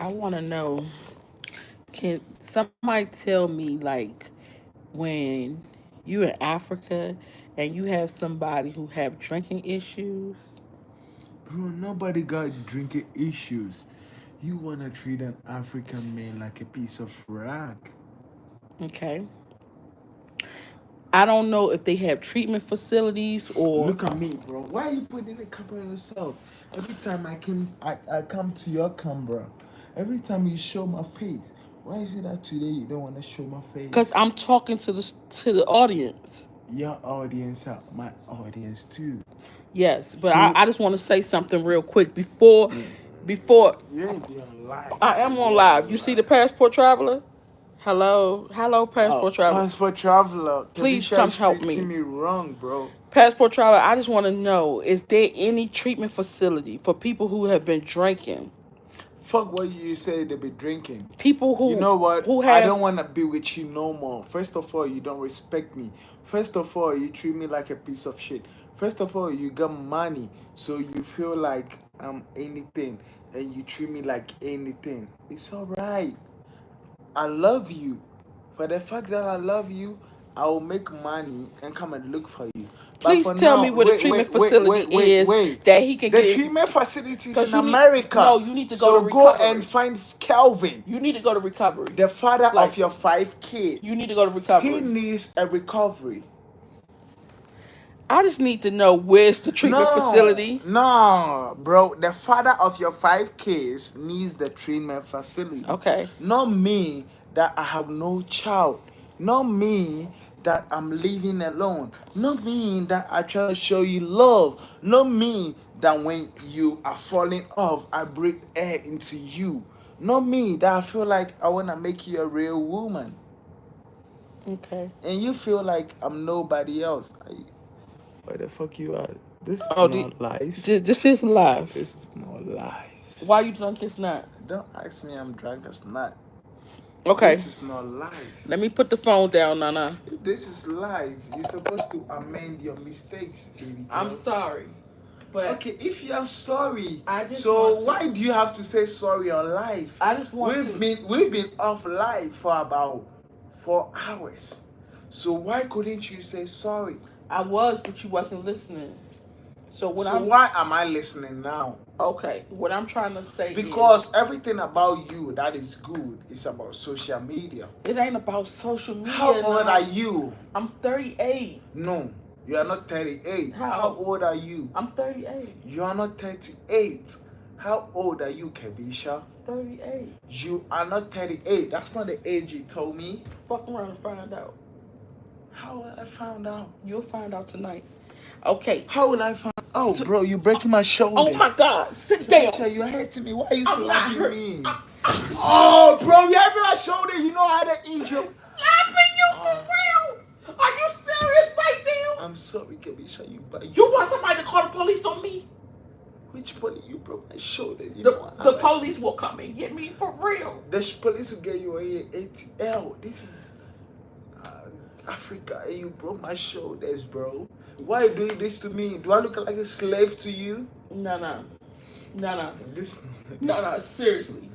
I want to know, can somebody tell me, like, when you in Africa and you have somebody who have drinking issues? Bro, nobody got drinking issues. You wanna treat an African man like a piece of rock. Okay. I don't know if they have treatment facilities or. Look at me, bro. Why are you putting the camera on yourself? Every time I come to your camera. Every time you show my face. Why is it that today you don't want to show my Because face? I'm talking to the audience. Your audience are my audience too. Yes, but I, So I just want to say something real quick before you ain't be on live. I am on You ain't live. on You see the live. passport traveler? Hello, Oh, passport traveler. passport traveler. Please Kavisha come is help treating me. me wrong, bro. Passport traveler, I just want to know, is there any treatment facility for people who have been drinking? Fuck what you say they be drinking. People You who know what? who I have don't want to be with you no more. First of all, you don't respect me. First of all, you treat me like a piece of shit. First of all, you got money, so you feel like I'm anything, and you treat me like anything. It's alright. I love you. For the fact that I love you, I will make money and come and look for you. But please for tell me now, where the treatment facility is wait. that he can The get. treatment facilities Because in you need no, America. you need to go to So go and recovery. find Calvin, You need to go to recovery. the father Like, of your 5 kids. you need to go to He recovery. needs a recovery. I just need to know where's the treatment No, facility. no, bro. The father of your 5 kids needs the treatment facility. Okay. Not me that I have no child. Not me that I'm living alone. Not me that I try to show you love. Not me that when you are falling off, I breathe air into you. Not me that I feel like I want to make you a real woman. Okay. And you feel like I'm nobody else. Why the fuck you are? This is Oh, not life. this is live. This is not life. Why you drunk it's not? Don't ask me I'm drunk as not. Okay. This is not life. Let me put the phone down, Nana. This is life. You're supposed to amend your mistakes, baby I'm girl. sorry. But Okay, if you are sorry, I just so want to- why do you have to say sorry on live? I just want We've been off live for about 4 hours. So why couldn't you say sorry? I was, but you wasn't listening. So Why am I listening now? Okay, what I'm trying to say Because everything about you that is good is about social media. is, it ain't about social media. How old Nana. are you? I'm 38. No, you are not 38. How? How old are you? I'm 38. You are not 38. How old are you, Kevisha? 38. You are not 38. That's not the age you told me. Fuck around and find out. How will I find out? You'll find out tonight. Okay. How will I find? Oh, bro, you breaking my shoulders. Oh my God! Sit down. Kevisha, you're hurting me. Why are you I'm not slapping hurt. me? Oh, bro, you have my shoulder. You know how to injure. Slapping you for real? Are you serious right now? I'm sorry, Kevisha. You want somebody to call the police on me? Which police? You broke my shoulder. The police will come and get me for real. The police will get you on your ATL. This is Africa, and you broke my shoulders, bro. Why are you doing this to me? Do I look like a slave to you? No. This. No. Seriously.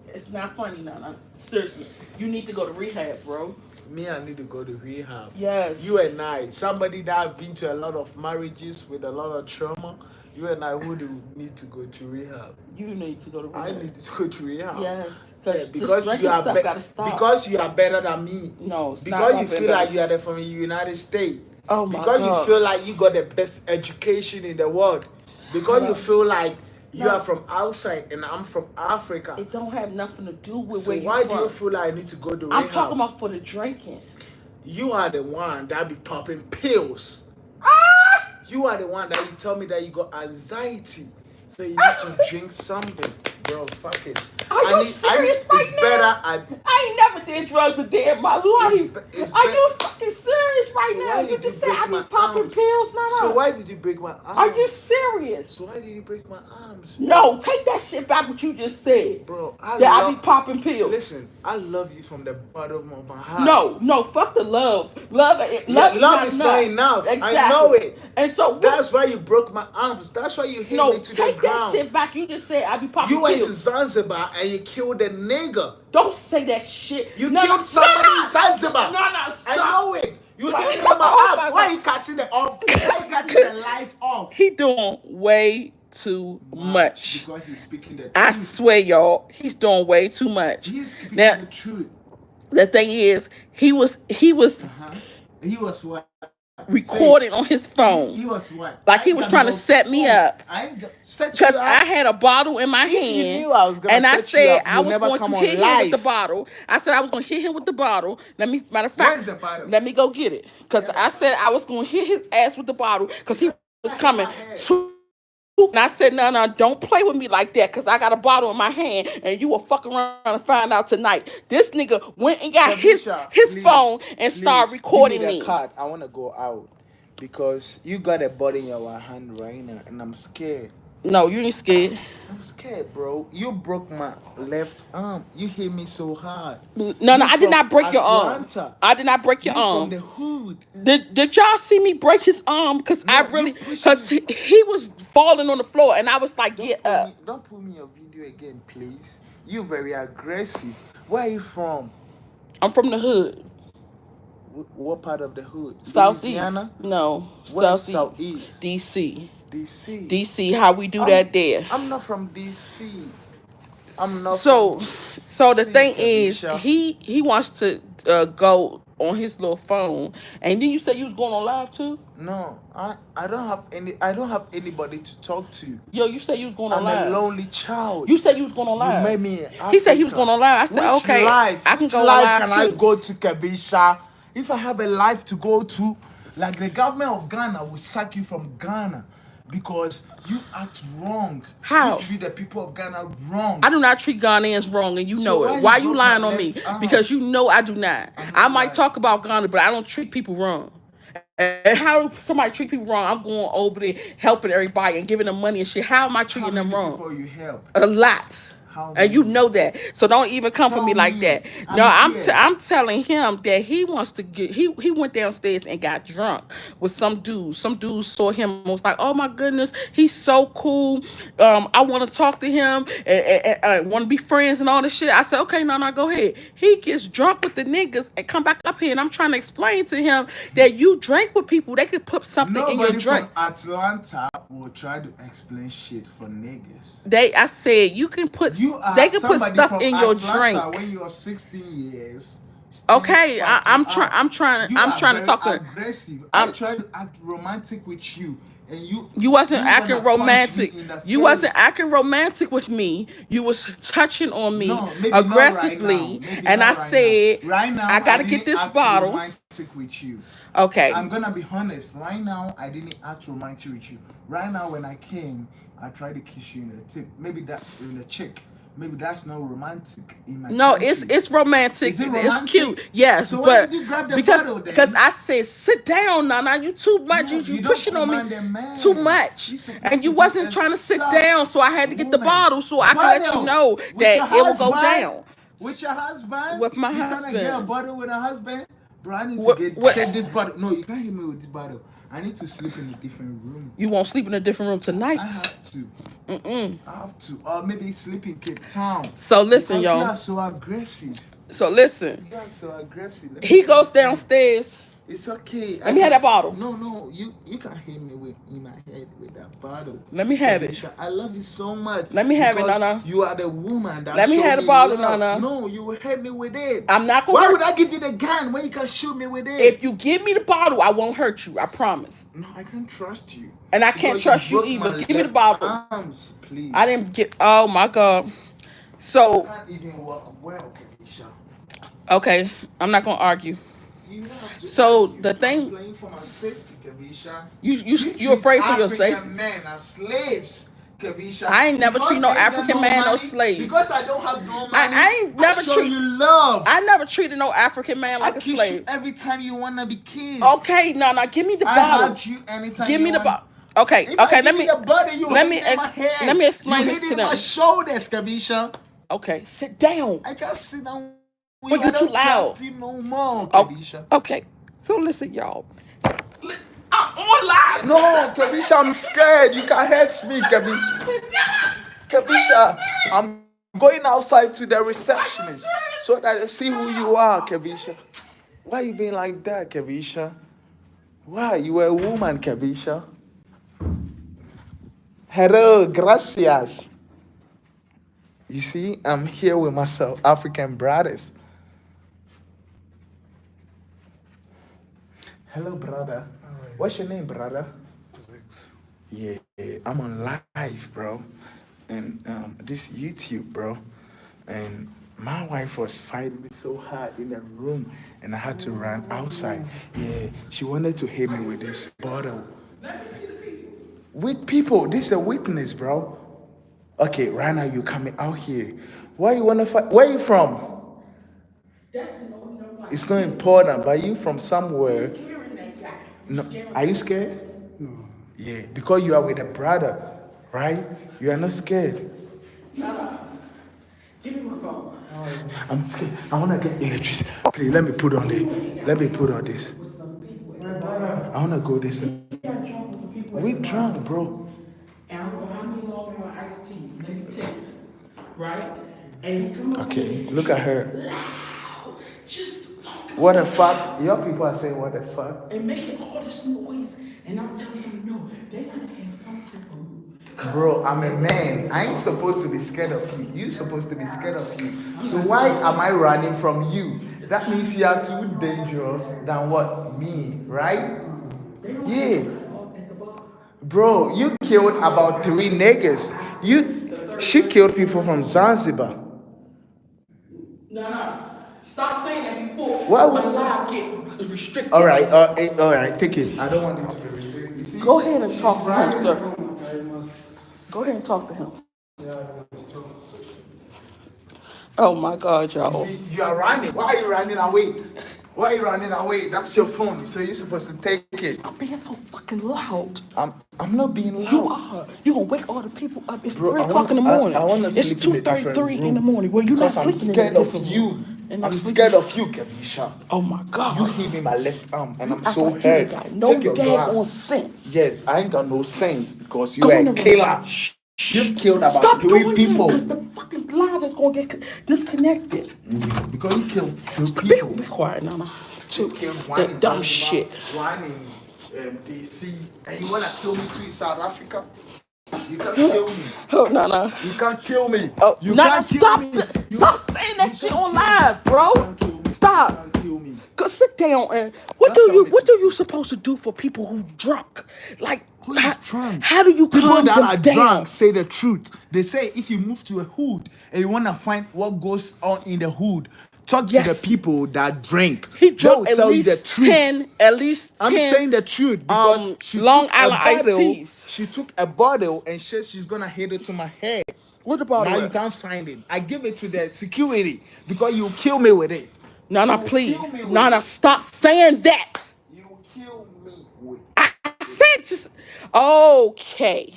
It's not funny, no. Seriously. You need to go to rehab, bro. Me, I need to go to rehab. Yes. You and I, somebody that have been to a lot of marriages with a lot of trauma. You and I would need to go to rehab. You need to go to rehab. I need to go to rehab. Yes. Yeah, because you are better than me. No, it's because not you feel like you are from the United States. Oh my because God. you feel like you got the best education in the world. Because you feel like you are from outside and I'm from Africa. It don't have nothing to do with So where you're why from. do you feel like I need to go to I'm rehab? talking about for the drinking. You are the one that be popping pills. You are the one that you tell me that you got anxiety. So you need to drink something. Bro, fuck it. Are you serious it's right now? better. I ain't never did drugs a day in my life. It's Are you fucking serious serious right So now? why You did you just said break I be my popping arms? pills, So Nana. why did you break my Are you arms? serious? So why did you break my arms, bro? No, take that shit back. What you just said. Bro, I That I be love. popping pills. Listen, I love you from the bottom of my heart. No, no, fuck the love. Love, Yeah, love is love not is not enough. enough. I know Exactly. it. And so what? That's why you broke my arms. That's why you hit me No, to the take that ground. shit back. You just said I be popping You went to pills. Zanzibar and you killed a nigger. Don't say that shit. You No, no, killed somebody in no, Zanzibar. no, I stop. know it. You hit me with my Oh arms. my Why god. are you cutting it off? Why are you cutting the life off? He doing way too much. Because he's speaking the I truth. swear, y'all, he's doing way too much. He's speaking Now, the truth. the thing is, he was He was what? Say, recording on his phone. he was what? Like he was trying to set me up. I ain't set you Because up. I had a bottle in my If you hand. knew I was gonna And I set you said up, I you'll was never going come to on hit him with the live. bottle. I said I was going to hit him with the bottle. Matter of Where's fact, the bottle? let me go get it. Because Get the I said I was going to hit his ass with the bottle because he was coming to. And I said, no, don't play with me like that because I got a bottle in my hand and you will fuck around and find out tonight. This nigga went and got Kavisha, his please, phone and started please, recording give me me. the card. I want to go out because you got a body in your hand right now, and I'm scared. No, you ain't scared. I'm scared, bro. You broke my left arm. You hit me so hard. No, You I did from not break your arm. Atlanta. I did not break your You from arm. the hood. Did y'all see me break his arm? Because No, I you really, pushing because me. he was falling on the floor and I was like, get up. Don't put me your video again, please. You very aggressive. Where are you from? I'm from the hood. What part of the hood? Southeast. Louisiana? No, Where's Southeast. Southeast? DC. DC. DC, how we do that there. I'm not from DC. I'm not So, from so the DC, thing is, Kavisha. he wants to go on his little phone, and then you said you was going on live too. No, I don't have anybody to talk to. Yo, you said you was going on I'm live. a lonely child. You said you was going on live. You made me in He said he was Africa. going on live. I said, Which okay, life? I can Which go on life live can too. I go to, Kavisha? If I have a life to go to, like the government of Ghana will sack you from Ghana because you act wrong. How? You treat the people of Ghana wrong. I do not treat Ghanaians wrong, and you So know why it. you Why you broke lying my on me? left arm? Because you know I do not. I'm not I might lying. talk about Ghana, but I don't treat people wrong. And how somebody treat people wrong? I'm going over there helping everybody and giving them money and shit. How am I How treating many them wrong? people you help? A lot. How And you many? know that, so don't even come for Tell me like me. that. I'm No, here. I'm telling him that he wants to get. He went downstairs and got drunk with some dudes. Some dudes saw him and was like, "Oh my goodness, he's so cool. I want to talk to him and want to be friends and all this shit." I said, "Okay, no, go ahead." He gets drunk with the niggas and come back up here, and I'm trying to explain to him that you drink with people. They could put something in your Nobody drink. from Atlanta will try to explain shit for niggas. I said you can put. You are They can put somebody stuff from in your Atlanta drink. when you are 16 years. Okay, still I'm fucking trying. up. I'm trying. You I'm are trying to very talk to. aggressive. I I'm- try to act romantic with you, and You wasn't acting wanna punch me romantic. in the You wasn't face. acting romantic with me. You was touching on me No, maybe aggressively, not right now. Maybe and not I right said, now. Right now, I gotta didn't get this act bottle. romantic with you. Okay, I'm gonna be honest. Right now, I didn't act romantic with you. Right now, when I came, I tried to kiss you in the tip. Maybe that in the cheek. Maybe that's not romantic in my no, country. it's romantic. Is it It's romantic? cute. Yes, So why but did you grab the bottle then? because I said sit down, Nana. You too much. No, you you pushing don't on me command a man. too much, You're supposed and you to be wasn't a trying to sit soft down. So I had to get the woman. bottle so I could let you Bottle? know With that your it will go husband? down. With your husband? With my you gonna get a husband. bottle with a husband? Bro, I need to What- take this bottle. No, you can't hit me with this bottle. I need to sleep in a different room. You won't sleep in a different room tonight. I have to. Mm-mm. I have to. Or maybe sleep in Cape Town. So listen, Because y'all. you are so aggressive. So listen. You are so aggressive. Let me He get goes the phone. downstairs. It's okay. Let me have that bottle. No, you can hit me in my head with that bottle. Let me have it. I love you so much. Let me have it, because Nana. You are the woman that Let me showed have the bottle, love. Nana. No, you will hurt me with it. I'm not gonna Why hurt- would I give you the gun when you can shoot me with it? If you give me the bottle, I won't hurt you. I promise. No, I can't trust you. And I can't Because trust you broke either. my Give me the left bottle. Arms, please. I didn't get. Oh my god. So I can't even walk well, Keisha. okay, I'm not gonna argue. You have to So, argue. the I'm thing- playing for my safety, Keisha. You're treat afraid for your African safety. men as slaves. Kevisha. I ain't never treat Because no I ain't got African no man no money, slave. because I don't have no I, money, I ain't I never show treat. you love. I never treated no African man I like a kiss you slave. every time you wanna be kissed. Okay, no, give me the I bottle. hug you anytime Give you me the want. bottle. Okay, If I okay. give you the body, you hit in my Let head. me You explain hit this to in my them. shoulders, Kevisha. Okay, sit down. I can't sit down with you. I Well, don't you too trust you loud. no more, Oh, Kevisha. okay. So listen, y'all. I'm on live. No, Kevisha, I'm scared. You can hurt me, Kevisha, I'm going outside to the receptionist so that I see who you are, Kevisha. Why you being like that, Kevisha? Why? You a woman, Kevisha. Hello, gracias. You see, I'm here with my South African brothers. Hello, brother. What's your name, brother? Six. Yeah, I'm on live, bro. And this YouTube, bro. And my wife was fighting me so hard in the room, and I had to run outside. Yeah, she wanted to hit me with this bottle. With people, this is a witness, bro. Okay, right now you coming out here. Why you wanna fight? Where you from? It's not important, but you from somewhere. No, are you scared? No. Yeah, because you are with a brother, right? You are not scared. Give me my phone. I'm scared. I wanna get electricity. Please let me put on this. Let me put on this. I wanna go this. We drunk, bro. And I don't know how many long there are iced teas, maybe 10. Right? And you come up Okay, here, look at her. loud, just talking What the fuck? Your people are saying what the fuck? and making all this noise. And I'm telling him, no, they gotta have some type of. Bro, I'm a man. I ain't supposed to be scared of you. You supposed to be scared of you. So why am I running from you? That means you are too dangerous than what? Me, right? Yeah. Bro, you killed about 3 niggas. She killed people from Zanzibar. No. Stop saying that before Why my would- live get restricted. All right, take it. I don't want it to be restricted. You see, Go ahead and talk to him, right. sir. I must. Go ahead and talk to him. Yeah, I must talk. Oh my God, You y'all. see, you are running. Why are you running away? Why are you running away? That's your phone, so you're supposed to take it. Stop being so fucking loud. I'm not being You loud. are. You gonna wake all the people up. It's Bro, 3 o'clock in the morning. I wanna It's sleep in a different 2:33 in the room. morning. Well, you're not Because I'm sleeping scared in a of different you. room. And I'm sleeping- scared of you, Kevisha. Oh my God. You hit me my left arm, and I'm act so like you ain't hurt. got no Take your daggone glass. sense. Yes, I ain't got no sense because you Go are in a the killer. room. You've killed about Stop 3 doing people. that, because the fucking live is gonna get disconnected. Because you killed 2 Be, people. be quiet, Nana. You killed one That in dumb Zanzibar, shit. one in DC, and you wanna kill me too in South Africa? You can't kill me. Oh, Nana. You can't kill me. Oh, You Nana, can't kill stop! me. Stop saying that You shit can't on kill me. live, bro. You can't kill me. Stop. You can't kill me. Go sit down and Don't tell me what to do you sit. supposed to do for people who drunk? Like Who is drunk? how do you People calm that them are down? drunk say the truth. They say if you move to a hood and you wanna find what goes on in the hood, talk to the Yes. people that drink. He They drunk will at tell you the least truth. 10, at least 10. I'm saying the truth because she Long took Island a iced bottle. teas. She took a bottle and said she's gonna hit it to my head. What the bottle Now you at? can't find it. I give it to the security because you kill me with it. Nana, You will please. kill me with Nana, it. stop saying that. You will kill me with it. I said just okay.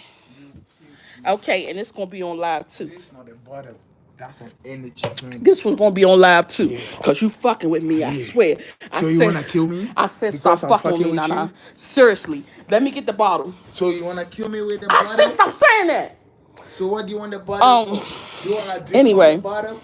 Okay, and it's gonna be on live too. This is not a bottle. That's an energy drink. This one's gonna be on live too. Cause you fucking with me, I Yeah. swear. I So you wanna kill me? I said stop Because I'm fucking with fucking me, with Nana. you? Seriously. Let me get the bottle. So you wanna kill me with the I said bottle? stop saying that. So what do you want the bottle for? Do you wanna drink Anyway. from the bottle?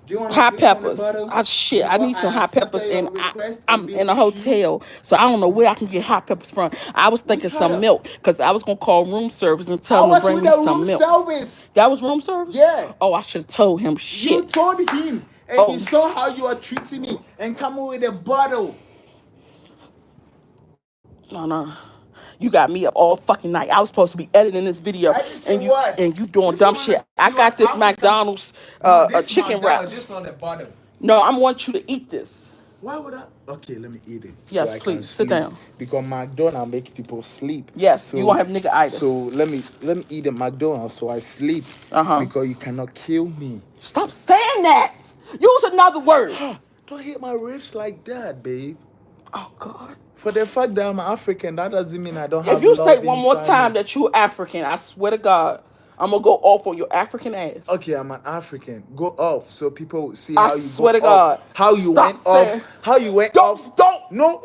Do you want to Hot drink from the peppers. bottle? I Before need some I hot peppers, accepted and your request I'm being in a with you? hotel, so I don't know where I can get hot peppers from. I was thinking some hell? milk, because I was gonna call room service and I tell them to was bring with me the room some milk. service. That was room service? Yeah. Oh, I should have told him You shit. told him, and Oh. he saw how you are treating me, and come with a bottle. No. You got me up all fucking night. I was supposed to be editing this video, Editing and what? you doing If dumb you shit. wanna- I you got are this African. McDonald's No, a this chicken not that, wrap. this not a bottle. No, I want you to eat this. Why would I? Okay, let me eat it so Yes, I can please sit sleep. down. Because McDonald's make people sleep. Yes, So you won't have nigga-itis. So let me eat the McDonald's so I sleep. Because you cannot kill me. Stop saying that. Use another word. Don't hit my wrist like that, babe. Oh God. For the fact that I'm African, that doesn't mean I don't have If you love say one more inside time me. that you African, I swear to God, I'm gonna go off on your African ass. Okay, I'm an African. Go off so people will see I how you swear go to God. off. How you Stop went saying- off. How you went Don't- off. don't. No.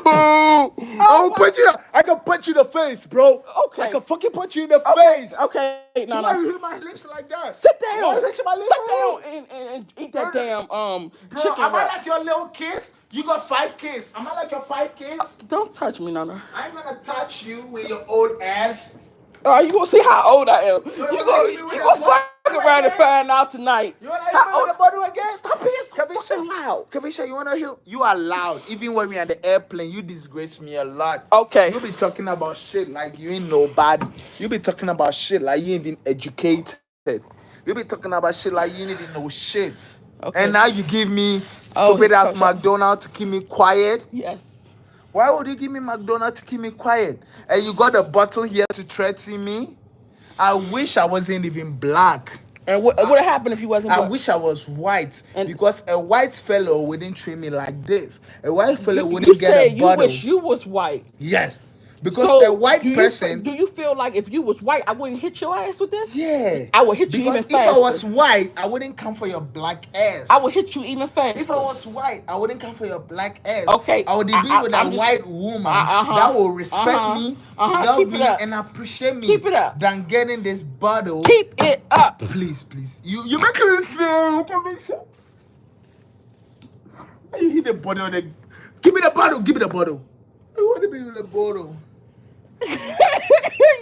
Oh, I'll punch you. I can punch you in the face, bro. Okay. I can fucking punch you in the face. Okay. So No, why no. you hit my lips like that? Sit down. Why you hit my lips Sit like down that? and eat that damn Bro, chicken am I wrap. like your little kids? You got 5 kids. Am I like your 5 kids? Don't touch me, Nana. I ain't gonna touch you with your old ass. You gonna see how old I am. So You you gonna hit me with fuck that around and again? find out tonight. You wanna hit How me with old- the bottle again? Stop being so fucking loud. Kavisha, you wanna hear? You are loud. Even when we are on the airplane, you disgrace me a lot. Okay. You be talking about shit like you ain't nobody. You be talking about shit like you ain't even educated. You be talking about shit like you ain't even know shit. Okay. And now you give me Oh, stupid ass so- McDonald's to keep me quiet. Yes. Why would you give me McDonald's to keep me quiet? And you got a bottle here to threaten me? I wish I wasn't even black. And what would have happened if you wasn't? I black? wish I was white, And- because a white fellow wouldn't treat me like this. A white fellow You wouldn't get said a you bottle. wish you was white. Yes, because So a white do person. you feel like if you was white, I wouldn't hit your ass with this? Yeah, I would hit you because even if I faster. was white, I wouldn't come for your black ass. I would hit you even faster. If I was white, I wouldn't come for your black ass. Okay, I would be with a I'm just- white woman uh-huh, that will respect uh-huh, me, uh-huh. love Keep me, it up. and appreciate me. Keep it up. Than getting this bottle. Keep it up. Please. You making me feel. Why you hit the bottle? Give me the bottle. Give me the bottle. I want to be with the bottle.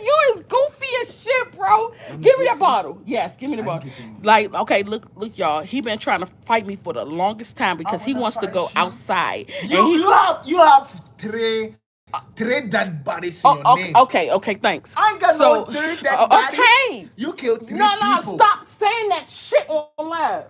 You is goofy as shit, bro. Give me that bottle. Yes, give me the bottle. Like, okay, look, y'all. He been trying to fight me for the longest time because he wanna wants to fight go you. outside. You have three dead bodies in your name. Okay, thanks. I ain't got no 3 dead bodies. Okay. You killed 3 No, people. stop saying that shit on live.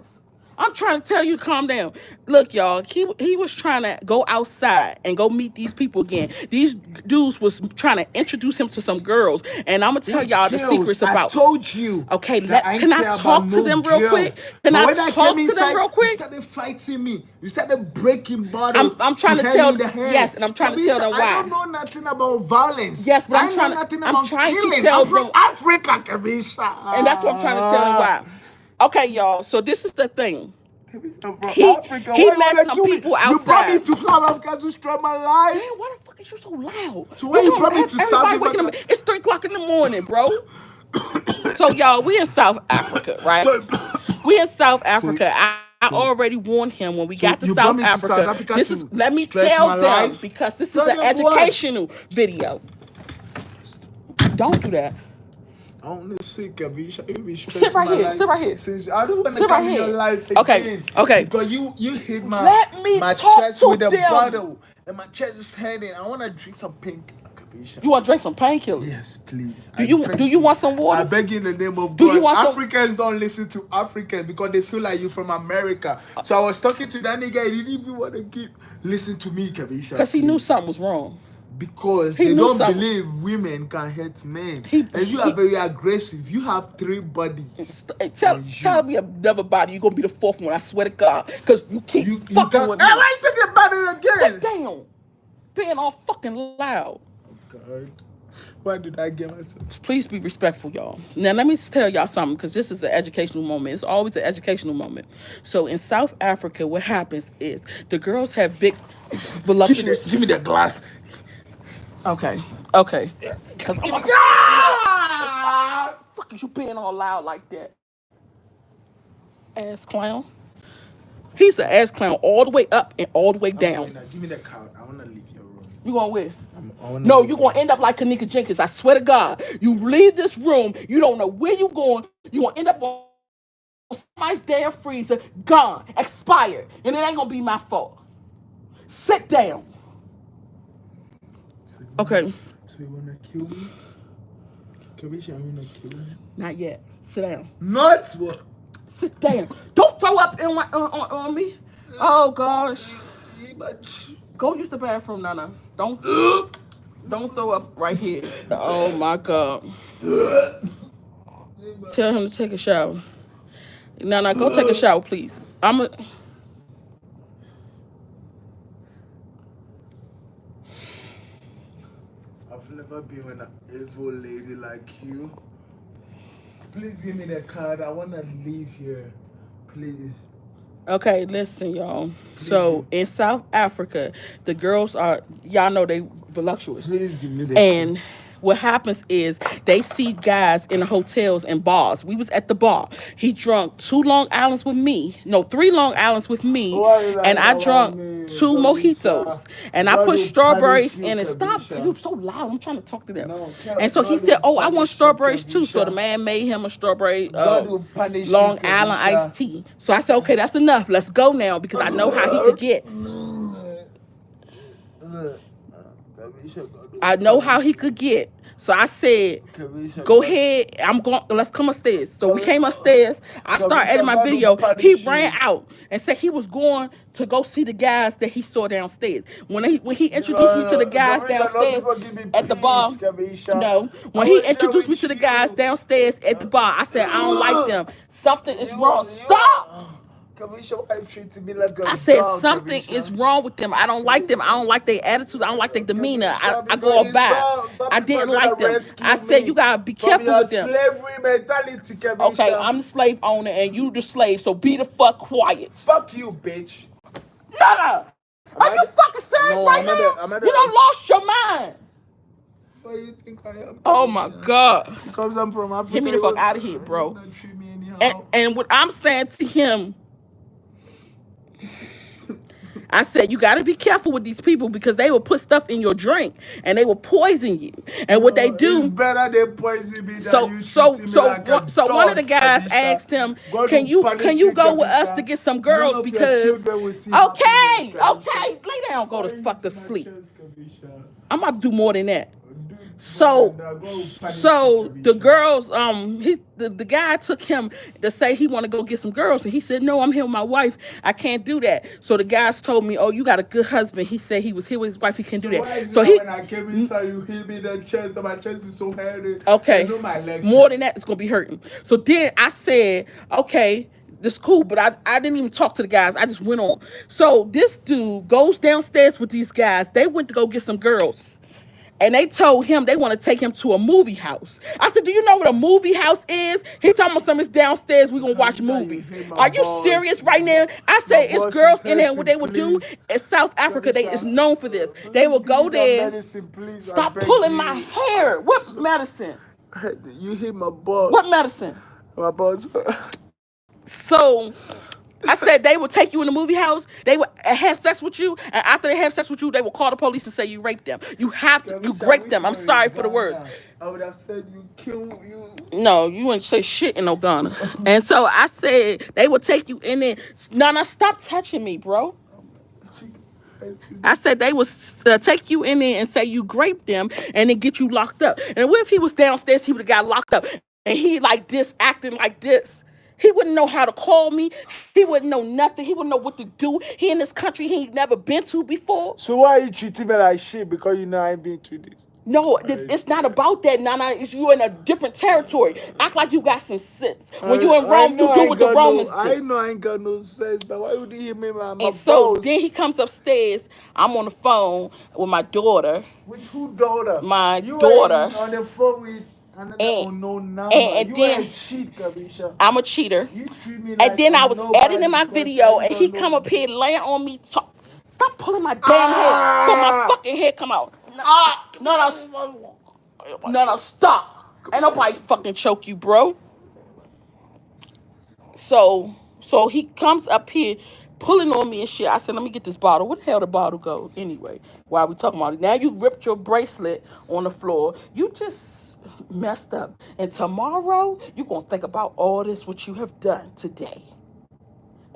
I'm trying to tell you to calm down. Look, y'all, he was trying to go outside and go meet these people again. These dudes was trying to introduce him to some girls, and I'm gonna tell y'all the secrets about. I told you. Okay, that can I care talk about to no them real girls. quick? Can But I when talk came to them inside, real quick? You started fighting me. You started breaking bottles. I'm trying to hit tell- me in the head. yes, and I'm trying to tell them why. I don't know nothing about violence. Yes, but I I'm know trying to- nothing I'm about trying to killing. tell I'm from them- Africa, Kavisha. And that's what I'm trying to tell them why. Okay, y'all. So this is the thing. He He met some people You brought me outside. to South Africa to destroy my life. Damn, why the fuck is you so loud? So why you brought me to South Everybody waking Africa? up. It's 3:00 in the morning, bro. So y'all, we in South Africa, right? We in South Africa. I already warned him when we got to you South brought me to Africa. South Africa This to is let me stress tell my them life? because this Tell is an them what? educational video. Don't do that. I want to see Kavisha. You be Sit stressing right my here. life. Sit right here. Since I don't want to Sit come right in your here. life Okay, again. okay. Because you hit my Let me my talk chest to with a them. bottle, and my chest is hurting. I want to drink some pink. Kavisha. You want to drink some painkillers? Yes, please. Do you want some water? I beg you in the name of Do God. you want some- Africans don't listen to Africans because they feel like you from America. So I was talking to that nigga. He didn't even want to listen to me, Kavisha. Because he knew please. something was wrong. Because He they knew don't something. believe women can hurt men. He- And you are very aggressive. You have 3 bodies. Tell me another body. You're going to be the 4th one. I swear to God. Because you keep fucking with me. Hey, why you thinking about it again? Sit down. Being all fucking loud. God. Why did I get myself? Please be respectful, y'all. Now, let me tell y'all something, because this is an educational moment. It's always an educational moment. So, in South Africa, what happens is the girls have big, voluptuous... Give me the glass. Okay. Because I'm like, fuck is you being all loud like that? Ass clown. He's an ass clown all the way up and all the way down. Give me the card. I want to leave your room. You going where? No, you're going to end up like Kanika Jenkins. I swear to God. You leave this room. You don't know where you're going. You're going to end up on somebody's damn freezer. Gone. Expired. And it ain't going to be my fault. Sit down. Okay. So you want to kill me? Kavisha, you want to kill me? Not yet. Sit down. Not what? Sit down. Don't throw up on me. Oh gosh. You much. Go use the bathroom, Nana. Don't throw up right here. Oh my god. Tell him to take a shower. Nana, go take a shower, please. I've never been with an evil lady like you. Please give me the card. I want to leave here. Please. Okay, listen, y'all. Please So in South Africa, the girls are, y'all know they voluptuous. Please give me the And what happens is they see guys in the hotels and bars. We was at the bar. He drunk 2 Long Islands with me. No, 3 Long Islands with me. Why you And lying I about drunk me, 2 mojitos. Kabisha? And I God put will punish strawberries you, in it. Stop. Kabisha. You so loud. I'm trying to talk to them. No, And so he God said, will oh, I want punish you, strawberries too. So the Kabisha. man made him a strawberry God will punish you, Long Island iced Kabisha. tea. So I said, okay, that's enough. Let's go now because I know how he could get. Kabisha, God will I know how punish he you. could get. So I said, Kabisha, go God- ahead. I'm going. Let's come upstairs. So we came upstairs. I started editing my God will video. He punish ran you. out and said he was going to go see the guys that he saw downstairs. When he introduced me to the guys Kabisha, Lord, downstairs people give me at the bar. peace, Kabisha. No, I when he will share introduced me with to the guys you. downstairs at the bar, I said I don't like them. Something is wrong. Stop. Kabisha, why you treating me like a I said dog, something Kabisha? is wrong with them. I don't like them. I don't like their attitudes. I don't like their demeanor. Kabisha, I go because off vibes. some I people are didn't gonna like them. rescue I said me you gotta be from careful your with them. slavery mentality, Kabisha. Okay, I'm the slave owner and you the slave, so be the fuck quiet. Fuck you, bitch. Nada! Are you fucking serious No, right I'm at now? the- I'm at You the- done lost your mind. What you think I am? Oh my Kabisha? god. Because I'm from Africa. Get me the you fuck would- out of here, you bro. would not treat me anyhow. And what I'm saying to him, I said, you got to be careful with these people because they will put stuff in your drink and they will poison you. And what they It's do, better they poison me than so you so treating me so like a one, so one of the dog, guys Kabisha. asked him, God can will punish you go with Kabisha. us to get some None girls of your because children will see okay, happiness, Kabisha. okay, lay down, go Why to you fuck to eat my sleep. chest, Kabisha? I'm about to do more than that. Do So more than that. God will punish so you, the Kabisha. girls the guy took him to say he want to go get some girls and he said no, I'm here with my wife, I can't do that. So the guys told me, oh, you got a good husband. He said he was here with his wife, he can't do Why that. is So it he when I came inside you hit me in the chest and my chest is so heavy? okay, I know my legs more hurt. than that it's gonna be hurting. So then I said, okay, this cool, but I didn't even talk to the guys. I just went on. So this dude goes downstairs with these guys. They went to go get some girls. And they told him they want to take him to a movie house. I said, do you know what a movie house is? He told me something, it's downstairs, we're going to watch Kabisha, you movies. hit my Are you balls. serious right now? I said, My it's balls girls is in there, what they hurting, would do please. in South Africa, they Kabisha, is known for this. They will give go me that there, medicine, please, I stop beg pulling you. my hair. What medicine? You hit my balls. What medicine? My balls. So I said they will take you in the movie house. They will have sex with you, and after they have sex with you, they will call the police and say you raped them. You have to, you Kabisha, raped them. which I'm one sorry is for the words. Ghana? I would have said you kill you. No, you ain't say shit in no Ghana. And so I said they will take you in there. Nana, stop touching me, bro. I said they would take you in there and say you raped them and then get you locked up. And what if he was downstairs, he would have got locked up and he like this, acting like this. He wouldn't know how to call me. He wouldn't know nothing. He wouldn't know what to do. He in this country he ain't never been to before. So why you treating me like shit? Because you know I ain't been to this. No, it's not about that, Nana. It's you in a different territory. Act like you got some sense. When you in Rome, you do what the Romans do. I know I ain't got no sense, but why would you hit me my And so balls? then he comes upstairs. I'm on the phone with my daughter. With who daughter? My you daughter. Were on the phone with another unknown number. and you then- were a cheat, Kabisha. I'm a cheater. You treat me like And then I was nobody editing my because video, I and he don't come know. up here laying on me. Stop pulling my damn hair. But my fucking hair come out. No, stop. Ain't nobody fucking choke you, bro. So he comes up here pulling on me and shit. I said, let me get this bottle. Where the hell the bottle go? Anyway, while we talking about it. Now you ripped your bracelet on the floor. You just messed up. And tomorrow, you're going to think about all this, what you have done today.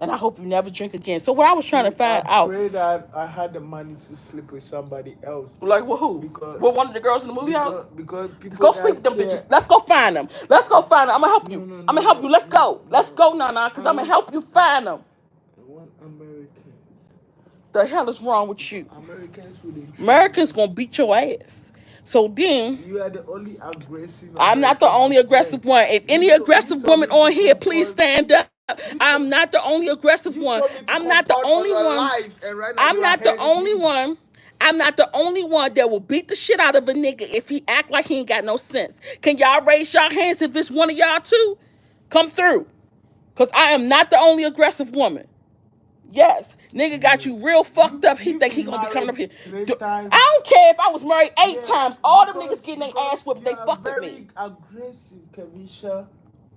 And I hope you never drink again. So what I was trying to I find out, pray that I had the money to sleep with somebody else like, with who? because With one of the girls in the movie house? because people Go sleep with that them care. bitches. Let's go find them. Let's go find them. I'm gonna help No, you. no, I'm no, gonna help you. no, Let's no, go. Let's no. go, Nana, because I I'm gonna want help you find them. I want Americans. The hell is wrong with you? Americans wouldn't treat Americans me. gonna beat your ass. So then, You are the only aggressive I'm not the American only I've met. aggressive one. If any You aggressive told woman me to on here, please compose. stand up. You I'm told not the only aggressive you one. told me to I'm not the compose on only your one. life, and right now I'm you are not the hating only me. one. I'm not the only one that will beat the shit out of a nigga if he act like he ain't got no sense. Can y'all raise y'all hands if it's one of y'all too? Come through. Cause I am not the only aggressive woman. Yes, nigga got you real fucked up. He You've think he been gonna be coming married up here. three I times. don't care if I was married 8 times. All them niggas getting their ass Because whooped. you They are fuck with me. very aggressive, Kamisha.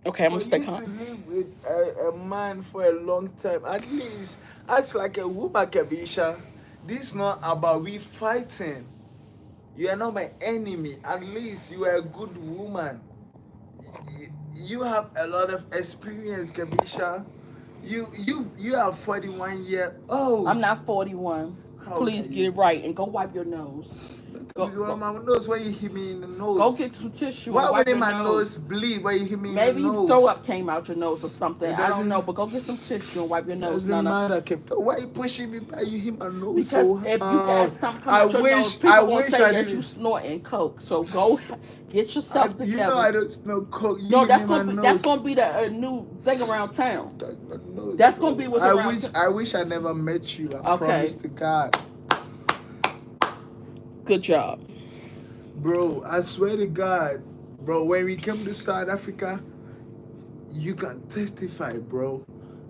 Okay, I'm For gonna stay you to calm. live with a man for a long time, at least act like a woman, Kamisha. This is not about we fighting. You are not my enemy. At least you are a good woman. You have a lot of experience, Kabisha. You are 41 year I'm old. not 41. How old are Please get you? it right and go wipe your nose. Don't tell Go me you want go my nose when you hit me in the go nose. get some tissue and Why wipe wouldn't your my nose. nose bleed when you hit me in the Maybe throw nose? up came out your nose or something. It I don't know, doesn't but go get some tissue and wipe your nose, doesn't Nana. matter. Why you pushing me? Why you hit my nose Because so if you got hard? something come I out your nose, wish I people gonna wish say I that you didn't. snorting coke. So go get yourself You know I together. don't smell coke. You No, hit me in my that's nose. gonna be the new thing around town. Touch my nose, That's gonna be bro. what's around town. I wish I never met you. I promise Okay, to God. good job. Bro, I swear to God, bro, when we came to South Africa, you can testify, bro.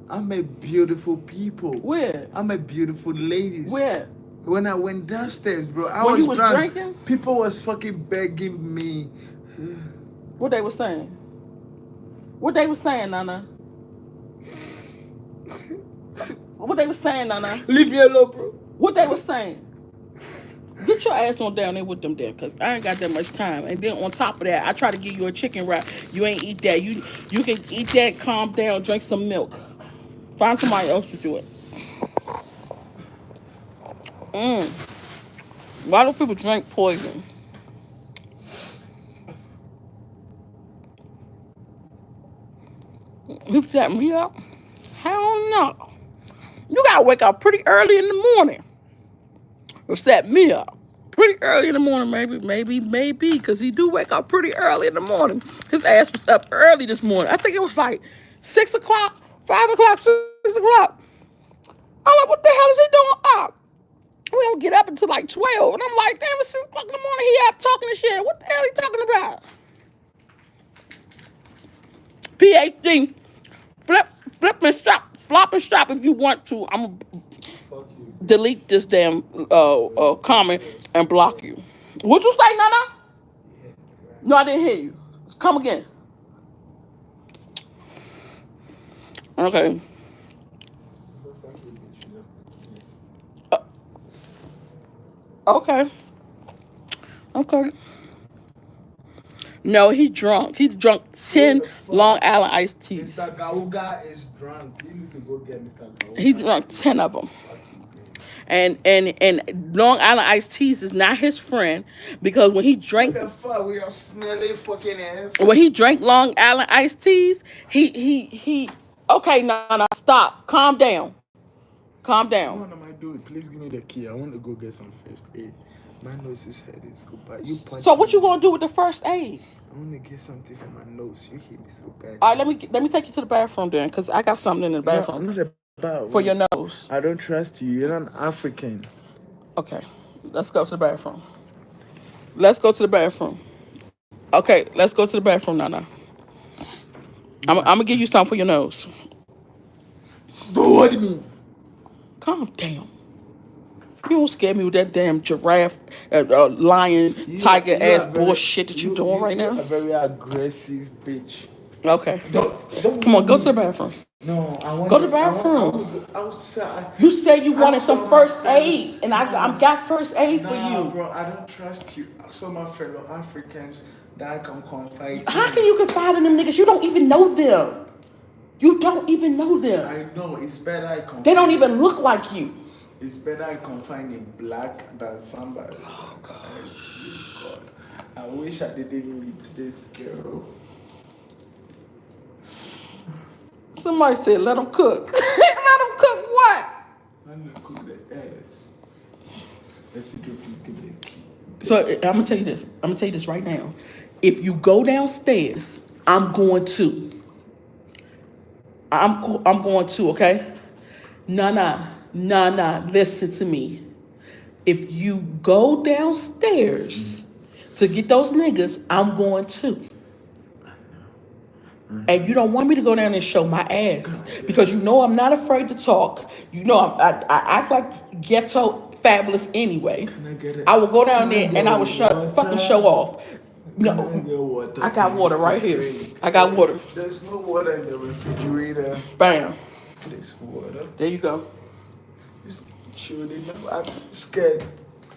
I'm a beautiful people. Where? I'm a beautiful ladies. Where? When I went downstairs, bro, I When you was was drunk. drinking? People was fucking begging me. What they was saying? What they was saying, Nana? What they was saying, Nana? Leave me alone, bro. What they was saying? Get your ass on down there with them there, cause I ain't got that much time. And then on top of that, I try to give you a chicken wrap. You ain't eat that. You can eat that, calm down, drink some milk. Find somebody else to do it. Mm. Why do people drink poison? You set me up? Hell no. You gotta wake up pretty early in the morning. To set me up. Pretty early in the morning, maybe, because he do wake up pretty early in the morning. His ass was up early this morning. I think it was like 6 o'clock, 5 o'clock, 6 o'clock. I'm like, what the hell is he doing up? We don't get up until like 12. And I'm like, damn, it's 6 o'clock in the morning. He up talking and shit. What the hell he talking about? PhD, flip, flip and stop, flop and stop if you want to. I'm going to Fuck you. delete this damn comment and block you. What you say, Nana? No, I didn't hear you. Come again. Okay. Uh, okay. Okay. No, he drunk. He drunk 10 Long Island iced teas. Mr. Gauga is drunk. You need to go get Mr. Gauga. He drunk 10 of them. And Long Island iced teas is not his friend because when he drank What the fuck? We are smelly fucking ass. when he drank Long Island iced teas, he okay, Nana, stop. Calm down. Calm down. What am I doing? Please give me the key. I want to go get some first aid. My nose is head is so bad. You punch So what me. you gonna do with the first aid? I want to get something for my nose. You hit me so bad. All right, let me take you to the bathroom then, cause I got something in the No, bathroom I'm not about for your nose. I don't trust you. You're not African. Okay, let's go to the bathroom. Let's go to the bathroom. Okay, let's go to the bathroom, Nana. I'm gonna give you something for your nose. Don't worry me. Calm down. You don't scare me with that damn giraffe, lion, tiger ass bullshit that you doing right You're now. a very aggressive bitch. Okay. Don't Come on, go to the move. bathroom. No, I want Go to the I want bathroom. to go outside. You said you I wanted saw some my first fellow- aid, and I Nah. got first aid for Nah, you. bro, I don't trust you. I saw my fellow Africans that I can confide How in. can you confide in them niggas? You don't even know them. You don't even know them. I know it's better I confine. They don't even look like you. It's better I confine in black than somebody. Oh God. I wish I didn't meet this girl. Somebody said, let them cook. Let them cook what? Let me cook the ass. Let's see, please give me a key. So I'm gonna tell you this. I'm gonna tell you this right now. If you go downstairs, I'm going to. I'm going to. Okay. Nah. Listen to me. If you go downstairs to get those niggas, I'm going to. And you don't want me to go down and show my ass because you know I'm not afraid to talk. You know I act like ghetto fabulous anyway. Can I get it? I will go down Can I there and get I will fucking show off. Can I No, get water? I got water please, right to here. drink? I got water. There's no water in the refrigerator. Bam. There's water. There you go. Just chill it. I'm scared.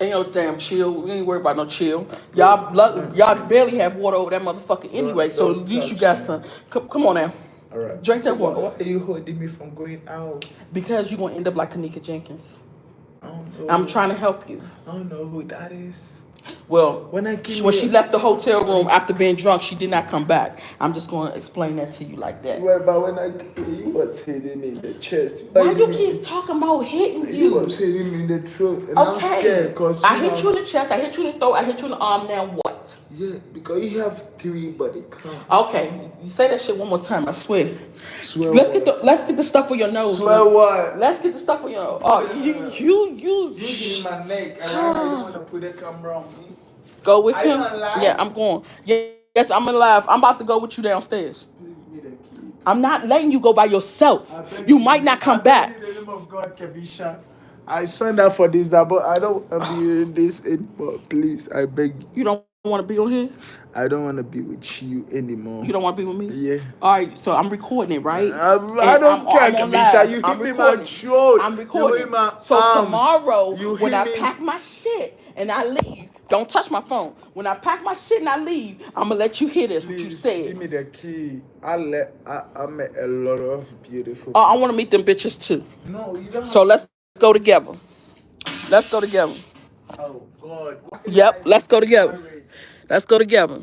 Ain't no damn chill. We ain't worried about no chill. Y'all barely have water over that motherfucker anyway. So Don't at least you touch got me. some. Come on now. All right. Drink So that water. why are you holding me from going out? Because you're gonna end up like Kanika Jenkins. I don't know. I'm trying to help you. I don't know who that is. Well, When she left the hotel room after being drunk, she did not come back. I'm just going to explain that to you like that. Well, but when you was hitting me in the chest. Why you keep talking about hitting You you? was hitting me in the throat, and I'm Okay. scared because I hit you in the chest, I hit you in the throat, I hit you in the arm, now what? Yeah, because you have 3 body count. Okay, you say that shit one more time, I swear. Swear Let's what? get the stuff on your nose. Swear what? Let's get the stuff on your nose. Oh, you You hitting my neck, and I don't want to put the camera on me. go with Are him. you alive? Yeah, I'm going. Yes, I'm alive. I'm about to go with you downstairs. Please give me the key. I'm not letting you go by yourself. I beg You might not come I beg back. you in the name of God, Kevisha. I signed up for this, but I don't want to be in this anymore. Please, I beg you. You don't want to be on here? I don't want to be with you anymore. You don't want to be with me? Yeah. All right, so I'm recording it, right? I And don't care, I'm on Kevisha. live. You I'm hit me recording. my throat. I'm You recording. hit my So arms. tomorrow, You when hit I me. pack my shit and I leave, don't touch my phone. When I pack my shit and I leave, I'm gonna let you hear this. Please, what you said. give me the key. I met a lot of beautiful. I want to meet them bitches too. No, you don't. So let's go together. Let's go together. Oh God. Yep, let's go together. Let's go together.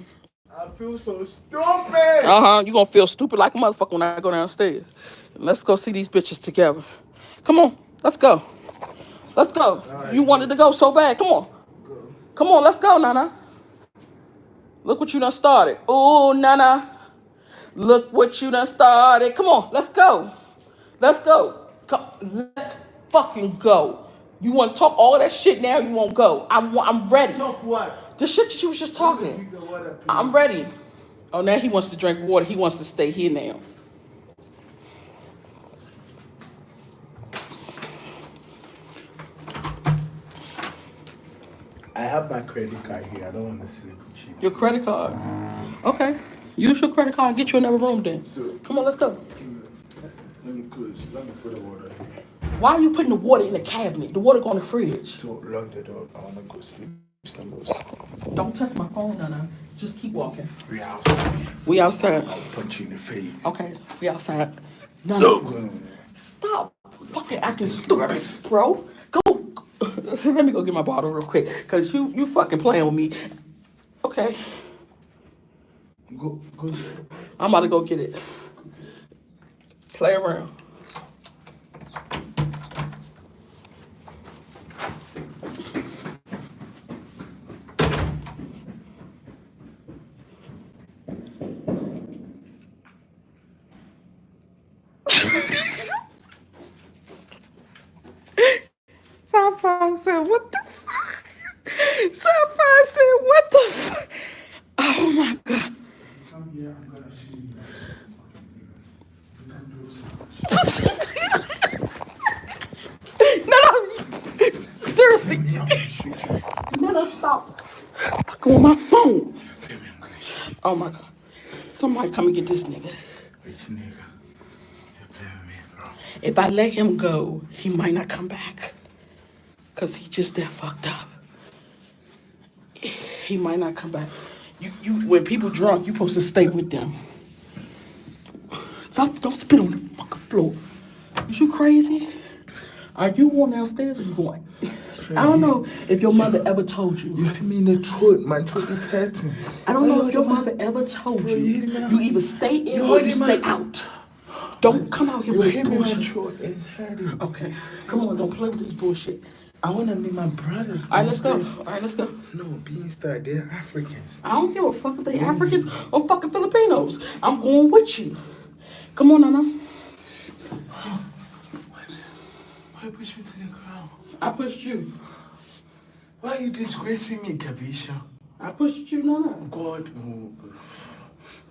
I feel so stupid. You gonna feel stupid like a motherfucker when I go downstairs. Let's go see these bitches together. Come on, let's go. Let's go. Right, You wanted to go so bad. Come on. Go. Come on, let's go, Nana. Look what you done started. Ooh, Nana. Look what you done started. Come on, let's go. Let's go. Let's fucking go. You want to talk all that shit now? You won't go. I'm ready. Talk what? The shit that you was just talking. Drink the water, please. I'm ready. Oh, now he wants to drink water. He wants to stay here now. I have my credit card here. I don't want to sleep with you. Your credit card. Okay. Use your credit card and get you another room then. So, Come on, let's go. let me put the water here. Why are you putting the water in the cabinet? The water go in the fridge. So lock the door. I want to go sleep somewhere. Don't touch my phone, Nana. Just keep walking. We outside. We outside. I'll punch you in the face. Okay, we outside. Nana, No, go on. stop fucking acting stupid, bro. Go. Let me go get my bottle real quick, cause you fucking playing with me. Okay, Go. I'm about to go get it. Play around. Sapphire said, what the fuck? Sapphire said, what the fuck? Oh my God. Come here, I'm gonna see you. No, seriously. No, stop. Fucking with my phone. Oh my God. Somebody come and get this nigga. Which nigga? You're playing with me, bro. If I let him go, he might not come back. Cause he just that fucked up. He might not come back. You when people drunk, you supposed to stay with them. Stop! Don't spit on the fucking floor. Is you crazy? Are you going downstairs or you going? I don't know if your mother ever told you. You hit me in the throat. My throat is hurting. I don't know if your mother ever told Bro, you. you hit me now. You either stay in You or you hit me stay now. out. Don't come out here You with hit this me in my bullshit. throat. It's hurting. Okay, come on, don't play with this bullshit. I want to meet my brothers. All right, let's go. downstairs. All right, let's go. No, being star, they're Africans. I don't give a fuck if they Africans or fucking Filipinos. I'm going with you. Come on, Nana. Why push me to the ground? I pushed you. Why are you disgracing me, Kavisha? I pushed you, Nana. God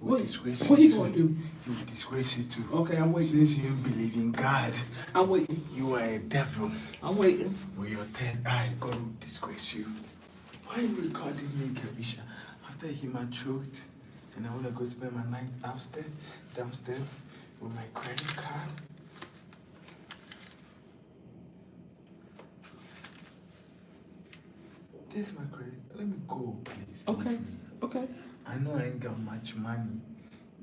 will disgrace What you he too. gonna do? He will disgrace you too. Okay, I'm waiting. Since you believe in God, I'm waiting. you are a devil. I'm waiting. With your third eye, God will disgrace you. Why are you recording me, Kavisha? After he my throat, and I want to go spend my night downstairs with my credit card. This is my credit. Let me go, please. Okay. Leave me. Okay. I know I ain't got much money,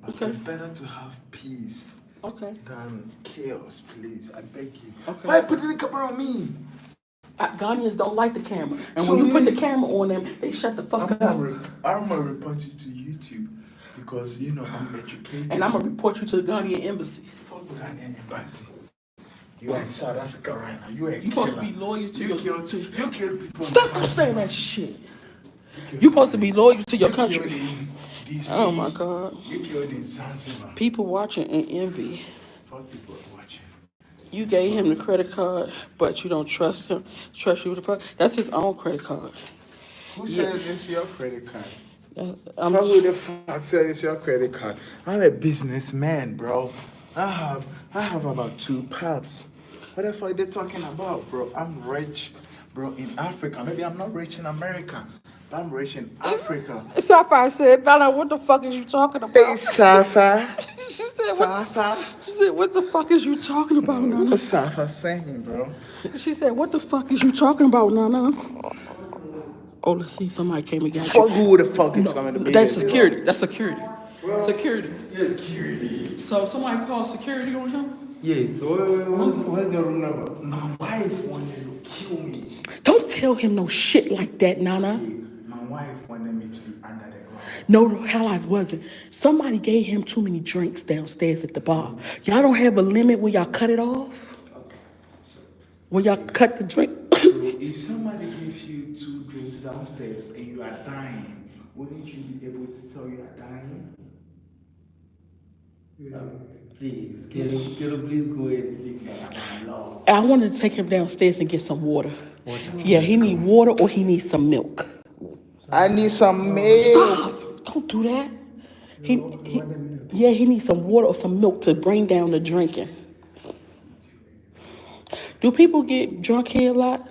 but Okay. it's better to have peace Okay. than chaos, please. I beg you. Okay. Why putting the camera on me? Ghanaians don't like the camera. And So when you put you- the camera on them, they shut the fuck up. I'm gonna report you to YouTube because you know I'm educated. And I'm going to report you to the Ghanaian embassy. Fuck the Ghanaian embassy. You are in South Africa right now. You are a You supposed to killer. be loyal to You your killed to, you killed people. Stop saying that shit. You supposed to be loyal to your You killed country. in DC. Oh my God. You killed in Zanzibar. People watching and envy. Fuck people watching. You gave him the credit card, but you don't trust him. Trust you with the fuck. That's his own credit card. Who said it's your credit card? I'm, Who the fuck said it's your credit card? I'm a businessman, bro. I have about 2 pubs. What the fuck are they talking about, bro? I'm rich, bro, in Africa. Maybe I'm not rich in America, but I'm rich in Africa. Sapphire said, Nana, what the fuck is you talking Hey, about? Safa. She said, what, Safa. she said, what the fuck is you talking about, Nana? What's Safa saying, bro? She said, what the fuck is you talking about, Nana? Oh, let's see, somebody came and got Fuck you. who the fuck is coming to me? That's security. That's security. Security. Security. So somebody called security on him? Yes. What's your room number? My wife wanted to kill me. Don't tell him no shit like that, Nana. My wife wanted me to be under the ground. No, the hell I wasn't. Somebody gave him too many drinks downstairs at the bar. Y'all don't have a limit when y'all cut it off? When y'all cut the drink? So if somebody gives you 2 drinks downstairs and you are dying, wouldn't you be able to tell you are dying? Please, can you please go and sleep now? It's about love. I wanted to take him downstairs and get some water. Yeah, he need water or he needs some milk. I need some milk. Stop! Don't do that. He needs some water or some milk to bring down the drinking. Do people get drunk here a lot?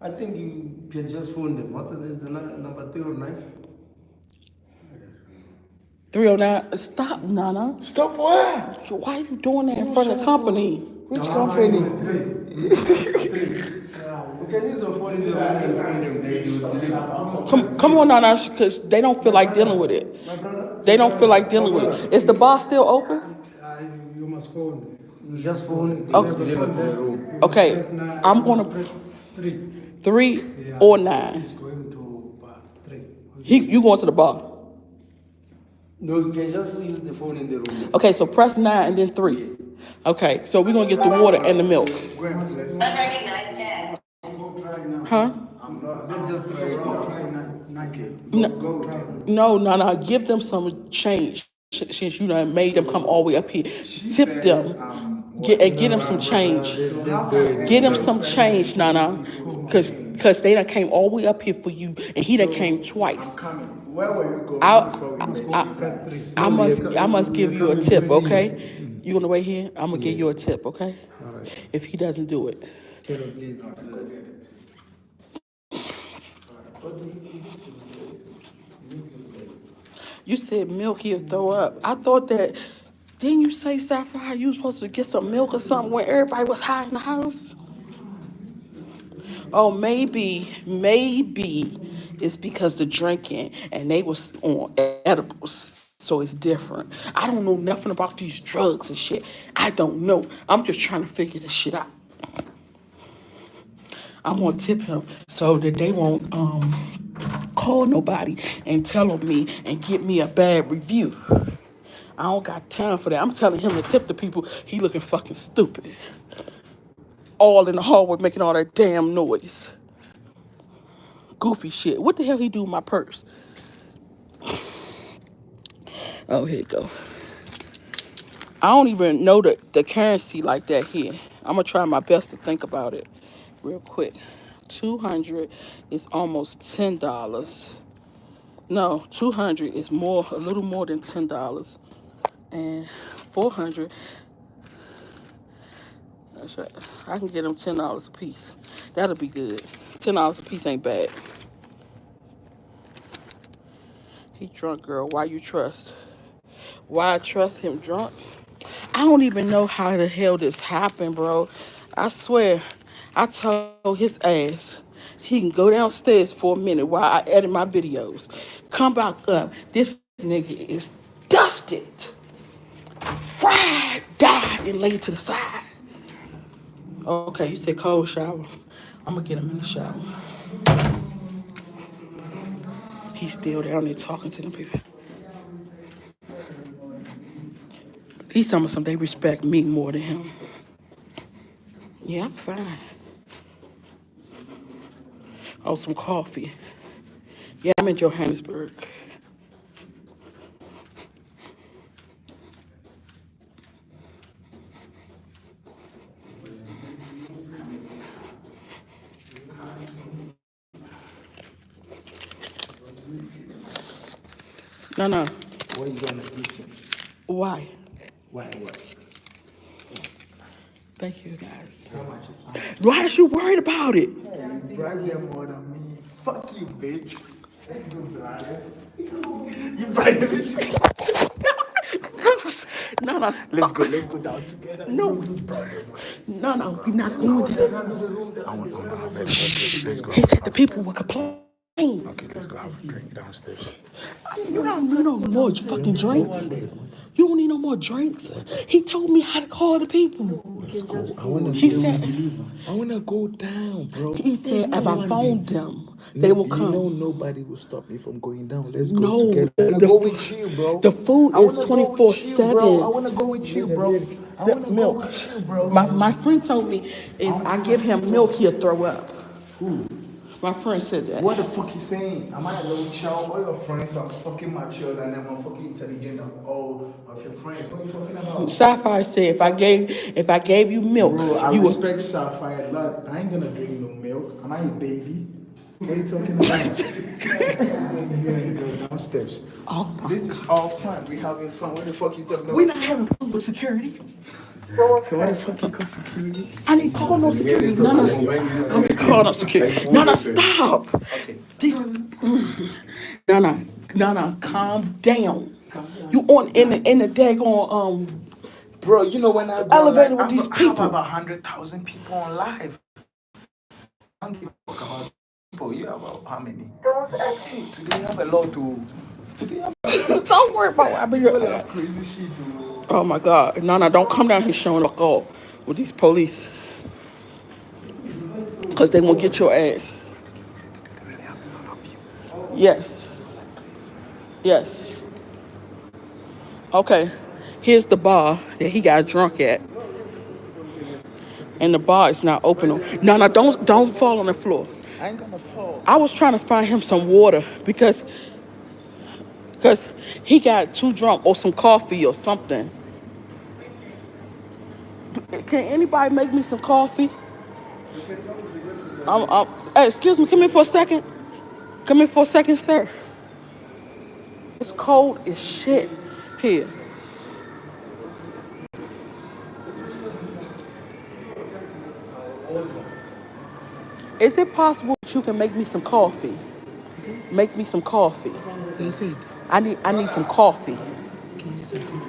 I think you can just phone them. What's the number 309? 309. Stop, Nana. Stop what? Why are you doing that in front of the company? Which company? You can use your phone in the room and phone them. They will deliver. Come on, Nana, because they don't feel like dealing with it. My brother? They don't feel like dealing with it. Is the bar still open? You must phone. You just phone. They Okay. will deliver to the room. Okay, I'm gonna Press 3. 3 or 9. He's going to bar 3. You going to the bar? No, you can just use the phone in the room. Okay, so press 9 and then 3. Okay, so we're gonna get the water and the milk. Unrecognized tag. Huh? Let's just try it out. No. Give them some change since you done made them come all the way up here. Tip them. Get them some change. Get them some change, Nana. Cause they done came all the way up here for you and he done came twice. Coming. Where were you going I- before we met? I must give you a tip, okay? You gonna wait here? I'm gonna give you a tip, okay? If he doesn't do it. Can you please? You said milk, he'll throw up. I thought that, didn't you say, Sapphire, you was supposed to get some milk or something when everybody was high in the house? Oh, maybe it's because the drinking and they was on edibles. So it's different. I don't know nothing about these drugs and shit. I don't know. I'm just trying to figure this shit out. I'm gonna tip him so that they won't call nobody and tell on me and get me a bad review. I don't got time for that. I'm telling him to tip the people. He looking fucking stupid. All in the hallway making all that damn noise. Goofy shit. What the hell he do with my purse? Oh, here you go. I don't even know the currency like that here. I'm gonna try my best to think about it real quick. 200 is almost $10. No, 200 is more, a little more than $10. And 400, that's right. I can get them $10 a piece. That'll be good. $10 a piece ain't bad. He drunk, girl. Why you trust? Why I trust him drunk? I don't even know how the hell this happened, bro. I swear, I told his ass he can go downstairs for a minute while I edit my videos. Come back up. This nigga is dusted, fried, died, and laid to the side. Okay, you said cold shower. I'm gonna get him in the shower. He's still down there talking to them people. He's telling me some they respect me more than him. Yeah, I'm fine. Oh, some coffee. Yeah, I'm in Johannesburg. No, no. What you gonna eat him? Why? Why? What? Thank you, guys. How much? Why is you worried about it? You brag them more than me. Fuck you, bitch. You brag them. No, no, stop. Let's go down together. No, no, we're not going there. I want to have everything. Let's go. He said the people will complain. Okay, let's go have a drink downstairs. You don't need no more fucking drinks. You don't need no more drinks. He told me how to call the people. Let's go. I wanna. He said, I wanna go down, bro. he said if I phoned them, they will come. You know nobody will stop me from going down. Let's go No, together. I wanna go with you, bro. The food is 24/7. I wanna go with you, bro. I wanna Milk. go with you, bro. My friend told me if I give him milk, he'll throw up. Who? My friend said that. What the fuck you saying? Am I a low child? All your friends are fucking mature and I'm fucking intelligent than all of your friends. What are you talking about? Sapphire said if I gave you milk, Bro, I you would. respect Sapphire a lot. I ain't gonna drink no milk. Am I a baby? What are you talking about? Go downstairs. Oh my. This is all fun. We having fun. What the fuck you talking about? We're not having fun with security. So what the fuck you call security? I didn't call no security. No, no. I didn't call no security. No, no, stop. Okay. These. No, no, no, no. Calm down. You on in the daggone Bro, you know when I go elevator live, with these I have people. about 100,000 people on live. I don't give a fuck about people. You have about how many? Hey, today I have a lot to. Today I have Don't worry about it. I'll be a lot here. of crazy shit, dude. Oh my God. No, no, don't come down here showing up all with these police. Because they won't get your ass. Yes. Yes. Okay. Here's the bar that he got drunk at. And the bar is not open. No, no, don't fall on the floor. I ain't gonna fall. I was trying to find him some water because he got too drunk or some coffee or something. Can anybody make me some coffee? Hey, excuse me, come in for a second. Come in for a second, sir. It's cold as shit here. Is it possible that you can make me some coffee? Make me some coffee. That's it. I need some coffee.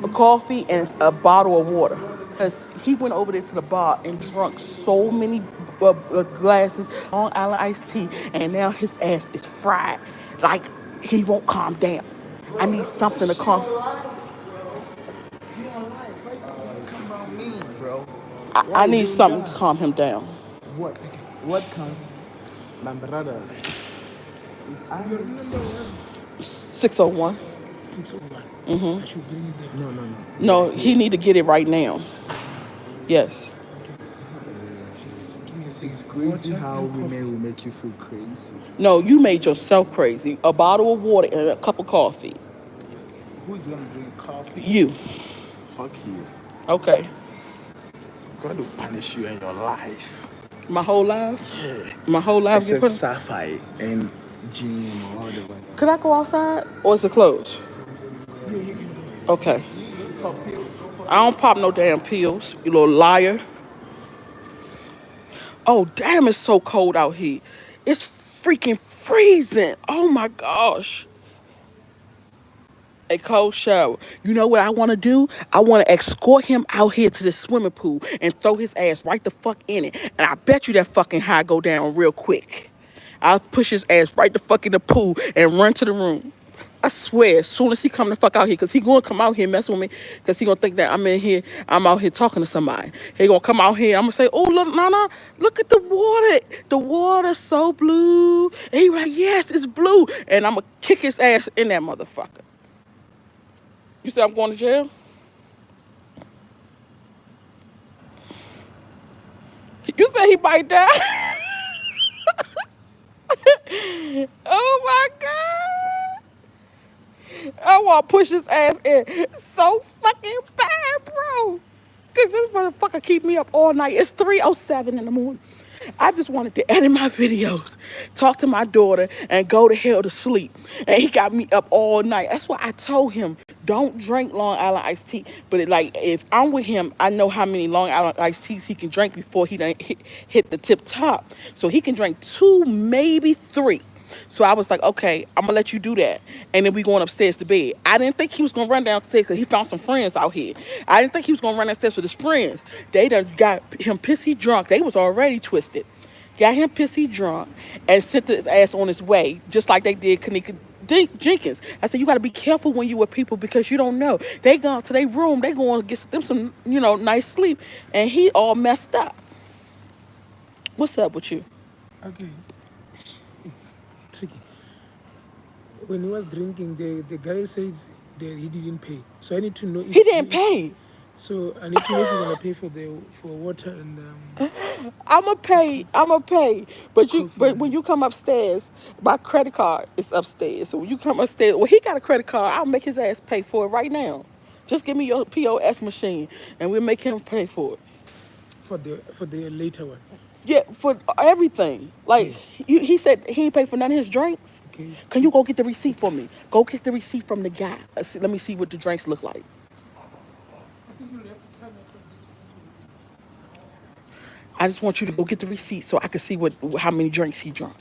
A coffee and a bottle of water. Because he went over there to the bar and drunk so many glasses on Island iced tea, and now his ass is fried. Like he won't calm down. I need something to Shit calm. on life, bro. You on life. Why you come about me, bro? Why I you need doing something to that? calm him down. What? What comes, my brother? If Your I'm number was 601. 601. I should bring it there no, no, no. We are No, he here need to get it right now. right now. Yes. Okay. Just give me a It's second. crazy Water how and women coffee. will make you feel crazy. No, you made yourself crazy. A bottle of water and a cup of coffee. Okay. Who's gonna drink coffee? You. Fuck you. Okay. God will punish you in your life. My whole life? Yeah. My whole life get Except put. Sapphire and Jim or whatever. Could I go outside? Or is it closed? Yeah, you can go. Okay. You pop pills, go pop I don't pop no damn pills, you little liar. Oh, damn, it's so cold out here. It's freaking freezing. Oh my gosh. A cold shower. You know what I want to do? I want to escort him out here to the swimming pool and throw his ass right the fuck in it. And I bet you that fucking high go down real quick. I'll push his ass right the fuck in the pool and run to the room. I swear, as soon as he come the fuck out here, because he gonna come out here messing with me, because he gonna think that I'm in here, I'm out here talking to somebody. He gonna come out here, I'm gonna say, oh, look, Nana, look at the water. The water's so blue. And he like, yes, it's blue. And I'm gonna kick his ass in that motherfucker. You say I'm going to jail? You say he might die? Oh my God. I want to push his ass in so fucking bad, bro. Because this motherfucker keep me up all night. It's 3:07 in the morning. I just wanted to edit my videos, talk to my daughter, and go to hell to sleep. And he got me up all night. That's why I told him, don't drink Long Island iced tea. But if I'm with him, I know how many Long Island iced teas he can drink before he done hit the tip top. So he can drink two, maybe three. So I was like, okay, I'm gonna let you do that. And then we going upstairs to bed. I didn't think he was gonna run downstairs because he found some friends out here. I didn't think he was gonna run downstairs with his friends. They done got him pissy drunk. They was already twisted. Got him pissy drunk and sent his ass on his way, just like they did Kanika Jenkins. I said, you gotta be careful when you with people because you don't know. They gone to their room, they going to get them some, nice sleep. And he all messed up. What's up with you? Okay. It's tricky. When he was drinking, the guy said that he didn't pay. So I need to know He if didn't pay. so I need to know if you're gonna pay for water and I'ma pay. But coffee when and you come upstairs, my credit card is upstairs. So when you come upstairs, well, he got a credit card. I'll make his ass pay for it right now. Just give me your POS machine and we'll make him pay for it. for the later one. Yeah, for everything. Like Yes. he said he ain't pay for none of his drinks. Okay. Can you go get the receipt for me? Go get the receipt from the guy. Let me see what the drinks look like. I just want you to go get the receipt so I can see how many drinks he drunk.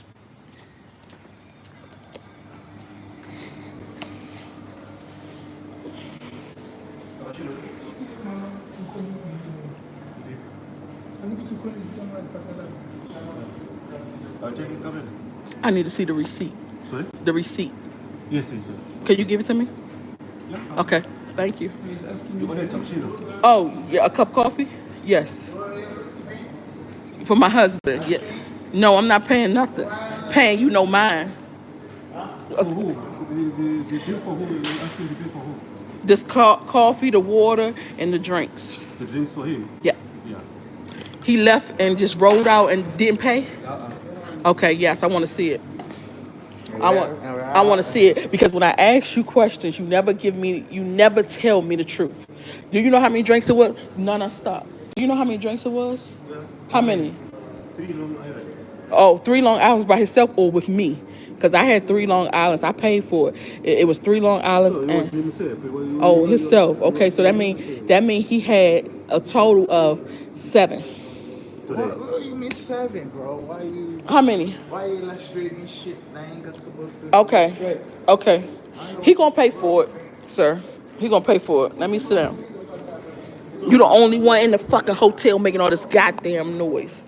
Come in. I need to see the receipt. Sorry? The receipt. Yes, yes, sir. Can you give it to me? Yeah. Okay. Thank you. He's asking You you. want a cappuccino? Oh, yeah, a cup of coffee? Yes. For my husband. Yeah. No, I'm not paying nothing. Paying mine. For who? The bill for who? You're asking the bill for who? This coffee, the water, and the drinks. The drinks for him? Yeah. Yeah. He left and just rolled out and didn't pay? Okay, yes, I want to see it. I want to see it because when I ask you questions, you never tell me the truth. Do you know how many drinks it was? No, stop. Do you know how many drinks it was? Yeah. How many? 3 Long Islands. Oh, 3 Long Islands by himself or with me? Because I had 3 Long Islands. I paid for it. It was 3 Long Islands No, it was and himself. himself. Okay, so that mean he had a total of 7. What you mean 7, bro? How many? Why you illustrating shit that I ain't got supposed to Okay. illustrate? Okay. He gonna pay for it, sir. He gonna pay for it. Let me sit down. You the only one in the fucking hotel making all this goddamn noise.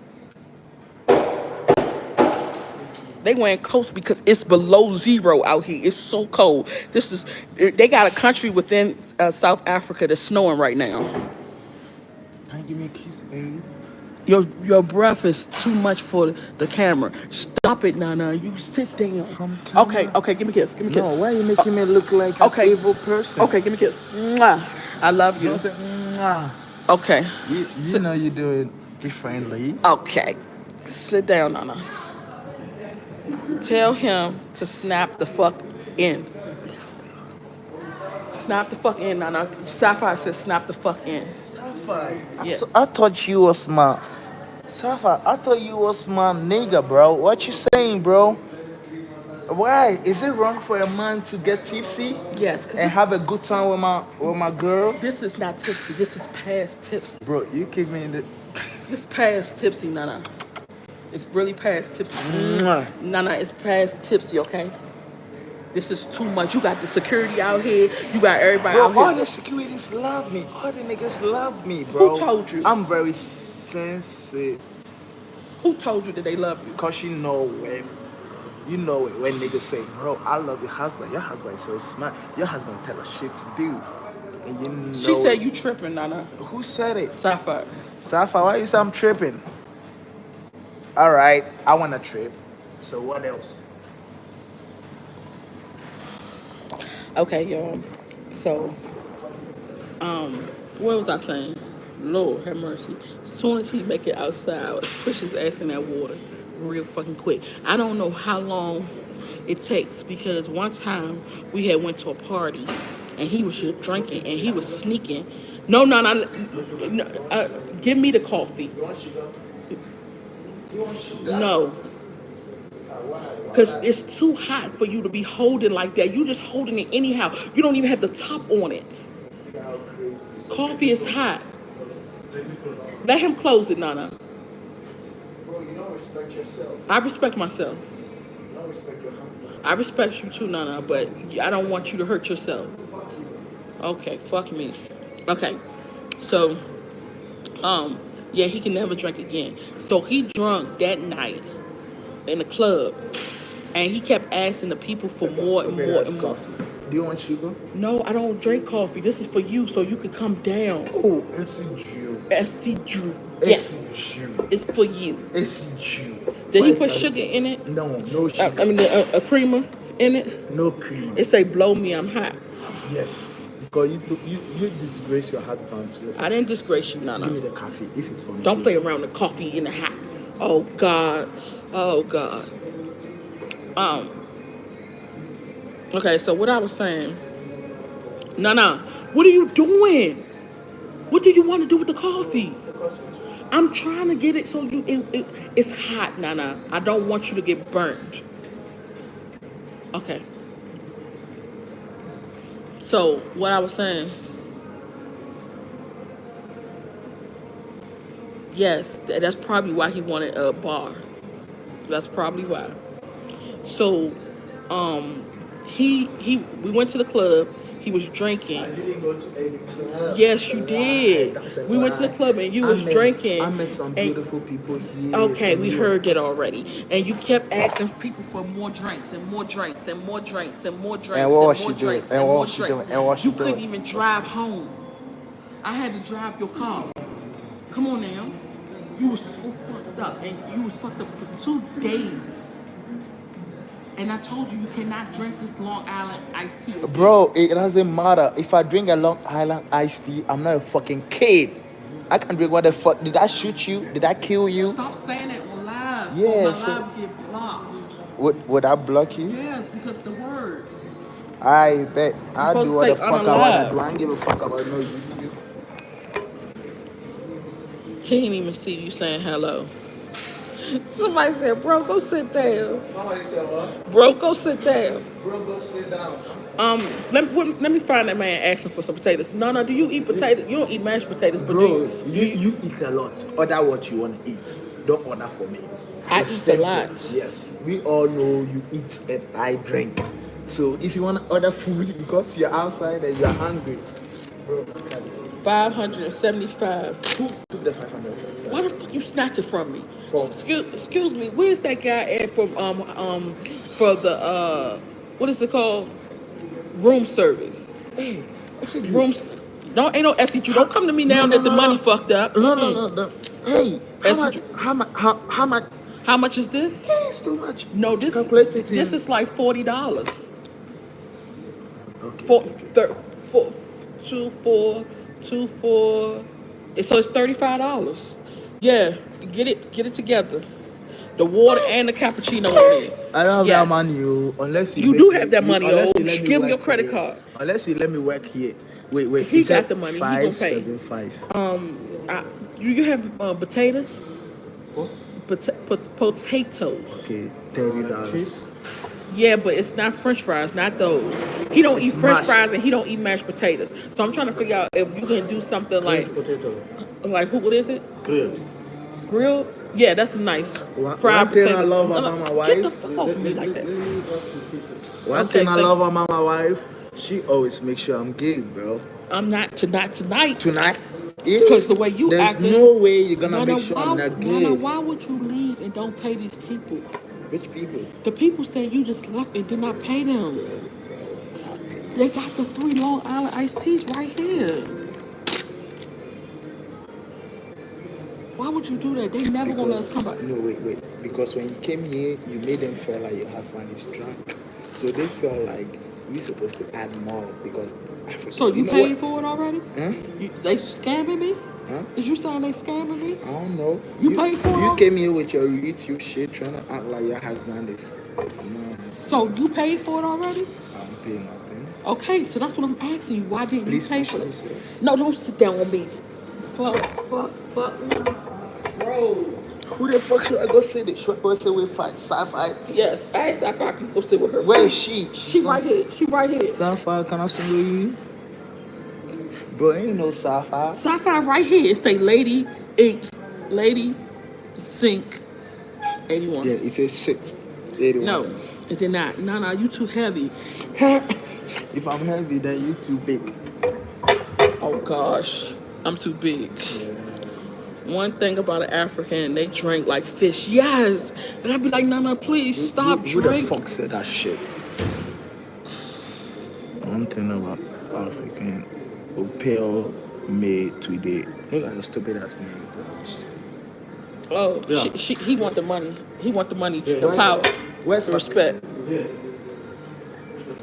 They wearing coats because it's below zero out here. It's so cold. They got a country within South Africa that's snowing right now. Can you give me a kiss, babe? Your breath is too much for the camera. Stop it, Nana. You sit down. From Okay, camera? okay, give me a kiss. Give me a kiss. No, why are you making me look like an Okay. evil person? Okay, give me a kiss. Mwah. I love you. Don't say, mwah. Okay. You know you do it differently. Okay. Sit down, Nana. Tell him to snap the fuck in. Snap the fuck in, Nana. Sapphire says snap the fuck in. Sapphire. Yeah. I thought you was my Sapphire. I thought you was my nigga, bro. What you saying, bro? Why is it wrong for a man to get tipsy Yes, because and have a good time with my girl? this is not tipsy. This is past tipsy. Bro, you kick me in the. This past tipsy, Nana. It's really past tipsy. Mwah. Nana, it's past tipsy, okay? This is too much. You got the security out here. You got everybody Bro, out all here. the securities love me. All the niggas love me, bro. Who told you? I'm very sensitive. Who told you that they love you? Cause you know when niggas say, bro, I love your husband. Your husband is so smart. Your husband tell us shit to do. And you know She said you tripping, Nana. who said it? Sapphire. Safa, why you say I'm tripping? Alright, I wanna trip. So what else? Okay, y'all. So, what was I saying? Lord have mercy. As soon as he make it outside, push his ass in that water real fucking quick. I don't know how long it takes because one time we had went to a party and he was just drinking and he was sneaking. No, give me the coffee. No. Because it's too hot for you to be holding like that. You just holding it anyhow. You don't even have the top on it. Coffee is hot. Let him close it, Nana. Bro, you don't respect yourself. I respect myself. You don't respect your husband. I respect you too, Nana, but I don't want you to hurt yourself. Okay, fuck me. Okay, so, yeah, he can never drink again. So he drunk that night in the club, and he kept asking the people for more and more and more. Do you want sugar? No, I don't drink coffee. This is for you, so you can come down. Oh, it's in Jew. SC Drew. Yes, it's for you. It's Jew. Did he put sugar in it? No sugar. I mean, a creamer in it. No cream. It say "Blow me, I'm hot." Yes. Because you disgrace your husband. So I didn't disgrace you, give me Nana. the coffee if it's for me. Don't play around the coffee in the hat. Oh God. Oh God. Okay, so what I was saying, Nana, what are you doing? What do you want to do with the coffee? I'm trying to get it so it's hot, Nana. I don't want you to get burnt. Okay. So what I was saying, yes, that's probably why he wanted a bar. That's probably why. So, we went to the club. He was drinking. I didn't go to any club. Yes, you did. We went to the club and you was drinking. I met some and- beautiful people here. Okay, and we you heard that already. And you kept asking people for more drinks and more drinks and more drinks and more drinks And what was more she doing? drinks And and what more was she drinks. doing? And what she You couldn't doing? even drive home. I had to drive your car. Come on now. You was so fucked up and you was fucked up for 2 days. And I told you cannot drink this Long Island iced tea again. Bro, it doesn't matter. If I drink a Long Island iced tea, I'm not a fucking kid. I can drink what the fuck. Did I shoot you? Did I kill you? Stop saying that on live. Yeah, Or my so- live get blocked. Would I block you? Yes, because the words. I bet. I supposed do to what the say fuck I want to unalive. do. I don't give a fuck about no YouTube. He didn't even see you saying hello. Somebody said, bro, go sit down. Somebody said what? Bro, go sit down. Bro, go sit down. Let me find that man asking for some potatoes. No, do you eat potatoes? You don't eat mashed potatoes, but Bro, do you eat a lot. Order what you want to eat. Don't order for me. I Just eat a simple. lot. Yes, we all know you eat and I drink. So if you want to order food because you're outside and you're hungry, bro, look at this. 575. Who took the 575? Why the fuck you snatch it from me? For Excuse me. Where's that guy at from for the what is it called? Room service. hey, I said you. Rooms. No, ain't no SEG. Don't come to me now No, that no, the no, money no. fucked up. No, no, no, no. Hey, how much? SEG. How much? How much is this? Hey, it's too much. No, this Calculate it this in- is like $40. Okay. Four, four, 2, 4, 2, 4. So it's $35. Yeah, get it together. The water and the cappuccino in there. I don't have Yes. that money, unless You do have that money, unless oh. you let me Give me your work credit here. card. Unless you let me work here. Wait. He said got the money. He gonna pay. 575. You have potatoes? What? Potatoes. Okay, $30. Yeah, but it's not French fries, not those. He don't It's eat French mashed. fries and he don't eat mashed potatoes. So I'm trying to figure out if you can do something like Potato. what is it? Grilled. Grilled? Yeah, that's nice. One Fried thing I potatoes. love No, about no, my Get the wife. fuck off of me like that. One Okay, thing I thank love you. about my wife, she always makes sure I'm good, bro. I'm not tonight. Tonight, Because the way you there's acting. no way you're gonna Nana, make sure I'm not Nana, good. why would you leave and don't pay these people? Which people? The people said you just left and did not pay them. They got the 3 Long Island iced teas right here. Why would you do that? They never gonna let us come back. No, wait. Because when you came here, you made them feel like your husband is drunk. So they feel like we're supposed to add more because Africa. So you know paid what? for it already? Huh? They scamming me? Huh? Is you saying they scamming me? I don't know. You paid for You it? came here with your YouTube shit trying to act like your husband is. No, So you paid for it already? I don't pay nothing. Okay, so that's what I'm asking you. Why didn't Please you pay push for it? yourself. No, don't sit down on me. Fuck. Bro. Who the fuck should I go see the short person with sci-fi? Yes, ask if I can go sit with her. Where is she? She right here. She right here. Sci-fi, can I sing with you? Bro, ain't no sci-fi. Sci-fi right here. It say Lady Ink, Lady Sink 81. Yeah, it says 681. No, it did not. No, you too heavy. If I'm heavy, then you too big. Oh gosh, I'm too big. One thing about an African, they drink like fish. Yes, and I'd be like, no, please stop Who the drinking. fuck said that shit? One thing about African, pale made today. Look at the stupid ass name. Oh, Yeah. he want the money. He want the money, Yeah. the power, Where's the my- respect. Yeah.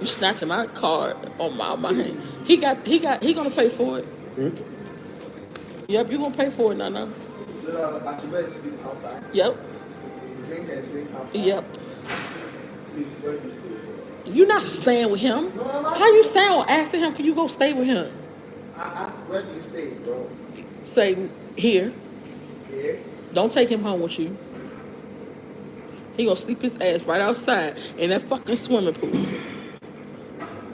You snatching my card on my hand. He gonna pay for it. Yep, you gonna pay for it, Nana. Sleep outside. Yep, Drink and sleep outside. yep. Please, where do you stay? You not staying with him. How you sound asking him, can you go stay with him? I asked, where do you stay, bro? Say, here. Here? Don't take him home with you. He gonna sleep his ass right outside in that fucking swimming pool.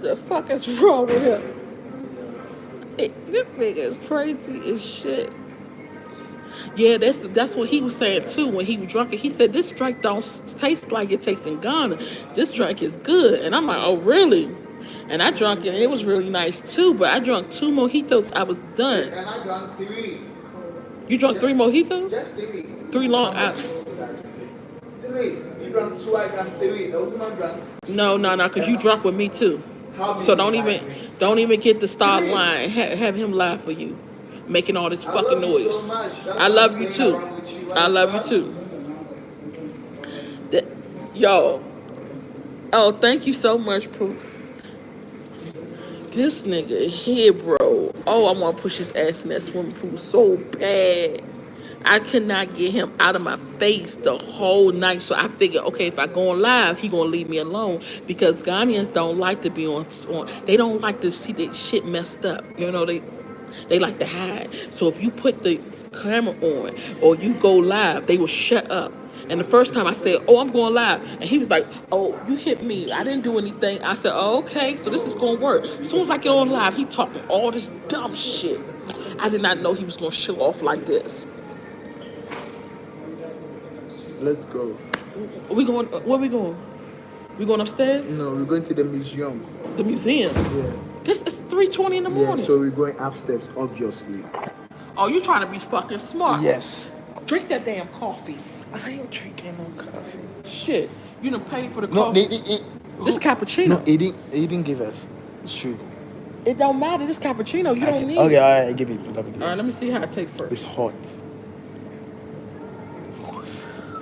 The fuck is wrong with him? This nigga is crazy as shit. Yeah, that's what he was saying too when he was drunk. He said this drink don't taste like it tastes in Ghana. This drink is good, and I'm like, oh really? And I drank it, and it was really nice too. But I drank 2 mojitos. I was done. And I drank 3. You drank 3 mojitos? Just 3. 3 Long Island. 3. You drank 2, I drank 3. A woman drank. No, because you drunk with me too. How So many don't even get the start Three. line. Have him lie for you, making all this I fucking love you noise. so much. That's I why love I'm you playing too. around with you. I love you too. Yo. Oh, thank you so much, Pooh. This nigga here, bro. Oh, I want to push his ass in that swimming pool so bad. I could not get him out of my face the whole night. So I figured, okay, if I go on live, he gonna leave me alone because Ghanaians don't like to be on. They don't like to see their shit messed up. You know, they like to hide. So if you put the camera on or you go live, they will shut up. And the first time I said, oh, I'm going live. And he was like, oh, you hit me. I didn't do anything. I said, oh, okay, so this is going to work. As soon as I get on live, he talking all this dumb shit. I did not know he was going to show off like this. Let's go. Where we going? We going upstairs? No, we're going to the museum. The museum? Yeah. This is 3:20 in the Yeah, morning. so we're going upstairs, obviously. Oh, you trying to be fucking smart. Yes. Drink that damn coffee. I ain't drinking no coffee. Shit. You done paid for the No, coffee. they This cappuccino. No, he didn't give us sugar. It don't matter. This cappuccino, you don't need Okay, it. all right, give it. All right, let me see how it tastes first. It's hot.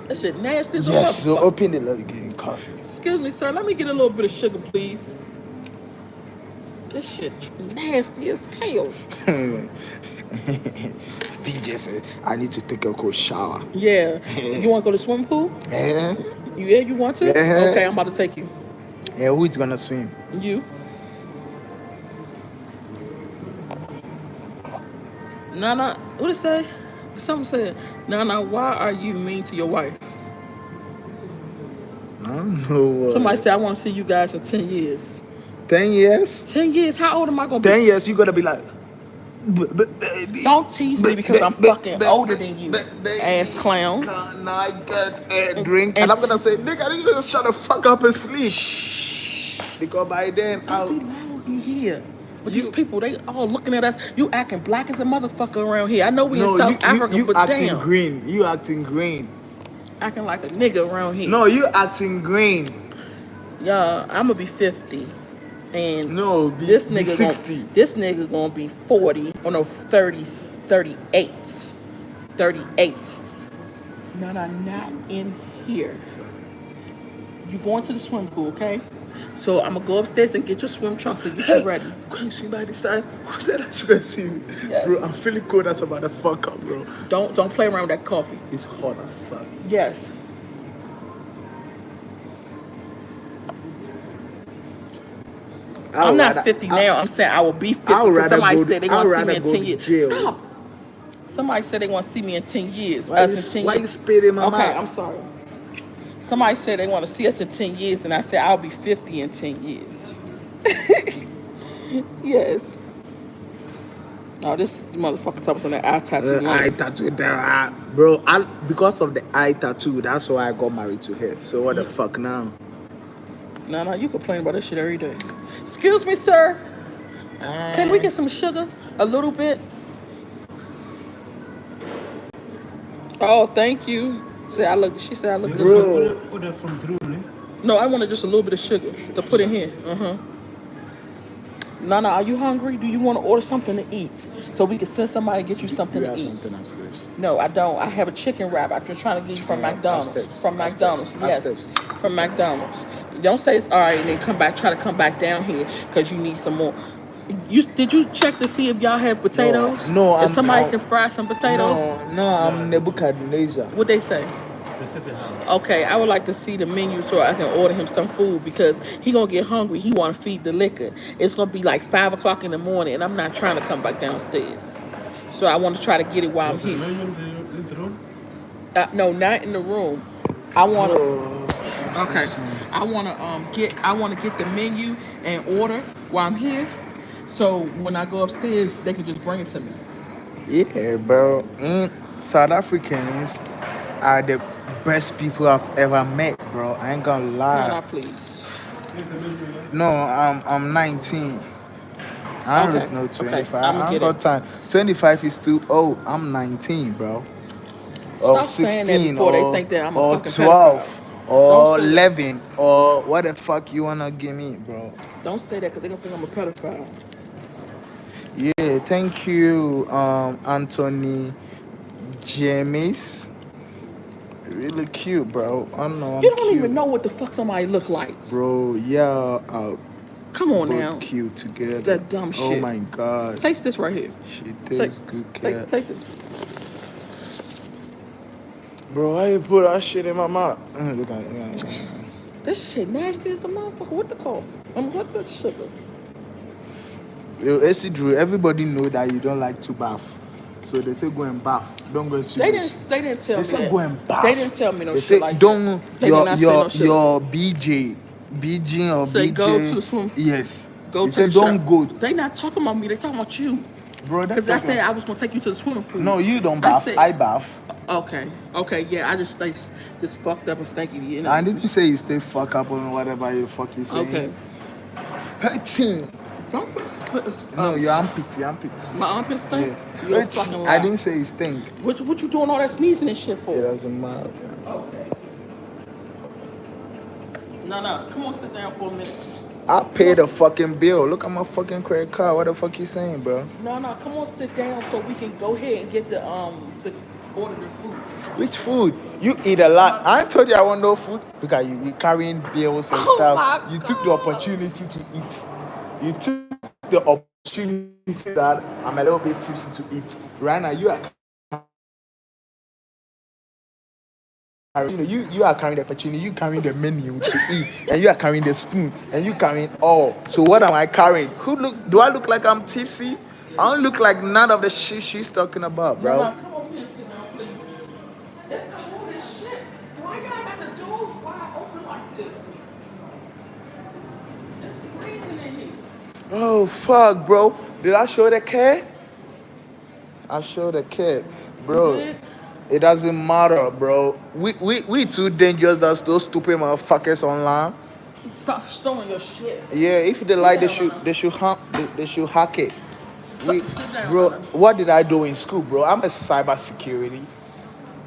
That shit nasty as a Yes, so motherfucker. open the let me get you coffee. Excuse me, sir. Let me get a little bit of sugar, please. This shit nasty as hell. DJ said, I need to take a cold shower. Yeah. You want to go to the swimming pool? Yeah. Yeah, you want to? Yeah. Okay, I'm about to take you. Yeah, who is gonna swim? You. Nana, what did it say? Something said, Nana, why are you mean to your wife? I don't know. Somebody said, I want to see you guys in 10 years. 10 years? 10 years? How old am I going to 10 be? years, you gotta be like, Don't tease me because I'm fucking older than you, ass clown. Can I get a drink? And I'm gonna say, nigga, you gonna shut the fuck up and sleep. Because by then, Don't be loud in here. But these people, they all looking at us. You acting black as a motherfucker around here. I know we in South Africa, you but acting damn. green. You acting green. Acting like a nigga around here. No, you acting green. Y'all, I'm gonna be 50. And No, this be nigga 60. this nigga gonna be 40. Oh no, 30, 38. 38. No, not in here. You going to the swimming pool, okay? So I'm gonna go upstairs and get your swim trunks and get you ready. Can you see by this side? Who said I should see me? Yes. Bro, I'm feeling cold as a motherfucker, bro. Don't play around with that coffee. It's hot as fuck. Yes. I'm not 50 now. I'm saying I will be 50 because somebody said they want to see me in 10 years. Stop. Somebody said they want to see me in 10 years. Why you spitting my mouth? Okay, I'm sorry. Somebody said they want to see us in 10 years, and I said I'll be 50 in 10 years. Yes. Oh, this motherfucker talking about that eye tattoo. Eye tattoo, bro. Because of the eye tattoo, that's why I got married to her. So what the fuck now? No, you complain about this shit every day. Excuse me, sir. Can we get some sugar? A little bit? Oh, thank you. She said I look good. Bro. Order from Drew, No, I wanted just a little bit of sugar to put in here. Nana, are you hungry? Do you want to order something to eat so we can send somebody to get you something to eat? Something upstairs. No, I don't. I have a chicken wrap. I've been trying to get you from McDonald's. Upstairs. From McDonald's, yes. Upstairs. From McDonald's. Don't say it's all right and then try to come back down here because you need some more. Did you check to see if y'all have potatoes? No, if somebody can fry some potatoes. No, I'm Nebuchadnezzar. What they say? They said they have. Okay, I would like to see the menu so I can order him some food because he gonna get hungry. He want to feed the liquor. It's gonna be like 5 o'clock in the morning, and I'm not trying to come back downstairs. So I want to try to get it while I'm here. Menu in the room? No, not in the room. I want to. Okay, I want to get the menu and order while I'm here. So when I go upstairs, they can just bring it to me. Yeah, bro. South Africans are the best people I've ever met, bro. I ain't gonna lie. No, please. No, I'm 19. I don't Okay, know okay, 25. I'ma I get don't got time. 25 is too old. I'm 19, bro. Or Stop saying that 16 before they or, think that I'm a or fucking 12 or Don't say that. 11 or what the fuck you wanna give me, bro? Don't say that because they're gonna think I'm a pedophile. Yeah, thank you, Anthony James. Really cute, bro. I know I'm You don't cute. even know what the fuck somebody look like. Bro, yeah, Come on both now. cute together. That dumb Oh shit. my god. Taste this right here. She tastes good, cat. Taste it. Bro, why you put that shit in my mouth? Look at it. This shit nasty as a motherfucker. What the coffee? What the sugar? Yo, AC Drew, everybody know that you don't like to bath. So they say go and bath. Don't go to They didn't tell me They say that. go and bath. They didn't tell me no They shit say like don't that. They did not say no shit. your BJ or Say BJ. go to the swim. Yes. Go They to say the don't shop. go. They not talking about me. They talking about you. Bro, that's Because I said I was gonna take you to the swimming pool. no, you don't bath. I bath. Okay, yeah. I just stay just fucked up and stinky. You know. And did you say you stay fuck up on whatever you fuck you say? Okay. Hurting. Don't put No, your armpit, your armpit. my armpit stink. Yeah. You're a Wait, fucking I lie. didn't say it stink. What you doing all that sneezing and shit for? It doesn't matter. No. Come on, sit down for a minute. I paid a fucking bill. Look at my fucking credit card. What the fuck you saying, bro? No. Come on, sit down so we can go ahead and get the order the food. Which food? You eat a lot. I told you I want no food. Look at you. You carrying bills and Oh stuff. my You took the God. opportunity to eat. You took the opportunity that I'm a little bit tipsy to eat. Right now, you are carrying, you are carrying the opportunity. You carrying the menu to eat, and you are carrying the spoon, and you carrying all. So what am I carrying? Do I look like I'm tipsy? I don't look like none of the shit she's talking about, bro. No, come over here and sit down, please. It's cold as shit. Why y'all got the doors wide open like this? It's freezing in here. Oh fuck, bro. Did I show the kid? I showed the kid, bro. Yeah. It doesn't matter, bro. We too dangerous. That's those stupid motherfuckers online. Stop storing your shit. Yeah, if they Sit like, down, Lana. they should hack it. Sit down, Bro, Lana. what did I do in school, bro? I'm a cybersecurity.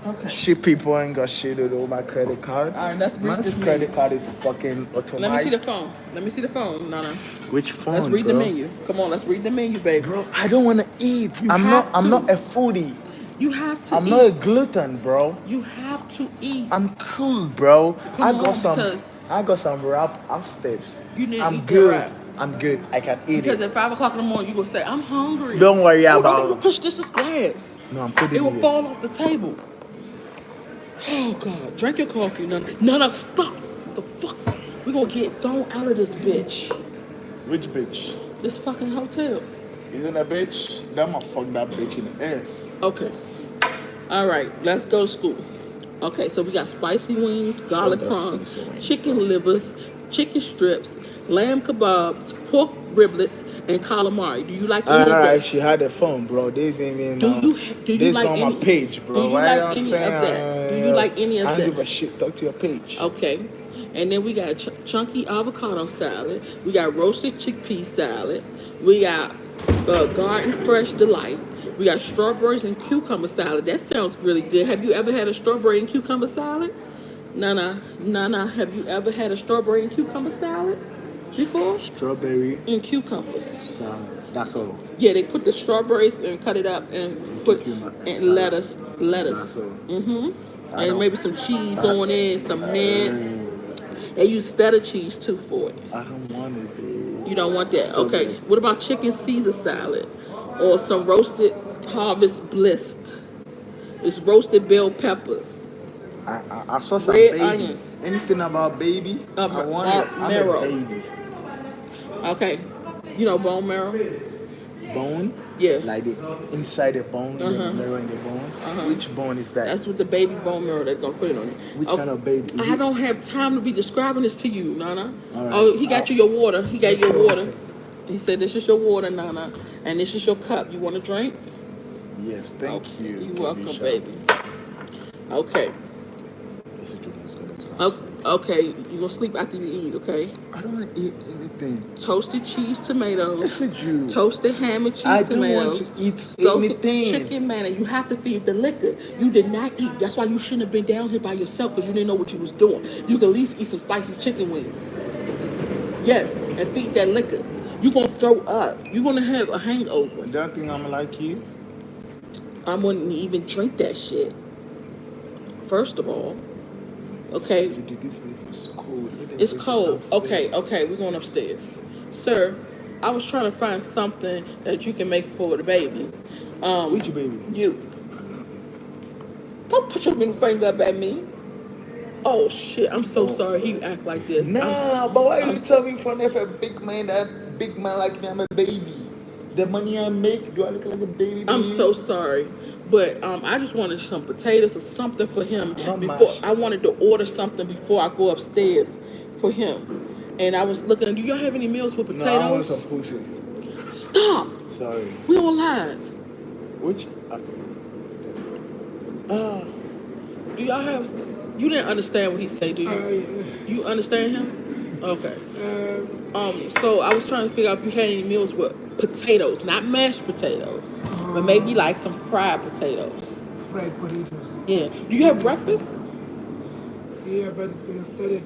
Okay. Shit, people ain't got shit on my credit card. All right, let's read Man's this credit menu. card is fucking automated. Let me see the phone. Let me see the phone, Nana. Which phone? Let's read bro? the menu. Come on, let's read the menu, baby. Bro, I don't want to eat. You I'm have not to. a foodie. You have to I'm eat. not a gluten, bro. You have to eat. I'm cool, bro. Come on, because I got some wrap upstairs. You didn't I'm eat that good. wrap. I'm good. I can eat Because it. at 5 o'clock in the morning, you gonna say, "I'm hungry." Don't worry Oh, about don't even it. push this glass. No, I'm putting It will it. fall off the table. Oh God! Drink your coffee, no, stop! The fuck? We gonna get thrown out of this bitch. Which bitch? This fucking hotel. Isn't a bitch? That might fuck that bitch in the ass. Okay. All right. Let's go to school. Okay. So we got spicy wings, garlic that prawns, spicy wings, chicken livers, chicken strips, lamb kebabs, pork riblets, and calamari. Do you like any of Alright, that? she had a phone, bro. This ain't even Do you this like not any? my page, bro. Do you Why like I'm any saying of that? Do you like any of I don't that? give a shit. Talk to your page. Okay. And then we got chunky avocado salad. We got roasted chickpea salad. We got garden fresh delight. We got strawberries and cucumber salad. That sounds really good. Have you ever had a strawberry and cucumber salad? Nana, have you ever had a strawberry and cucumber salad before? Strawberry And cucumbers. salad. That's all. Yeah, they put the strawberries and cut it up and put Cucumber and salad. lettuce. That's all. I And don't- maybe some cheese on it, some mint. They use feta cheese too for it. I don't want it, babe. You don't want that. Strawberry. Okay. What about chicken Caesar salad or some roasted harvest bliss? It's roasted bell peppers. I saw some Red baby. onions. Anything about baby? I want it. I'm marrow. a baby. Okay. You know bone marrow? Bone? Yeah. Like the inside the bone, the marrow in the bone. Which bone is that? That's what the baby bone marrow they're gonna put it on it. Which kind of baby? Is I it- don't have time to be describing this to you, Nana. All right. Oh, he got you your water. He got you your water. Okay. He said, "This is your water, Nana, and this is your cup. You want a drink?" Yes, thank you. You're Kevisha. welcome, baby. Okay. Let's do this, let's go. Okay. You gonna sleep after you eat? Okay. I don't want to eat anything. Toasted cheese tomatoes. Listen, you. Toasted ham and cheese I don't tomatoes. want to eat Soaked anything. chicken mayonnaise. You have to feed the liquor. You did not eat. That's why you shouldn't have been down here by yourself because you didn't know what you was doing. You could at least eat some spicy chicken wings. Yes, and feed that liquor. You gonna throw up. You gonna have a hangover. Don't think I'm like you. I wouldn't even drink that shit. First of all, okay. This place is cold. It's cold. Okay, we're going upstairs. Sir, I was trying to find something that you can make for the baby. Which baby? You. Don't put your middle finger up at me. Oh shit, I'm so sorry he act like this. Nah, but why you tell me in front of a big man that big man like me, I'm a baby? The money I make, do I look like a baby? I'm so sorry. But I just wanted some potatoes or something for him Not before much. I wanted to order something before I go upstairs for him. And I was looking, do y'all have any meals with No, I want potatoes? some pussy. Stop! Sorry. We on live. Which? Do y'all have? You didn't understand what he said, do you? You understand him? Okay. So I was trying to figure out if you had any meals with potatoes, not mashed potatoes, but maybe like some fried potatoes. Fried potatoes. Yeah. Do you have breakfast Yeah, but it's gonna start at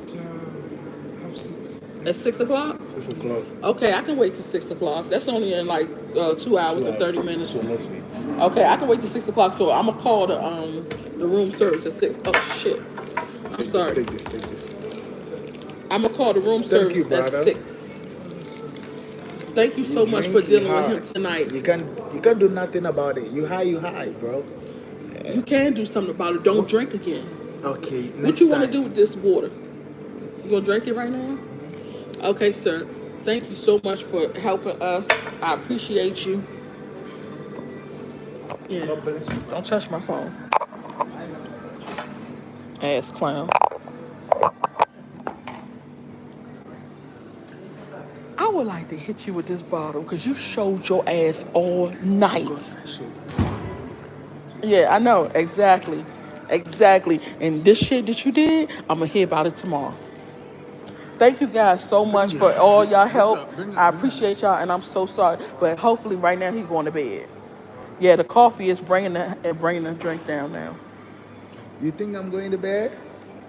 half six. at 6 o'clock? 6 o'clock. Okay, I can wait till 6 o'clock. That's only in like 2 hours and 30 minutes. So let's wait. Okay, I can wait till 6 o'clock. So I'm gonna call the room service at 6. Oh shit! I'm sorry. Take this. I'm gonna call the room Thank service you, at brother. 6. Thank you so much for Drink, dealing high. with him tonight. You can't do nothing about it. You high, bro. You can do something about it. Don't drink again. Okay, What next you want to time. do with this water? You gonna drink it right now? Okay, sir. Thank you so much for helping us. I appreciate you. Yeah. God bless you. Don't touch my phone. Ass clown. I would like to hit you with this bottle because you showed your ass all night. Yeah, I know. Exactly. Exactly. And this shit that you did, I'm going to hear about it tomorrow. Thank you guys so much for all y'all help. I appreciate y'all, and I'm so sorry. But hopefully right now he's going to bed. Yeah, the coffee is bringing the drink down now. You think I'm going to bed?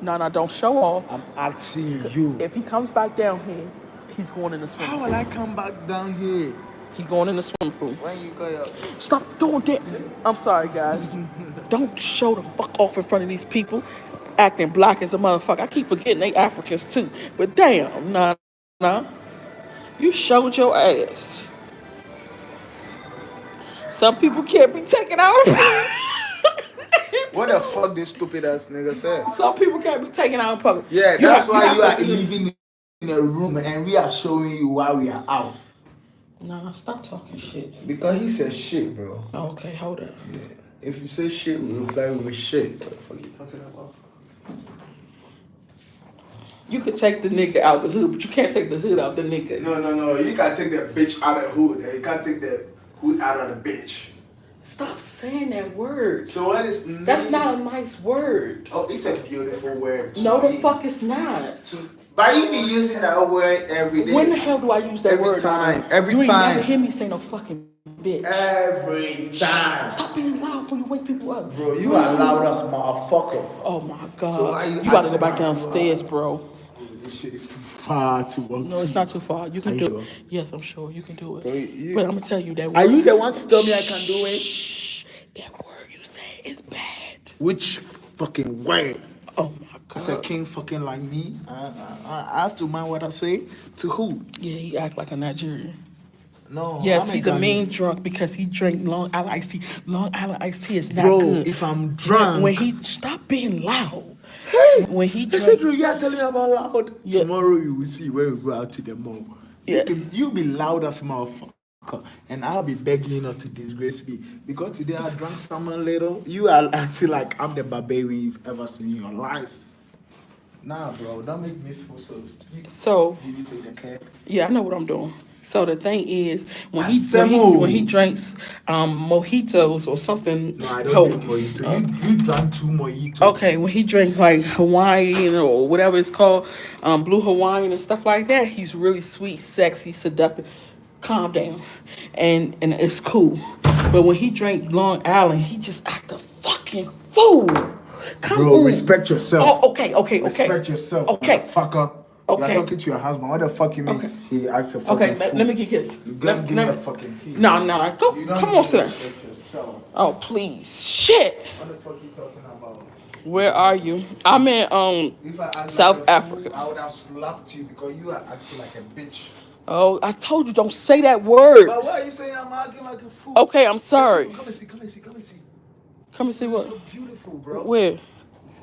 No, don't show off. I'm asking you. If he comes back down here, he's going in the swimming How pool. will I come back down here? He's going in the swimming pool. When you go up? Stop doing that. I'm sorry, guys. Don't show the fuck off in front of these people. Acting black as a motherfucker. I keep forgetting they Africans too. But damn, nah. You showed your ass. Some people can't be taken out. What the fuck this stupid ass nigga said? Some people can't be taken out in public. Yeah, that's why you are to be- living in a room and we are showing you why we are out. Nah, stop talking shit. Because he said shit, bro. Okay, hold up. Yeah. If you say shit, we reply with shit. What the fuck you talking about? You could take the nigga out the hood, but you can't take the hood out the nigga. No. You can't take the bitch out of the hood. And you can't take the hood out of the bitch. Stop saying that word. So what is That's not a nice word. Oh, it's a beautiful word. No, the fuck it's not. But you be using that word every day. When the hell do I use that word? Every you time. You ain't never hear me say no fucking bitch. Every time. Stop being loud before you wake people up. Bro, you are loud as motherfucker. Oh my god. So why you gotta go acting back like downstairs, you are? bro. This shit is too far to walk No, it's not too far. You can Are you do sure? it. Yes, I'm sure you can do it. Bro, But I'm gonna tell you that word. Are you the one to tell me I can do it? Shh. That word you say is bad. Which fucking word? Oh my god. As a king fucking like me, I have to mind what I say to who? Yeah, he act like a Nigerian. No. Yes, I'm he's a Ghanaian. mean drunk because he drank Long Island iced tea. Long Island iced tea is not Bro, good. if I'm drunk. When he stop being loud. Hey, When he they said drinks, you are telling me about loud. Yeah. Tomorrow you will see when we go out to the mall. Yes. You be loud as motherfucker. And I'll be begging you not to disgrace me. Because today I drank someone little. You are acting like I'm the barbarian you've ever seen in your life. Nah, bro, don't make me feel so. So Did you take the cab? yeah, I know what I'm doing. So the thing is, when Assemble. he drinks mojitos or something. No, I don't drink mojito. You drank 2 mojitos. Okay, when he drinks like Hawaiian or whatever it's called, blue Hawaiian and stuff like that, he's really sweet, sexy, seductive. Calm down, and it's cool. But when he drank Long Island, he just act a fucking fool. Come Bro, on. respect yourself. Oh, okay. Respect yourself, Okay. motherfucker. Okay. You're talking to your husband. What the fuck you mean? Okay. He acts a fucking Okay, fool. let me get kiss. You gotta give me a fucking key. No, go. You don't Come need on, to sir. respect yourself. Oh, please. Shit. What the fuck you talking about? Where are you? I'm in If I act South like a Africa. fool, I would have slapped you because you are acting like a bitch. Oh, I told you don't say that word. But why are you saying I'm acting like a fool? Okay, I'm sorry. Come and see. Come and see You're what? so beautiful, bro. Where? This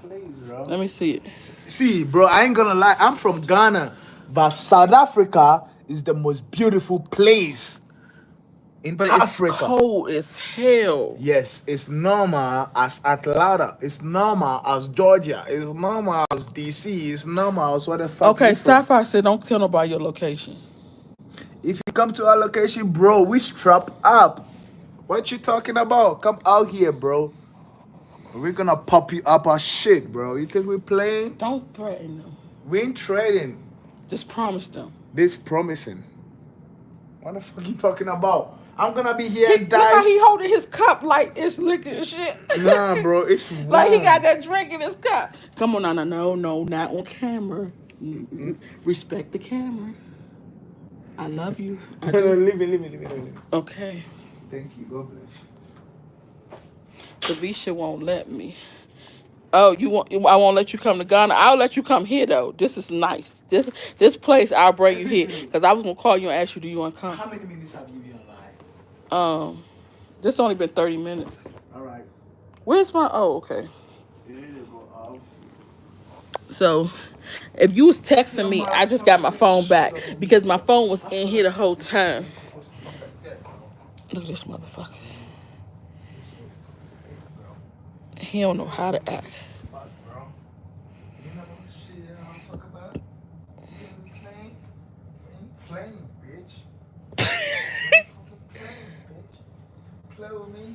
place, bro. Let me see it. See, bro, I ain't gonna lie. I'm from Ghana, but South Africa is the most beautiful place in But Africa. it's cold as hell. Yes, it's normal as Atlanta. It's normal as Georgia. It's normal as DC. It's normal as what the fuck. Okay, you from. Sapphire said don't kill nobody your location. If you come to our location, bro, we strap up. What you talking about? Come out here, bro. We're gonna pop you up our shit, bro. You think we playing? Don't threaten them. We ain't trading. Just promise them. This promising. What the fuck you talking about? I'm gonna be here and Look how die. he holding his cup like it's liquor and shit. Nah, bro, it's Like he warm. got that drink in his cup. Come on, no, not on camera. Respect the camera. I love you. I No, do. leave it. Okay. Thank you. God bless you. Tavisha won't let me. Oh, you want? I won't let you come to Ghana. I'll let you come here though. This is nice. This place I'll bring you here because I was gonna call you and ask you, do you want to come? How many minutes have you been alive? This only been 30 minutes. All right. Where's my? Oh, okay. You need to go off. So, if you was texting me, I just got my phone back because my phone was in here the whole time. Look at this motherfucker. He don't know how to act. Fuck, bro. You know what shit I'm talking about? You ain't playing? You ain't playing, bitch. Playing, bitch. Play with me,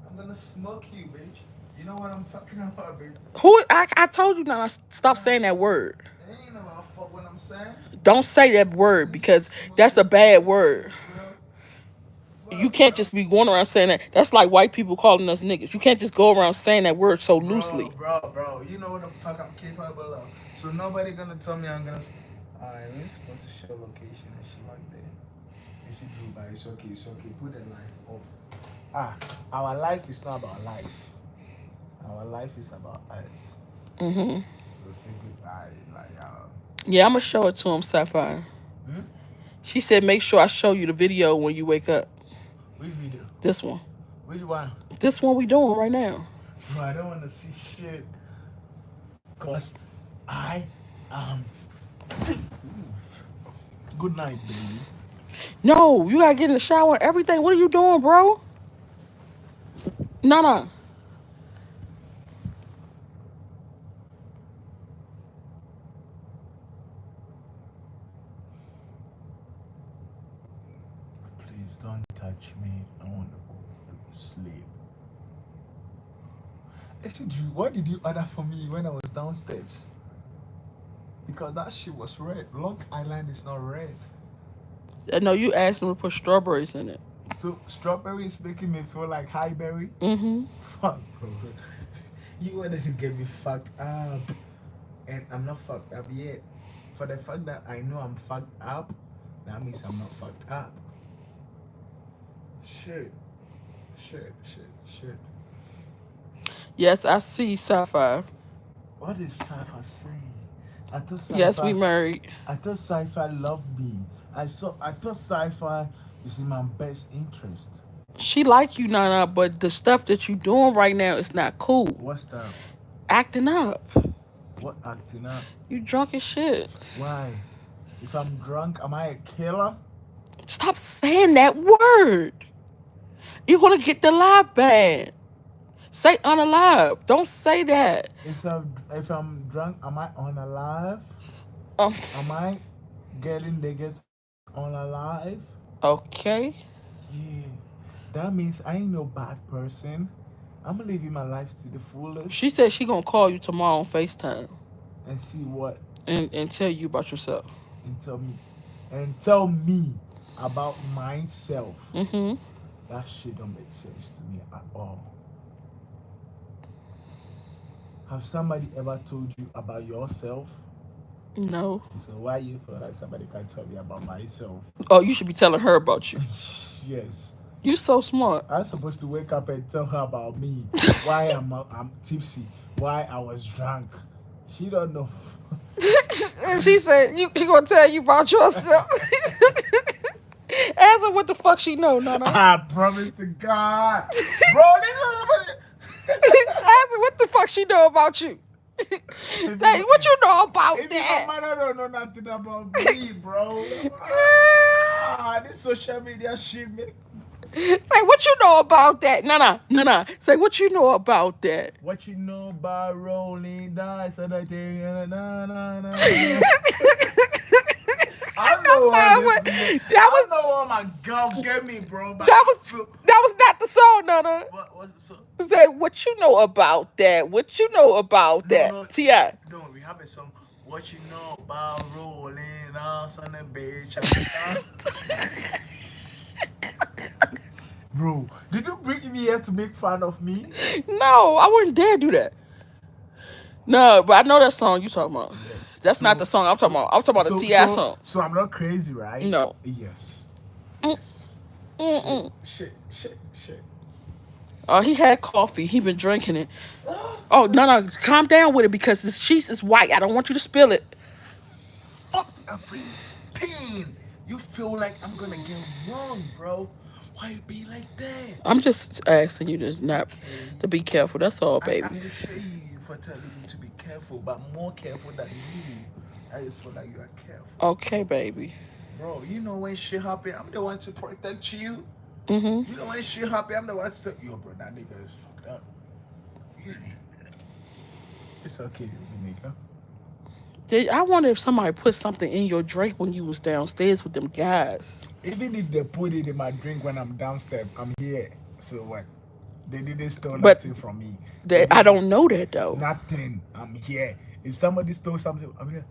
I'm gonna smoke you, bitch. You know what I'm talking about, bitch? Who? I told you not to stop saying that word. It ain't about fuck what I'm saying. Don't say that word because that's a bad word. You can't just be going around saying that. That's like white people calling us niggas. You can't just go around saying that word so loosely. Bro, you know what the fuck I'm capable of. So nobody gonna tell me I'm gonna. Alright, we ain't supposed to show location and shit like that. Is it Dubai? It's okay. Put the life off. Our life is not about life. Our life is about us. So say goodbye, Yeah, I'm gonna show it to him, Sapphire. She said, make sure I show you the video when you wake up. Which video? This one. Which one? This one we doing right now. Bro, I don't want to see shit. Cause I Good night, baby. No, you gotta get in the shower and everything. What are you doing, bro? No. Please don't touch me. I want to go to sleep. Actually, what did you order for me when I was downstairs? Because that shit was red. Long Island is not red. I know you asked him to put strawberries in it. So strawberry is making me feel like highberry. Fuck, bro. You wanted to get me fucked up, and I'm not fucked up yet. For the fact that I know I'm fucked up, that means I'm not fucked up. Shit. Yes, I see, Sapphire. What is Cypher saying? I thought Cypher. Yes, we married. I thought Cypher loved me. I thought Cypher is in my best interest. She like you, Nana, but the stuff that you doing right now is not cool. What's that? Acting up. What acting up? You drunk as shit. Why? If I'm drunk, am I a killer? Stop saying that word. You're gonna get the live banned. Say unalive. Don't say that. If I'm drunk, am I unalive? Um, Am I getting niggas unalive? okay. Yeah. That means I ain't no bad person. I'm living my life to the fullest. She said she gonna call you tomorrow on FaceTime And see what? and tell you about yourself. And tell me about myself. Mm-hmm. That shit don't make sense to me at all. Have somebody ever told you about yourself? No. So why you feel like somebody can tell me about myself? Oh, you should be telling her about you. Yes. You so smart. I'm supposed to wake up and tell her about me. Why I'm tipsy. Why I was drunk. She don't know. She said he gonna tell you about yourself. Ask her what the fuck she know, Nana. I promise to God. Bro, Ask her what the fuck she know about you. Say, what you know about if that? my mother don't know nothing about me, bro. This social media shit, man. Say, what you know about that? Nah. Say, what you know about that? What you know about rolling dice and that thing? I don't know what my girl get me, bro. But That was not the song, Nana. What's the song? Say, what you know about that? What you know about that? No, T.I. No, we have a song. What you know about rolling ass on the beach. Bro, did you bring me here to make fun of me? No, I wouldn't dare do that. No, but I know that song you talking about. That's not the So, song I'm talking so, about. I'm talking about the so, T.I. so, song. so I'm not crazy, right? No. Yes. Mm, Yes. mm-mm. Shit. Oh, he had coffee. He been drinking it. Oh, no, calm down with it because this cheese is white. I don't want you to spill it. Fuck everything. You feel like I'm gonna get wrong, bro. Why you be like that? I'm just asking you to not Okay. to be careful. That's all, I baby. appreciate you for telling me to be careful, but more careful than you. I just feel like you are careful. Okay, baby. Bro, you know when shit happen, I'm the one to protect you. Mm-hmm. You know when shit happen, I'm the one to say, yo, bro, that nigga is fucked up. It's okay, nigga. I wonder if somebody put something in your drink when you was downstairs with them guys. Even if they put it in my drink when I'm downstairs, I'm here. So what? They didn't steal But nothing from me. They that I didn't don't know that though. nothing. I'm here. If somebody stole something, I'm here.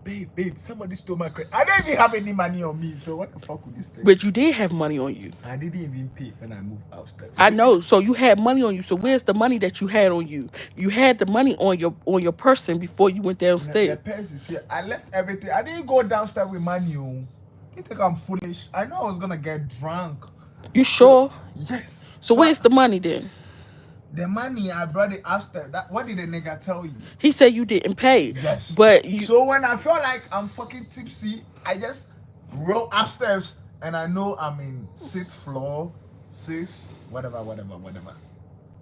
Babe, somebody stole my credit. I don't even have any money on me. So what the fuck would this thing? But you did have money on you. I didn't even pay when I moved upstairs. I know. So you had money on you. So where's the money that you had on you? You had the money on your person before you went The downstairs. purse is here. I left everything. I didn't go downstairs with money. Oh. You think I'm foolish? I know I was gonna get drunk. You sure? Yes. So where's the money then? The money I brought it upstairs. What did the nigga tell you? He said you didn't pay. Yes. But you. So when I feel like I'm fucking tipsy, I just roll upstairs and I know I'm in 6th floor, 6, whatever.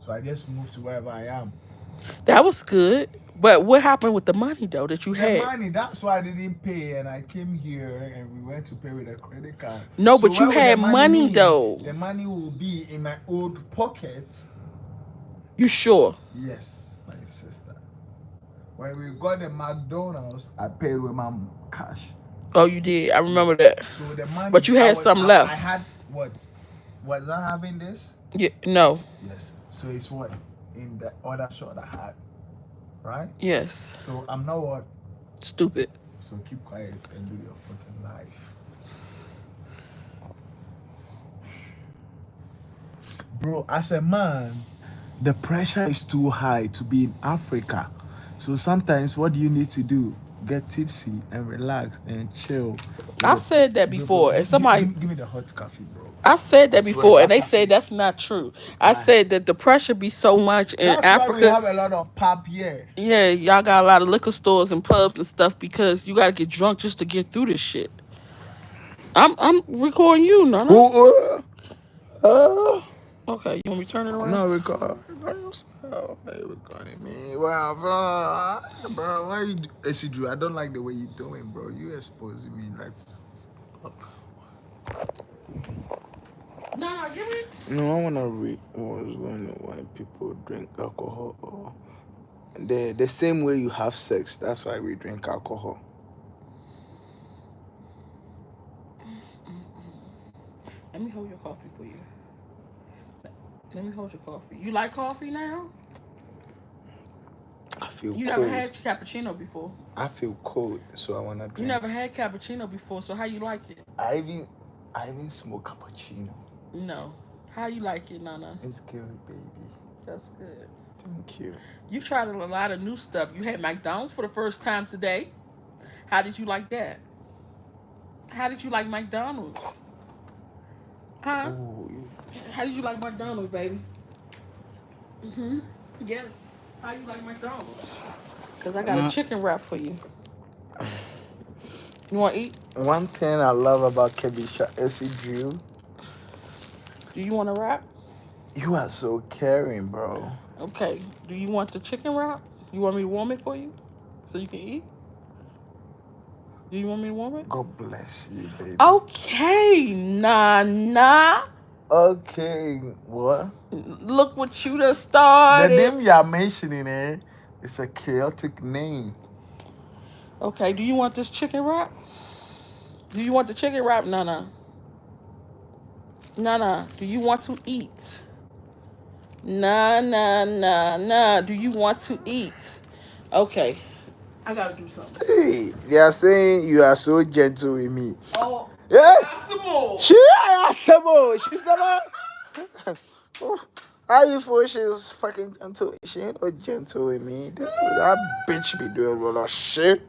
So I just move to wherever I am. That was good. But what happened with the money though that you The had? money, that's why I didn't pay, and I came here and we went to pay with a credit card. No, So but you where would had the money be? though. The money will be in my old pocket. You sure? Yes, my sister. When we got the McDonald's, I paid with my cash. Oh, you did. I remember that. So the money. But you had something left. I had what? Was I having this? Yeah, no. Yes. So it's what in the other shot I had, right? Yes. So I'm not what. Stupid. So keep quiet and do your fucking life. Bro, as a man, the pressure is too high to be in Africa. So sometimes what do you need to do? Get tipsy and relax and chill. I said that before, and somebody give me the hot coffee, bro. I said that I swear, before, and they hot said that's not true. I said that the pressure be so much in That's why we have Africa. a lot of pub here. Yeah, y'all got a lot of liquor stores and pubs and stuff because you gotta get drunk just to get through this shit. I'm recording you, Nana. Okay, you want me to turn it around? No, record yourself. Hey, recording me. Well, bro, why you? AC Drew, I don't like the way you doing, bro. You exposing me like. Nah, give me. No, I wanna read what's going on when people drink alcohol or the same way you have sex. That's why we drink alcohol. Let me hold your coffee for you. Let me hold your coffee. You like coffee now? I feel You cold. never had cappuccino before. I feel cold, so I wanna drink. You never had cappuccino before, so how you like it? I even smoke cappuccino. No. How you like it, Nana? It's good, baby. That's good. Thank you. You tried a lot of new stuff. You had McDonald's for the first time today. How did you like that? How did you like McDonald's? Huh? Ooh, How did you like McDonald's, baby? Yes. How you like McDonald's? Because I got a chicken wrap for you. You want to eat? One thing I love about Kebisha AC Drew, Do you want a wrap? you are so caring, bro. Okay. Do you want the chicken wrap? You want me to warm it for you so you can eat? Do you want me to warm it? God bless you, baby. Okay, Nana. Okay, what? Look what you done The started. name you are mentioning, it's a chaotic name. Okay, do you want this chicken wrap? Do you want the chicken wrap, Nana? Nana, do you want to eat? Nah. Do you want to eat? Okay. I gotta do something. Hey, they are saying you are so gentle with me. Oh, Yeah. possible. She's never. How you for she was fucking gentle? She ain't no gentle with me. That bitch be doing a lot of shit.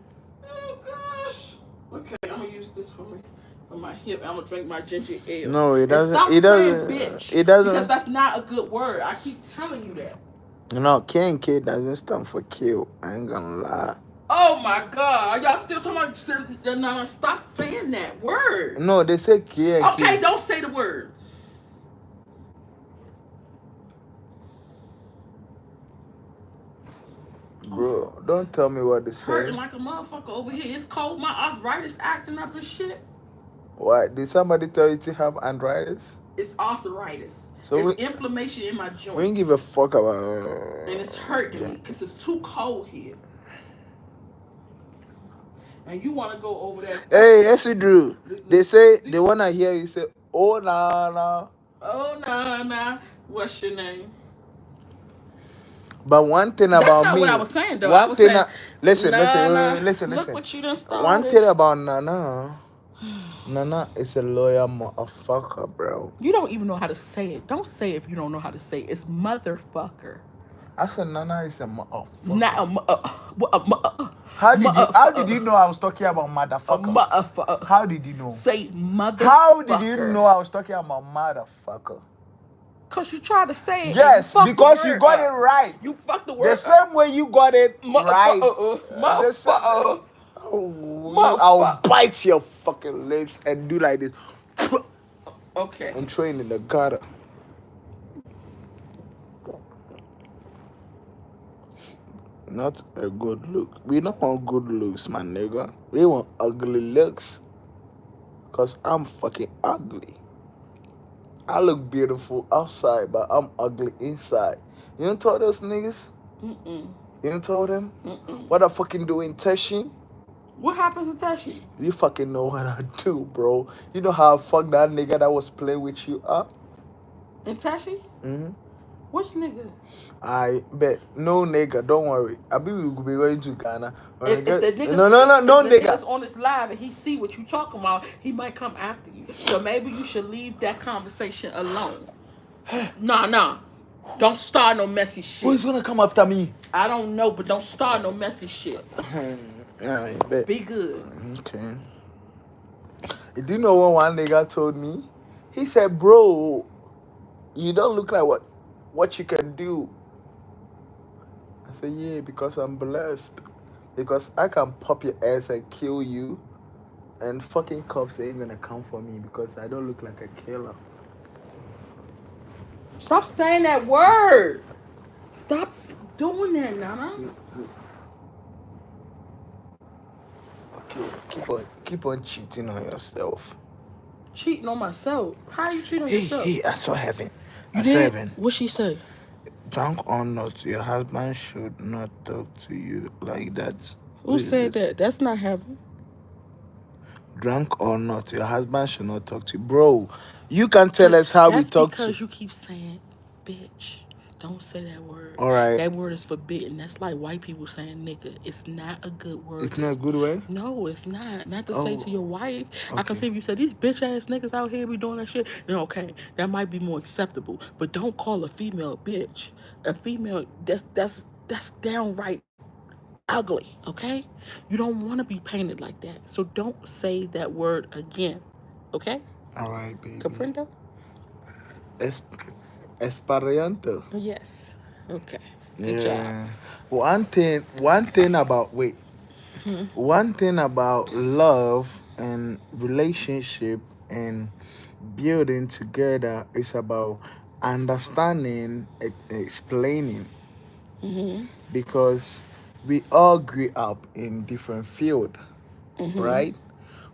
Oh gosh. Okay, I'm gonna use this for my hip. I'm gonna drink my ginger ale. No, it And doesn't. stop It saying doesn't. bitch It because doesn't. that's not a good word. I keep telling you that. No, K and K doesn't stand for kill. I ain't gonna lie. Oh my God, are y'all still talking about? No, stop saying that word. No, they say K and Okay, K. don't say the word. Bro, don't tell me what to say. Hurting like a motherfucker over here. It's cold. My arthritis acting up and shit. Why? Did somebody tell you to have arthritis? It's arthritis. So it's inflammation in my joints. We don't give a fuck about. And it's hurting me because it's too cold here. And you want to go over there? Hey, yes, Drew. They say they wanna hear you say, "Oh nah." Oh nah. What's your name? But one thing That's about not me, what I was saying though. one I was thing. saying, Listen. Look what you done started. One thing about Nana, Nana is a loyal motherfucker, bro. You don't even know how to say it. Don't say it if you don't know how to say it. It's motherfucker. I said Nana is a motherfucker. Not How did you know I was talking about motherfucker? Motherfucker. How did you know? Say motherfucker. How did you know I was talking about motherfucker? Because you tried to say it. Yes, because you got it right. You fucked the word the same way you got it right. Motherfucker. I'll bite your fucking lips and do like this. Okay. And train in the gutter. Not a good look. We don't want good looks, my nigga. We want ugly looks. Because I'm fucking ugly. I look beautiful outside, but I'm ugly inside. You don't told those niggas? Mm-mm. You don't told them? Mm-mm. What I fucking do in Teshi? What happens to Tashi? You fucking know what I do, bro. You know how I fuck that nigga that was playing with you up? In Tashi? Mm-hmm. Which nigga? I bet no nigga, don't worry. I be we will be going to Ghana. If the nigga No if the nigga. nigga's on this live and he see what you talking about, he might come after you. So maybe you should leave that conversation alone. Nah. Don't start no messy shit. Who's gonna come after me? I don't know, but don't start no messy shit. I bet. Be good. Okay. Do you know what one nigga told me? He said, "Bro, you don't look like what you can do." I said, "Yeah, because I'm blessed. Because I can pop your ass and kill you, and fucking cops ain't gonna come for me because I don't look like a killer." Stop saying that word. Stop doing that, Nana. Okay, keep on cheating on yourself. Cheating on myself? How you cheating on yourself? Hey, I saw heaven. You did? What she say? Drunk or not, your husband should not talk to you like that. Who said that? That's not heaven. Drunk or not, your husband should not talk to you. Bro, you can tell us how we talk to. That's because you keep saying bitch. Don't say that word. All right. That word is forbidden. That's like white people saying nigga. It's not a good word. It's not a good way? No, it's not. Not to say to your wife. Okay. I can see if you said these bitch ass niggas out here be doing that shit. Then okay, that might be more acceptable. But don't call a female a bitch. A female that's downright ugly. Okay, you don't want to be painted like that. So don't say that word again. Okay. All right, baby. Comprendo? Espariento. Yes. Okay. Good job. One thing about one thing about love and relationship and building together is about understanding, explaining. Because we all grew up in different field, right?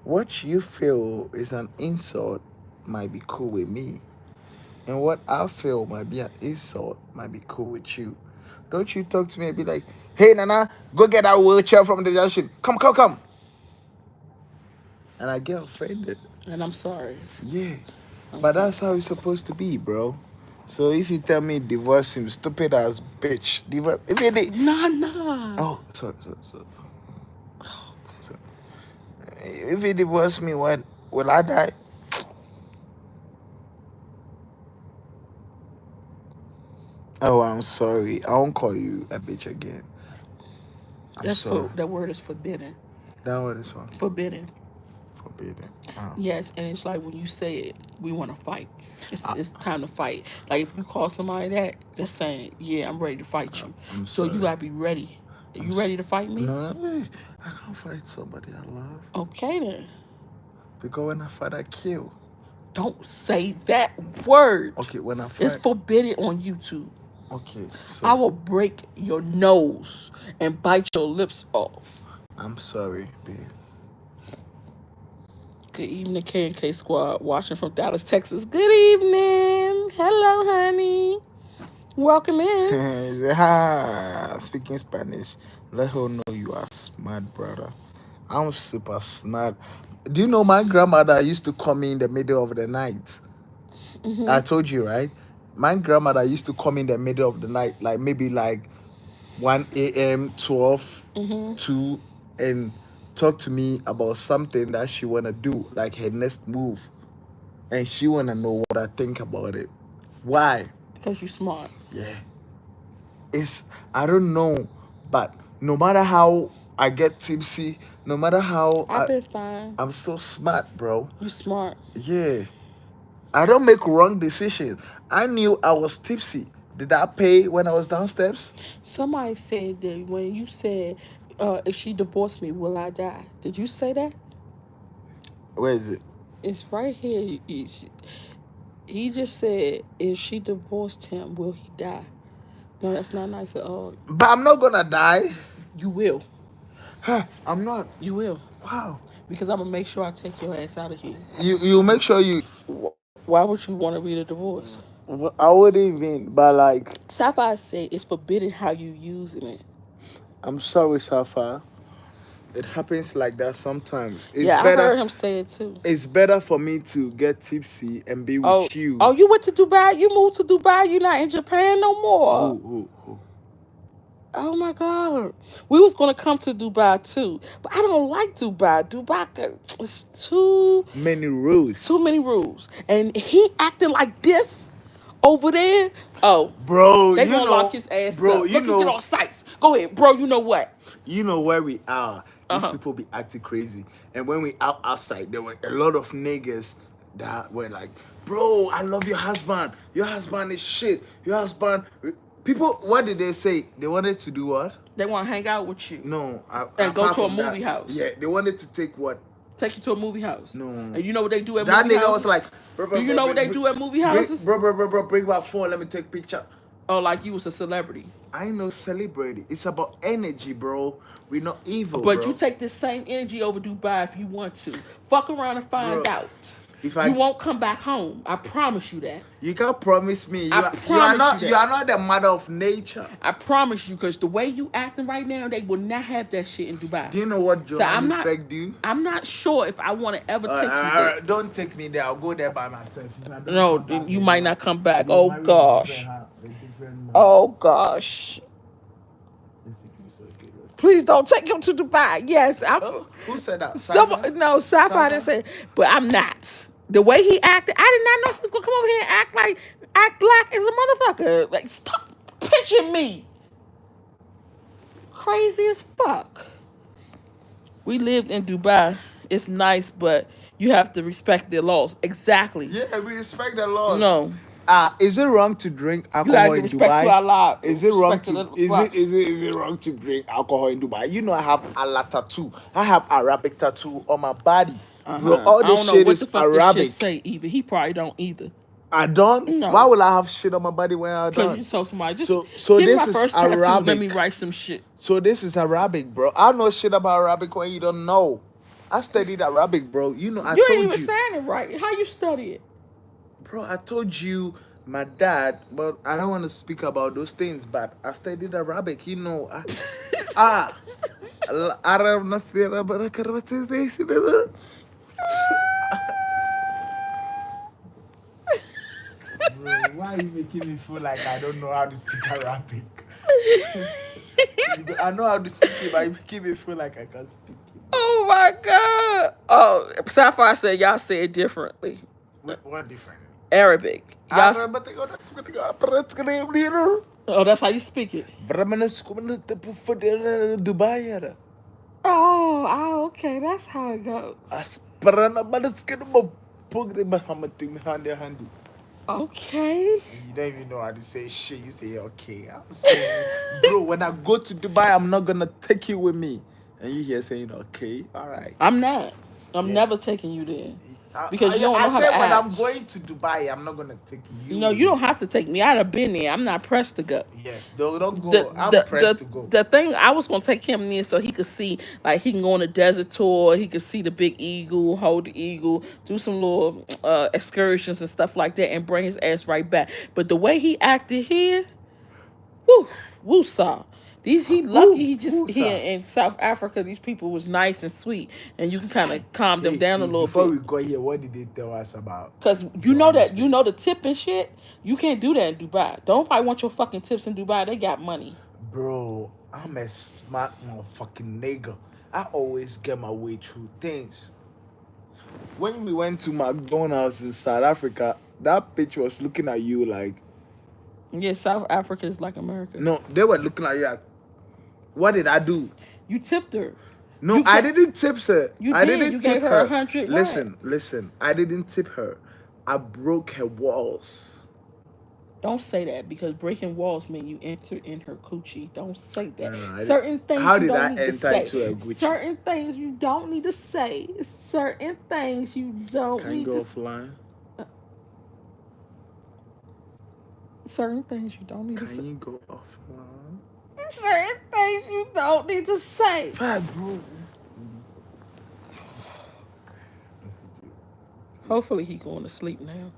What you feel is an insult might be cool with me. And what I feel might be an insult might be cool with you. Don't you talk to me and be like, "Hey, Nana, go get that wheelchair from the junction. Come. And I get offended. And I'm sorry. Yeah. But that's how it's supposed to be, bro. So if you tell me divorce him, stupid ass bitch. Divorce. Nah. Oh, sorry. If he divorce me, when will I die? Oh, I'm sorry. I won't call you a bitch again. I'm sorry. That word is forbidden. That word is what? Forbidden. Forbidden. Oh. Yes, and it's like when you say it, we want to fight. I, It's time to fight. Like if you call somebody that, just saying, yeah, I'm ready to fight you. I'm So you sorry. gotta be ready. I'm You ready to fight me? No, I can't fight somebody I love. Okay then. Because when I fight, I kill. Don't say that word. Okay, when I It's fight. forbidden on YouTube. Okay, I so will break your nose and bite your lips off. I'm sorry, babe. Good evening, K&K Squad, watching from Dallas, Texas. Good evening. Hello, honey. Welcome in. He said, "Ha, speaking Spanish. Let her know you are smart, brother. I'm super smart. Do you know my grandmother used to call me in the middle of the night? I told you, right? My grandmother used to come in the middle of the night, like maybe like 1 a.m., 12, 2, and talk to me about something that she want to do, like her next move. And she want to know what I think about it. Why? Because you're smart. Yeah. I don't know, but no matter how I get tipsy, no matter how I've been fine. I'm still smart, bro. You smart. Yeah. I don't make wrong decisions. I knew I was tipsy. Did I pay when I was downstairs? Somebody said that when you said, if she divorced me, will I die? Did you say that? Where is it? It's right here. He just said, if she divorced him, will he die? No, that's not nice at all. But I'm not gonna die. You will. I'm not. You will. Wow. Because I'm going to make sure I take your ass out of here. You make sure you. Why would you want to read a divorce? I wouldn't even, but like. Sapphire said it's forbidden how you using it. I'm sorry, Safa. It happens like that sometimes. It's I better. heard him say it too. It's better for me to get tipsy and be with you. Oh, you went to Dubai? You moved to Dubai? You're not in Japan no more? Who? Oh my God. We was going to come to Dubai too. But I don't like Dubai. Dubai, it's too many rules. Too many rules. And he acting like this over there. Oh. Bro, they going to lock his ass bro, up. You Look, know, get all sights. Go ahead, bro. You know what? You know where we are. These people be acting crazy. And when we outside, there were a lot of niggas that were like, bro, I love your husband. Your husband is shit. Your husband... People, what did they say? They wanted to do what? They want to hang out with you. No. And go to a movie house. Yeah, they wanted to take what? Take you to a movie house. No. And you know what they do at that movie houses? That nigga was like... Do you know what they do at movie houses? Bro, bring my phone. Let me take picture. Oh, like you was a celebrity. I ain't no celebrity. It's about energy, bro. We're not evil, but bro. You take this same energy over Dubai if you want to. Fuck around and find out. You won't come back home. I promise you that. You can't promise me. You are not the mother of nature. I promise you, because the way you acting right now, they will not have that shit in Dubai. Do you know what Johannesburg do? I'm not sure if I want to ever take you there. Don't take me there. I'll go there by myself. No, you might not come back. Oh, gosh. Oh, gosh. Please don't take him to Dubai. Yes. Who said that? No, Sapphire didn't say it. But I'm not. The way he acted, I did not know he was gonna come over here and act black as a motherfucker. Like, stop pitching me. Crazy as fuck. We lived in Dubai. It's nice, but you have to respect their laws. Exactly. Yeah, we respect the laws. No. Is it wrong to drink alcohol in Dubai? To our law. Is it wrong to is it wrong to drink alcohol in Dubai? You know I have Allah tattoo. I have Arabic tattoo on my body. Bro, all this shit is Arabic. This shit say either. He probably don't either. I don't? No. Why would I have shit on my body when I don't? Because you told somebody. So give this me my is first Arabic. Tattoo, let me write some shit. So this is Arabic, bro. I know shit about Arabic when you don't know. I studied Arabic, bro. You know, I told you. You ain't even saying it right. How you study it? Bro, I told you my dad, but I don't want to speak about those things, but I studied Arabic, you know. Arab Nasira Barakarabati. Bro, why are you making me feel like I don't know how to speak Arabic? I know how to speak it, but you're making me feel like I can't speak it. Oh Oh my God. Oh, Sapphire said y'all say it differently. What different? Arabic. Y'all. Dubai. Oh, that's how you speak it. Oh, okay. That's how it goes. Okay. You don't even know how to say shit. You say okay. I'm saying, bro, when I go to Dubai, I'm not gonna take you with me. And you here saying okay, all right. I'm not. I'm Yeah. never taking you there because you don't know how to said when I'm act. going to Dubai, I'm not gonna take you. You know, you don't have to take me. I'd have been there. I'm not pressed to go. Yes, don't the go. I'm the pressed the to go. the thing I was gonna take him there so he could see, like, he can go on a desert tour, he could see the big eagle, hold the eagle, do some little excursions and stuff like that, and bring his ass right back. But the way he acted here, woo, woosah. He lucky he just here in South Africa. These people was nice and sweet, and you can kind of calm them down a little before bit. we got here, what did they tell us about? Cause you know that the tip and shit. You can't do that in Dubai. Don't nobody want your fucking tips in Dubai. They got money. Bro, I'm a smart motherfucking nigga. I always get my way through things. When we went to McDonald's in South Africa, that bitch was looking at you like. Yeah, South Africa is like America. No, they were looking at you like, what did I do? You tipped her. No, I didn't tip her. I did. didn't You tip gave her 100. Listen. I didn't tip her. I broke her walls. Don't say that, because breaking walls mean you enter in her coochie. Don't say that. No, Certain things how you did don't I need to enter say. into a Gucci? Certain things you don't need to say. Certain things you don't Can need you go to offline? Certain things you don't need to Can say. you go offline? Certain things you don't need to say. Fat bro. Hopefully he going to sleep now.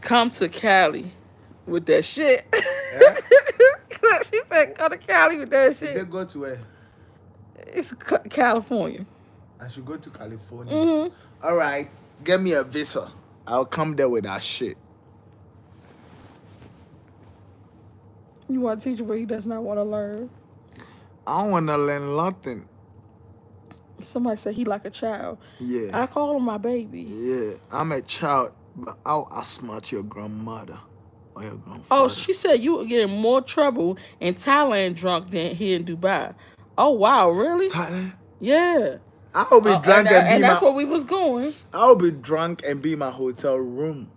Come to Cali with that shit. Yeah? She said, "Go to Cali with that Is shit." it go to where? It's California. I should go to California. Mm-hmm. All right, get me a visa. I'll come there with that shit. You want to teach him what he does not want to learn? I don't want to learn nothing. Somebody said he like a child. Yeah. I call him my baby. Yeah, I'm a child, but I'll outsmart your grandmother or your grandfather. Oh, she said you were getting more trouble in Thailand drunk than here in Dubai. Oh, wow, really? Thailand? Yeah. I'll be drunk and that's where we was going. I'll be drunk and be in my hotel room.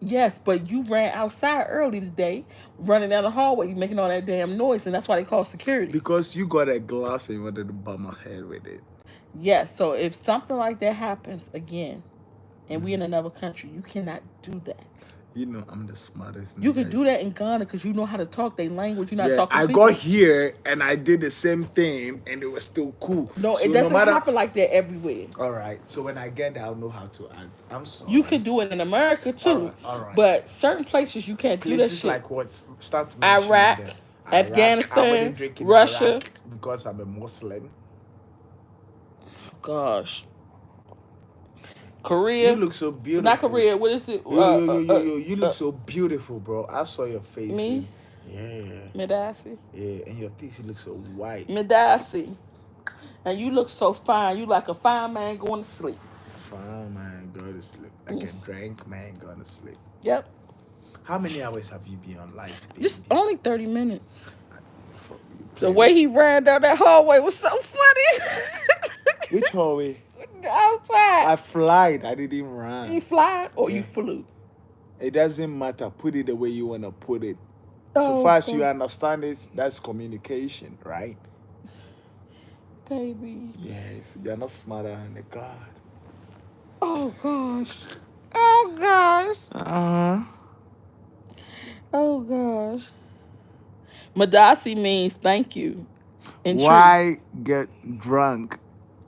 Yes, but you ran outside early today, running down the hallway, making all that damn noise, and that's why they call security. Because you got a glass and you wanted to bump my head with it. Yes, so if something like that happens again, and we in another country, you cannot do that. You know I'm the smartest. You can do that in Ghana because you know how to talk their language. You're not Yeah, talking. I got here and I did the same thing and it was still cool. No, So it doesn't happen like that everywhere. All right, so when I get there, I'll know how to act. I'm sorry. You can do it in America too. All right. But certain places you can't do that Places shit. like what? Start mentioning Iraq, them. Afghanistan, I wouldn't drink in Russia. Iraq because I'm a Muslim. Gosh. Korea. You look so beautiful. Not Korea. What is it? You look so beautiful, bro. I saw your face. Me? Yeah. Midasi. Yeah, and your teeth look so white. Midasi. And you look so fine. You like a fine man going to sleep. Fine man, go to sleep. Like a drunk man going to sleep. Yep. How many hours have you been on live? Just only 30 minutes. The The way he ran down that hallway was so funny. Which hallway? Outside. I flied. I didn't run. You fly or Yeah. you flew? It doesn't matter. Put it the way you want to put it. Oh, So far as you God. understand it, that's communication, right? Baby. Yes, you're not smarter than the God. Oh, gosh. Oh, gosh. Uh-huh. Oh, gosh. Madasi means thank you. In Why get drunk?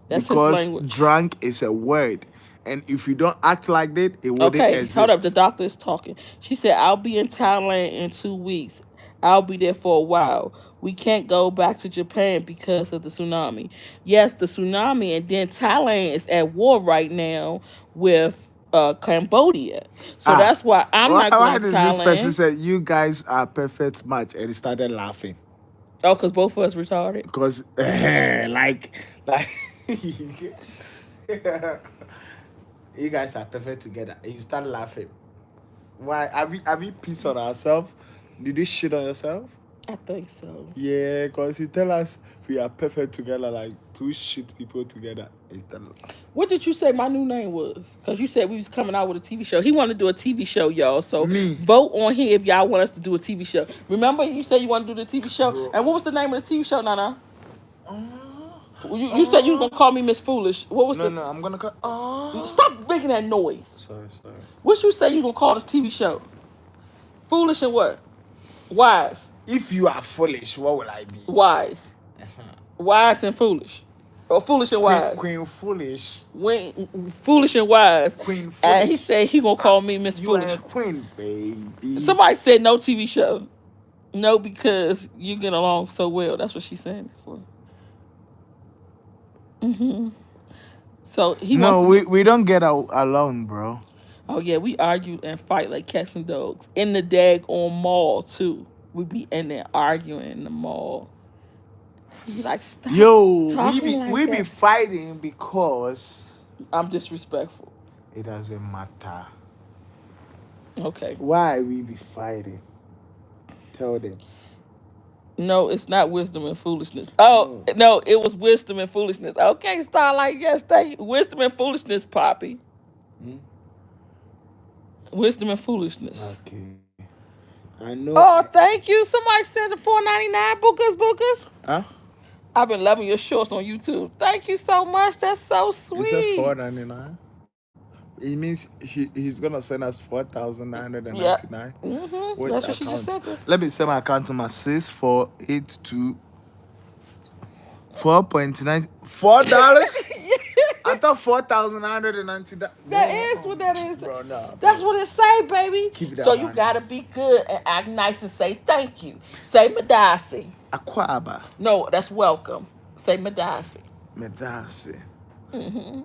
That's his because language. drunk is a word. And if you don't act like that, it wouldn't Okay, exist. hold up. The doctor is talking. She said, I'll be in Thailand in 2 weeks. I'll be there for a while. We can't go back to Japan because of the tsunami. Yes, the tsunami. And then Thailand is at war right now with Cambodia. So that's why I'm not Why going to does this person Thailand. say you guys are perfect match and he started laughing? Oh, because both of us retarded. Because like you guys are perfect together. And you start laughing. Why? Have we pissed on ourselves? Did you shit on yourself? I think so. Yeah, because you tell us we are perfect together, like two shit people together. What did you say my new name was? Because you said we was coming out with a TV show. He wanted to do a TV show, y'all. So Me. vote on here if y'all want us to do a TV show. Remember you said you want to do the TV show? Bro. And what was the name of the TV show, Nana? You said you was going to call me Miss Foolish. What was No, I'm gonna call. Stop making that noise. Sorry. What you say you going to call the TV show? Foolish and what? Wise. If you are foolish, what will I be? Wise. Wise and foolish. Or foolish and wise. Queen foolish. Foolish and wise. Queen foolish. And he said he gonna call me Miss You Foolish. are a queen, baby. Somebody said no TV show. No, because you get along so well. That's what she's saying before. So he wants to we don't get out alone, bro. Oh yeah, we argue and fight like cats and dogs in the daggone mall too. We be in there arguing in the mall. He like stop. Yo, talking we like be that. fighting because I'm disrespectful. it doesn't matter. Okay. Why we be fighting? Tell them. No, it's not wisdom and foolishness. Oh no, it was wisdom and foolishness. Okay, Starlight. Yes, thank you. Wisdom and foolishness, Poppy. Wisdom and foolishness. Okay. I know. Oh, thank you. Somebody sent a $4.99. Bookers. Huh? I've been loving your shorts on YouTube. Thank you so much. That's so sweet. You said $4.99. It means he's gonna send us $4,999. Yeah. Wait, That's what she just account. sent us. Let me send my account to my 6482 $4.9 $4. I thought $4,990. That is what that is. Bro, nah, That's what it say, baby. Keep that So you money. gotta be good and act nice and say thank you. Say Madasi. Aquaba. No, that's welcome. Say Madasi. Medasi.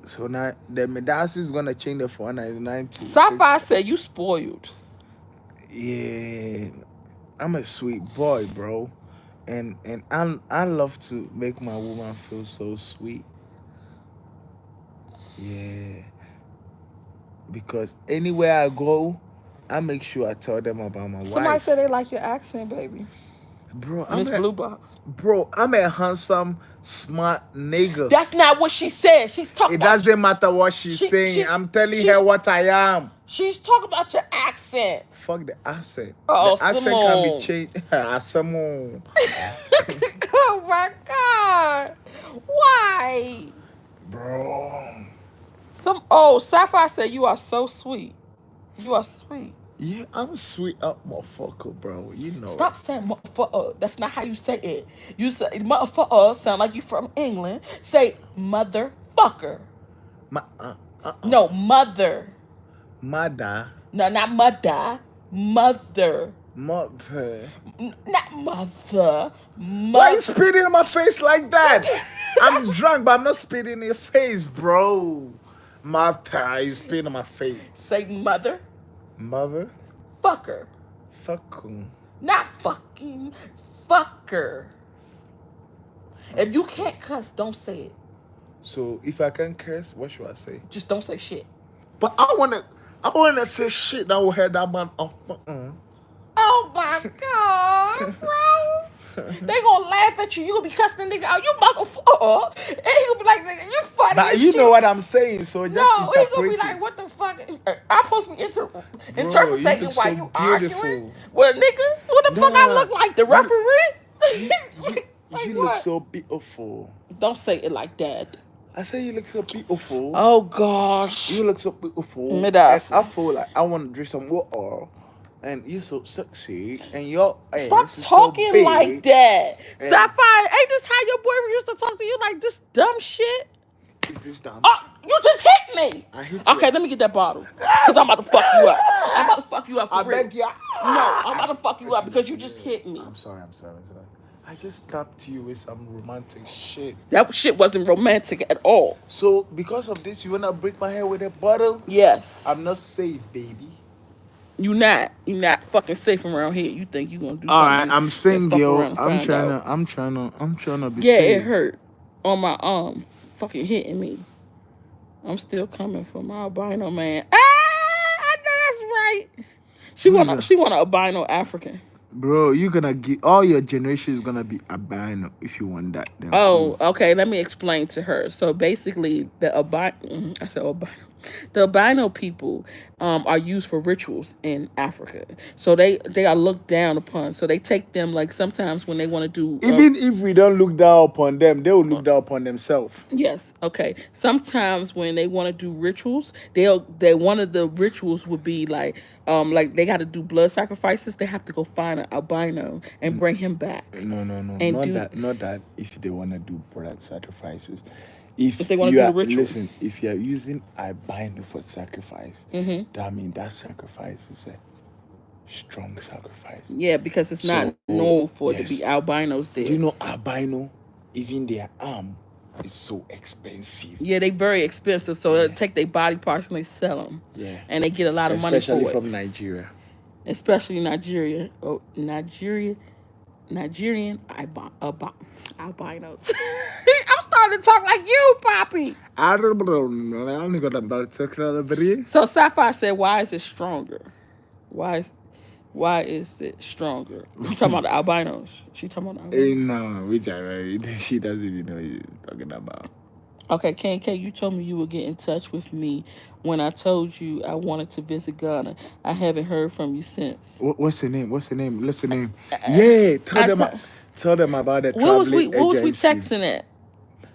So now the Medasi is gonna change the $4.99 to Sapphire said you spoiled. Yeah, I'm a sweet boy, bro, and I love to make my woman feel so sweet. Yeah, because anywhere I go, I make sure I tell them about my Somebody wife. said they like your accent, baby. Bro, Miss Blue Box. I'm a handsome, smart nigga. That's not what she said. She's talking It about doesn't matter what she's saying. I'm telling her what I am. She's talking about your accent. Fuck the accent. Oh, the accent Simone. can be changed. Simone. Oh my God. Why? Bro. Sapphire said you are so sweet. You are sweet. Yeah, I'm sweet up motherfucker, bro. You know. Stop saying motherfucker. That's not how you say it. You say motherfucker sound like you from England. Say motherfucker. No, mother. Mother. No, not mother. Mother. Mother. Not mother. Why you spitting in my face like that? I'm drunk, but I'm not spitting in your face, bro. Mother, you spitting in my face. Say mother. Mother. Fucker. Fucking. Not fucking. Fucker. If you can't cuss, don't say it. So if I can curse, what should I say? Just don't say shit. But I wanna say shit that will hurt that man off. Oh my God, bro. They gonna laugh at you. You gonna be cussing the nigga out. You motherfucker. And he gonna be like, nigga, you funny But as you shit. know what I'm saying, so just No, he interpret gonna be it. like, what the fuck? I'm supposed to be interpreting look while so you beautiful. arguing. Well, nigga, what the fuck I look like? The referee? Like You what? look so beautiful. Don't say it like that. I say you look so beautiful. Oh gosh. You look so beautiful. Midas. I feel like I want to drink some water. And you're so sexy. And your Stop ass is talking so big. like that. And- Sapphire, ain't this how your boy used to talk to you? Like this dumb shit? Is this dumb? Oh, you just hit me. I hit you. Okay, let me get that bottle. Because I'm about to fuck you up. I'm about to fuck you up for I real. beg ya. No, I'm about to fuck you up because you just hit me. I'm sorry. I just tapped you with some romantic shit. That shit wasn't romantic at all. So because of this, you wanna break my hair with a bottle? Yes. I'm not safe, baby. You're not fucking safe around here. You think you gonna do All right, something I'm and fuck single. around and find out. I'm trying to be Yeah, it safe. hurt on my arm, fucking hitting me. I'm still coming for my albino man. Ah, I know that's right. Who you gonna, She want a albino African. bro? You gonna get all your generation is gonna be albino if you want that. Then Oh, cool. okay. Let me explain to her. So basically, I said albino. The albino people are used for rituals in Africa. So they are looked down upon. So they take them like sometimes when they want to do Even if we don't look down upon them, they will look down upon themselves. yes, okay. Sometimes when they want to do rituals, they one of the rituals would be like they got to do blood sacrifices. They have to go find an albino and bring him back No, no, no, and not do that. Not that. If they wanna do blood sacrifices, if if they want to you do the are ritual. listen, if you are using albino for sacrifice, Mm-hmm. that means that sacrifice is a strong sacrifice. Yeah, because it's not So normal for it to be yes, albinos do there. you know albino? Even their arm is so expensive. Yeah, they very expensive, so they Yeah, take their body parts and they sell them, yeah, and they get a lot of money especially for it. from Nigeria. Especially Nigeria. Oh, Nigerian albinos. I'm starting to talk like you, Poppy. I don't know. I only got about 6 So Sapphire said, "Why is it stronger? Why is why is it stronger?" You talking about the albinos? She talking about the albinos. No, which she doesn't even know what you're talking about. Okay, K, you told me you would get in touch with me when I told you I wanted to visit Ghana. I haven't heard from you since. What's the name? What's the name? What's the name? Yeah, I t- tell them about the what was traveling we agency. texting at?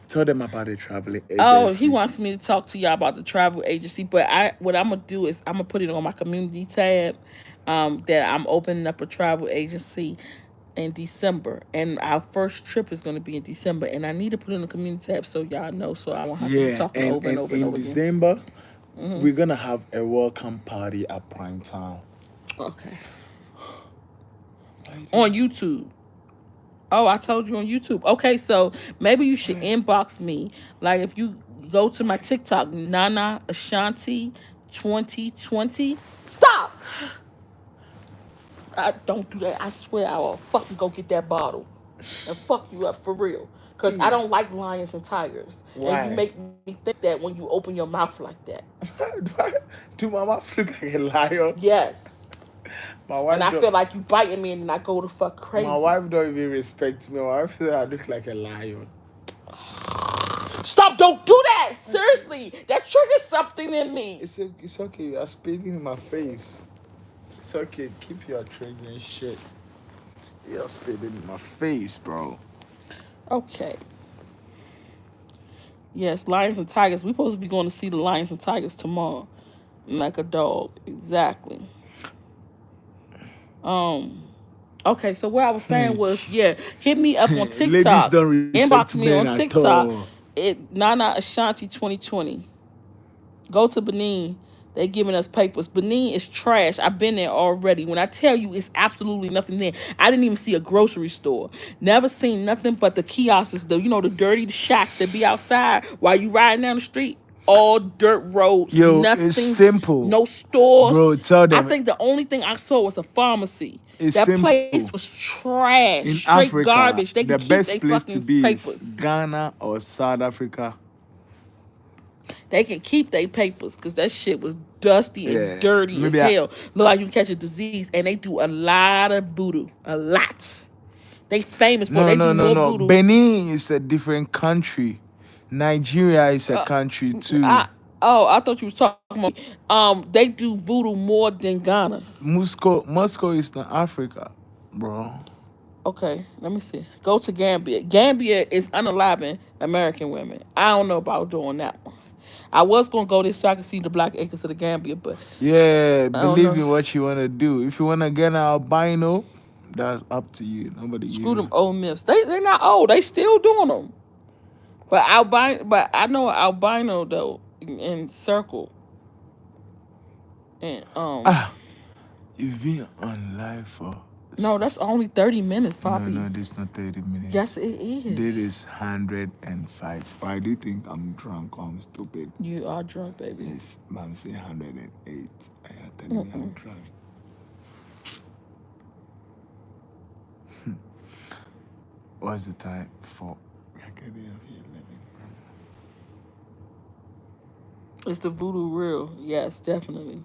Tell them about the traveling Oh, he agency. wants me to talk to y'all about the travel agency, but what I'm gonna do is I'm gonna put it on my community tab. That I'm opening up a travel agency in December, and our first trip is gonna be in December, and I need to put it in the community tab so y'all know, so I won't have to be Yeah, talking over and and over and in over again. December, we're gonna have a welcome party at Prime Town. Okay. On YouTube. Oh, I told you on YouTube. Okay, so maybe you should inbox me. Like if you go to my TikTok, Nana Ashanti 2020. Stop! I don't do that. I swear I will fucking go get that bottle and fuck you up for real. Cause I don't like lions and tigers. And you Why? make me think that when you open your mouth like that. Do my mouth look like a lion? Yes. My And wife I don't. feel like you biting me and then I go to fuck crazy. My wife don't even respect me. My wife says I look like a lion. Stop! Don't do that! Seriously, that triggers something in me. It's okay. You are spitting in my face. It's okay. Keep your triggering shit. You're spitting in my face, bro. Okay. Yes, lions and tigers. We're supposed to be going to see the lions and tigers tomorrow. Like a dog. Exactly. Okay, so what I was saying was, yeah, hit me up on Ladies TikTok. don't respect Inbox me men on at TikTok. all. Nana Ashanti 2020. Go to Benin. They giving us papers. Benin is trash. I've been there already. When I tell you it's absolutely nothing there. I didn't even see a grocery store. Never seen nothing but the kiosks, the dirty shacks that be outside while you riding down the street. All dirt roads. Yo, Nothing. it's simple. No stores. Bro, tell I them think the only thing I saw was a pharmacy. it's That simple. place was trash. In Straight Africa, garbage. They the can keep best their place to fucking be is papers. Ghana or South Africa. They can keep their papers because that shit was dusty Yeah, and dirty as maybe hell. Look like you can catch a disease. And they do a lot of voodoo. A lot. They famous for it. No, They no, do no, more no. voodoo. Benin is a different country. Nigeria is a country too. I thought you was talking about they do voodoo more than Ghana. Moscow is not Africa, bro. Okay, let me see. Go to Gambia. Gambia is unaliving American women. I don't know about doing that one. I was gonna go there so I could see the Black Acres of the Gambia, but Yeah, I don't believe know. in what you wanna do. If you wanna get an albino, that's up to you. Nobody Screw them you. old myths. They're not old. They still doing them. But I know albino though in circle and You've been on live for no, that's only 30 minutes, Poppy. no, this is not 30 minutes. Yes, it is. This is 105. Why do you think I'm drunk or I'm stupid? You are drunk, baby. Yes, but I'm saying 108. And you're telling me I'm drunk. What's the time for? I get it of here, 11. It's the voodoo real. Yes, definitely.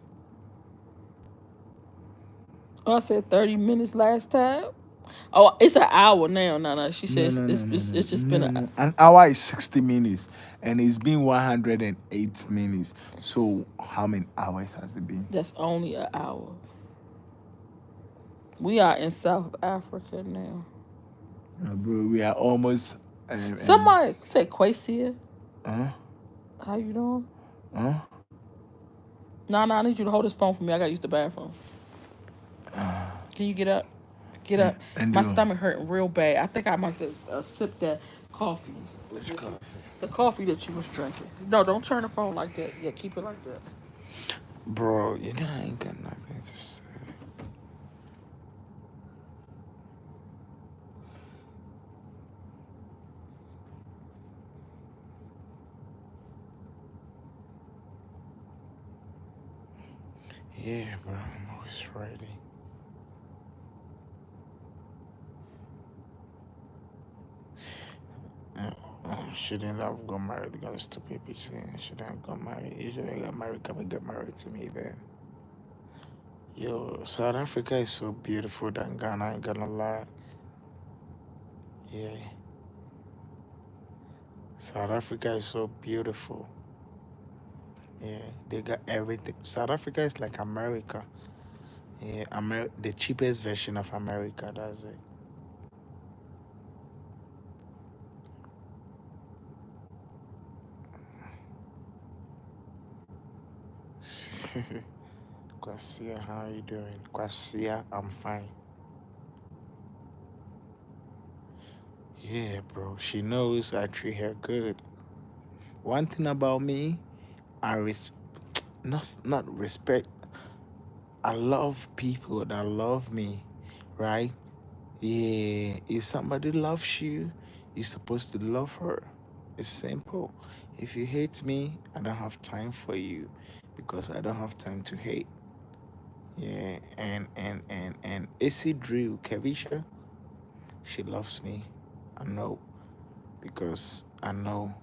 Oh, I said 30 minutes last time. Oh, it's an hour now. No, no. She No, says no, no, no, it's no, just been no, a. no. An hour is 60 minutes, and it's been 108 minutes. So how many hours has it been? That's only an hour. We are in South Africa now. Bro, we are almost. Somebody say Quasia. Huh? How you doing? Huh? No, no. I need you to hold this phone for me. I gotta use the bathroom. Can you get up? Get up. And My you. stomach hurting real bad. I think I might just sip that coffee. Which coffee? The coffee that you was drinking. No, don't turn the phone like that. Yeah, keep it like that. Bro, you know I ain't got nothing to say. Yeah, bro, I'm always ready. Shouldn't have got married, got a stupid bitch thing. Shouldn't have got married. You should have got married, come and get married to me then. Yo, South Africa is so beautiful than Ghana, I ain't gonna lie. Yeah. South Africa is so beautiful. Yeah, they got everything. South Africa is like America. Yeah, the cheapest version of America, that's it. Kwasia, how are you doing? Kwasia, I'm fine. Yeah, bro. She knows I treat her good. One thing about me, I not respect. I love people that love me, right? Yeah. If somebody loves you, you're supposed to love her. It's simple. If you hate me, I don't have time for you because I don't have time to hate. Yeah, and AC Drew Kevisha, she loves me. I know because I know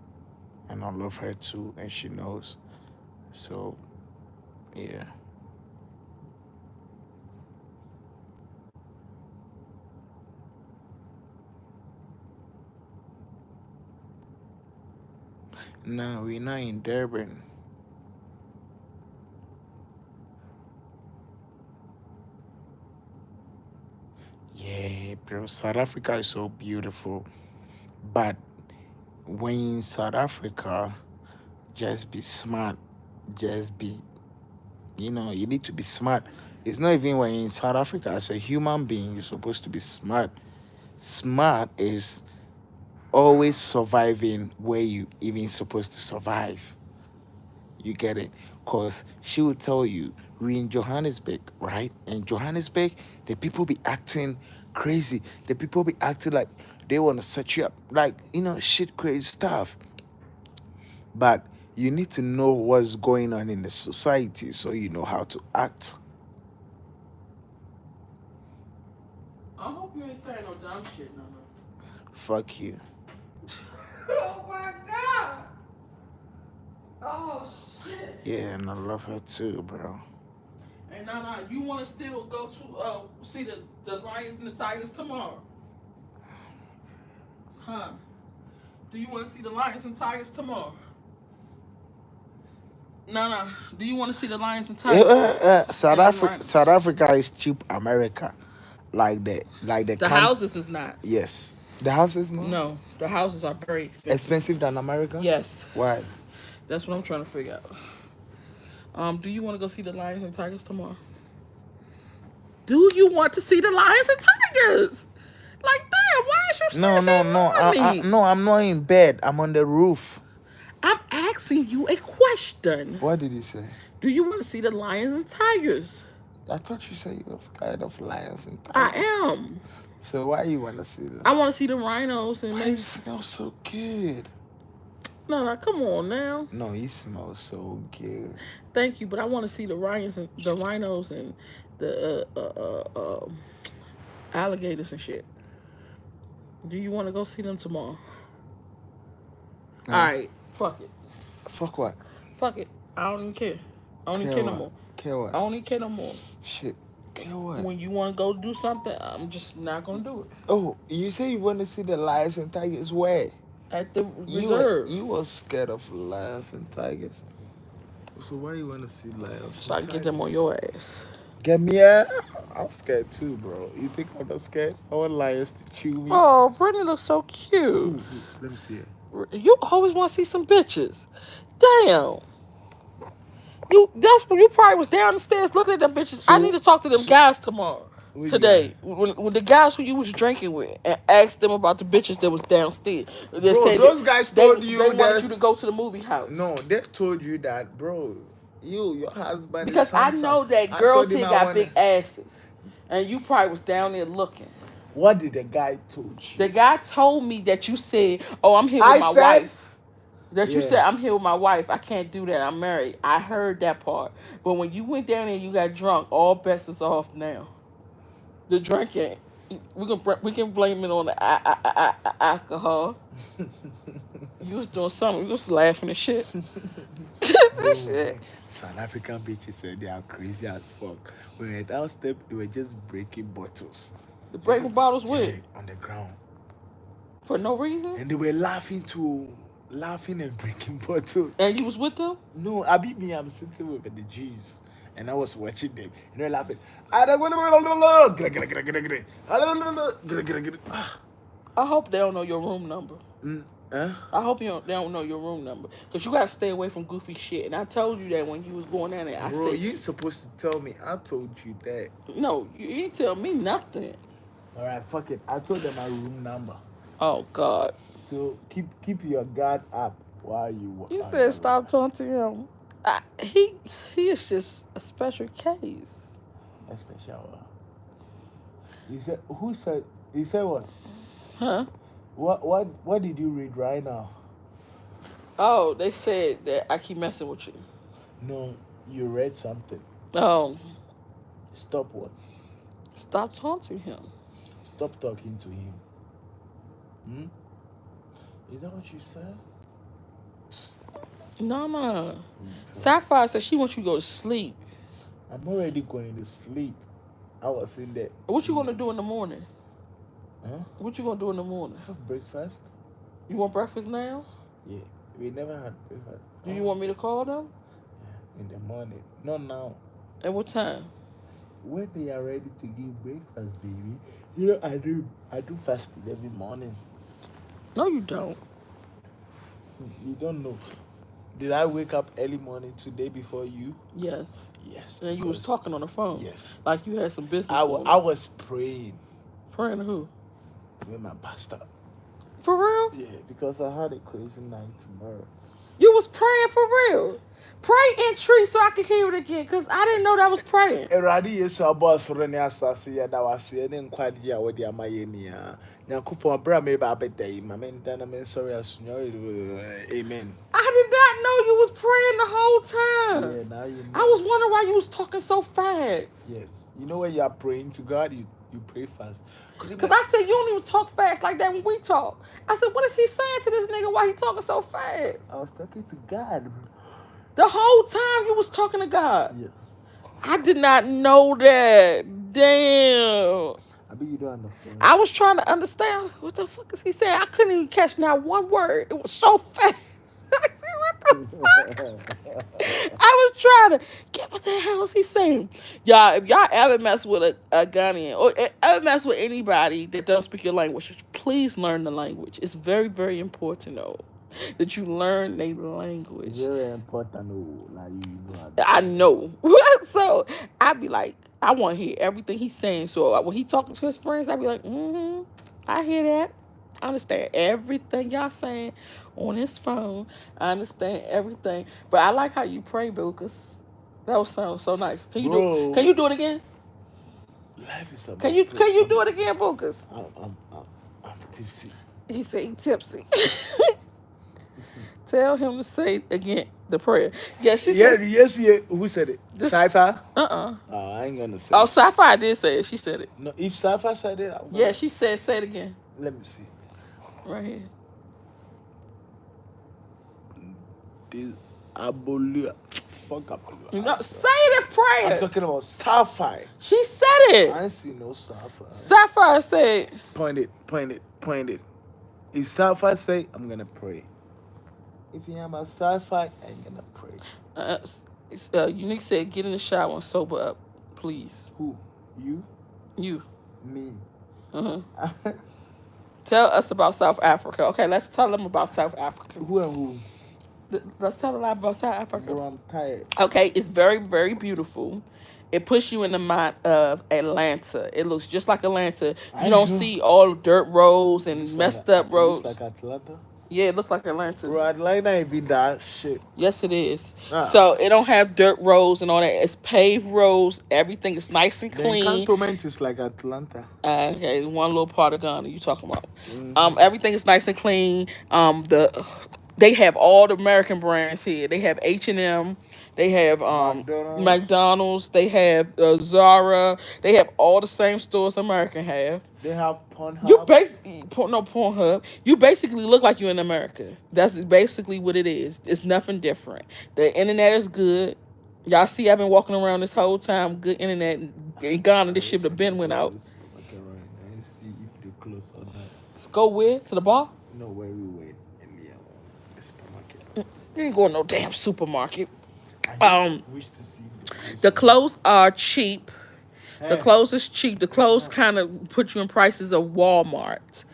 and I love her too and she knows. So yeah. No, we're not in Durban. Yeah, bro. South Africa is so beautiful. But when in South Africa, just be smart. Just be, you need to be smart. It's not even when you're in South Africa as a human being, you're supposed to be smart. Smart is always surviving where you even supposed to survive. You get it? Because she will tell you, we're in Johannesburg, right? And Johannesburg, the people be acting crazy. The people be acting like they want to set you up, like, shit, crazy stuff. But you need to know what's going on in the society so you know how to act. I hope you ain't saying no dumb shit, no. Fuck you. Oh my god! Oh shit! Yeah, and I love her too, bro. Hey, no, you want to still go to see the Lions and the Tigers tomorrow? Huh? Do you want to see the Lions and Tigers tomorrow? No. Do you want to see the Lions and Tigers South and them Africa, Rhinos? South Africa is cheap America, like the The houses is not. Yes, the houses no No, the houses are very expensive. expensive than America. Yes, Why? that's what I'm trying to figure out. Do you want to go see the Lions and Tigers tomorrow? Do you want to see the Lions and Tigers? Like, damn, why is you No, sitting no, here no. ignoring me? No, I'm not in bed. I'm on the roof. I'm asking you a question. What did you say? Do you want to see the Lions and Tigers? I thought you said you was scared of lions and tigers. I am. So why you want to see them? I want to see the rhinos and Why maybe. you smell so good? No, come on now. No, you smell so good. Thank you, but I want to see the rhinos and the alligators and shit. Do you want to go see them tomorrow? Huh? All right. Fuck it. Fuck what? Fuck it. I don't even care. I don't even Care care no what? more. Care what? I don't even care no more. Shit. Care what? When you want to go do something, I'm just not gonna do it. Oh, you say you want to see the lions and tigers where? At the reserve, You were scared of lions and tigers. So why you want to see lions? so I can get them on your ass. Get me out. I'm scared too, bro. You think I'm not scared? I want lions to chew me. Oh, Brittany looks so cute. Let me see it. You always want to see some bitches. Damn. You probably was down the stairs looking at them bitches. I need to talk to them guys tomorrow. Today, when the guys who you was drinking with, and ask them about the bitches that was downstairs. They Bro, said those guys told you they wanted that- you to go to the movie house. No, they told you that, bro. Your husband Because is I handsome. know that I girls told him here I got wanna- big asses, and you probably was down there looking. What did the guy told you? The guy told me that you said, "Oh, I'm here with I my said- wife." That you Yeah. said, "I'm here with my wife. I can't do that. I'm married." I heard that part. But when you went down there and you got drunk, all bets is off now. The drinking, we can blame it on the alcohol. You was doing something. You was laughing and shit. This shit. South African bitches said they are crazy as fuck. When they downstep, they were just breaking bottles. The breaking bottles with On the ground. for no reason. And they were laughing and breaking bottles. And you was with them. No, I'm sitting with the G's and I was watching them. And they're laughing. I hope they don't know your room number. Huh? I hope they don't know your room number, because you gotta stay away from goofy shit. And I told you that when you was going down there. I Bro, said, you supposed to tell me. I told you that. no, you didn't tell me nothing. All right, fuck it. I told them my room number. Oh God. So keep your guard up while you. You said stop talking to him. He is just a special case. A special. He said. Who said? He said what? Huh? What did you read right now? Oh, they said that I keep messing with you. No, you read something. Oh, Stop what? stop taunting him. Stop talking to him. Is that what you said? No. Sapphire said she wants you to go to sleep. I'm already going to sleep. I was in there. What you gonna do in the morning? Huh? What you gonna do in the morning? Have breakfast? You want breakfast now? Yeah. We never had breakfast. Do you want me to call them? In the morning. Not now. At what time? When they are ready to give breakfast, baby. You know I do fasting every morning. No, you don't. You don't know. Did I wake up early morning today before you? Yes. Yes. And you was because- talking on the phone. Yes. Like you had some business. I going I on. was praying Praying to who? with my pastor. For real? Yeah, because I had a crazy night tomorrow. You was praying for real. Pray in tree so I can hear it again, because I didn't know that was praying. Eradi yesu abo asoro ne asase ya da wase ne nkwade a wode amaye ni a. Nyankopon bra me ba bedai ma me nda na me sorry asunyo. Amen. I did not know you was praying the whole time. Yeah, now you know. I was wondering why you was talking so fast. Yes. You know when you are praying to God, you pray fast. Because I said, you don't even talk fast like that when we talk. I said, what is he saying to this nigga? Why he talking so fast? I was talking to God. The whole time you was talking to God. Yes. I did not know that. Damn. I bet you don't understand. I was trying to understand. I was like, what the fuck is he saying? I couldn't even catch not one word. It was so fast. I said, what the fuck? I was trying to get what the hell is he saying? Y'all, if y'all ever mess with a Ghanaian or ever mess with anybody that doesn't speak your language, please learn the language. It's very, very important though that you learn their language. Very important. Oh, like you know. I know. So I'd be like, I want to hear everything he's saying. So when he talking to his friends, I'd be like, I hear that. I understand everything y'all saying on his phone. I understand everything. But I like how you pray, Lucas. That was sound so nice. Can you Bro. Can you do it again? Life is about Can you do it again, Lucas? I'm tipsy. He said he tipsy. Tell him to say again the prayer. Yeah, she said. Yes. Who said it? Cypher? Oh, I ain't gonna say. Sci-Fi did say it. She said it. No, if Cypher said it, Yeah, she said say it again. Let me see. Right here. This Abolua. Fuck Abolua. No, say it in I'm prayer. talking about Sapphire. She said it. I ain't see no Sapphire. Sapphire said, Point it. If Sapphire say, I'm gonna pray. If you have a Sapphire, I ain't gonna pray. Unique said, get in the shower and sober up, please. Who? You? You. Me. Uh-huh. Tell us about South Africa. Okay, let's tell them about South Africa. Who and who? Let's tell them about South Africa. Bro, I'm tired. Okay, it's very, very beautiful. It puts you in the mind of Atlanta. It looks just like Atlanta. You don't see all dirt roads and messed up roads. Looks like Atlanta. Yeah, it looks like Atlanta. Bro, Atlanta ain't be that shit. Yes, it is. Ah. So it don't have dirt roads and all that. It's paved roads. Everything is nice and The clean. cantonment is like Atlanta. Okay, one little part of Ghana you talking about. Everything is nice and clean. They have all the American brands here. They have H&M. They have McDonald's. They have Zara. They have all the same stores American have. They have Pornhub. You basically Pornhub. You basically look like you're in America. That's basically what it is. It's nothing different. The internet is good. Y'all see, I've been walking around this whole time. Good internet in Ghana. This shit have been went out. Okay, right. I see if they close or not. Let's go where? To the bar? No, where we went in the supermarket. You ain't going to no damn supermarket. I just wish to see The clothes are cheap. The Hey. clothes is cheap. The clothes kind of put you in prices of Walmart.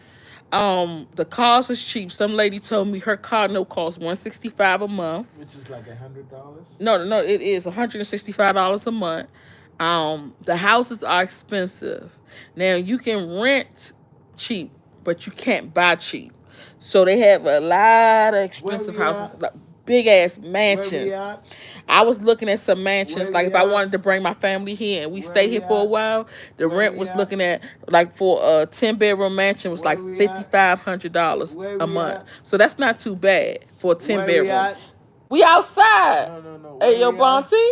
The cars is cheap. Some lady told me her car note costs $165 a month. which is like $100. No, it is $165 a month. The houses are expensive. Now you can rent cheap, but you can't buy cheap. So they have a lot of expensive Where we houses, at? like big ass Where mansions. we at? I was looking at some mansions, Where like we if I at? wanted to bring my family here and we Where stay we here for a at? while, the Where rent we was at? looking at like for a 10-bedroom mansion was Where like we at? $5,500 Where a we month. at? So that's not too bad for a 10 Where we bedroom. at? We outside. No. Hey, Where yo, we at? Bonty.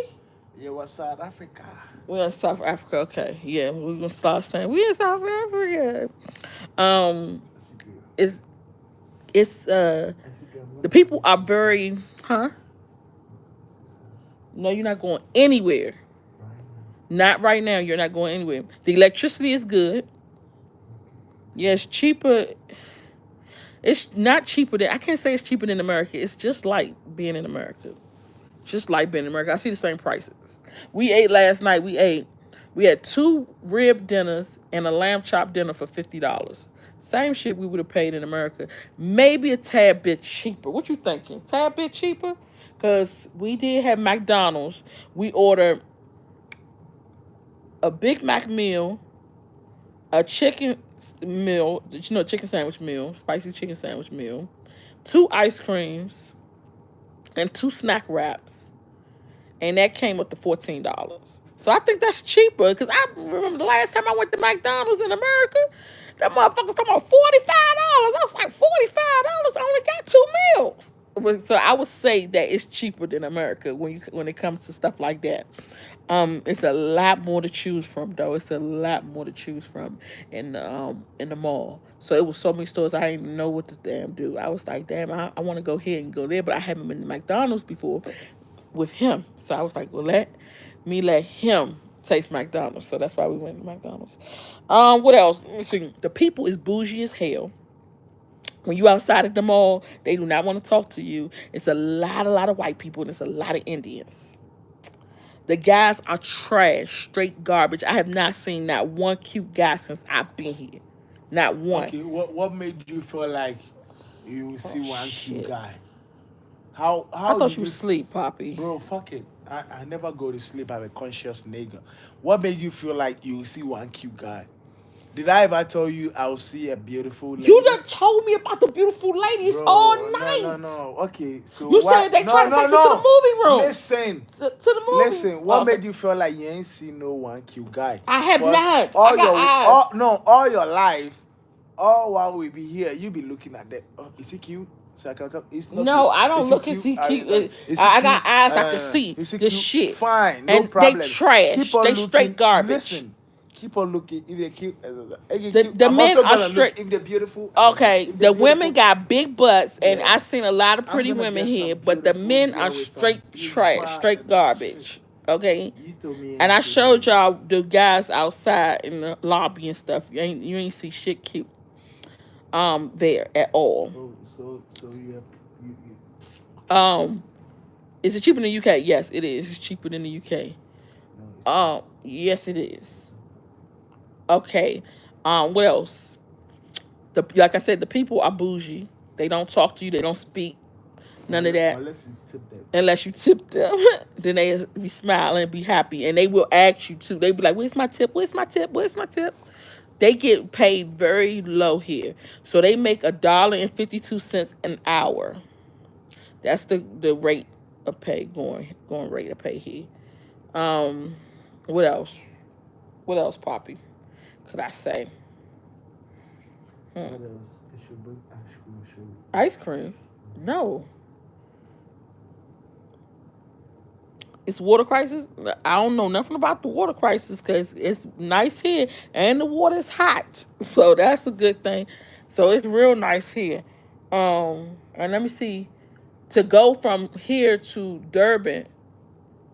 Yeah, what's South Africa? We're in South Africa. Okay, yeah, we're gonna start saying we in South Africa. It's the people are very, huh? No, you're not going anywhere. Not right now. You're not going anywhere. The electricity is good. Yeah, it's cheaper. It's not cheaper than, I can't say it's cheaper than America. It's just like being in America. Just like being in America. I see the same prices. We ate last night. We had 2 rib dinners and a lamb chop dinner for $50. Same shit we would have paid in America. Maybe a tad bit cheaper. What you thinking? Tad bit cheaper? Because we did have McDonald's. We ordered a Big Mac meal, a chicken meal, chicken sandwich meal, spicy chicken sandwich meal, 2 ice creams, and 2 snack wraps. And that came up to $14. So I think that's cheaper. Because I remember the last time I went to McDonald's in America, that motherfuckers talking about $45. I was like, $45? I only got 2 meals. So I would say that it's cheaper than America when it comes to stuff like that. It's a lot more to choose from, though. It's a lot more to choose from in the mall. So it was so many stores I didn't know what to damn do. I was like, damn, I want to go here and go there, but I haven't been to McDonald's before with him. So I was like, well, let him taste McDonald's. So that's why we went to McDonald's. What else? Let me see. The people is bougie as hell. When you outside at the mall, they do not want to talk to you. It's a lot of white people and it's a lot of Indians. The guys are trash, straight garbage. I have not seen not one cute guy since I've been here. Not one. Okay, what made you feel like you see one cute guy? How I thought you was asleep, Poppy. Bro, fuck it. I never go to sleep. I'm a conscious nigga. What made you feel like you see one cute guy? Did I ever tell you I'll see a beautiful lady? You done told me about the beautiful ladies all night. No. Okay, so you said they tried to take you to the movie room. Listen. To the movie. Listen, what made you feel like you ain't seen no one cute guy? I have not. All I got eyes. All your life, all while we be here, you be looking at that. Oh, is he cute? So I can talk. It's not no, cute. I don't Is look he at he cute. Is he I cute? got eyes I can see Is he this cute? shit. Fine, no and problem. they trash. Keep on They looking. straight garbage. Listen, keep on looking if they're cute. The I'm men also are gonna look straight. if they're beautiful. I'm gonna look Okay, if they're the women beautiful. got big butts, and I Yeah, seen a lot of I'm pretty gonna women get here, some but the beautiful men are girl with some straight big trash, butt straight and straight. garbage. Okay, You told me and I anything, showed honey. y'all the guys outside in the lobby and stuff. You ain't see shit cute there at all. So you Um, is it cheaper in the UK? Yes, it is. It's cheaper than the UK. no, it's not. Yes, it is. Okay. What else? Like I said, the people are bougie. They don't talk to you. They don't speak. None of that. Unless you tip them. Unless you tip them. Then they be smiling, be happy, and they will ask you too. They be like, "Where's my tip? Where's my tip? Where's my tip?" They get paid very low here, so they make $1.52 an hour. That's the rate of pay going rate of pay here. Um, what else? What else, Poppy? Could I say? Hmm. What else? It should bring ice cream. Ice cream? No. It's water crisis. I don't know nothing about the water crisis because it's nice here and the water is hot, so that's a good thing. So it's real nice here. And let me see. To go from here to Durban,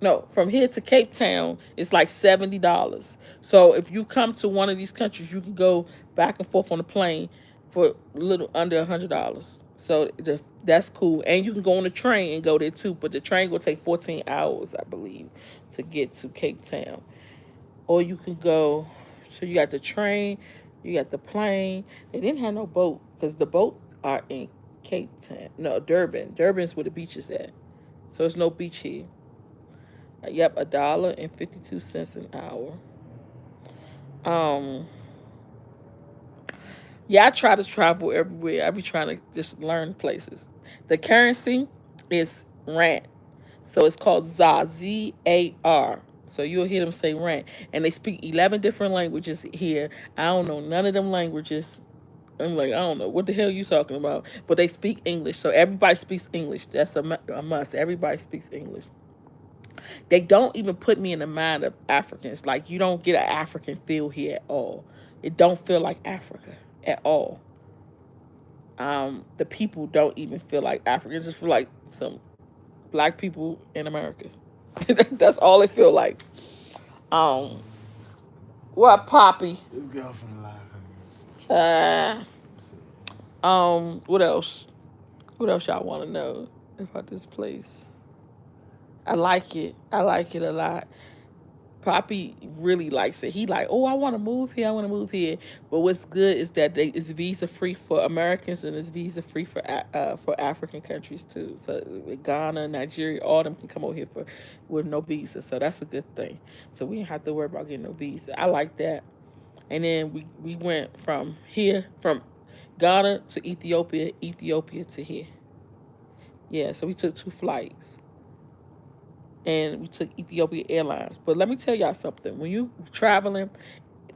no, from here to Cape Town, it's like $70. So if you come to one of these countries, you can go back and forth on the plane for a little under $100. So that's cool, and you can go on the train and go there too. But the train will take 14 hours, I believe, to get to Cape Town. Or you can go. So you got the train, you got the plane. They didn't have no boat because the boats are in Cape Town. No, Durban. Durban's where the beach is at. So there's no beach here. Yep, $1.52 an hour. Um, yeah, I try to travel everywhere. I be trying to just learn places. The currency is rand, so it's called ZAR, ZAR. So you'll hear them say rand, and they speak 11 different languages here. I don't know none of them languages. I'm like, I don't know what the hell you talking about, but they speak English. So everybody speaks English. That's a must. Everybody speaks English. They don't even put me in the mind of Africans. Like you don't get an African feel here at all. It don't feel like Africa at all. The people don't even feel like Africans. Just feel like some black people in America. That's all it feel like. Um, what Poppy? This girl from life. Uh, what else? What else y'all want to know about this place? I like it. I like it a lot. Poppy really likes it. He like, oh, I want to move here. I want to move here. But what's good is that it's visa free for Americans and it's visa free for African countries too. So Ghana, Nigeria, all them can come over here for with no visa. So that's a good thing. So we didn't have to worry about getting no visa. I like that. And then we went from here from Ghana to Ethiopia, Ethiopia to here. Yeah. So we took 2 flights and we took Ethiopia Airlines. But let me tell y'all something. When you traveling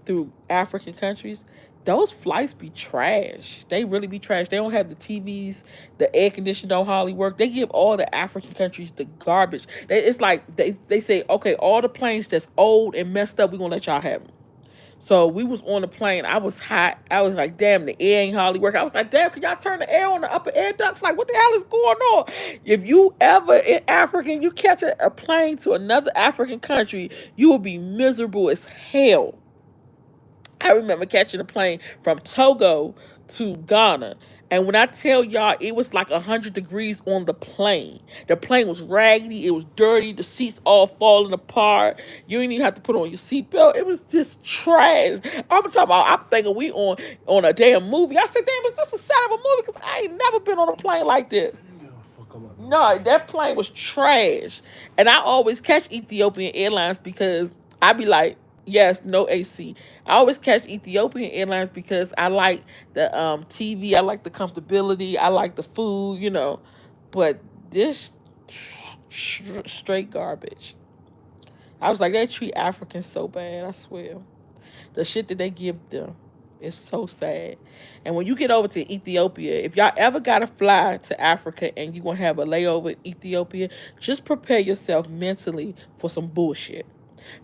through African countries, those flights be trash. They really be trash. They don't have the TVs, the air conditioning don't hardly work. They give all the African countries the garbage. It's like they say, okay, all the planes that's old and messed up, we're gonna let y'all have them. So we was on the plane. I was hot. I was like, damn, the air ain't hardly working. I was like, damn, can y'all turn the air on the upper air ducts? Like, what the hell is going on? If you ever in Africa and you catch a plane to another African country, you will be miserable as hell. I remember catching a plane from Togo to Ghana. And when I tell y'all, it was like 100 degrees on the plane. The plane was raggedy. It was dirty. The seats all falling apart. You didn't even have to put on your seatbelt. It was just trash. I'm talking about, I'm thinking we on a damn movie. I said, damn, is this a set of a movie? Because I ain't never been on a plane like this. No, that plane was trash. And I always catch Ethiopian Airlines because I be like, yes, no AC. I always catch Ethiopian Airlines because I like the TV, I like the comfortability, I like the food, you know. But this straight garbage. I was like, they treat Africans so bad, I swear. The shit that they give them is so sad. And when you get over to Ethiopia, if y'all ever gotta fly to Africa and you gonna have a layover in Ethiopia, just prepare yourself mentally for some bullshit.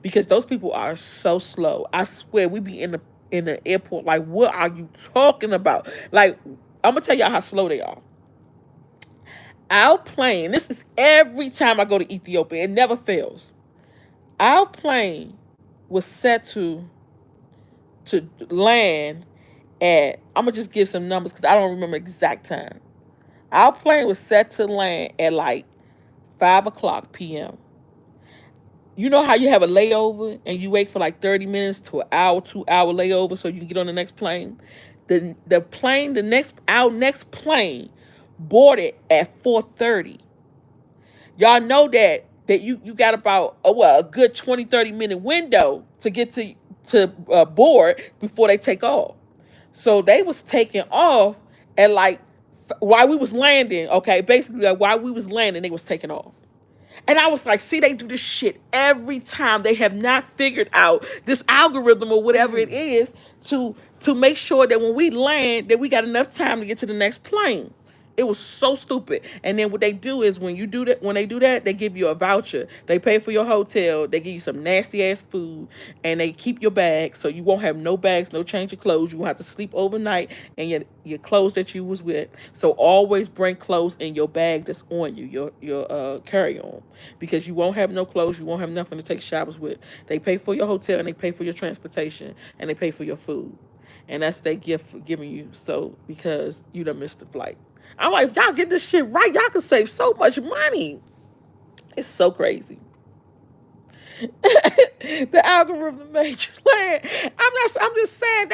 because those people are so slow. I swear, we be in the airport like, what are you talking about? Like, I'm gonna tell y'all how slow they are. Our plane, this is every time I go to Ethiopia, it never fails. Our plane was set to land at, I'm gonna just give some numbers because I don't remember exact time. Our plane was set to land at like 5 o'clock p.m. You know how you have a layover and you wait for like 30 minutes to an hour, 2 hour layover so you can get on the next plane? The plane, our next plane boarded at 4:30. Y'all know that you got about a good 20-30 minute window to get to board before they take off. So they was taking off at like while we was landing, okay? Basically, like while we was landing, they was taking off. And I was like, see, they do this shit every time. They have not figured out this algorithm or whatever it is to make sure that when we land, that we got enough time to get to the next plane. It was so stupid. And then what they do is when they do that, they give you a voucher. They pay for your hotel. They give you some nasty ass food, and they keep your bags so you won't have no bags, no change of clothes. You won't have to sleep overnight and your clothes that you was with. So always bring clothes in your bag that's on you, your carry on, because you won't have no clothes. You won't have nothing to take showers with. They pay for your hotel and they pay for your transportation and they pay for your food. And that's their gift for giving you so because you done missed the flight. I'm like, if y'all get this shit right, y'all can save so much money. It's so crazy. The algorithm made you land. I'm just saying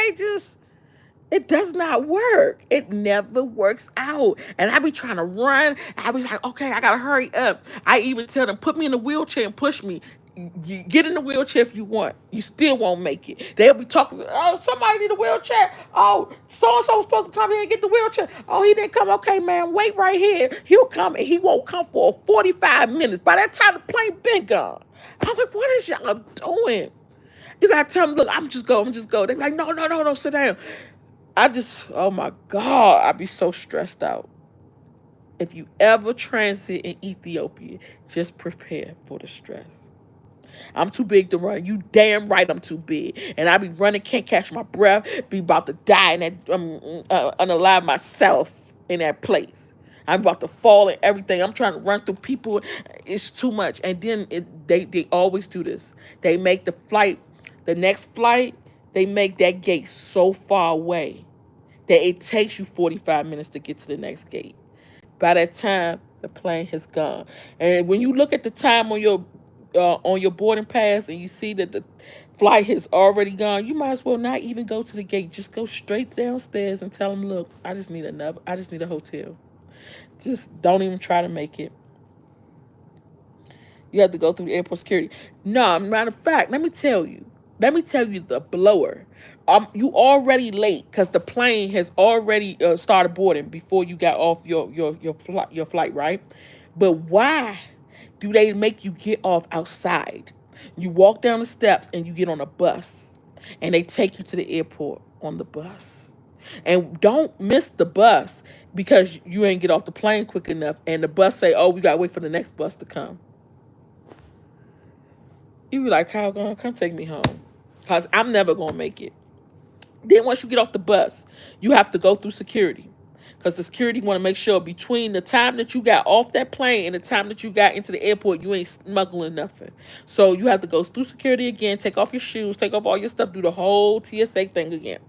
it does not work. It never works out. And I be trying to run. I be like, okay, I gotta hurry up. I even tell them, put me in a wheelchair and push me. You get in the wheelchair if you want. You still won't make it. They'll be talking, oh, somebody need a wheelchair. Oh, so-and-so was supposed to come here and get the wheelchair. Oh, he didn't come. Okay, man, wait right here. He'll come and he won't come for 45 minutes. By that time, the plane been gone. I'm like, what is y'all doing? You gotta tell them, look, I'm just go. They're like, no, sit down. Oh my God, I'd be so stressed out. If you ever transit in Ethiopia, just prepare for the stress. I'm too big to run. You damn right I'm too big. And I be running, can't catch my breath, be about to die and unalive myself in that place. I'm about to fall and everything. I'm trying to run through people. It's too much. And then they always do this. They make the next flight, they make that gate so far away that it takes you 45 minutes to get to the next gate. By that time, the plane has gone. And when you look at the time on your boarding pass and you see that the flight has already gone, you might as well not even go to the gate. Just go straight downstairs and tell them, look, I just need a hotel. Just don't even try to make it. You have to go through the airport security. No, matter of fact, let me tell you the blower. You already late because the plane has already started boarding before you got off your flight, right? But why do they make you get off outside? You walk down the steps and you get on a bus, and they take you to the airport on the bus. And don't miss the bus because you ain't get off the plane quick enough, and the bus say, "Oh, we gotta wait for the next bus to come." You be like, "How gonna come take me home?" Because I'm never gonna make it. Then once you get off the bus, you have to go through security. Because the security want to make sure between the time that you got off that plane and the time that you got into the airport, you ain't smuggling nothing. So you have to go through security again, take off your shoes, take off all your stuff, do the whole TSA thing again.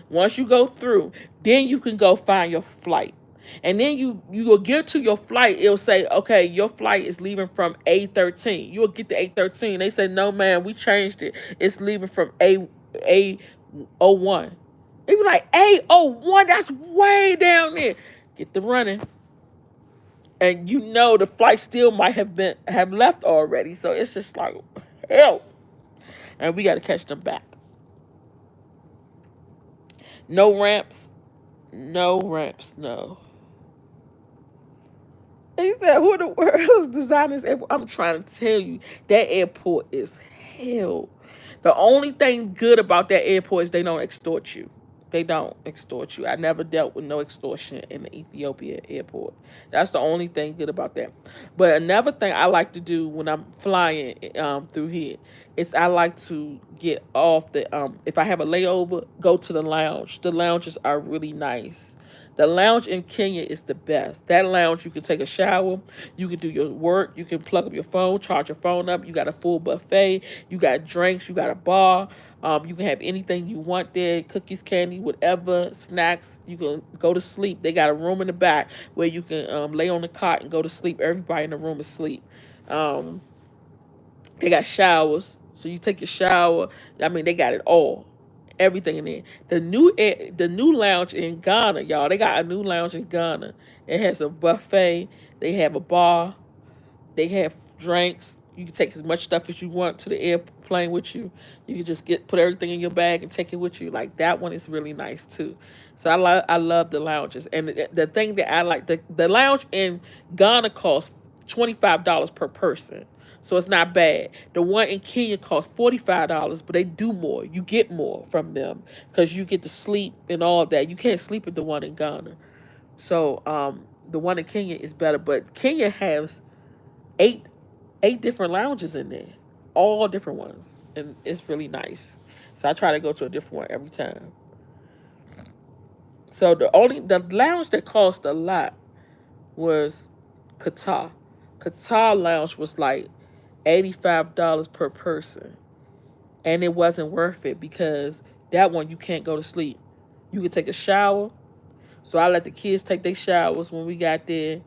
Once you go through, then you can go find your flight. And then you will get to your flight. It'll say, okay, your flight is leaving from A13. You'll get to A13. They say, no, man, we changed it. It's leaving from A01. They be like, A01, that's way down there. Get the running. And you know the flight still might have left already. So it's just like, hell. And we got to catch them back. No ramps. No ramps, no. He said, who in the world designed this airport? I'm trying to tell you, that airport is hell. The only thing good about that airport is they don't extort you. They don't extort you. I never dealt with no extortion in the Ethiopia airport. That's the only thing good about that. But another thing I like to do when I'm flying through here is I like to get off the if I have a layover, go to the lounge. The lounges are really nice. The lounge in Kenya is the best. That lounge, you can take a shower, you can do your work, you can plug up your phone, charge your phone up. You got a full buffet, you got drinks, you got a bar. You can have anything you want there, cookies, candy, whatever, snacks. You can go to sleep. They got a room in the back where you can lay on the cot and go to sleep. Everybody in the room is asleep. Um, they got showers, so you take your shower. I mean, they got it all, everything in there. The new lounge in Ghana, y'all. They got a new lounge in Ghana. It has a buffet. They have a bar. They have drinks. You can take as much stuff as you want to the airplane with you. You can just put everything in your bag and take it with you. Like that one is really nice too. So I love the lounges. And the thing that I like, the lounge in Ghana costs $25 per person. So it's not bad. The one in Kenya costs $45, but they do more. You get more from them because you get to sleep and all that. You can't sleep at the one in Ghana. So the one in Kenya is better. But Kenya has eight eight different lounges in there, all different ones, and it's really nice. So I try to go to a different one every time. So the lounge that cost a lot was Qatar. Qatar lounge was like $85 per person, and it wasn't worth it because that one you can't go to sleep. You can take a shower. So I let the kids take their showers when we got there.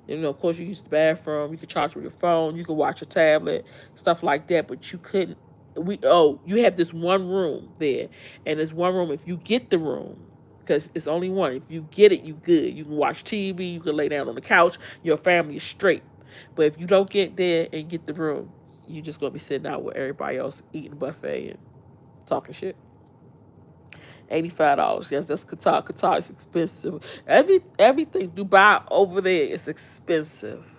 Of course, you use the bathroom. You could charge with your phone. You could watch your tablet, stuff like that. But you couldn't. You have this one room there, and this one room. If you get the room, because it's only one. If you get it, you good. You can watch TV. You can lay down on the couch. Your family is straight. But if you don't get there and get the room, you just gonna be sitting out with everybody else eating buffet and talking shit. $85. Yes, that's Qatar. Qatar is expensive. Everything Dubai over there is expensive.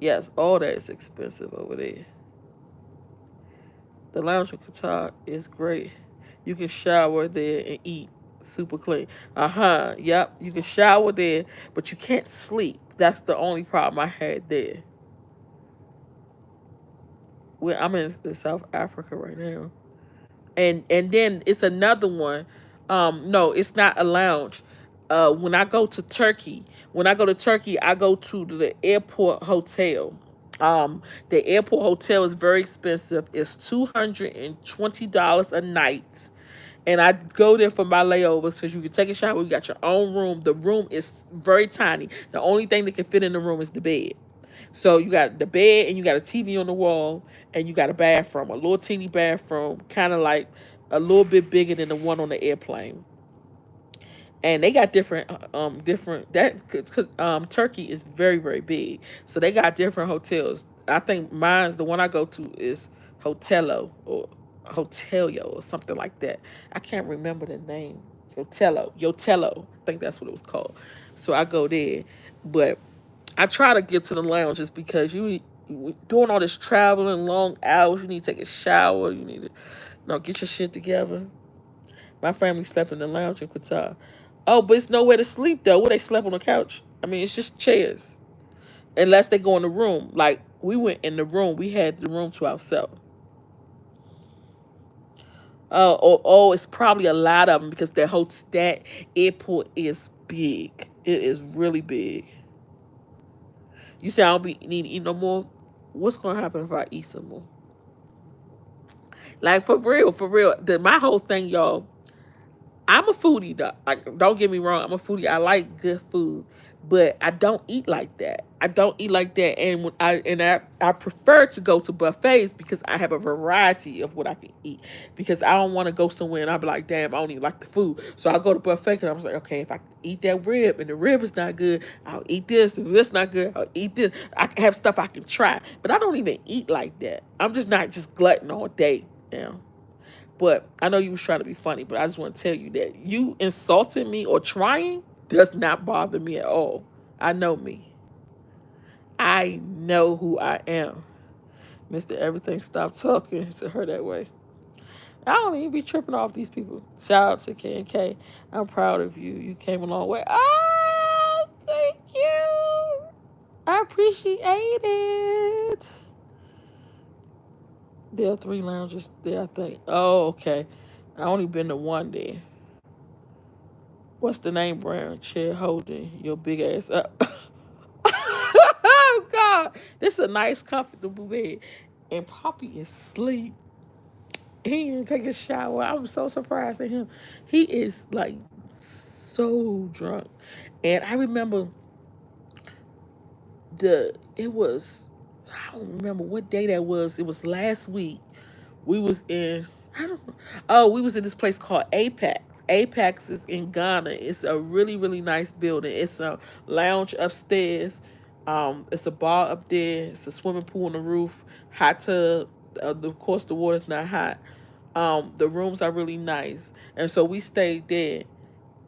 Yes, all that is expensive over there. The lounge in Qatar is great. You can shower there and eat super clean. Yep. You can shower there, but you can't sleep. That's the only problem I had there. I'm in South Africa right now. And then it's another one. No, it's not a lounge. When I go to Turkey, I go to the airport hotel. The airport hotel is very expensive. It's $220 a night. And I go there for my layovers because you can take a shower. You got your own room. The room is very tiny. The only thing that can fit in the room is the bed. So you got the bed and you got a TV on the wall and you got a bathroom, a little teeny bathroom, kind of like a little bit bigger than the one on the airplane. And they got different Turkey is very very big, so they got different hotels. I think mine's the one I go to is Hotello or Hotelio or something like that. I can't remember the name. Yotello. I think that's what it was called. So I go there, but I try to get to the lounges because you doing all this traveling, long hours. You need to take a shower. You need to, get your shit together. My family slept in the lounge in Qatar. Oh, but it's nowhere to sleep though. Where they slept on the couch? I mean, it's just chairs. Unless they go in the room. Like we went in the room, we had the room to ourselves. It's probably a lot of them because that airport is big. It is really big. You say I don't need to eat no more. What's gonna happen if I eat some more? Like for real, for real. My whole thing, y'all. I'm a foodie, though. Like, don't get me wrong. I'm a foodie. I like good food, but I don't eat like that. I don't eat like that, and I prefer to go to buffets because I have a variety of what I can eat. Because I don't want to go somewhere and I'll be like, damn, I don't even like the food. So I go to buffet because I was like, okay, if I eat that rib and the rib is not good, I'll eat this. If this not good, I'll eat this. I have stuff I can try, but I don't even eat like that. I'm just not just glutton all day. But I know you was trying to be funny, but I just want to tell you that you insulting me or trying does not bother me at all. I know me. I know who I am. Mr. Everything, stop talking to her that way. I don't even be tripping off these people. Shout out to K and K. I'm proud of you. You came a long way. Oh, thank you. I appreciate it. There are 3 lounges there, I think. Oh, okay. I only been to one there. What's the name brand? Chair holding your big ass up. Oh God. This is a nice, comfortable bed. And Poppy is asleep. He didn't take a shower. I'm so surprised at him. He is like so drunk. And I remember it was, I don't remember what day that was. It was last week. We was in, I don't know. Oh, we was in this place called Apex. Apex is in Ghana. It's a really, really nice building. It's a lounge upstairs. It's a bar up there. It's a swimming pool on the roof. Hot tub. Of course, the water's not hot. The rooms are really nice. And so we stayed there.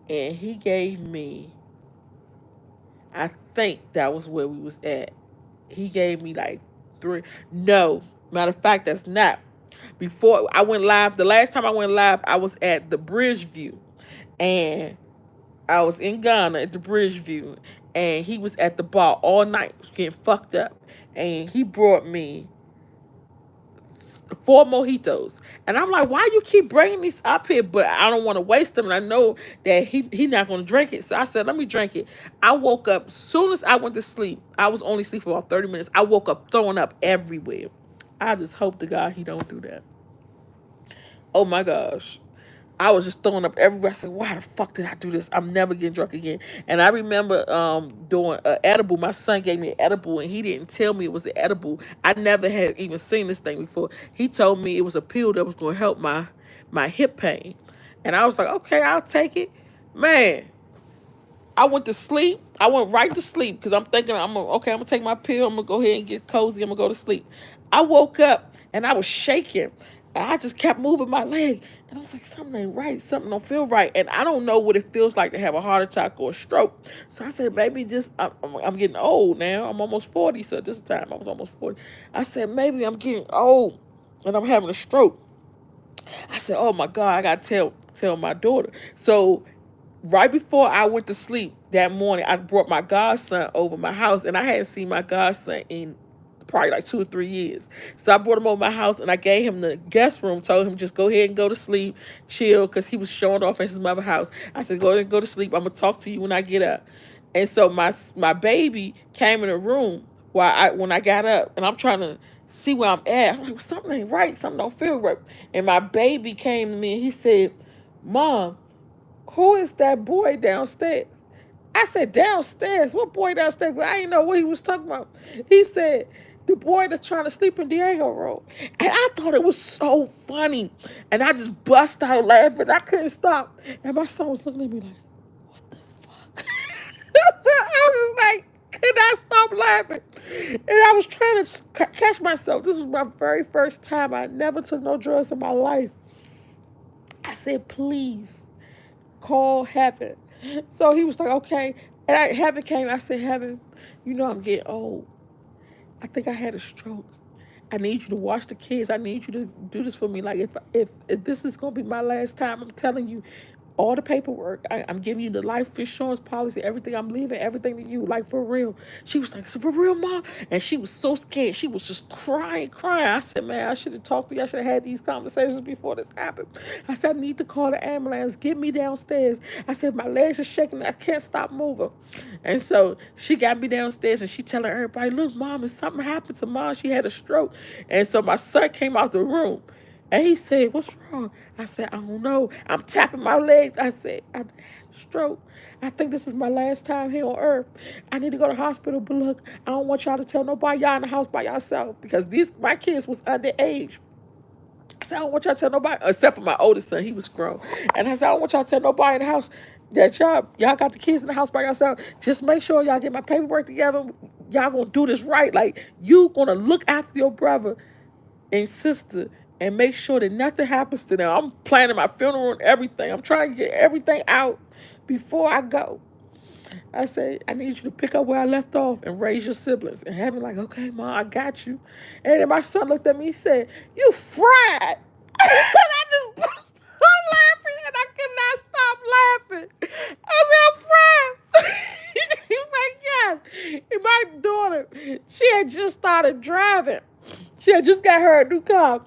And he gave me, I think that was where we was at. He gave me like 3. No, matter of fact, that's not. Before I went live, the last time I went live, I was at the Bridge View, and I was in Ghana at the Bridge View, and he was at the bar all night getting fucked up, and he brought me 4 mojitos, and I'm like, why you keep bringing these up here? But I don't want to waste them, and I know that he not gonna drink it, so I said, let me drink it. I woke up soon as I went to sleep. I was only asleep for about 30 minutes. I woke up throwing up everywhere. I just hope to God he don't do that. Oh my gosh. I was just throwing up everywhere. I said, why the fuck did I do this? I'm never getting drunk again. And I remember doing an edible. My son gave me an edible, and he didn't tell me it was an edible. I never had even seen this thing before. He told me it was a pill that was going to help my hip pain. And I was like, okay, I'll take it. Man, I went to sleep. I went right to sleep because I'm thinking, I'm gonna take my pill. I'm gonna go ahead and get cozy. I'm gonna go to sleep. I woke up and I was shaking, and I just kept moving my leg, and I was like, something ain't right. Something don't feel right, and I don't know what it feels like to have a heart attack or a stroke. So I said, maybe just I'm getting old now. I'm almost 40. So this time I was almost 40. I said, maybe I'm getting old, and I'm having a stroke. I said, oh my God, I gotta tell my daughter. So right before I went to sleep that morning, I brought my godson over my house, and I hadn't seen my godson in probably like 2 or 3 years. So I brought him over my house, and I gave him the guest room, told him just go ahead and go to sleep, chill, because he was showing off at his mother's house. I said, go ahead and go to sleep. I'm going to talk to you when I get up. And so my baby came in the room when I got up, and I'm trying to see where I'm at. I'm like, something ain't right. Something don't feel right. And my baby came to me, and he said, Mom, who is that boy downstairs? I said, downstairs? What boy downstairs? I didn't know what he was talking about. He said, the boy that's trying to sleep in Diego room. And I thought it was so funny. And I just bust out laughing. I couldn't stop. And my son was looking at me like, what the fuck? I was like, could I stop laughing? And I was trying to catch myself. This was my very first time. I never took no drugs in my life. I said, please call heaven. So he was like, okay. And heaven came. I said, heaven, you know I'm getting old. I think I had a stroke. I need you to watch the kids. I need you to do this for me. Like if this is gonna be my last time, I'm telling you, all the paperwork. I'm giving you the life insurance policy, everything. I'm leaving everything to you, like for real. She was like, so for real, Mom? And she was so scared. She was just crying. I said, man, I should have talked to you. I should have had these conversations before this happened. I said, I need to call the ambulance. Get me downstairs. I said, my legs are shaking. I can't stop moving. And so she got me downstairs, and she telling everybody, look, Mom, if something happened to Mom, she had a stroke. And so my son came out the room. And he said, what's wrong? I said, I don't know. I'm tapping my legs. I said, I had a stroke. I think this is my last time here on earth. I need to go to the hospital, but look, I don't want y'all to tell nobody. Y'all in the house by yourself, because my kids was underage. I said, I don't want y'all to tell nobody, except for my oldest son. He was grown. And I said, I don't want y'all to tell nobody in the house that y'all got the kids in the house by yourself. Just make sure y'all get my paperwork together. Y'all gonna do this right. Like, you gonna look after your brother and sister and make sure that nothing happens to them. I'm planning my funeral and everything. I'm trying to get everything out before I go. I said, I need you to pick up where I left off and raise your siblings. And having like, okay, Mom, I got you. And then my son looked at me and said, you fried. I just burst out laughing and I could not stop laughing. I said, Fred. He was like, yes. And my daughter, she had just started driving. She had just got her a new car.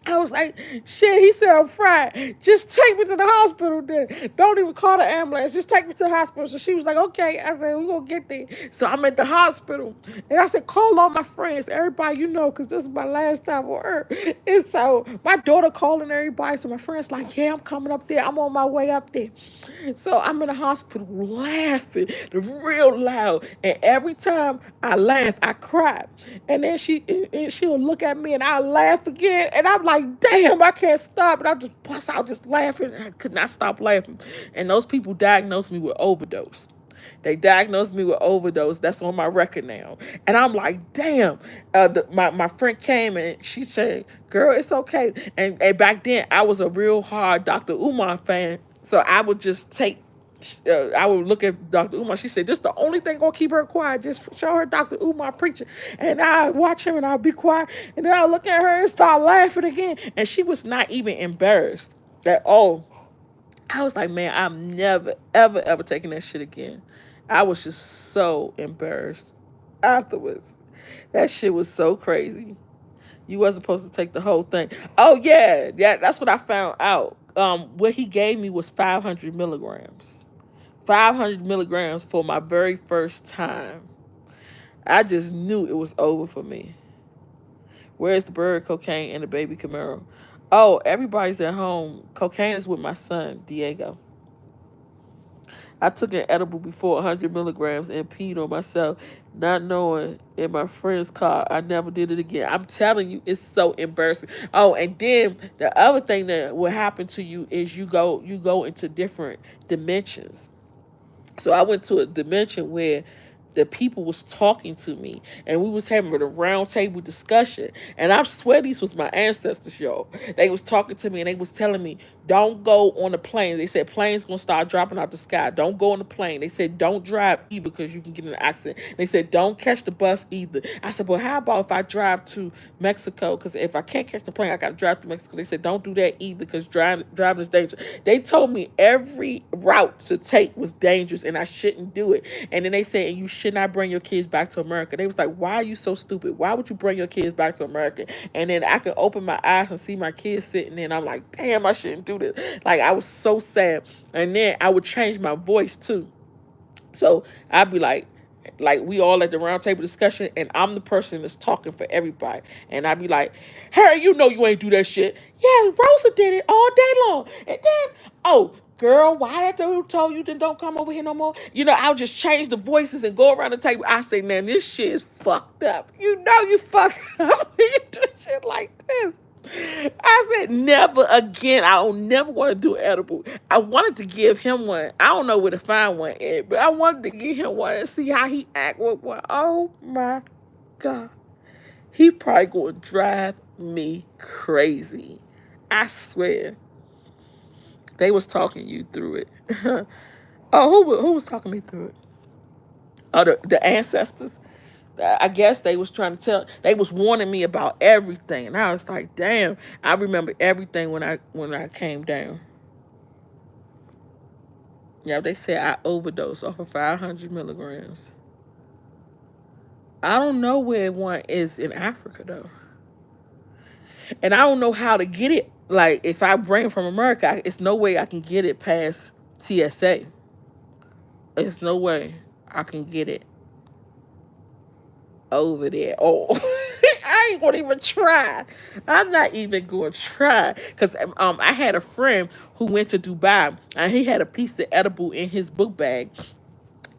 I was like, shit, he said, I'm fried. Just take me to the hospital then. Don't even call the ambulance. Just take me to the hospital. So she was like, okay. I said, we're going to get there. So I'm at the hospital. And I said, call all my friends, everybody you know, because this is my last time on earth. And so my daughter calling everybody. So my friend's like, yeah, I'm coming up there. I'm on my way up there. So I'm in the hospital laughing real loud. And every time I laugh, I cry. And then she'll look at me and I laugh again. And I'm like, damn, I can't stop. And I just bust out just laughing. And I could not stop laughing. And those people diagnosed me with overdose. They diagnosed me with overdose. That's on my record now. And I'm like, damn. My friend came and she said, girl, it's okay. And back then, I was a real hard Dr. Umar fan. So I would just take, I would look at Dr. Umar. She said, this is the only thing going to keep her quiet. Just show her Dr. Umar preaching. And I watch him and I'll be quiet. And then I'll look at her and start laughing again. And she was not even embarrassed at all. I was like, man, I'm never, ever, ever taking that shit again. I was just so embarrassed afterwards. That shit was so crazy. You wasn't supposed to take the whole thing. Oh yeah, that's what I found out. What he gave me was 500 milligrams. 500 milligrams for my very first time. I just knew it was over for me. Where's the bird cocaine and the baby Camaro? Oh, everybody's at home. Cocaine is with my son, Diego. I took an edible before 100 milligrams and peed on myself, not knowing in my friend's car. I never did it again. I'm telling you, it's so embarrassing. Oh, and then the other thing that will happen to you is you go into different dimensions. So I went to a dimension where the people was talking to me and we was having a round table discussion, and I swear these was my ancestors, y'all. They was talking to me and they was telling me, don't go on the plane. They said planes gonna start dropping out the sky. Don't go on the plane. They said don't drive either because you can get in an accident. They said don't catch the bus either. I said, well, how about if I drive to Mexico? Because if I can't catch the plane, I gotta drive to Mexico. They said don't do that either because driving is dangerous. They told me every route to take was dangerous and I shouldn't do it. And then they said, and you should not bring your kids back to America. They was like, why are you so stupid? Why would you bring your kids back to America? And then I could open my eyes and see my kids sitting there and I'm like, damn, I shouldn't do this. Like, I was so sad. And then I would change my voice too. So I'd be like we all at the round table discussion, and I'm the person that's talking for everybody. And I'd be like, Harry, you know you ain't do that shit. Yeah, Rosa did it all day long. And then, oh, girl, why that dude told you then don't come over here no more? You know, I'll just change the voices and go around the table. I say, man, this shit is fucked up. You know you fucked up when you do shit like this. I said, never again. I don't never want to do edible. I wanted to give him one. I don't know where to find one at, but I wanted to give him one and see how he act with one. Oh my God. He probably going to drive me crazy. I swear. They was talking you through it. Oh, who was talking me through it? Oh, the ancestors. I guess they was trying to they was warning me about everything. And I was like, damn, I remember everything when I came down. Yeah, they said I overdosed off of 500 milligrams. I don't know where one is in Africa, though. And I don't know how to get it. Like, if I bring it from America, it's no way I can get it past TSA. There's no way I can get it over there. Oh, I ain't gonna even try. I'm not even gonna try. Because I had a friend who went to Dubai and he had a piece of edible in his book bag,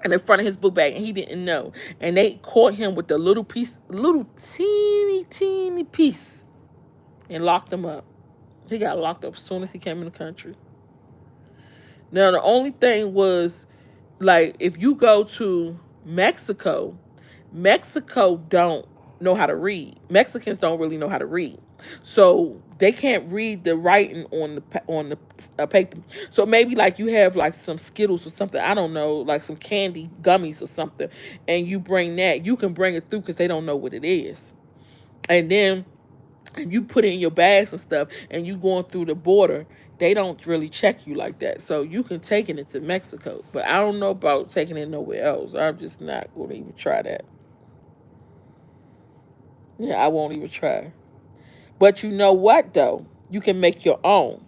in the front of his book bag, and he didn't know. And they caught him with the little teeny piece, and locked him up. He got locked up as soon as he came in the country. Now, the only thing was, like, if you go to Mexico don't know how to read. Mexicans don't really know how to read. So they can't read the writing on the paper. So maybe like you have like some Skittles or something, I don't know, like some candy gummies or something, and you bring that, you can bring it through because they don't know what it is. And then and you put it in your bags and stuff, and you going through the border, they don't really check you like that. So you can take it into Mexico, but I don't know about taking it nowhere else. I'm just not going to even try that. Yeah, I won't even try. But you know what though? You can make your own.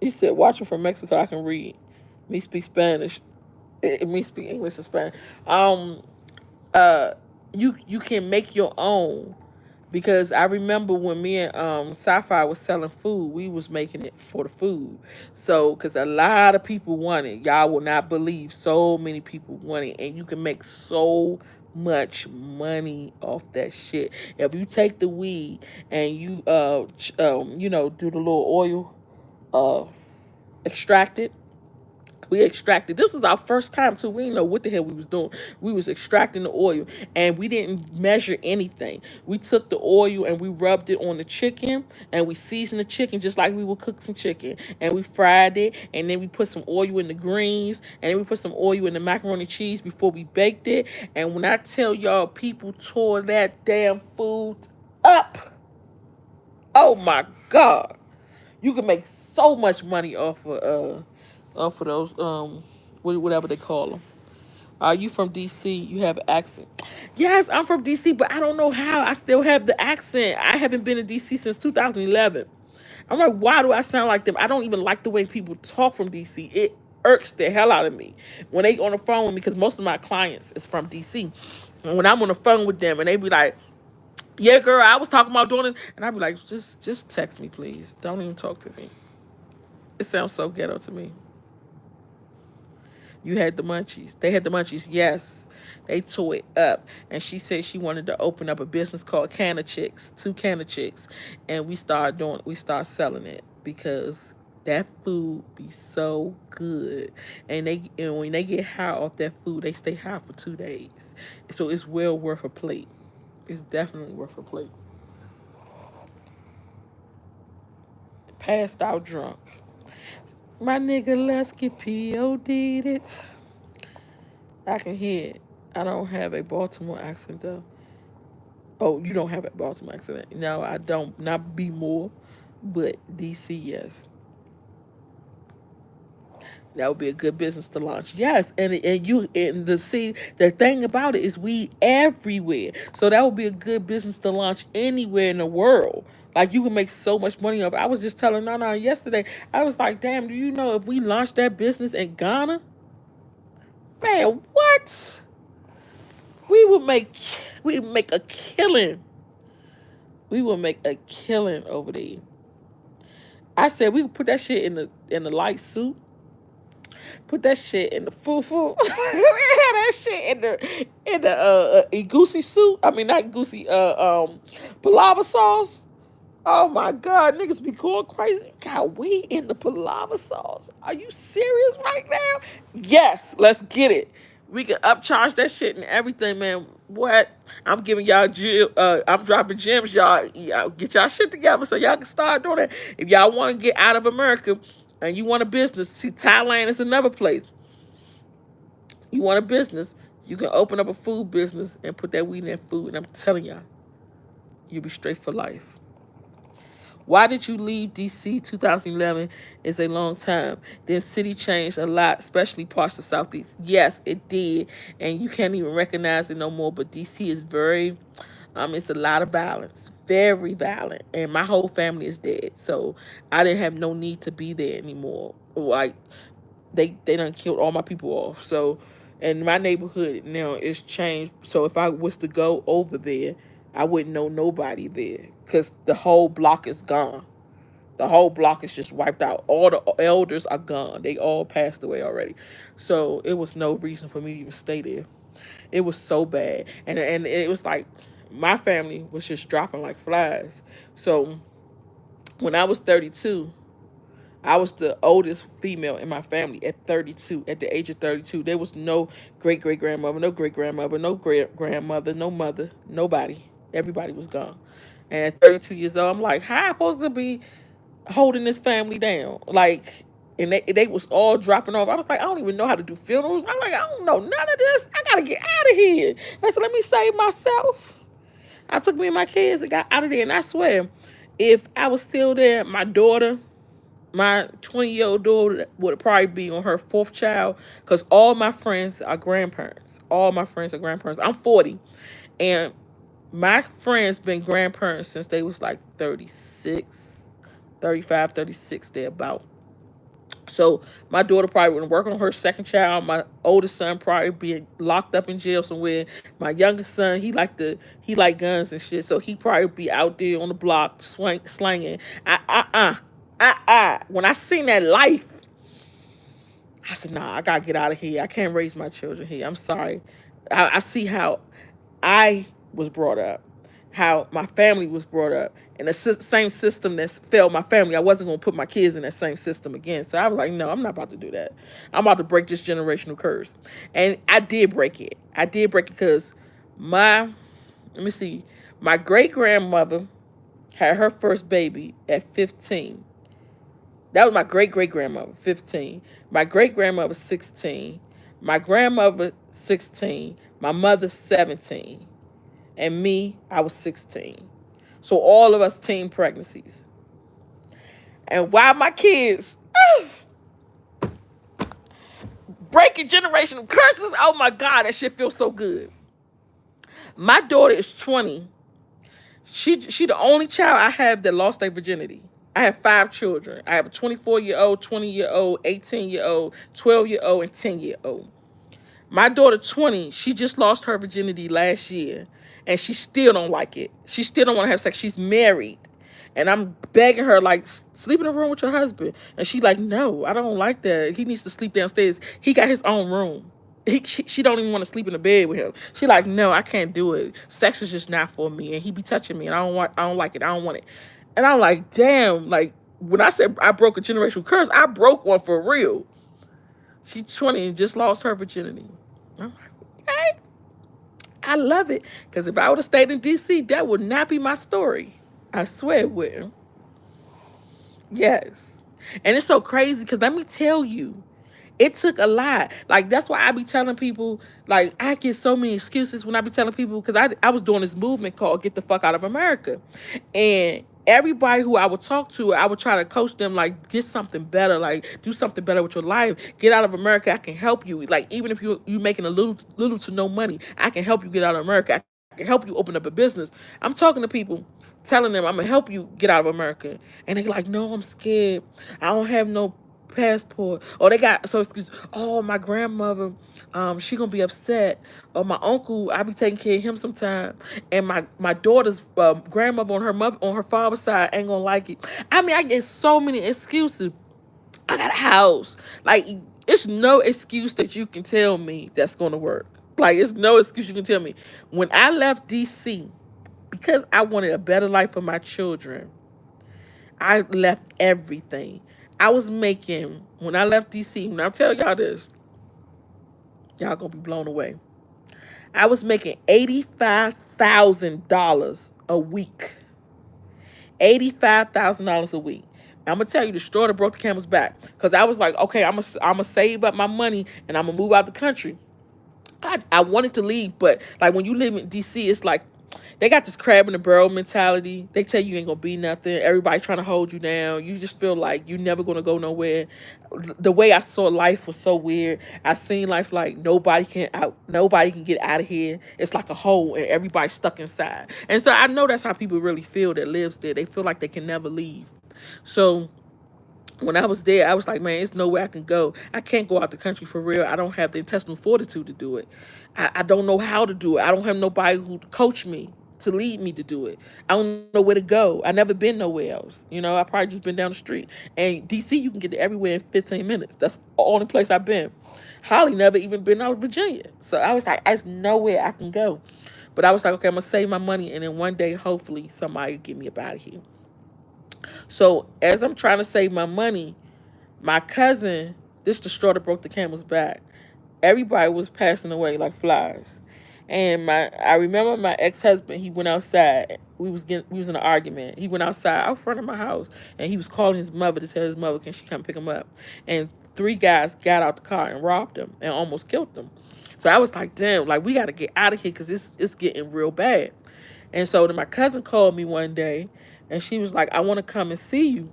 You said watching from Mexico, I can read. Me speak Spanish. Me speak English and Spanish. Um, uh, you can make your own, because I remember when me and Sci-Fi was selling food, we was making it for the food. So, because a lot of people want it, y'all will not believe. So many people want it, and you can make so much money off that shit. If you take the weed and you do the little oil, extract it. We extracted. This was our first time too. We didn't know what the hell we was doing. We was extracting the oil, and we didn't measure anything. We took the oil and we rubbed it on the chicken, and we seasoned the chicken just like we would cook some chicken, and we fried it, and then we put some oil in the greens, and then we put some oil in the macaroni cheese before we baked it. And when I tell y'all, people tore that damn food up. Oh my god, you can make so much money off of those whatever they call them. Are you from DC? You have an accent. Yes, I'm from DC, but I don't know how I still have the accent. I haven't been in DC since 2011. I'm like, why do I sound like them? I don't even like the way people talk from DC. It irks the hell out of me when they on the phone with me, because most of my clients is from DC. And when I'm on the phone with them and they be like, yeah, girl, I was talking about doing it. And I'd be like, just text me, please. Don't even talk to me. It sounds so ghetto to me. You had the munchies. They had the munchies. Yes, they tore it up. And she said she wanted to open up a business called Can of Chicks, two Can of Chicks, and we started selling it because that food be so good, and when they get high off that food, they stay high for 2 days. So it's well worth a plate. It's definitely worth a plate. Passed out drunk. My nigga, let's get POD'd it. I can hear it. I don't have a Baltimore accent though. Oh, you don't have a Baltimore accent. No, I don't. Not be more, but DC, yes. That would be a good business to launch. Yes, and the see the thing about it is we everywhere. So that would be a good business to launch anywhere in the world. Like you can make so much money off. I was just telling Nana yesterday. I was like, damn, do you know if we launched that business in Ghana, man, what? We would make we would make a killing. We would make a killing over there. I said we would put that shit in the light suit. Put that shit in the fufu. We had that shit in the goosey suit. I mean not goosey palava sauce. Oh my god, niggas be going crazy. Got weed in the palava sauce. Are you serious right now? Yes, let's get it. We can upcharge that shit and everything, man. What? I'm giving y'all, I'm dropping gems, y'all get y'all shit together so y'all can start doing it. If y'all want to get out of America and you want a business, see, Thailand is another place. You want a business, you can open up a food business and put that weed in that food. And I'm telling y'all, you'll be straight for life. Why did you leave DC? 2011 is a long time. Then city changed a lot, especially parts of Southeast. Yes, it did. And you can't even recognize it no more. But DC is very, it's a lot of violence. Very violent. And my whole family is dead. So I didn't have no need to be there anymore. Like, they done killed all my people off. So, and my neighborhood now is changed. So if I was to go over there, I wouldn't know nobody there because the whole block is gone. The whole block is just wiped out. All the elders are gone. They all passed away already. So it was no reason for me to even stay there. It was so bad. And it was like my family was just dropping like flies. So when I was 32, I was the oldest female in my family at 32. At the age of 32, there was no great great grandmother, no great grandmother, no great grandmother, no mother, nobody. Everybody was gone. And at 32 years old, I'm like, how am I supposed to be holding this family down? Like, and they was all dropping off. I was like, I don't even know how to do funerals. I'm like, I don't know none of this. I gotta get out of here. I said, let me save myself. I took me and my kids and got out of there. And I swear, if I was still there, my daughter, my 20-year-old daughter would probably be on her fourth child because all my friends are grandparents. All my friends are grandparents. I'm 40. And my friends been grandparents since they was like 36, 35, 36, they're about. So my daughter probably would work on her second child. My oldest son probably be locked up in jail somewhere. My youngest son, he like guns and shit. So he probably be out there on the block slanging. When I seen that life, I said, nah, I gotta get out of here. I can't raise my children here. I'm sorry. I see how I was brought up, how my family was brought up, and the same system that failed my family. I wasn't going to put my kids in that same system again. So I was like, no, I'm not about to do that. I'm about to break this generational curse. And I did break it. I did break it because let me see, my great grandmother had her first baby at 15. That was my great great grandmother, 15. My great grandmother, 16. My grandmother, 16. My mother, 17. And me, I was 16. So all of us teen pregnancies. And while my kids breaking generational curses, oh my God, that shit feels so good. My daughter is 20. She the only child I have that lost their virginity. I have 5 children. I have a 24-year-old, 20-year-old, 18-year-old, 12-year-old, and 10-year-old. My daughter, 20, she just lost her virginity last year, and she still don't like it. She still don't want to have sex. She's married. And I'm begging her, like, sleep in the room with your husband. And she's like, no, I don't like that. He needs to sleep downstairs. He got his own room. She don't even want to sleep in the bed with him. She like, no, I can't do it. Sex is just not for me. And he be touching me, and I don't like it. I don't want it. And I'm like, damn, like, when I said I broke a generational curse, I broke one for real. She's 20 and just lost her virginity. I'm like, okay. I love it. Because if I would have stayed in D.C., that would not be my story. I swear it wouldn't. Yes. And it's so crazy because let me tell you, it took a lot. Like, that's why I be telling people, like, I get so many excuses when I be telling people, because I was doing this movement called Get the Fuck Out of America. And everybody who I would talk to, I would try to coach them, like, get something better, like, do something better with your life. Get out of America. I can help you. Like, even if you making a little to no money, I can help you get out of America. I can help you open up a business. I'm talking to people, telling them I'm going to help you get out of America. And they like, no, I'm scared. I don't have no passport. Or they got so excuse. Oh, my grandmother, she gonna be upset. Or my uncle, I be taking care of him sometime. And my daughter's grandmother on her father's side ain't gonna like it. I mean, I get so many excuses. I got a house. Like, it's no excuse that you can tell me that's gonna work. Like, it's no excuse you can tell me. When I left DC, because I wanted a better life for my children, I left everything. I was making, when I left DC, when I tell y'all this, y'all gonna be blown away. I was making $85,000 a week. $85,000 a week. I'm gonna tell you the straw that broke the camel's back. Because I was like, okay, I'm gonna save up my money and I'm gonna move out the country. I wanted to leave, but like when you live in DC, it's like they got this crab in the barrel mentality. They tell you ain't gonna be nothing. Everybody trying to hold you down. You just feel like you're never gonna go nowhere. The way I saw life was so weird. I seen life like nobody can get out of here. It's like a hole and everybody's stuck inside. And so I know that's how people really feel that lives there. They feel like they can never leave. So when I was there, I was like, man, there's no way I can go. I can't go out the country for real. I don't have the intestinal fortitude to do it. I don't know how to do it. I don't have nobody who coach me to lead me to do it. I don't know where to go. I never been nowhere else. You know, I probably just been down the street. And DC, you can get to everywhere in 15 minutes. That's the only place I've been. Holly never even been out of Virginia. So I was like, there's nowhere I can go. But I was like, okay, I'm going to save my money. And then one day, hopefully, somebody will get me up out of here. So as I'm trying to save my money, my cousin, this the straw that broke the camel's back. Everybody was passing away like flies. And I remember my ex-husband, he went outside. We was in an argument. He went outside out front of my house and he was calling his mother to tell his mother, can she come pick him up? And 3 guys got out the car and robbed him and almost killed him. So I was like, damn, like we got to get out of here because it's getting real bad. And so then my cousin called me one day and she was like, I want to come and see you.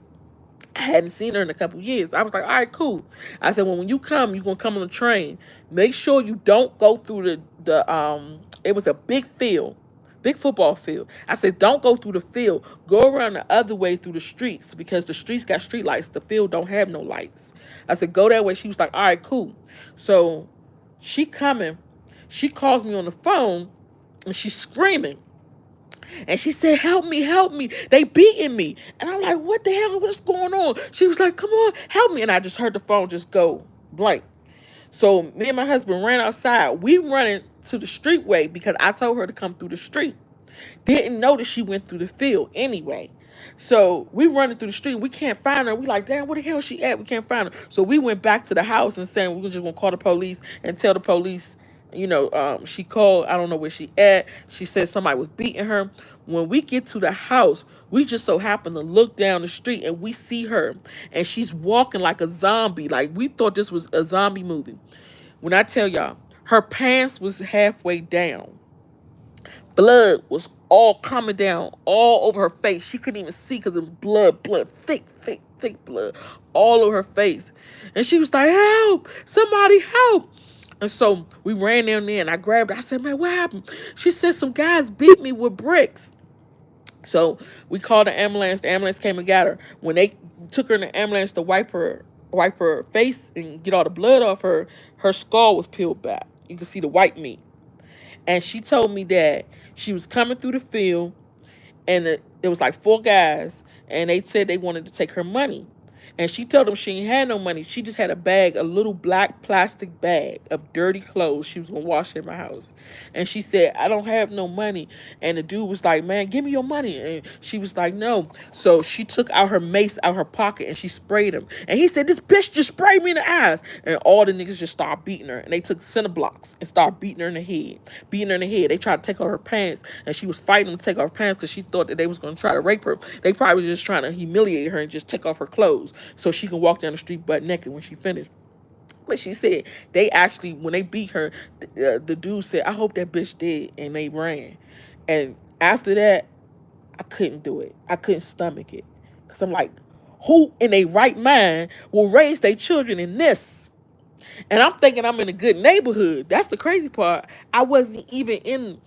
I hadn't seen her in a couple years. I was like, all right, cool. I said, well, when you come, you're gonna come on the train. Make sure you don't go through the it was a big field, big football field. I said, don't go through the field. Go around the other way through the streets because the streets got street lights. The field don't have no lights. I said, go that way. She was like, all right, cool. So she coming, she calls me on the phone and she's screaming. And she said, help me, help me. They beating me. And I'm like, what the hell? What's going on? She was like, come on, help me. And I just heard the phone just go blank. So me and my husband ran outside. We running to the streetway because I told her to come through the street. Didn't notice she went through the field anyway. So we running through the street. We can't find her. We like, damn, where the hell is she at? We can't find her. So we went back to the house and saying we were just gonna call the police and tell the police. She called. I don't know where she at. She said somebody was beating her. When we get to the house, we just so happen to look down the street and we see her, and she's walking like a zombie. Like we thought this was a zombie movie. When I tell y'all, her pants was halfway down. Blood was all coming down all over her face. She couldn't even see because it was blood, thick, thick, thick blood all over her face. And she was like, help, somebody help. And so we ran down there and I grabbed her. I said, man, what happened? She said some guys beat me with bricks. So we called the ambulance. The ambulance came and got her. When they took her in the ambulance to wipe her face and get all the blood off her, her skull was peeled back. You could see the white meat. And she told me that she was coming through the field and it was like four guys and they said they wanted to take her money. And she told them she ain't had no money. She just had a bag, a little black plastic bag of dirty clothes she was going to wash in my house. And she said, I don't have no money. And the dude was like, man, give me your money. And she was like, no. So she took out her mace out her pocket and she sprayed him. And he said, this bitch just sprayed me in the eyes. And all the niggas just started beating her. And they took cinder blocks and started beating her in the head. Beating her in the head. They tried to take off her pants. And she was fighting to take off her pants because she thought that they was going to try to rape her. They probably was just trying to humiliate her and just take off her clothes so she can walk down the street butt naked when she finished. But she said they actually, when they beat her, the dude said, I hope that bitch dead, and they ran. And after that, I couldn't do it. I couldn't stomach it. Because I'm like, who in a right mind will raise their children in this? And I'm thinking I'm in a good neighborhood. That's the crazy part. It wasn't even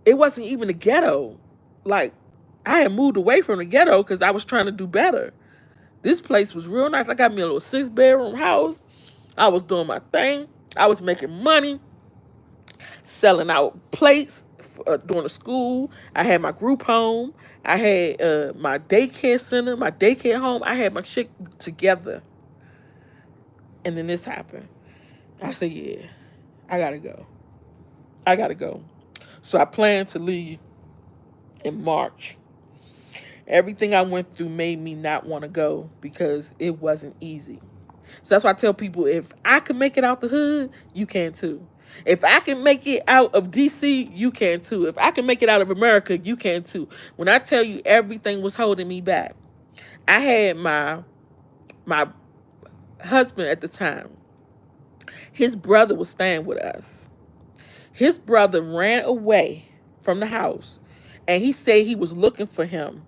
the ghetto. Like, I had moved away from the ghetto because I was trying to do better. This place was real nice. I got me a little 6-bedroom house. I was doing my thing. I was making money, selling out plates during the school. I had my group home. I had my daycare center, my daycare home. I had my shit together. And then this happened. I said, yeah, I gotta go. I gotta go. So I planned to leave in March. Everything I went through made me not want to go because it wasn't easy. So that's why I tell people, if I can make it out the hood, you can too. If I can make it out of DC, you can too. If I can make it out of America, you can too. When I tell you everything was holding me back, I had my husband at the time. His brother was staying with us. His brother ran away from the house, and he said he was looking for him.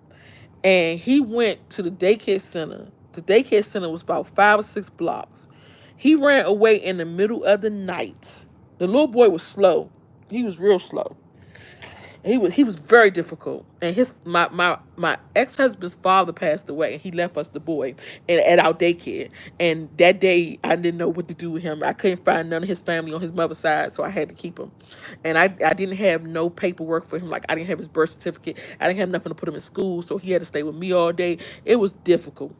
And he went to the daycare center. The daycare center was about 5 or 6 blocks. He ran away in the middle of the night. The little boy was slow. He was real slow. He was very difficult. And my ex-husband's father passed away, and he left us the boy at our daycare. And that day I didn't know what to do with him. I couldn't find none of his family on his mother's side, so I had to keep him. And I didn't have no paperwork for him. Like, I didn't have his birth certificate. I didn't have nothing to put him in school, so he had to stay with me all day. It was difficult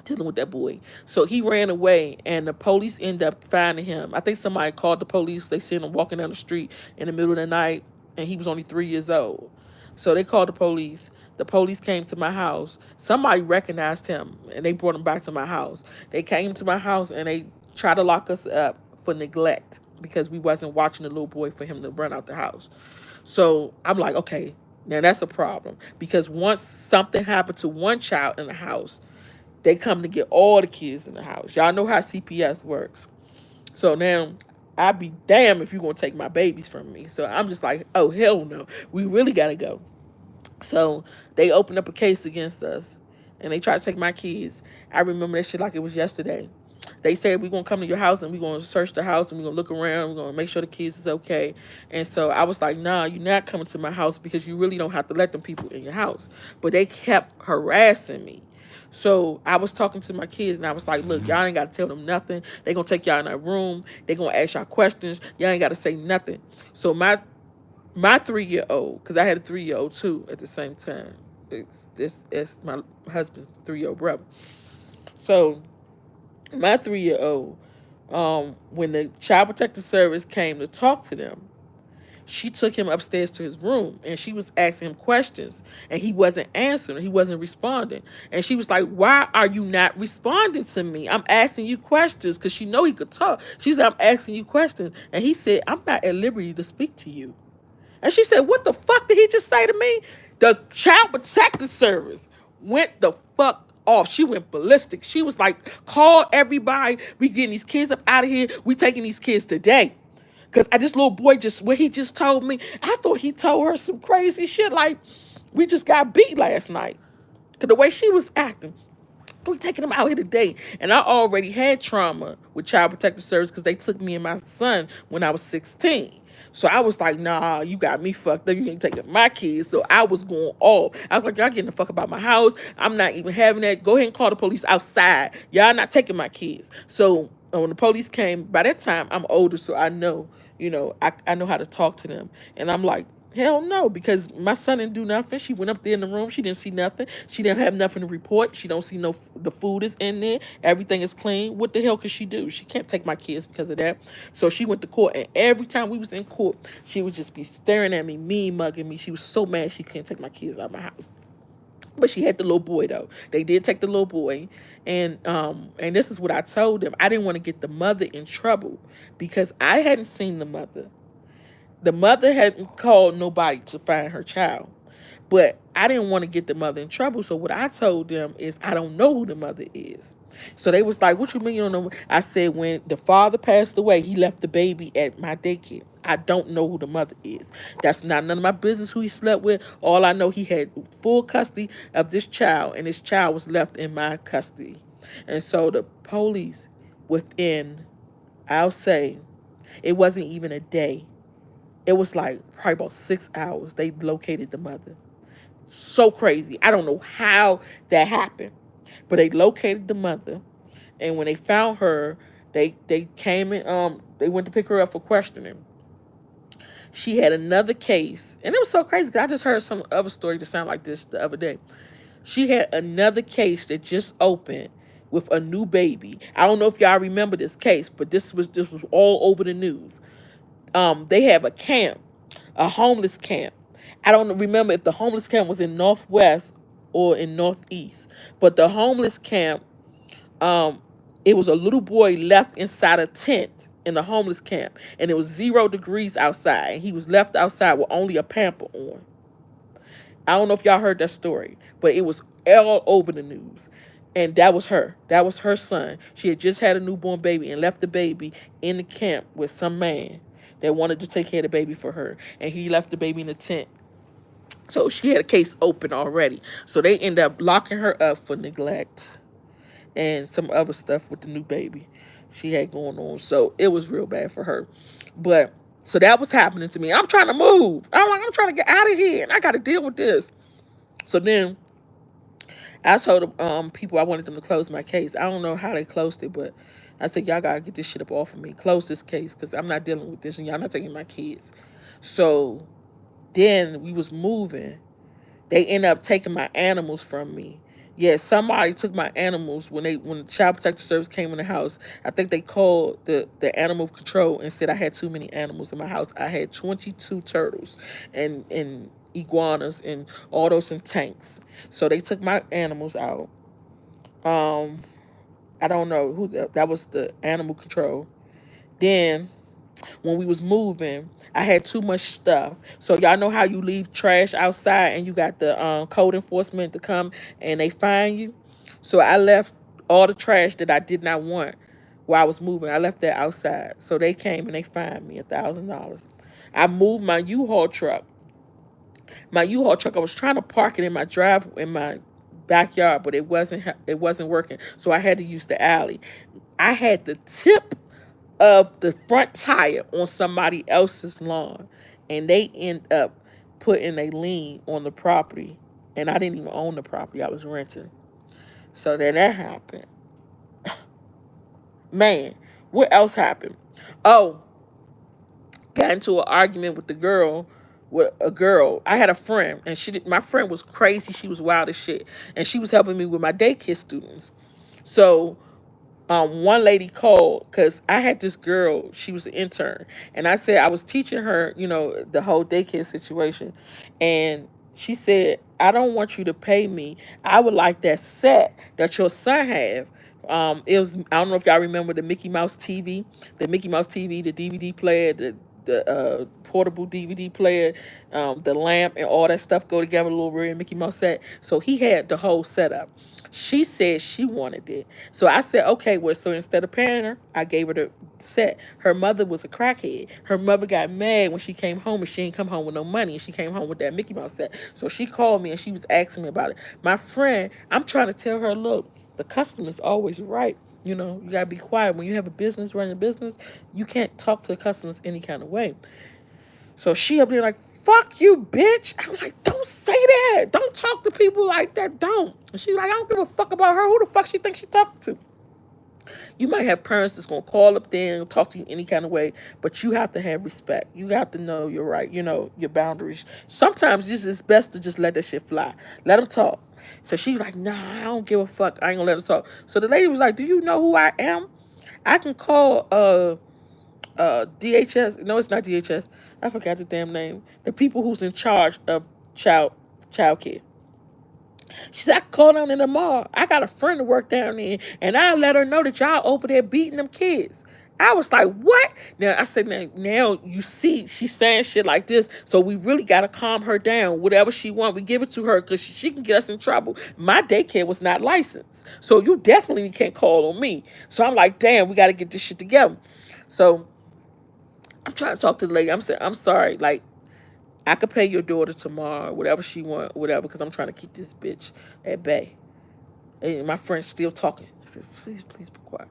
dealing with that boy. So he ran away, and the police ended up finding him. I think somebody called the police. They seen him walking down the street in the middle of the night, and he was only 3 years old. So they called the police. The police came to my house. Somebody recognized him, and they brought him back to my house. They came to my house, and they tried to lock us up for neglect because we wasn't watching the little boy for him to run out the house. So I'm like, okay, now that's a problem, because once something happened to one child in the house, they come to get all the kids in the house. Y'all know how CPS works. So now I'd be damned if you're gonna take my babies from me. So I'm just like, oh hell no, we really gotta go. So they opened up a case against us, and they tried to take my kids. I remember that shit like it was yesterday. They said we're gonna come to your house and we're gonna search the house and we're gonna look around. We're gonna make sure the kids is okay. And so I was like, nah, you're not coming to my house because you really don't have to let them people in your house. But they kept harassing me. So I was talking to my kids and I was like, look, y'all ain't gotta tell them nothing. They gonna take y'all in that room. They gonna ask y'all questions. Y'all ain't gotta say nothing. So my 3-year old, because I had a 3-year old too at the same time. It's my husband's 3-year-old brother. So my 3-year old, when the child protective service came to talk to them, she took him upstairs to his room and she was asking him questions and he wasn't answering, he wasn't responding. And she was like, why are you not responding to me? I'm asking you questions, because she know he could talk. She said, I'm asking you questions. And he said, I'm not at liberty to speak to you. And she said, what the fuck did he just say to me? The child protective service went the fuck off. She went ballistic. She was like, call everybody. We getting these kids up out of here. We taking these kids today. Because this little boy what he just told me, I thought he told her some crazy shit like, we just got beat last night. Because the way she was acting, we taking them out here today. And I already had trauma with child protective service because they took me and my son when I was 16. So I was like, nah, you got me fucked up. You ain't taking my kids. So I was going off. I was like, y'all getting the fuck about my house. I'm not even having that. Go ahead and call the police outside. Y'all not taking my kids. So when the police came, by that time I'm older, so I know, I know how to talk to them. And I'm like, hell no, because my son didn't do nothing. She went up there in the room. She didn't see nothing. She didn't have nothing to report. She don't see the food is in there. Everything is clean. What the hell could she do? She can't take my kids because of that. So she went to court, and every time we was in court, she would just be staring at me, mean mugging me. She was so mad she couldn't take my kids out of my house. But she had the little boy though. They did take the little boy, and this is what I told them. I didn't want to get the mother in trouble because I hadn't seen the mother. The mother hadn't called nobody to find her child. But I didn't want to get the mother in trouble. So what I told them is I don't know who the mother is. So they was like, what you mean you don't know? I said, when the father passed away, he left the baby at my daycare. I don't know who the mother is. That's not none of my business who he slept with. All I know, he had full custody of this child, and this child was left in my custody. And so the police, within, I'll say, it wasn't even a day. It was like probably about 6 hours. They located the mother. So crazy. I don't know how that happened, but they located the mother, and when they found her, they came and they went to pick her up for questioning. She had another case, and it was so crazy because I just heard some other story that sounded like this the other day. She had another case that just opened with a new baby. I don't know if y'all remember this case, but this was all over the news. They have a camp, a homeless camp. I don't remember if the homeless camp was in Northwest or in Northeast, but the homeless camp, um, it was a little boy left inside a tent in the homeless camp, and it was 0 degrees outside, and he was left outside with only a pamper on. I don't know if y'all heard that story, but it was all over the news. And that was her. That was her son. She had just had a newborn baby and left the baby in the camp with some man that wanted to take care of the baby for her. And he left the baby in the tent. So she had a case open already. So they ended up locking her up for neglect and some other stuff with the new baby she had going on. So it was real bad for her. But so that was happening to me. I'm trying to move. I'm trying to get out of here, and I got to deal with this. So then I told people I wanted them to close my case. I don't know how they closed it, but I said, y'all gotta get this shit up off of me. Close this case, because I'm not dealing with this, and y'all not taking my kids. So then we was moving. They ended up taking my animals from me. Yeah, somebody took my animals when the Child Protective Service came in the house. I think they called the animal control and said I had too many animals in my house. I had 22 turtles and iguanas and all those in tanks. So they took my animals out. I don't know who that was, the animal control. Then when we was moving, I had too much stuff. So y'all know how you leave trash outside and you got the code enforcement to come and they fine you. So I left all the trash that I did not want where I was moving. I left that outside. So they came and they fined me $1,000. I moved my U-Haul truck. My U-Haul truck, I was trying to park it in my drive in my backyard, but it wasn't working. So I had to use the alley. I had the tip of the front tire on somebody else's lawn, and they end up putting a lien on the property, and I didn't even own the property. I was renting. So then that happened. Man, what else happened? Oh, got into an argument with the girl. With a girl, I had a friend, and my friend was crazy. She was wild as shit, and she was helping me with my daycare students. So one lady called because I had this girl. She was an intern, and I said I was teaching her, the whole daycare situation, and she said, "I don't want you to pay me. I would like that set that your son have." It was, I don't know if y'all remember the Mickey Mouse TV, the DVD player, the portable DVD player, the lamp, and all that stuff go together, a little red Mickey Mouse set. So he had the whole setup. She said she wanted it. So I said, okay, well, so instead of paying her, I gave her the set. Her mother was a crackhead. Her mother got mad when she came home and she didn't come home with no money. And she came home with that Mickey Mouse set. So she called me and she was asking me about it. My friend, I'm trying to tell her, look, the customer's always right. You got to be quiet. When you have a business, running a business, you can't talk to the customers any kind of way. So she up there like, fuck you, bitch. I'm like, don't say that. Don't talk to people like that. Don't. And she like, I don't give a fuck about her. Who the fuck she thinks she talking to? You might have parents that's going to call up there and talk to you any kind of way, but you have to have respect. You have to know your right, your boundaries. Sometimes it's best to just let that shit fly. Let them talk. So she's like, nah, I don't give a fuck. I ain't going to let her talk. So the lady was like, do you know who I am? I can call DHS. No, it's not DHS. I forgot the damn name. The people who's in charge of child care. She said, I can call down in the mall. I got a friend to work down there, and I let her know that y'all over there beating them kids. I was like, what? Now, I said, now you see, she's saying shit like this, so we really got to calm her down. Whatever she want, we give it to her because she can get us in trouble. My daycare was not licensed, so you definitely can't call on me. So I'm like, damn, we got to get this shit together. So I'm trying to talk to the lady. I'm saying, I'm sorry, like, I could pay your daughter tomorrow, whatever she want, whatever, because I'm trying to keep this bitch at bay. And my friend's still talking. I said, please be quiet.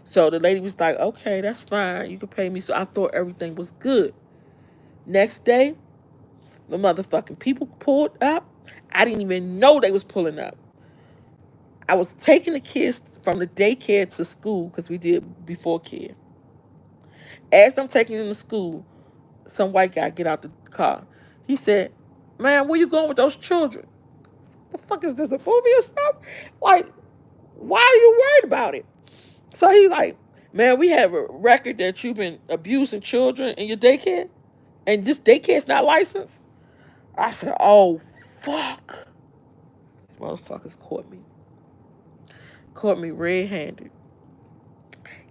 So the lady was like, okay, that's fine. You can pay me. So I thought everything was good. Next day, the motherfucking people pulled up. I didn't even know they was pulling up. I was taking the kids from the daycare to school because we did before care. As I'm taking them to school, some white guy get out the car. He said, man, where you going with those children? The fuck is this, a movie or something? Like, why are you worried about it? So he like, man, we have a record that you've been abusing children in your daycare, and this daycare's not licensed. I said, oh, fuck. These motherfuckers caught me red-handed.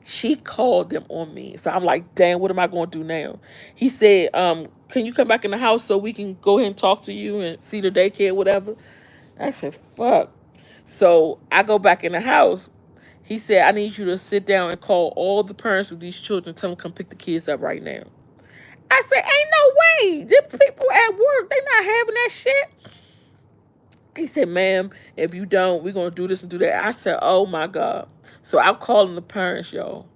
She called them on me. So I'm like, damn, what am I going to do now? He said, can you come back in the house so we can go ahead and talk to you and see the daycare, whatever? I said, fuck. So I go back in the house. He said, I need you to sit down and call all the parents of these children, tell them to come pick the kids up right now. I said, ain't no way. Them people at work, they not having that shit. He said, ma'am, if you don't, we're going to do this and do that. I said, oh, my God. So I'm calling the parents, y'all.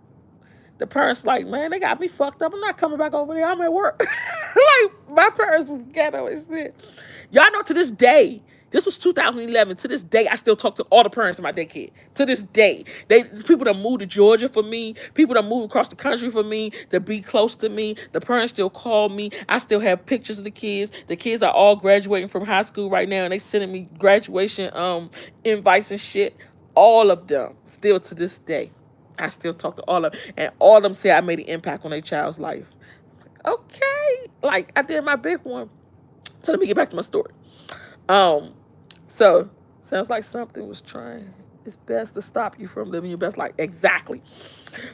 The parents like, man, they got me fucked up. I'm not coming back over there. I'm at work. Like, my parents was ghetto and shit. Y'all know to this day, this was 2011. To this day, I still talk to all the parents in my daycare. To this day. People that moved to Georgia for me. People that moved across the country for me. To be close to me. The parents still call me. I still have pictures of the kids. The kids are all graduating from high school right now. And they sending me graduation invites and shit. All of them. Still to this day. I still talk to all of them. And all of them say I made an impact on their child's life. Okay. Like, I did my big one. So let me get back to my story. So sounds like something was trying. It's best to stop you from living your best life. Exactly.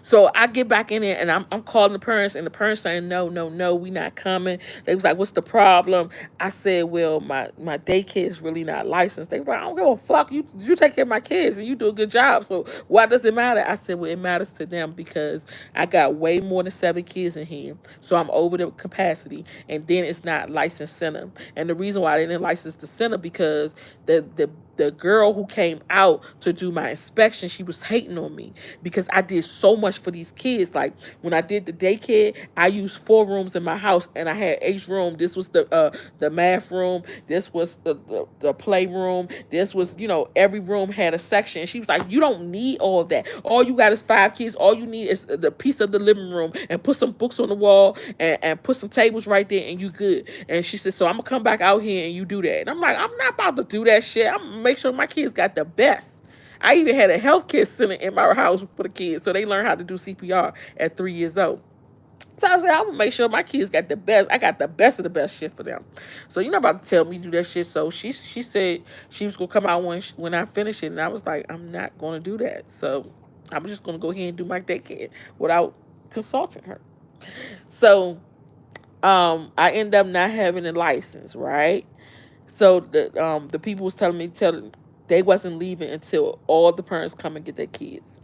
So I get back in there and I'm calling the parents, and the parents saying, no, no, no, we not coming. They was like, what's the problem? I said, well, my daycare is really not licensed. They was like, I don't give a fuck. You take care of my kids and you do a good job. So why does it matter? I said, well, it matters to them because I got way more than 7 kids in here. So I'm over the capacity. And then it's not licensed center. And the reason why they didn't license the center because the girl who came out to do my inspection, she was hating on me because I did so much for these kids. Like when I did the daycare, I used 4 rooms in my house, and I had each room. This was the math room. This was the playroom. This was, every room had a section. And she was like, you don't need all that. All you got is 5 kids. All you need is the piece of the living room and put some books on the wall and put some tables right there, and you good. And she said, so I'm gonna come back out here and you do that. And I'm like, I'm not about to do that shit. I'm gonna make sure my kids got the best. I even had a healthcare center in my house for the kids, so they learn how to do CPR at 3 years old. So I said, I'm gonna make sure my kids got the best. I got the best of the best shit for them. So you're not about to tell me to do that shit. So she said she was gonna come out when I finish it, and I was like, I'm not gonna do that. So I'm just gonna go ahead and do my daycare without consulting her. So I end up not having a license, right? So the people was telling me they wasn't leaving until all the parents come and get their kids.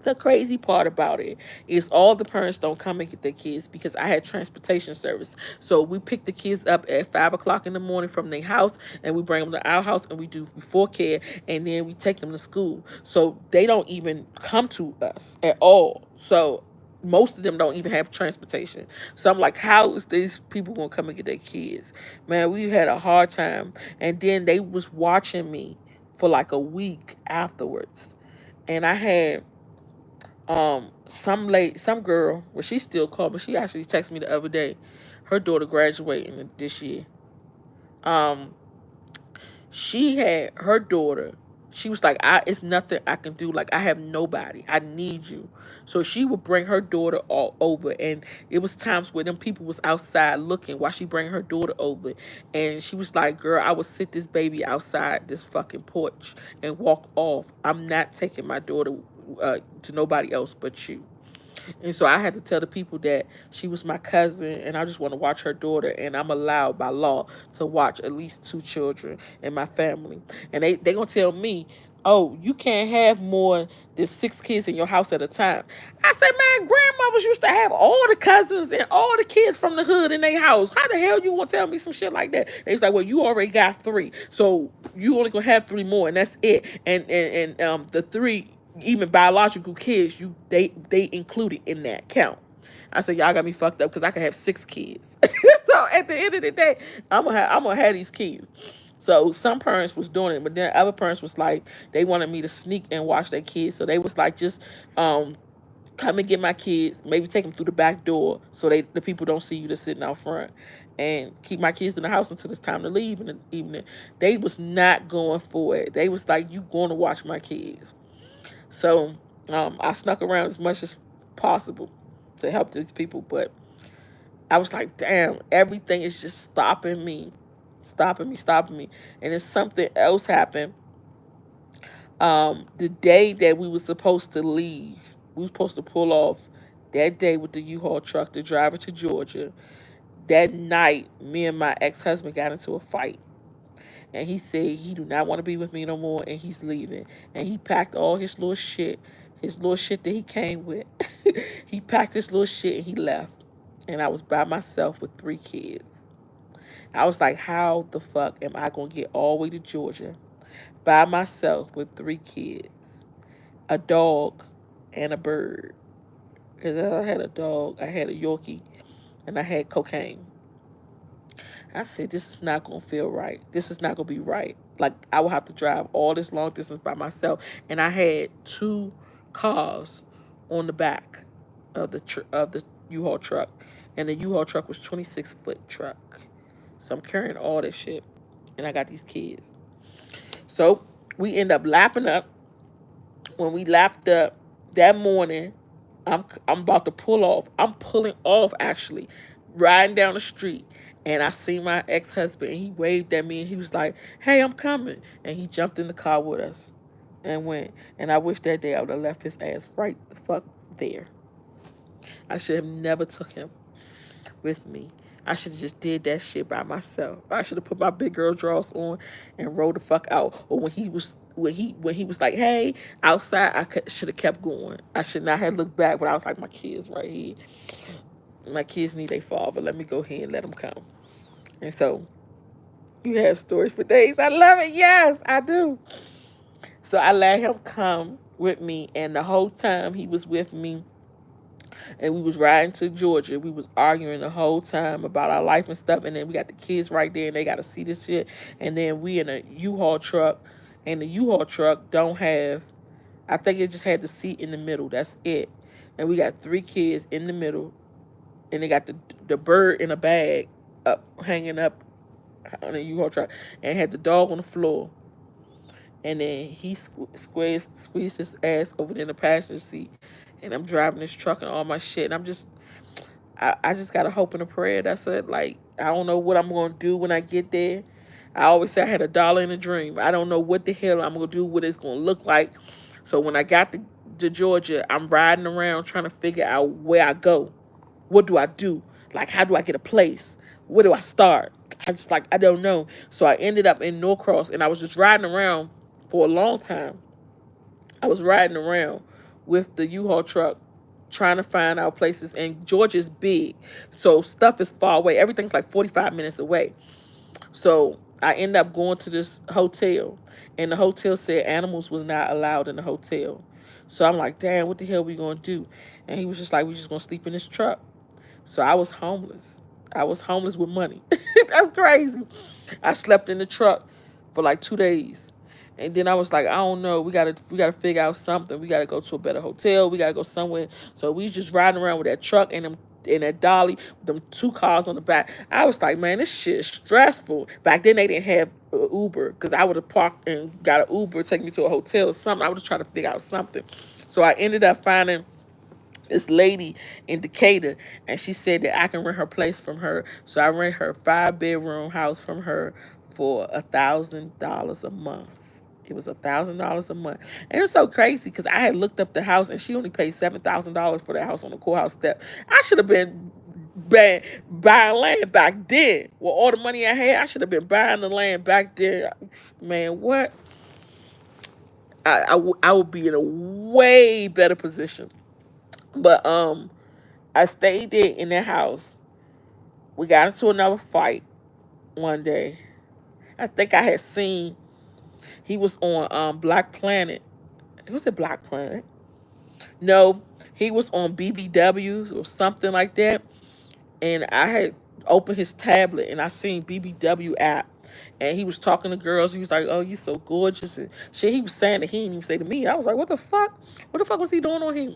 The crazy part about it is all the parents don't come and get their kids because I had transportation service. So we pick the kids up at 5 o'clock in the morning from their house, and we bring them to our house, and we do before care, and then we take them to school. So they don't even come to us at all. So most of them don't even have transportation. So I'm like, how is these people gonna come and get their kids? Man, we had a hard time. And then they was watching me for like a week afterwards. And I had some girl, well, she still called me. She actually texted me the other day. Her daughter graduating this year. Um, she had her daughter. She was like, it's nothing I can do. Like, I have nobody. I need you. So she would bring her daughter all over. And it was times where them people was outside looking while she bring her daughter over. And she was like, girl, I would sit this baby outside this fucking porch and walk off. I'm not taking my daughter to nobody else but you. And so I had to tell the people that she was my cousin and I just want to watch her daughter, and I'm allowed by law to watch at least 2 children in my family. And they gonna tell me, oh, you can't have more than 6 kids in your house at a time. I said, man, grandmothers used to have all the cousins and all the kids from the hood in their house. How the hell you gonna tell me some shit like that? They was like, well, you already got 3, so you only gonna have 3 more, and that's it. And the 3 even biological kids, they included in that count. I said, y'all got me fucked up because I could have 6 kids. So at the end of the day, I'm gonna have these kids. So some parents was doing it, but then other parents was like, they wanted me to sneak and watch their kids. So they was like, just come and get my kids, maybe take them through the back door so the people don't see you just sitting out front, and keep my kids in the house until it's time to leave in the evening. They was not going for it. They was like, you going to watch my kids. So I snuck around as much as possible to help these people, but I was like, damn, everything is just stopping me. And then something else happened. The day that we were supposed to leave, we were supposed to pull off that day with the U-Haul truck to drive it to Georgia. That night, me and my ex-husband got into a fight. And he said he do not want to be with me no more, and he's leaving. And he packed all his little shit that he came with. He packed his little shit and he left. And I was by myself with 3 kids. I was like, how the fuck am I going to get all the way to Georgia by myself with 3 kids, a dog, and a bird? Because I had a dog, I had a Yorkie, and I had cocaine. I said, this is not going to feel right. This is not going to be right. Like, I will have to drive all this long distance by myself. And I had 2 cars on the back of the U-Haul truck. And the U-Haul truck was 26-foot truck. So I'm carrying all this shit. And I got these kids. So we end up lapping up. When we lapped up that morning, I'm about to pull off. I'm pulling off, actually, riding down the street. And I see my ex-husband, and he waved at me, and he was like, hey, I'm coming. And he jumped in the car with us. and went. And I wish that day I would have left his ass right the fuck there. I should have never took him with me. I should have just did that shit by myself. I should have put my big girl drawers on and rolled the fuck out. Or when he was like, "Hey," outside, I should have kept going. I should not have looked back. But I was like, my kids right here. My kids need their father. Let me go ahead and let them come. And so you have stories for days. I love it. Yes, I do. So I let him come with me, and the whole time he was with me, and we was riding to Georgia. We was arguing the whole time about our life and stuff. And then we got the kids right there, and they got to see this shit. And then we in a U-Haul truck, and the U-Haul truck don't have. I think it just had the seat in the middle. That's it. And we got 3 kids in the middle, and they got the bird in a bag up hanging up on the U-Haul truck, and had the dog on the floor. And then he squeezed his ass over there in the passenger seat, and I'm driving this truck and all my shit, and I just got a hope and a prayer. That's it. Like, I don't know what I'm going to do when I get there. I always say I had $1 in a dream. I don't know what the hell I'm going to do, what it's going to look like. So when I got to Georgia, I'm riding around trying to figure out where I go. What do I do? Like, how do I get a place? Where do I start? I don't know. So I ended up in Norcross, and I was just riding around for a long time. I was riding around with the U-Haul truck trying to find out places, and Georgia's big, so stuff is far away. Everything's like 45 minutes away. So I ended up going to this hotel, and the hotel said animals was not allowed in the hotel. So I'm like, damn, what the hell we gonna do? And he was just like, we just gonna sleep in this truck. So I was homeless. I was homeless with money. That's crazy. I slept in the truck for like 2 days. And then I was like, I don't know. We gotta figure out something. We gotta go to a better hotel. We gotta go somewhere. So we just riding around with that truck and them in that dolly, with them 2 cars on the back. I was like, man, this shit is stressful. Back then they didn't have Uber, because I would have parked and got an Uber, take me to a hotel or something. I would have tried to figure out something. So I ended up finding this lady in Decatur, and she said that I can rent her place from her. So I rent her 5-bedroom house from her for $1,000 a month. It was $1,000 a month, and it's so crazy because I had looked up the house, and she only paid $7,000 for the house on the courthouse step. I should have been buying land back then. With all the money I had, I should have been buying the land back then. Man, what? I would be in a way better position. But I stayed there in that house. We got into another fight one day. I think I had seen he was on Black Planet. Was it Black Planet? No, he was on BBWs or something like that. And I had opened his tablet, and I seen BBW app. And he was talking to girls. He was like, "Oh, you so gorgeous," and shit. He was saying that he didn't even say to me. I was like, "What the fuck? What the fuck was he doing on him?"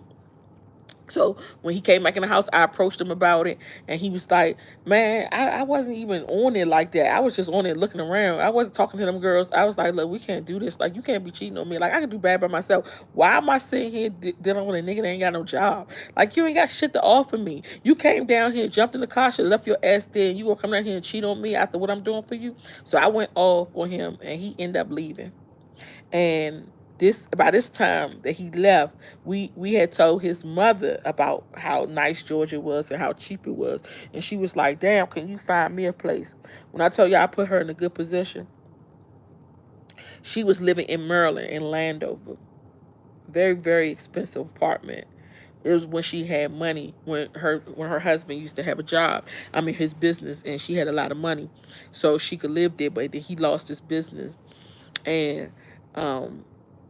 So when he came back in the house, I approached him about it, and he was like, "Man, I wasn't even on it like that. I was just on it looking around. I wasn't talking to them girls. I was like, look, we can't do this. Like, you can't be cheating on me. Like, I can do bad by myself. Why am I sitting here dealing with a nigga that ain't got no job? Like, you ain't got shit to offer me. You came down here, jumped in the car, should have left your ass there, and you gonna come down here and cheat on me after what I'm doing for you?" So I went off on him, and he ended up leaving. And this by this time that he left, we had told his mother about how nice Georgia was and how cheap it was. And she was like, "Damn, can you find me a place?" When I told you I put her in a good position, she was living in Maryland, in Landover. Very, very expensive apartment. It was when she had money, when her husband used to have a job. I mean, his business, and she had a lot of money, so she could live there. But then he lost his business, and um,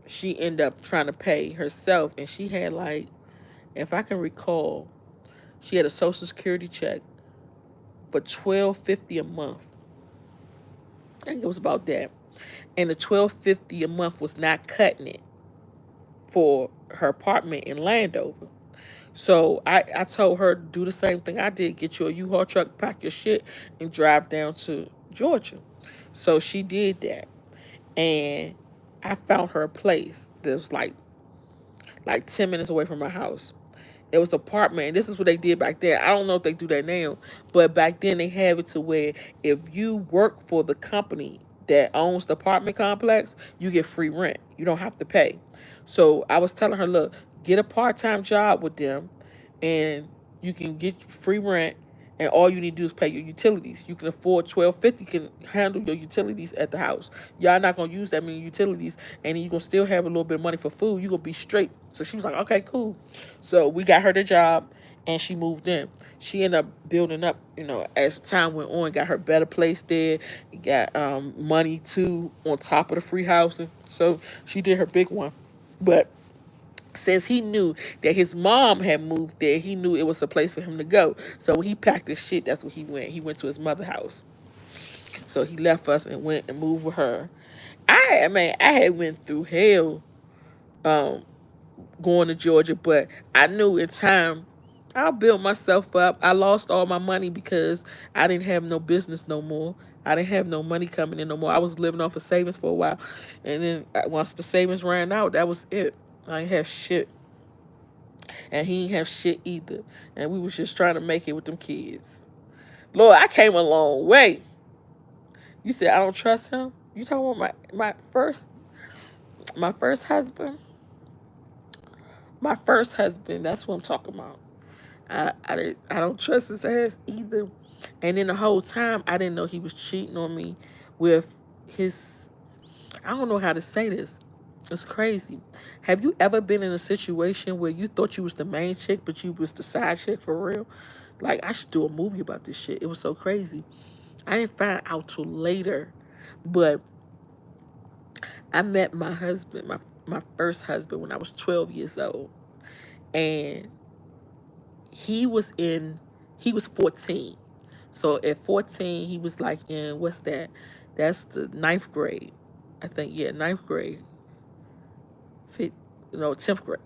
she ended up trying to pay herself, and she had, like, if I can recall, she had a Social Security check for $12.50 a month. I think it was about that, and the $12.50 a month was not cutting it for her apartment in Landover. So I told her to do the same thing I did: get you a U-Haul truck, pack your shit, and drive down to Georgia. So she did that, and I found her a place that was like 10 minutes away from my house. It was an apartment, and this is what they did back then. I don't know if they do that now, but back then they have it to where if you work for the company that owns the apartment complex, you get free rent. You don't have to pay. So I was telling her, look, get a part-time job with them, and you can get free rent, and all you need to do is pay your utilities. You can afford 1250, can handle your utilities at the house. Y'all not gonna use that many utilities, and you gonna still have a little bit of money for food. You gonna be straight. So she was like, okay, cool. So we got her the job, and she moved in. She ended up building up, as time went on, got her better place there, got money too on top of the free housing. So she did her big one. But since he knew that his mom had moved there, he knew it was a place for him to go. So when he packed his shit, that's where he went. He went to his mother's house. So he left us and went and moved with her. I had went through hell um, going to Georgia, but I knew in time I'll build myself up. I lost all my money because I didn't have no business no more. I didn't have no money coming in no more. I was living off of savings for a while, and then once the savings ran out, that was it. I didn't have shit, and he didn't have shit either. And we was just trying to make it with them kids. Lord, I came a long way. You said I don't trust him. You talking about my first husband? My first husband. That's what I'm talking about. I don't trust his ass either. And then the whole time, I didn't know he was cheating on me with his. I don't know how to say this. It's crazy. Have you ever been in a situation where you thought you was the main chick, but you was the side chick for real? Like, I should do a movie about this shit. It was so crazy. I didn't find out till later, but I met my husband, my first husband, when I was 12 years old, and he was in he was 14. So at 14 he was like in, what's that, that's the ninth grade, I think. Yeah, ninth grade. Fifth, no, 10th grade.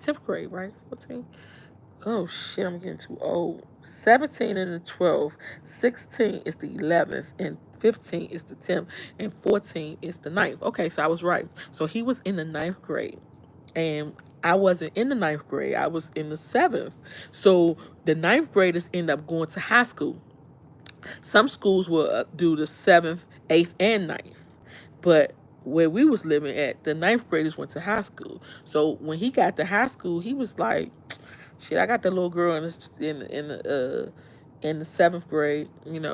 10th grade, right? 14. Oh shit, I'm getting too old. 17 and the 12th, 16 is the 11th, and 15 is the 10th, and 14 is the ninth. Okay, so I was right. So he was in the ninth grade, and I wasn't in the ninth grade. I was in the seventh. So the ninth graders end up going to high school. Some schools will do the seventh, eighth, and ninth, but where we was living at, the ninth graders went to high school. So when he got to high school, he was like, "Shit, I got the little girl in the seventh grade.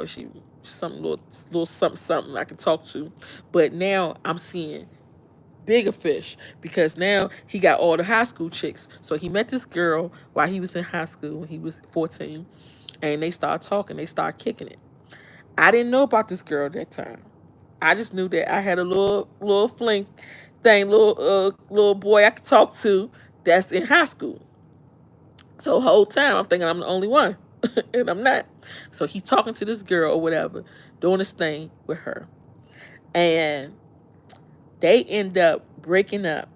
She something little something something I could talk to." But now I'm seeing bigger fish because now he got all the high school chicks. So he met this girl while he was in high school when he was 14, and they started talking. They started kicking it. I didn't know about this girl at that time. I just knew that I had a little fling thing, little boy I could talk to that's in high school. So the whole time I'm thinking I'm the only one, and I'm not. So he talking to this girl or whatever, doing this thing with her, and they end up breaking up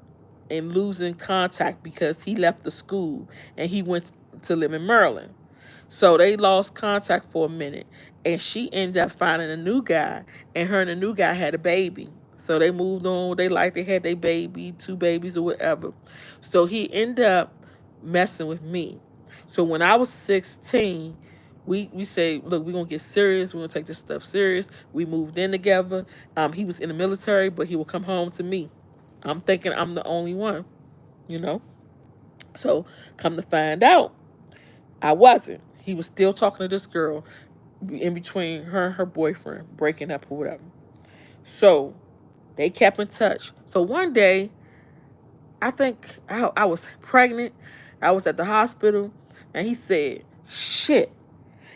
and losing contact because he left the school and he went to live in Maryland. So they lost contact for a minute, and she ended up finding a new guy, and her and the new guy had a baby. So they moved on. They had their baby, two babies or whatever. So he ended up messing with me. So when I was 16, we say, look, we're gonna get serious. We're gonna take this stuff serious. We moved in together. He was in the military, but he would come home to me. I'm thinking I'm the only one, you know. So come to find out, I wasn't. He was still talking to this girl in between her and her boyfriend, breaking up or whatever. So they kept in touch. So one day, I think I was pregnant. I was at the hospital, and he said, "Shit."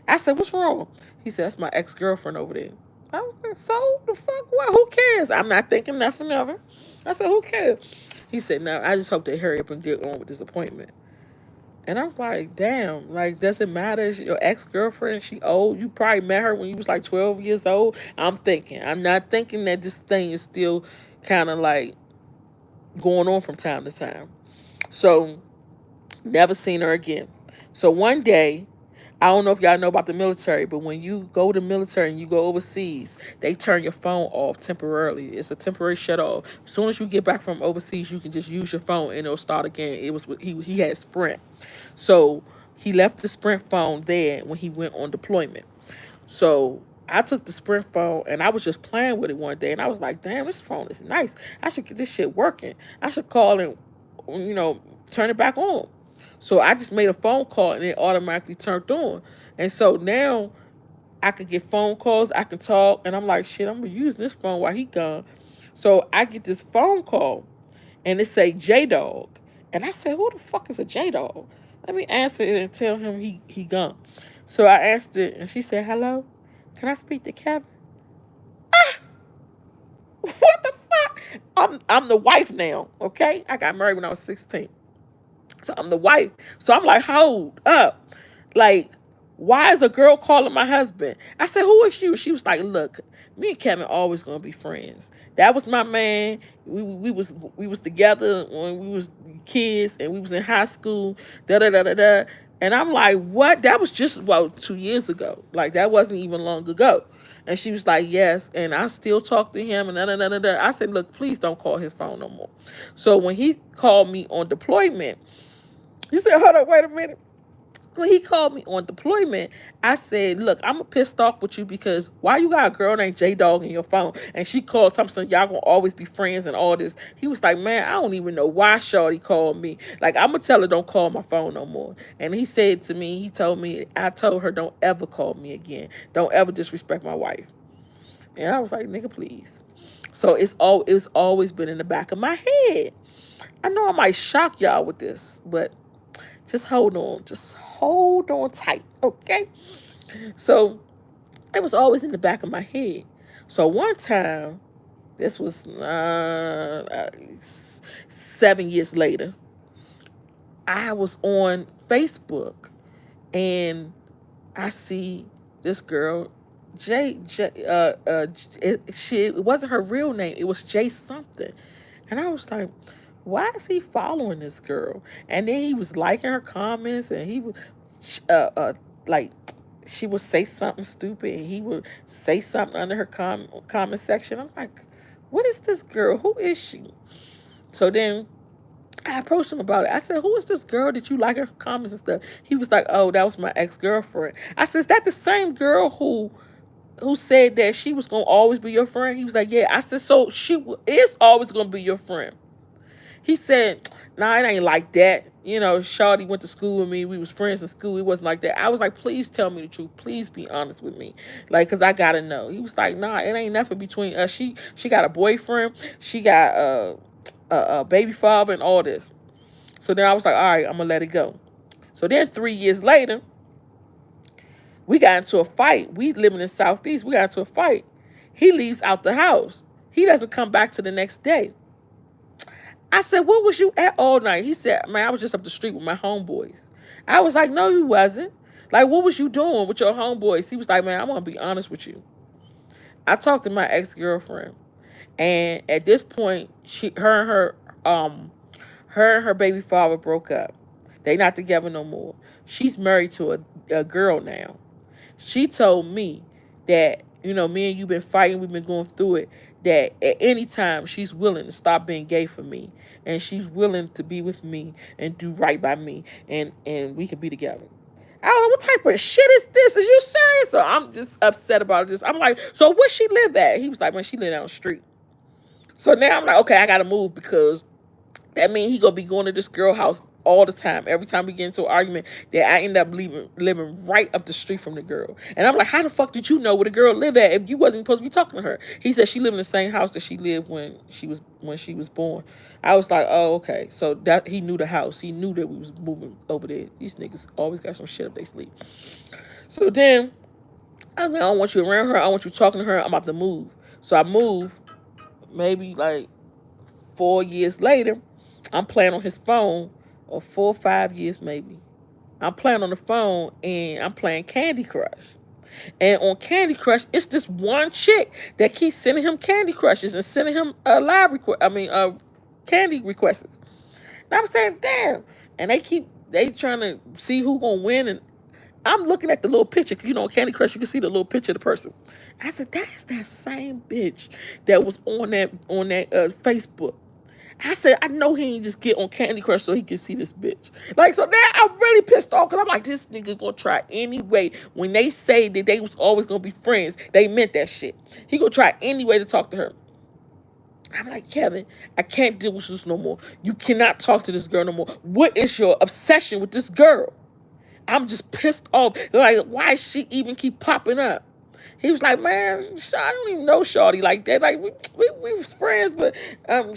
I said, "What's wrong?" He said, "That's my ex-girlfriend over there." I was like, "So the fuck what? Who cares?" I'm not thinking nothing of her. I said, "Who cares?" He said, "No, I just hope they hurry up and get on with this appointment." And I was like, damn, like, does it matter? Your ex-girlfriend, she old. You probably met her when you was like 12 years old. I'm not thinking that this thing is still kind of like going on from time to time. So, never seen her again. So one day, I don't know if y'all know about the military, but when you go to military and you go overseas, they turn your phone off temporarily. It's a temporary shut off. As soon as you get back from overseas, you can just use your phone and it'll start again. He had Sprint, so he left the Sprint phone there when he went on deployment. So I took the Sprint phone and I was just playing with it one day, and I was like, damn, this phone is nice. I should get this shit working. I should call and, you know, turn it back on. So I just made a phone call and it automatically turned on. And so now I could get phone calls, I can talk, and I'm like, shit, I'm gonna use this phone while he gone. So I get this phone call and it say J Dog. And I said, who the fuck is a J Dog? Let me answer it and tell him he gone. So I asked it and she said, hello, can I speak to Kevin? What the fuck? I'm the wife now, okay? I got married when I was 16. So I'm the wife. So I'm like, hold up. Like, why is a girl calling my husband? I said, who is you? She was like, look, me and Kevin always gonna be friends. That was my man. We was together when we was kids and we was in high school. Da da da da da. And I'm like, what? That was just about 2 years ago. Like that wasn't even long ago. And she was like, yes. And I still talk to him and da da da da da. I said, look, please don't call his phone no more. So when he called me on deployment, he said, hold on, wait a minute. When he called me on deployment, I said, look, I'm pissed off with you because why you got a girl named J Dog in your phone? And she called Thompson, y'all gonna always be friends and all this. He was like, man, I don't even know why Shorty called me. Like, I'm gonna tell her don't call my phone no more. And he said to me, he told me, I told her don't ever call me again. Don't ever disrespect my wife. And I was like, nigga, please. So it's always been in the back of my head. I know I might shock y'all with this, but just hold on. Just hold on tight, okay? So it was always in the back of my head. So one time, this was 7 years later, I was on Facebook and I see this girl, it wasn't her real name. It was J something. And I was like, why is he following this girl? And then he was liking her comments and he would, like, she would say something stupid and he would say something under her comment section. I'm like, what is this girl? Who is she? So then I approached him about it. I said, who is this girl that you like her comments and stuff? He was like, oh, that was my ex-girlfriend. I said, is that the same girl who said that she was going to always be your friend? He was like, yeah. I said, so she is always going to be your friend. He said, nah, it ain't like that. You know, Shawty went to school with me. We was friends in school. It wasn't like that. I was like, please tell me the truth. Please be honest with me. Like, because I got to know. He was like, nah, it ain't nothing between us. She got a boyfriend. She got a baby father and all this. So then I was like, all right, I'm going to let it go. So then 3 years later, we got into a fight. We living in Southeast. We got into a fight. He leaves out the house. He doesn't come back to the next day. I said, what was you at all night? He said, man, I was just up the street with my homeboys. I was like, no, you wasn't. Like, what was you doing with your homeboys? He was like, man, I'm going to be honest with you. I talked to my ex-girlfriend. And at this point, her and her baby father broke up. They not together no more. She's married to a girl now. She told me that, you know, me and you been fighting, we've been going through it, that at any time she's willing to stop being gay for me. And she's willing to be with me and do right by me. And we can be together. I don't know, what type of shit is this? Are you serious? So I'm just upset about this. I'm like, so where she live at? He was like, man, she live down the street. So now I'm like, okay, I got to move because that means he going to be going to this girl house all the time. Every time we get into an argument, that I end up living right up the street from the girl. And I'm like, how the fuck did you know where the girl live at if you wasn't supposed to be talking to her? He said she lived in the same house that she lived when she was born. I was like, oh, okay. So that he knew the house. He knew that we was moving over there. These niggas always got some shit up they sleep. So then I was like, I don't want you around her. I don't want you talking to her. I'm about to move. So I move. Maybe like 4 years later, I'm playing on his phone, or 4 or 5 years maybe. I'm playing on the phone and I'm playing Candy Crush. And on Candy Crush, it's this one chick that keeps sending him Candy Crushes and sending him candy requests. And I'm saying, damn. And they trying to see who gonna win. And I'm looking at the little picture. You know, Candy Crush, you can see the little picture of the person. I said, that is that same bitch that was on that Facebook. I said, I know he ain't just get on Candy Crush so he can see this bitch. Like, so now I'm really pissed off because I'm like, this nigga gonna try anyway. When they say that they was always gonna be friends, they meant that shit. He gonna try any way to talk to her. I'm like, Kevin, I can't deal with this no more. You cannot talk to this girl no more. What is your obsession with this girl? I'm just pissed off. Like, why she even keep popping up? He was like, man, I don't even know Shorty like that. Like, we was friends, but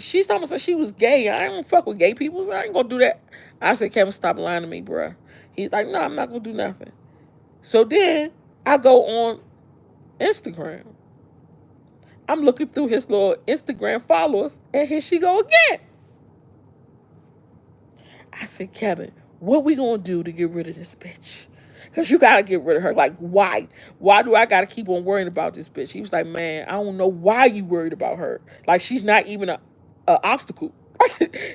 she told me she was gay. I don't fuck with gay people. I ain't gonna do that. I said, Kevin, stop lying to me, bruh. He's like, no, I'm not gonna do nothing. So then I go on Instagram. I'm looking through his little Instagram followers, and here she go again. I said, Kevin, what we gonna do to get rid of this bitch? Because you gotta get rid of her. Like, why? Why do I gotta keep on worrying about this bitch? He was like, man, I don't know why you worried about her. Like, she's not even a obstacle.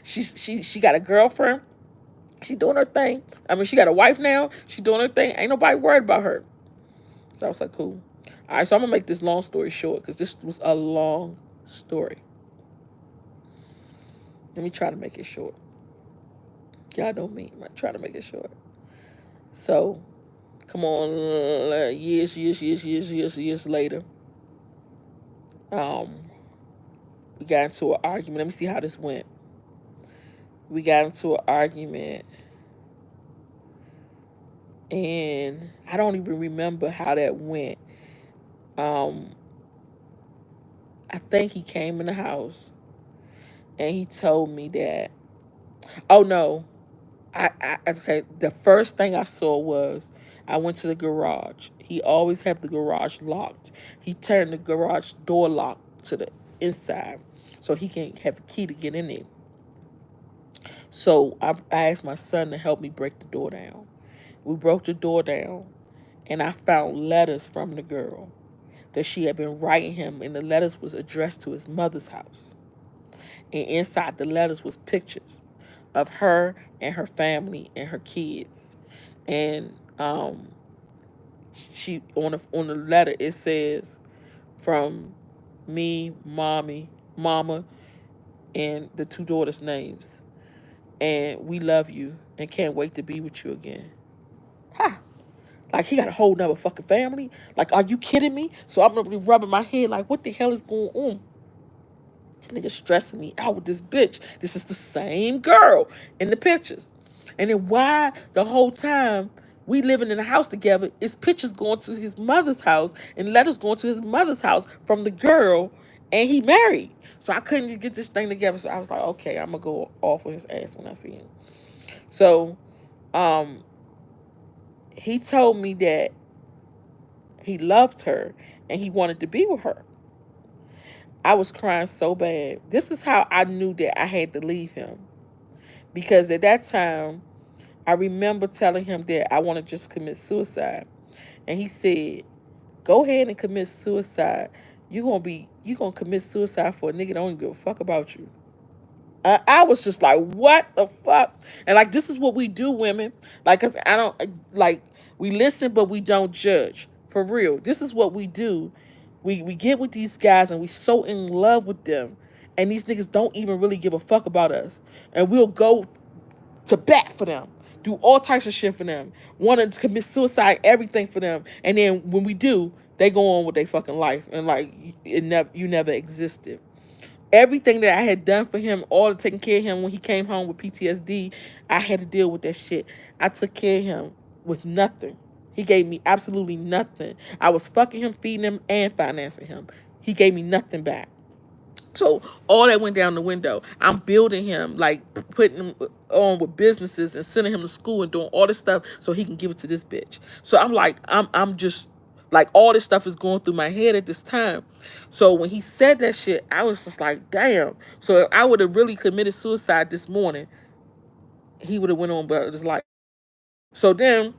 she got a girlfriend. She doing her thing. I mean, she got a wife now. She doing her thing. Ain't nobody worried about her. So I was like, cool. All right, so I'm gonna make this long story short because this was a long story. Let me try to make it short. Y'all know me. I'm trying to make it short. So, come on, years later, we got into an argument. Let me see how this went. We got into an argument, and I don't even remember how that went. I think he came in the house, and he told me that. Oh no, okay. The first thing I saw was I went to the garage. He always have the garage locked. He turned the garage door lock to the inside, so he can have a key to get in there. So I asked my son to help me break the door down. We broke the door down, and I found letters from the girl that she had been writing him, and the letters was addressed to his mother's house. And inside the letters was pictures of her and her family and her kids. And she on the letter it says, from me, mama, and the two daughters' names. And we love you and can't wait to be with you again. Ha! Like, he got a whole nother fucking family? Like, are you kidding me? So I'm gonna be rubbing my head like, what the hell is going on? This nigga stressing me out with this bitch. This is the same girl in the pictures. And then why the whole time we living in the house together is pictures going to his mother's house and letters going to his mother's house from the girl, and he married. So I couldn't get this thing together. So I was like, okay, I'm gonna go off on his ass when I see him. So he told me that he loved her and he wanted to be with her. I was crying so bad. This is how I knew that I had to leave him. Because at that time, I remember telling him that I want to just commit suicide. And he said, go ahead and commit suicide. You gonna commit suicide for a nigga that don't even give a fuck about you. I was just like, what the fuck? And like, this is what we do, women. Like, cause I don't like, we listen, but we don't judge. For real. This is what we do. We get with these guys and we so in love with them. And these niggas don't even really give a fuck about us. And we'll go to bat for them. Do all types of shit for them. Want to commit suicide, everything for them. And then when we do, they go on with their fucking life. And like, you never existed. Everything that I had done for him, all the taking care of him when he came home with PTSD, I had to deal with that shit. I took care of him with nothing. He gave me absolutely nothing. I was fucking him, feeding him, and financing him. He gave me nothing back. So all that went down the window. I'm building him, like putting him on with businesses and sending him to school and doing all this stuff so he can give it to this bitch. So I'm like, I'm just like, all this stuff is going through my head at this time. So when he said that shit, I was just like, damn. So if I would have really committed suicide this morning, he would have went on about his life. So then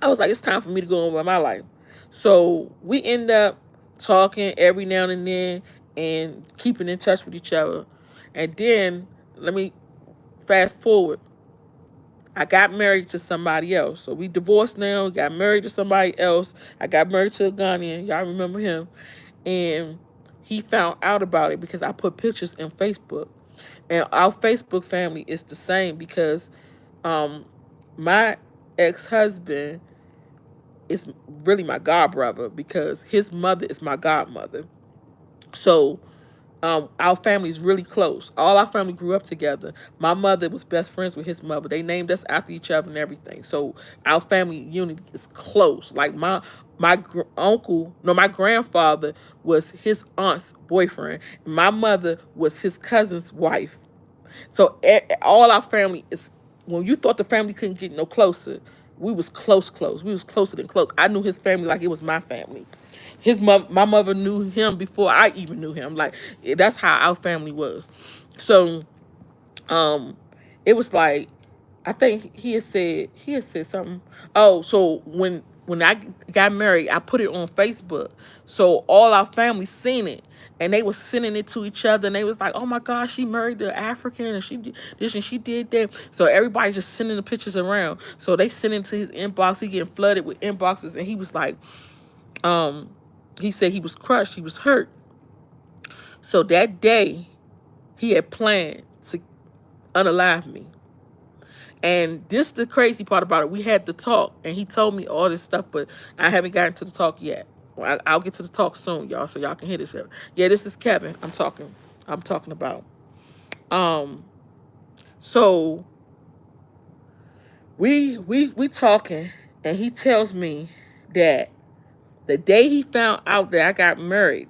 I was like, it's time for me to go on with my life. So we end up talking every now and then and keeping in touch with each other. And then, let me fast forward. I got married to somebody else. So we divorced now, got married to somebody else. I got married to a Ghanaian. Y'all remember him. And he found out about it because I put pictures in Facebook. And our Facebook family is the same because um my ex-husband is really my god brother because his mother is my godmother. So our family is really close. All our family grew up together. My mother was best friends with his mother. They named us after each other and everything. So our family unity is close. Like uncle, no, my grandfather was his aunt's boyfriend. My mother was his cousin's wife. So all our family is. When you thought the family couldn't get no closer, we was close. We was closer than close. I knew his family like it was my family. My mother knew him before I even knew him. Like that's how our family was. So um, it was like I think he had said something. Oh, so when I got married, I put it on Facebook, so all our family seen it, and they was sending it to each other, and they was like, "Oh my gosh, she married the African, and she did this and she did that." So everybody just sending the pictures around. So they sent it to his inbox. He getting flooded with inboxes, and he was like, um, he said he was crushed, he was hurt. So that day, he had planned to unalive me. And this the crazy part about it. We had to talk, and he told me all this stuff, but I haven't gotten to the talk yet. Well, I'll get to the talk soon, y'all, so y'all can hear this. Yeah, this is Kevin. I'm talking about. Um, so we talking, and he tells me that the day he found out that I got married,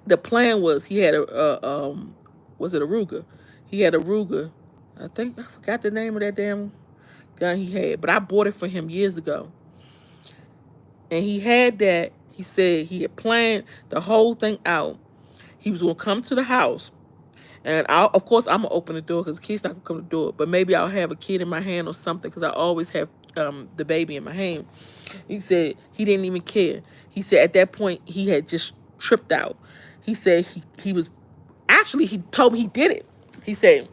the plan was he had a was it a Ruger? He had a Ruger. I think I forgot the name of that damn gun he had, but I bought it for him years ago. And he had that. He said he had planned the whole thing out. He was gonna come to the house, and of course I'm gonna open the door because the kid's not gonna come to the door. But maybe I'll have a kid in my hand or something because I always have the baby in my hand. He said he didn't even care. He said at that point he had just tripped out. He said he was actually he told me he did it. He said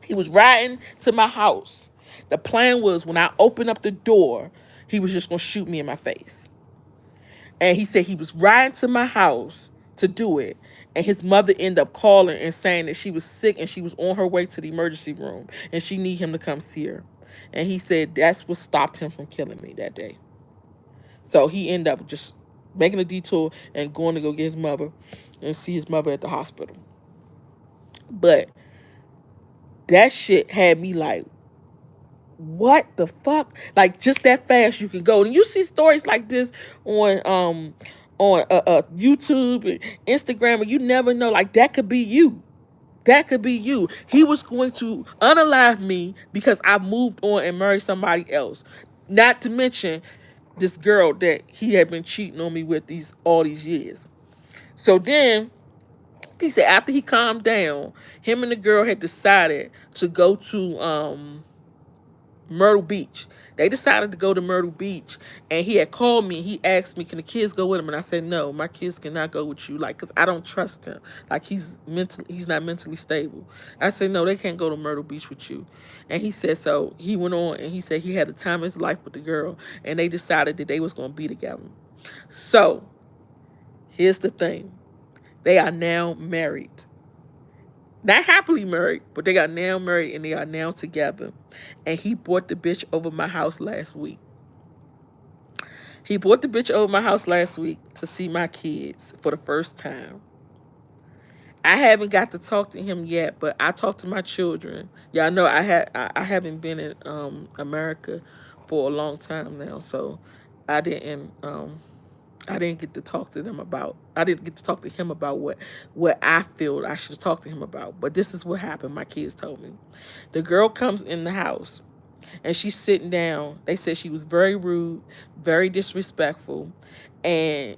he was riding to my house. The plan was when I opened up the door, he was just gonna shoot me in my face. And he said he was riding to my house to do it. And his mother ended up calling and saying that she was sick and she was on her way to the emergency room and she need him to come see her. And he said that's what stopped him from killing me that day. So he ended up just making a detour and going to go get his mother and see his mother at the hospital. But that shit had me like, what the fuck? Like just that fast you can go. And you see stories like this on YouTube and Instagram, and you never know. Like that could be you. That could be you. He was going to unalive me because I moved on and married somebody else. Not to mention this girl that he had been cheating on me with all these years. So then he said after he calmed down, him and the girl had decided to go to Myrtle Beach. They decided to go to Myrtle Beach, and he had called me. He asked me, "Can the kids go with him?" And I said, "No, my kids cannot go with you, like, cause I don't trust him. Like he's not mentally stable." I said, "No, they can't go to Myrtle Beach with you." And he said, so he went on and he said he had the time of his life with the girl, and they decided that they was gonna be together. So here's the thing: they are now married. Not happily married, but they got now married and they are now together. And he brought the bitch over my house last week. He brought the bitch over my house last week to see my kids for the first time. I haven't got to talk to him yet, but I talked to my children. Y'all know I haven't been in America for a long time now, so I didn't I didn't get to talk to them about. I didn't get to talk to him about what I feel I should talk to him about. But this is what happened. My kids told me. The girl comes in the house and she's sitting down. They said she was very rude, very disrespectful, and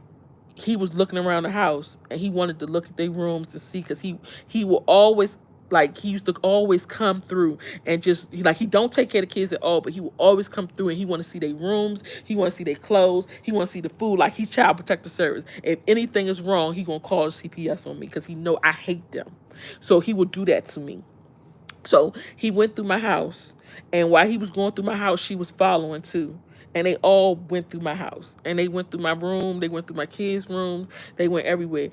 he was looking around the house and he wanted to look at their rooms to see because he will always like he used to always come through and just like he don't take care of the kids at all, but he will always come through and he want to see their rooms, he want to see their clothes, he want to see the food. Like he's child protective service. If anything is wrong, he gonna call the CPS on me because he know I hate them. So he would do that to me. So he went through my house, and while he was going through my house, she was following too. And they all went through my house. And they went through my room, they went through my kids' rooms, they went everywhere.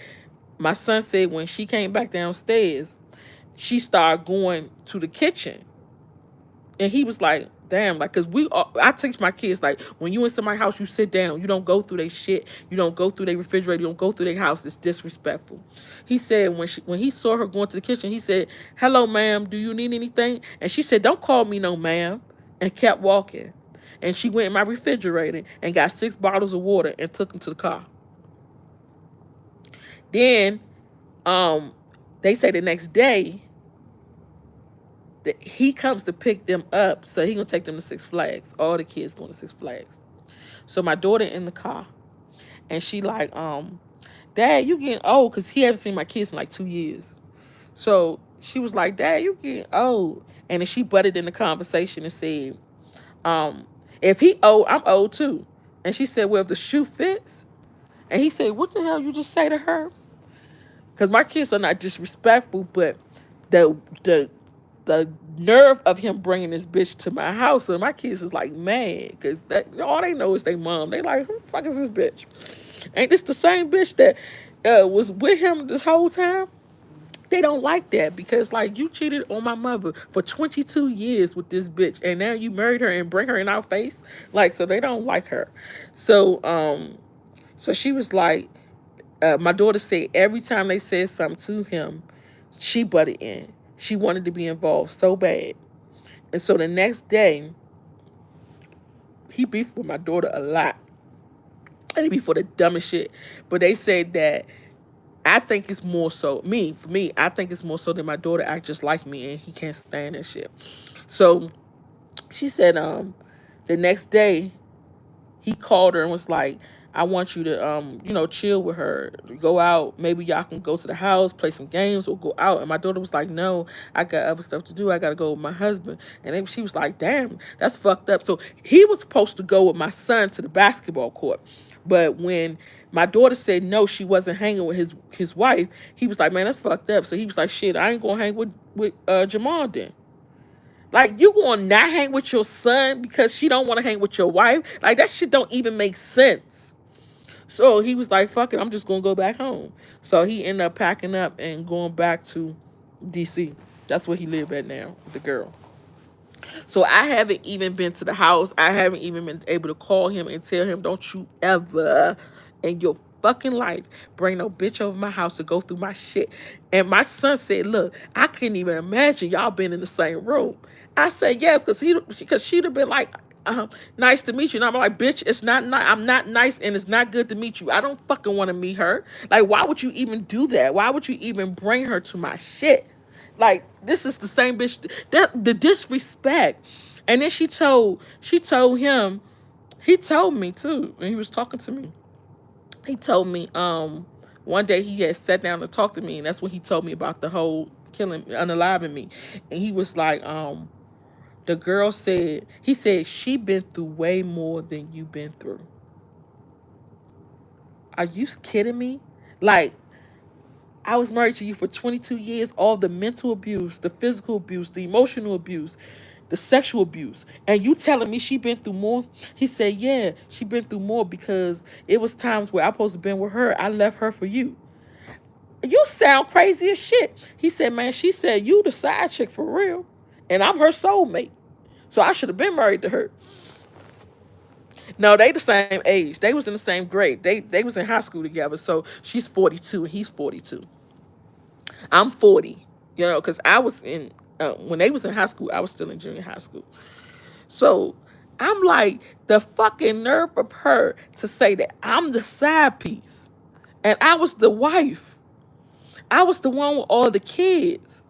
My son said when she came back downstairs, she started going to the kitchen. And he was like, damn, like, cause I teach my kids, like, when you in somebody's house, you sit down, you don't go through their shit, you don't go through their refrigerator, you don't go through their house. It's disrespectful. He said when he saw her going to the kitchen, he said, "Hello, ma'am, do you need anything?" And she said, "Don't call me no ma'am," and kept walking. And she went in my refrigerator and got 6 bottles of water and took them to the car. Then, um, they say the next day that he comes to pick them up, so he gonna take them to Six Flags. All the kids going to Six Flags. So my daughter in the car, and she like, Dad, you getting old, because he haven't seen my kids in like 2 years. So she was like, Dad, you getting old. And then she butted in the conversation and said, um, if he old, I'm old too. And she said, well, if the shoe fits. And he said, what the hell you just say to her? Because my kids are not disrespectful, but the the the nerve of him bringing this bitch to my house, and my kids is like mad because all they know is they mom. They like, who the fuck is this bitch? Ain't this the same bitch that was with him this whole time? They don't like that because, like, you cheated on my mother for 22 years with this bitch, and now you married her and bring her in our face. Like, so they don't like her. So so she was like, my daughter said every time they said something to him, she butted in. She wanted to be involved so bad. And so the next day, he beefed with my daughter a lot. And he beefed for the dumbest shit. But they said that I think it's more so for me, I think it's more so that my daughter act just like me and he can't stand that shit. So she said, the next day he called her and was like, I want you to chill with her. Go out. Maybe y'all can go to the house, play some games, or go out. And my daughter was like, no, I got other stuff to do. I gotta go with my husband. And then she was like, damn, that's fucked up. So he was supposed to go with my son to the basketball court. But when my daughter said no, she wasn't hanging with his wife, he was like, man, that's fucked up. So he was like, shit, I ain't gonna hang with Jamal then. Like, you gonna not hang with your son because she don't want to hang with your wife? Like, that shit don't even make sense. So he was like, fuck it, I'm just gonna go back home. So he ended up packing up and going back to DC. That's where he live at now with the girl. So I haven't even been to the house. I haven't even been able to call him and tell him, don't you ever in your fucking life bring no bitch over my house to go through my shit. And my son said, look, I couldn't even imagine y'all been in the same room. I said, yes, because she'd have been like, nice to meet you. And I'm like, bitch, it's not nice. I'm not nice, and it's not good to meet you. I don't fucking want to meet her. Like, why would you even do that? Why would you even bring her to my shit? Like, this is the same bitch. That the disrespect. And then she told him, he told me too, when he was talking to me. He told me, one day he had sat down to talk to me, and that's when he told me about the whole killing, unaliving me. And he was like, the girl said, he said, she been through way more than you been through. Are you kidding me? Like, I was married to you for 22 years, all the mental abuse, the physical abuse, the emotional abuse, the sexual abuse. And you telling me she been through more? He said, yeah, she been through more because it was times where I supposed to been with her. I left her for you. You sound crazy as shit. He said, man, she said, you the side chick for real. And I'm her soulmate. So I should have been married to her. No, they the same age. They was in the same grade. They was in high school together. So she's 42 and he's 42. I'm 40. Because I was in when they was in high school, I was still in junior high school. So I'm like, the fucking nerve of her to say that I'm the side piece. And I was the wife. I was the one with all the kids.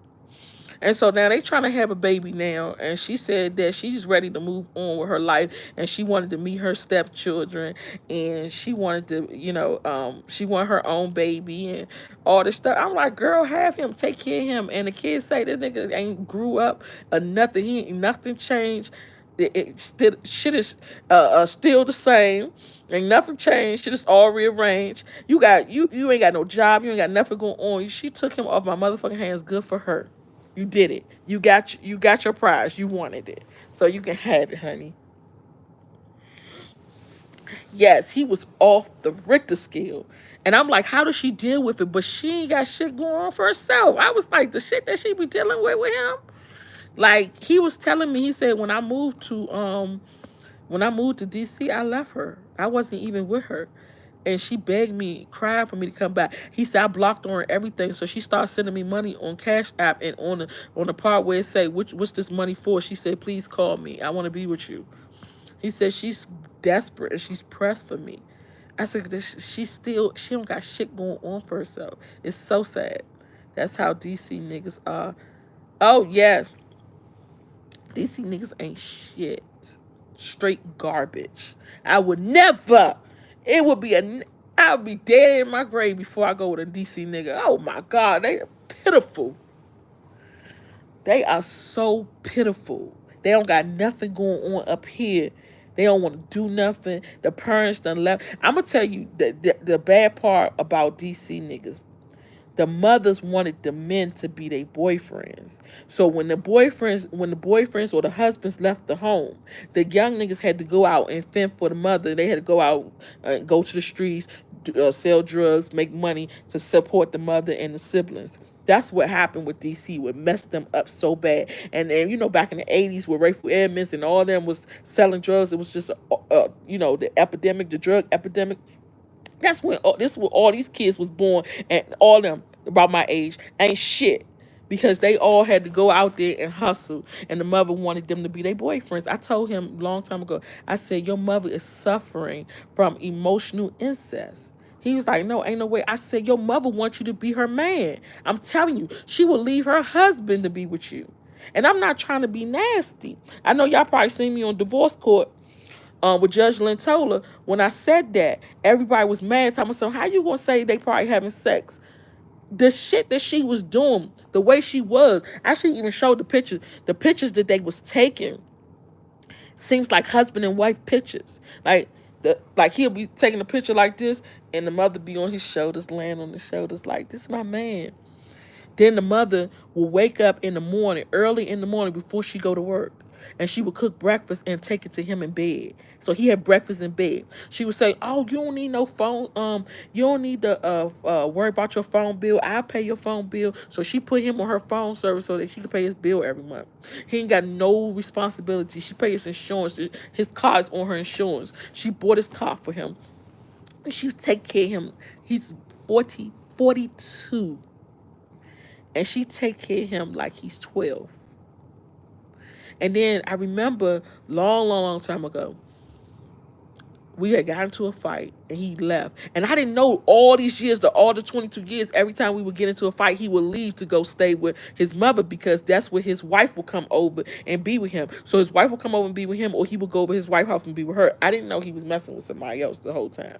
And so now they trying to have a baby now. And she said that she's ready to move on with her life. And she wanted to meet her stepchildren. And she wanted to, she want her own baby and all this stuff. I'm like, girl, have him. Take care of him. And the kids say this nigga ain't grew up or nothing. He ain't nothing changed. Shit is still the same. Ain't nothing changed. Shit is all rearranged. You ain't got no job. You ain't got nothing going on. She took him off my motherfucking hands. Good for her. You did it. You got your prize. You wanted it. So you can have it, honey. Yes, he was off the Richter scale. And I'm like, how does she deal with it? But she ain't got shit going on for herself. I was like, the shit that she be dealing with him. Like he was telling me, he said when I moved to DC, I left her. I wasn't even with her. And she begged me, cried for me to come back. He said I blocked her on everything, so she started sending me money on Cash App and on the part where it say, what's this money for? She said, please call me. I want to be with you. He said she's desperate and she's pressed for me. I said she don't got shit going on for herself. It's so sad. That's how DC niggas are. Oh yes, DC niggas ain't shit. Straight garbage. I would never. It would be a. I would be dead in my grave before I go with a DC nigga. Oh my God, they are pitiful. They are so pitiful. They don't got nothing going on up here. They don't want to do nothing. The parents done left. I'm gonna tell you the bad part about DC niggas. The mothers wanted the men to be their boyfriends. So when the boyfriends or the husbands left the home, the young niggas had to go out and fend for the mother. They had to go out and go to the streets, sell drugs, make money to support the mother and the siblings. That's what happened with DC. What messed them up so bad. And then back in the 80s, where Rayful Edmonds and all them was selling drugs, it was just the epidemic, the drug epidemic. That's when all these kids was born, and all them about my age ain't shit because they all had to go out there and hustle, and the mother wanted them to be their boyfriends. I told him a long time ago. I said your mother is suffering from emotional incest. He was like, no, ain't no way. I said your mother wants you to be her man. I'm telling you, she will leave her husband to be with you. And I'm not trying to be nasty. I know y'all probably seen me on divorce court with Judge Lentola. When I said that, everybody was mad. Talking about, how you gonna say they probably having sex? The shit that she was doing, the way she was. I should even show the pictures. The pictures that they was taking seems like husband and wife pictures. Like he'll be taking a picture like this, and the mother be on his shoulders, laying on his shoulders, like, this is my man. Then the mother will wake up in the morning, early in the morning before she go to work, and she would cook breakfast and take it to him in bed. So he had breakfast in bed. She would say, "Oh, you don't need no phone. You don't need to worry about your phone bill. I'll pay your phone bill." So she put him on her phone service so that she could pay his bill every month. He ain't got no responsibility. She pays his insurance. His car is on her insurance. She bought his car for him. She take care of him. He's 42. And she take care of him like he's 12. And then I remember long time ago, we had gotten into a fight and he left. And I didn't know all these years, all the 22 years, every time we would get into a fight, he would leave to go stay with his mother because that's where his wife would come over and be with him. So his wife would come over and be with him, or he would go over his wife's house and be with her. I didn't know he was messing with somebody else the whole time.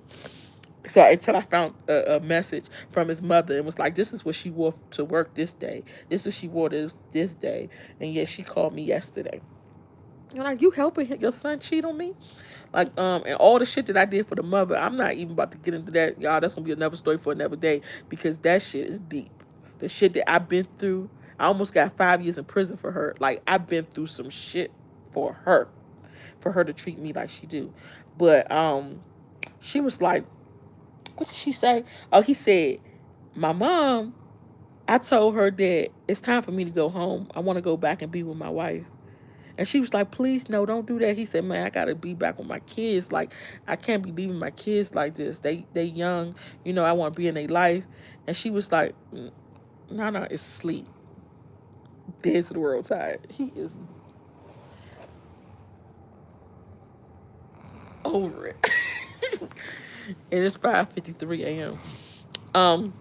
So until I found a message from his mother and was like, this is what she wore to work this day. This is what she wore this day. And yet she called me yesterday. You're like, you helping your son cheat on me? Like, and all the shit that I did for the mother, I'm not even about to get into that. Y'all, that's going to be another story for another day because that shit is deep. The shit that I've been through, I almost got 5 years in prison for her. Like, I've been through some shit for her to treat me like she do. But she was like, what did she say? Oh, he said, my mom, I told her that it's time for me to go home. I want to go back and be with my wife. And she was like, please, no, don't do that. He said, man, I got to be back with my kids. Like, I can't be leaving my kids like this. They young. I want to be in their life. And she was like, no, it's sleep. Dead to the world tired. He is over it. And it's 5:53 a.m.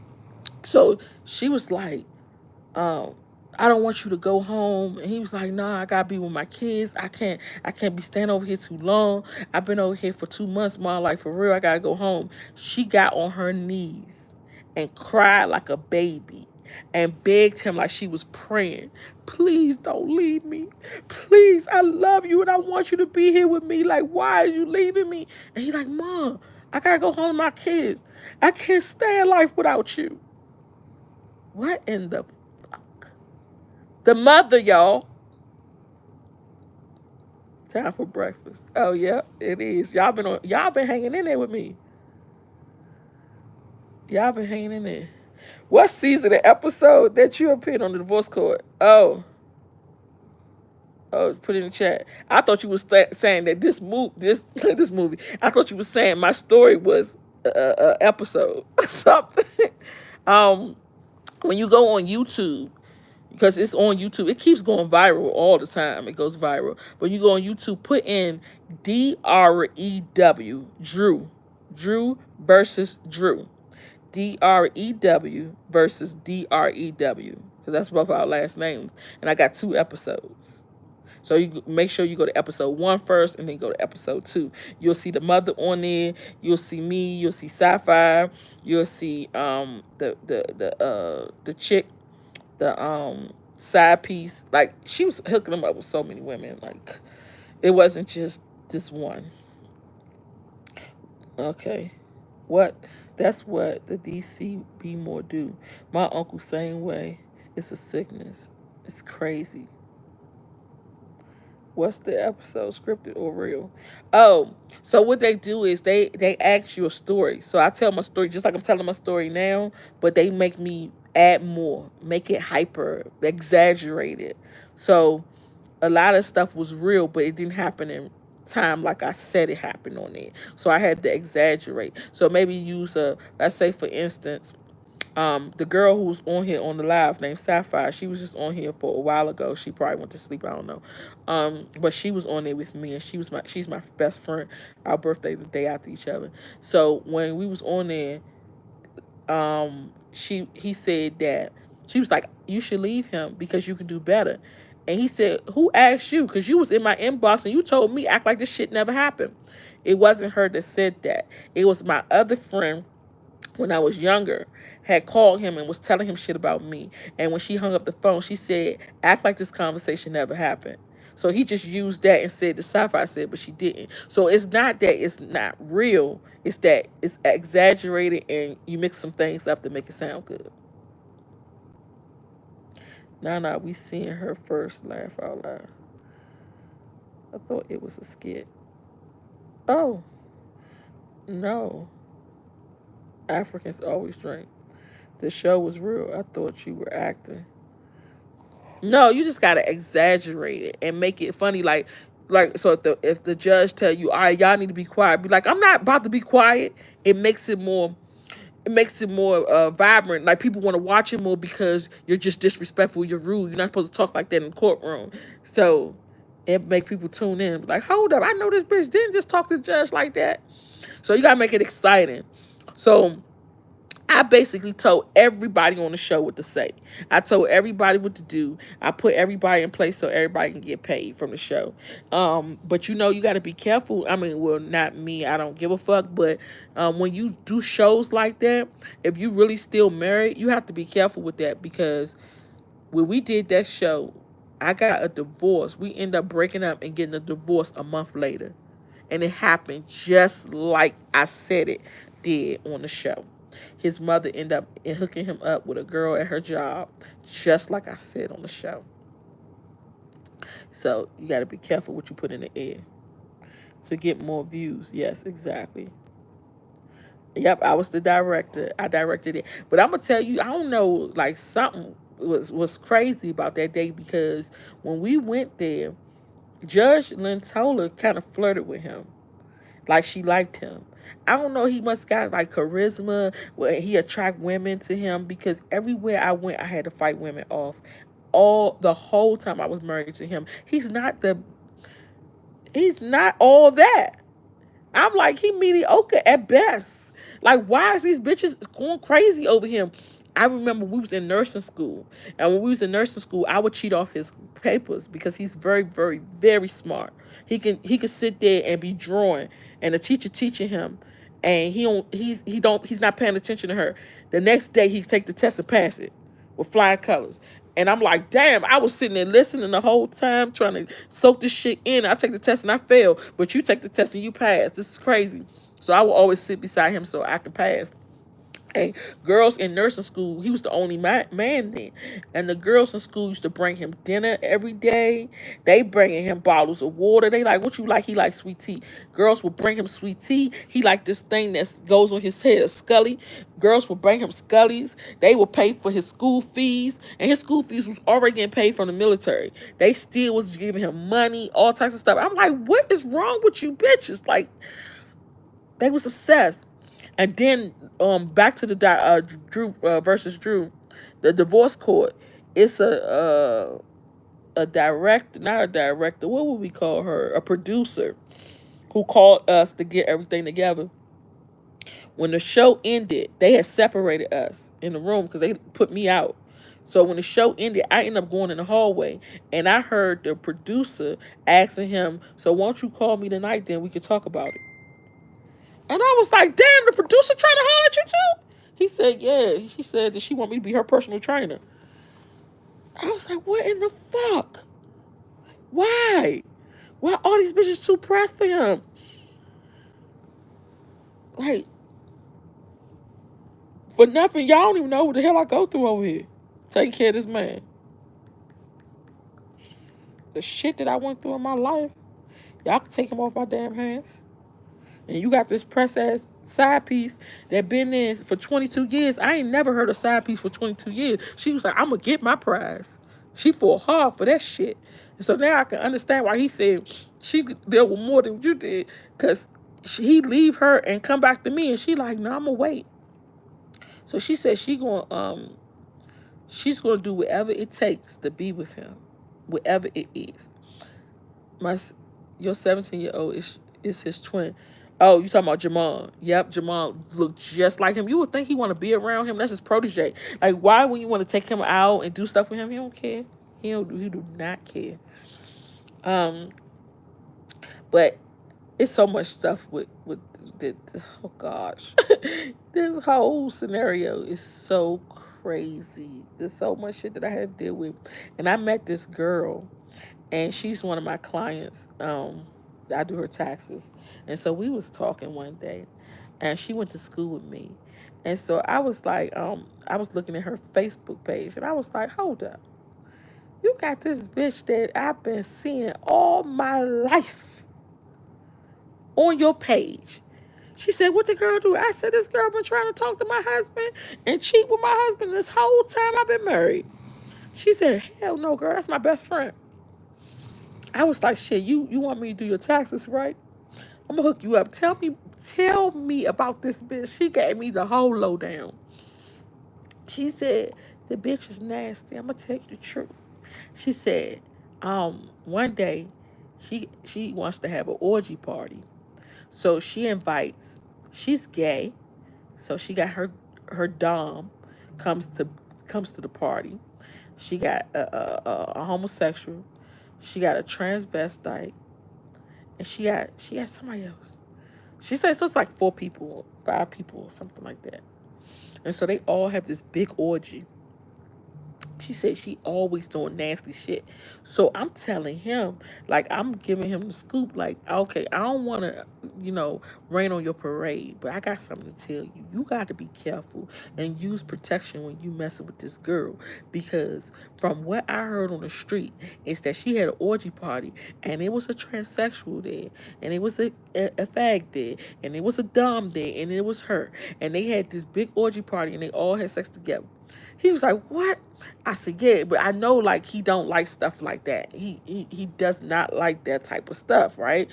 So she was like, I don't want you to go home. And he was like, nah, I gotta be with my kids. I can't be staying over here too long. I've been over here for 2 months, Mom. Like, for real, I gotta go home. She got on her knees and cried like a baby and begged him like she was praying. Please don't leave me. Please, I love you and I want you to be here with me. Like, why are you leaving me? And he's like, Mom, I gotta go home to my kids. I can't stay in life without you. What in the fuck? The mother, y'all. Time for breakfast. Oh yeah, it is. Y'all been hanging in there with me. Y'all been hanging in there. What season the episode that you appeared on the divorce court? Oh, put it in the chat. I thought you was saying that this movie. I thought you was saying my story was a episode something. Um, when you go on YouTube, because it's on YouTube, it keeps going viral all the time. It goes viral. When you go on YouTube, put in Drew versus Drew. DREW versus DREW, because that's both our last names, and I got 2 episodes. So you make sure you go to episode 1 first, and then go to episode 2. You'll see the mother on there. You'll see me. You'll see Sapphire. You'll see the chick, the side piece. Like, she was hooking them up with so many women. Like, it wasn't just this one. Okay, what? That's what the DC be more do. My uncle same way. It's a sickness. It's crazy. What's the episode, scripted or real? Oh, so what they do is they ask you a story. So I tell my story just like I'm telling my story now, but they make me add more, make it hyper exaggerated. So a lot of stuff was real, but it didn't happen in time like I said it happened on it. So I had to exaggerate. So maybe use let's say for instance, the girl who was on here on the live named Sapphire, she was just on here for a while ago. She probably went to sleep, I don't know. But she was on there with me, and she's my best friend. Our birthday the day after each other. So when we was on there, he said that she was like, you should leave him because you can do better. And he said, who asked you? Because you was in my inbox and you told me act like this shit never happened. It wasn't her that said that. It was my other friend when I was younger, had called him and was telling him shit about me. And when she hung up the phone, she said, act like this conversation never happened. So he just used that and said the Sapphire said, but she didn't. So it's not that it's not real. It's that it's exaggerated and you mix some things up to make it sound good. Nah, we seeing her first, laugh out loud. I thought it was a skit. Oh, no. Africans always drink. The show was real. I thought you were acting. No, you just gotta exaggerate it and make it funny. Like so if the judge tell you, all right, y'all need to be quiet, be like, I'm not about to be quiet. It makes it more. It makes it more vibrant. Like, people want to watch it more because you're just disrespectful. You're rude. You're not supposed to talk like that in the courtroom. So it make people tune in. Like, hold up, I know this bitch didn't just talk to the judge like that. So you gotta make it exciting. So I basically told everybody on the show what to say. I told everybody what to do. I put everybody in place so everybody can get paid from the show. But you got to be careful. I mean, well, not me. I don't give a fuck. But when you do shows like that, if you really still married, you have to be careful with that, because when we did that show, I got a divorce. We ended up breaking up and getting a divorce a month later. And it happened just like I said it did on the show. His mother ended up hooking him up with a girl at her job, just like I said on the show. So you got to be careful what you put in the air to get more views. Yes, exactly. Yep, I was the director. I directed it. But I'm going to tell you, I don't know, like, something was crazy about that day, because when we went there, Judge Lentola kind of flirted with him. Like, she liked him. I don't know, he must got like charisma where he attract women to him, because everywhere I went, I had to fight women off. The whole time I was married to him. He's not all that. I'm like, he mediocre at best. Like, why is these bitches going crazy over him? I remember we was in nursing school. And when we was in nursing school, I would cheat off his papers because he's very, very, very smart. He could sit there and be drawing, and the teacher teaching him, and he's not paying attention to her. The next day he take the test and pass it with flying colors. And I'm like, damn, I was sitting there listening the whole time, trying to soak this shit in. I take the test and I fail, but you take the test and you pass. This is crazy. So I will always sit beside him so I can pass. And girls in nursing school, he was the only man then. And the girls in school used to bring him dinner every day. They bringing him bottles of water. They like, what you like? He like sweet tea. Girls would bring him sweet tea. He like this thing that goes on his head, a scully. Girls would bring him scullies. They would pay for his school fees. And his school fees was already getting paid from the military. They still was giving him money, all types of stuff. I'm like, what is wrong with you bitches? Like, they was obsessed. And then back to the Drew versus Drew, the divorce court. It's a director, not a director. What would we call her? A producer who called us to get everything together. When the show ended, they had separated us in the room because they put me out. So when the show ended, I ended up going in the hallway, and I heard the producer asking him, "So won't you call me tonight? Then we could talk about it." And I was like, damn, the producer trying to holler at you too? He said, yeah. She said that she want me to be her personal trainer. I was like, what in the fuck? Why? Why all these bitches too pressed for him? Like, for nothing, y'all don't even know what the hell I go through over here. Taking care of this man. The shit that I went through in my life, y'all can take him off my damn hands. And you got this press ass side piece that been there for 22 years. I ain't never heard a side piece for 22 years. She was like, I'm going to get my prize. She fought hard for that shit. And so now I can understand why he said she dealt with more than you did. Because he leave her and come back to me. And she like, no, I'm going to wait. So she said she's going to do whatever it takes to be with him. Whatever it is. Your 17-year-old is his twin. Oh, you talking about Jamal? Yep, Jamal looked just like him. You would think he want to be around him. That's his protege. Like, why when you want to take him out and do stuff with him, he don't care. He do not care. But it's so much stuff with the, oh gosh, this whole scenario is so crazy. There's so much shit that I had to deal with, and I met this girl, and she's one of my clients. I do her taxes, and so we was talking one day, and she went to school with me, and so I was like, I was looking at her Facebook page, and I was like, hold up, you got this bitch that I've been seeing all my life on your page. She said, what the girl do? I said, this girl been trying to talk to my husband and cheat with my husband this whole time I've been married. She said, hell no, girl, that's my best friend. I was like, shit, you want me to do your taxes, right? I'm gonna hook you up. Tell me about this bitch. She gave me the whole lowdown. She said, the bitch is nasty. I'm gonna tell you the truth. She said, one day she wants to have an orgy party. So she invites, she's gay, so she got her dom comes to the party. She got a homosexual, she got a transvestite, and she got somebody else. She said so it's like 4 people, 5 people, or something like that. And so they all have this big orgy. She said she always doing nasty shit. So I'm telling him, like, I'm giving him the scoop, like, okay, I don't want to, rain on your parade, but I got something to tell you. You got to be careful and use protection when you messing with this girl, because from what I heard on the street is that she had an orgy party, and it was a transsexual there, and it was a fag there, and it was a dom there, and it was her, and they had this big orgy party, and they all had sex together. He was like, what? I said, yeah, but I know, like, he don't like stuff like that. He does not like that type of stuff, right?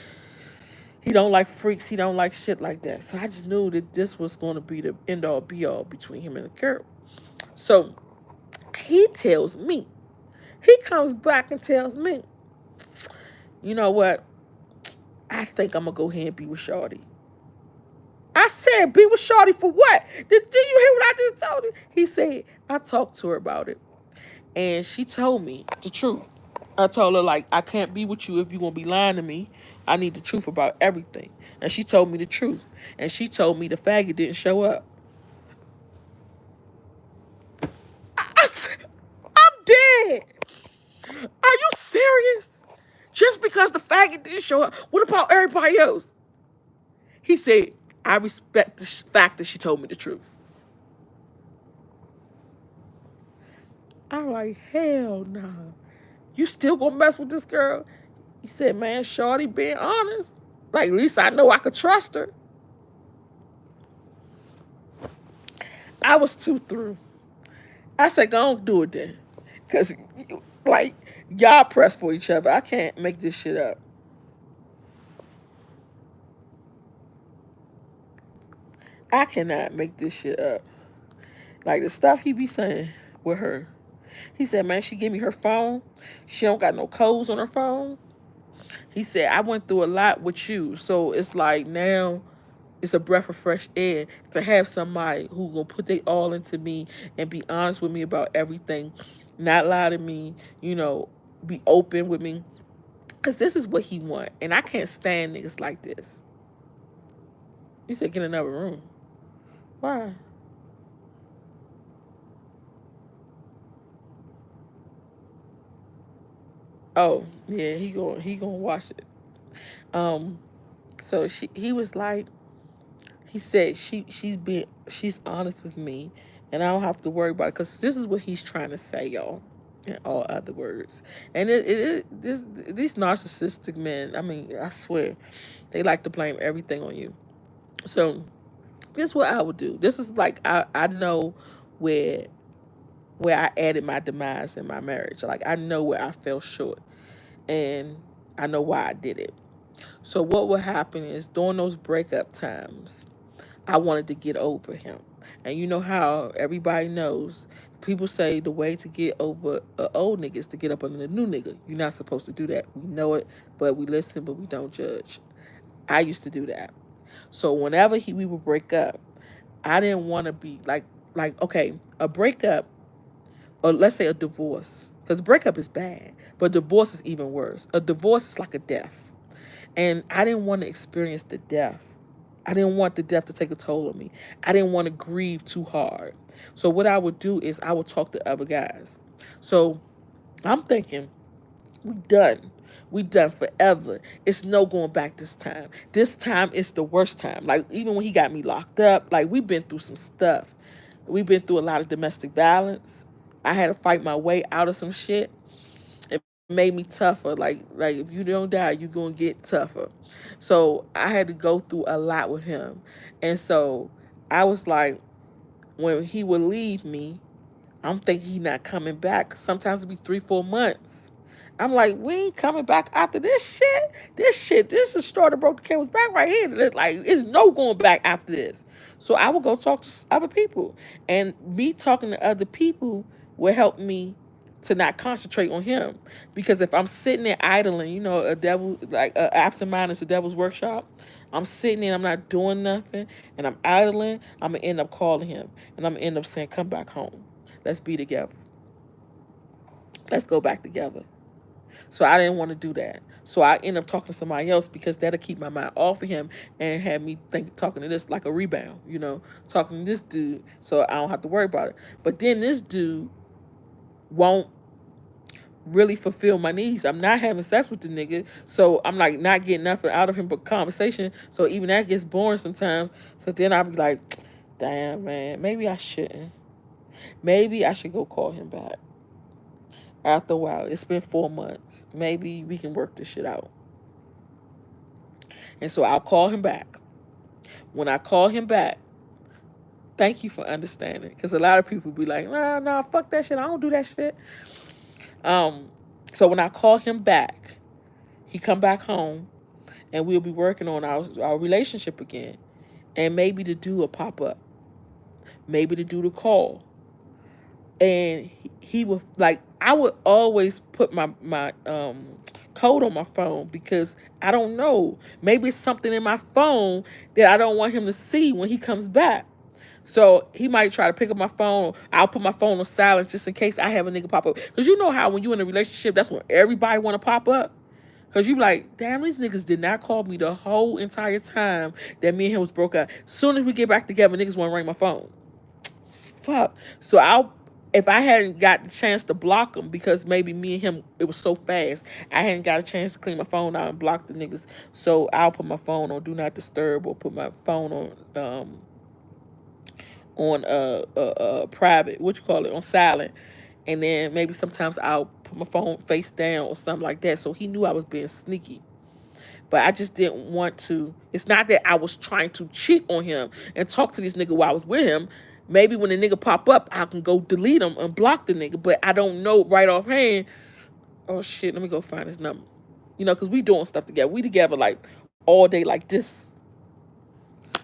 He don't like freaks. He don't like shit like that. So I just knew that this was going to be the end all be all between him and the girl. So he tells me, he comes back and tells me, you know what? I think I'm going to go ahead and be with Shorty. I said, be with Shorty for what? Did you hear what I just told you? He said, I talked to her about it. And she told me the truth. I told her, like, I can't be with you if you're going to be lying to me. I need the truth about everything. And she told me the truth. And she told me the faggot didn't show up. I'm dead. Are you serious? Just because the faggot didn't show up, what about everybody else? He said, I respect the fact that she told me the truth. I'm like, hell no. You still gonna mess with this girl? He said, man, Shorty being honest. Like, at least I know I could trust her. I was too through. I said, go on, do it then. Because, like, y'all press for each other. I can't make this shit up. I cannot make this shit up. Like, the stuff he be saying with her. He said, man, she gave me her phone. She don't got no codes on her phone. He said, I went through a lot with you. So it's like now it's a breath of fresh air to have somebody who gonna put their all into me and be honest with me about everything, not lie to me, be open with me. Cause this is what he want. And I can't stand niggas like this. You said get in another room. Why? Oh, yeah, he gonna watch it. Um, so he was like, he said she's honest with me, and I don't have to worry about it because this is what he's trying to say, y'all. In all other words, and these narcissistic men. I mean, I swear, they like to blame everything on you. So this is what I would do. This is like I know where where I added my demise in my marriage. Like I know where I fell short, and I know why I did it. So what would happen is during those breakup times, I wanted to get over him. And you know how everybody knows, people say the way to get over an old nigga is to get up under the new nigga. You're not supposed to do that. We know it, but we listen, but we don't judge. I used to do that. So whenever we would break up, I didn't want to be like okay, a breakup, or let's say a divorce, because breakup is bad, but divorce is even worse. A divorce is like a death. And I didn't want to experience the death. I didn't want the death to take a toll on me. I didn't want to grieve too hard. So what I would do is I would talk to other guys. So I'm thinking, we done. We done forever. It's no going back this time. This time is the worst time. Like even when he got me locked up, like we've been through some stuff. We've been through a lot of domestic violence. I had to fight my way out of some shit. It made me tougher. Like if you don't die, you're gonna get tougher. So I had to go through a lot with him. And so I was like, when he would leave me, I'm thinking he not coming back. Sometimes it be 3, 4 months. I'm like, we ain't coming back after this shit. This is straw that broke the camel's back right here. Like, it's no going back after this. So I would go talk to other people, and me talking to other people will help me to not concentrate on him. Because if I'm sitting there idling, a devil like absent mind is a devil's workshop. I'm sitting there, I'm not doing nothing, and I'm idling. I'm gonna end up calling him, and I'm gonna end up saying, "Come back home. Let's be together. Let's go back together." So I didn't want to do that. So I ended up talking to somebody else because that'll keep my mind off of him and have me talking to this like a rebound, talking to this dude so I don't have to worry about it. But then this dude won't really fulfill my needs. I'm not having sex with the nigga, so I'm like not getting nothing out of him but conversation. So even that gets boring sometimes. So then I'll be like, damn man, maybe I shouldn't. Maybe I should go call him back. After a while, it's been 4 months. Maybe we can work this shit out. And so I'll call him back. When I call him back, thank you for understanding. Because a lot of people be like, nah, fuck that shit. I don't do that shit. Um, so when I call him back, he come back home and we'll be working on our relationship again. And maybe the dude will pop up. Maybe the dude will call. And he would like I would always put my code on my phone because I don't know, maybe it's something in my phone that I don't want him to see when he comes back. So he might try to pick up my phone. I'll put my phone on silent just in case I have a nigga pop up, because you know how when you in a relationship, that's when everybody want to pop up. Because you be like, damn, these niggas did not call me the whole entire time that me and him was broke up. Soon as we get back together, niggas want to ring my phone. Fuck. So if I hadn't got the chance to block him, because maybe me and him, it was so fast, I hadn't got a chance to clean my phone out and block the niggas. So I'll put my phone on do not disturb, or put my phone on private, what you call it, on silent. And then maybe sometimes I'll put my phone face down or something like that. So he knew I was being sneaky. But I just didn't want to. It's not that I was trying to cheat on him and talk to this nigga while I was with him. Maybe when the nigga pop up, I can go delete him and block the nigga. But I don't know right offhand. Oh shit, let me go find his number. Because we doing stuff together. We together like all day like this.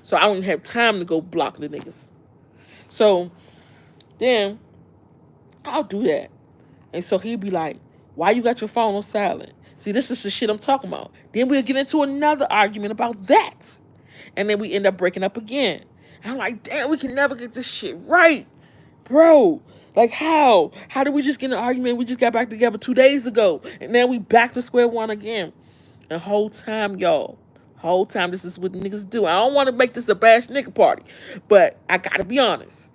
So I don't even have time to go block the niggas. So then I'll do that. And so he'd be like, why you got your phone on silent? See, this is the shit I'm talking about. Then we'll get into another argument about that. And then we end up breaking up again. And I'm like, damn, we can never get this shit right. Bro, like how? How did we just get in an argument? We just got back together 2 days ago. And now we back to square one again. The whole time, y'all. Whole time, this is what niggas do. I don't want to make this a bash nigga party. But I gotta be honest.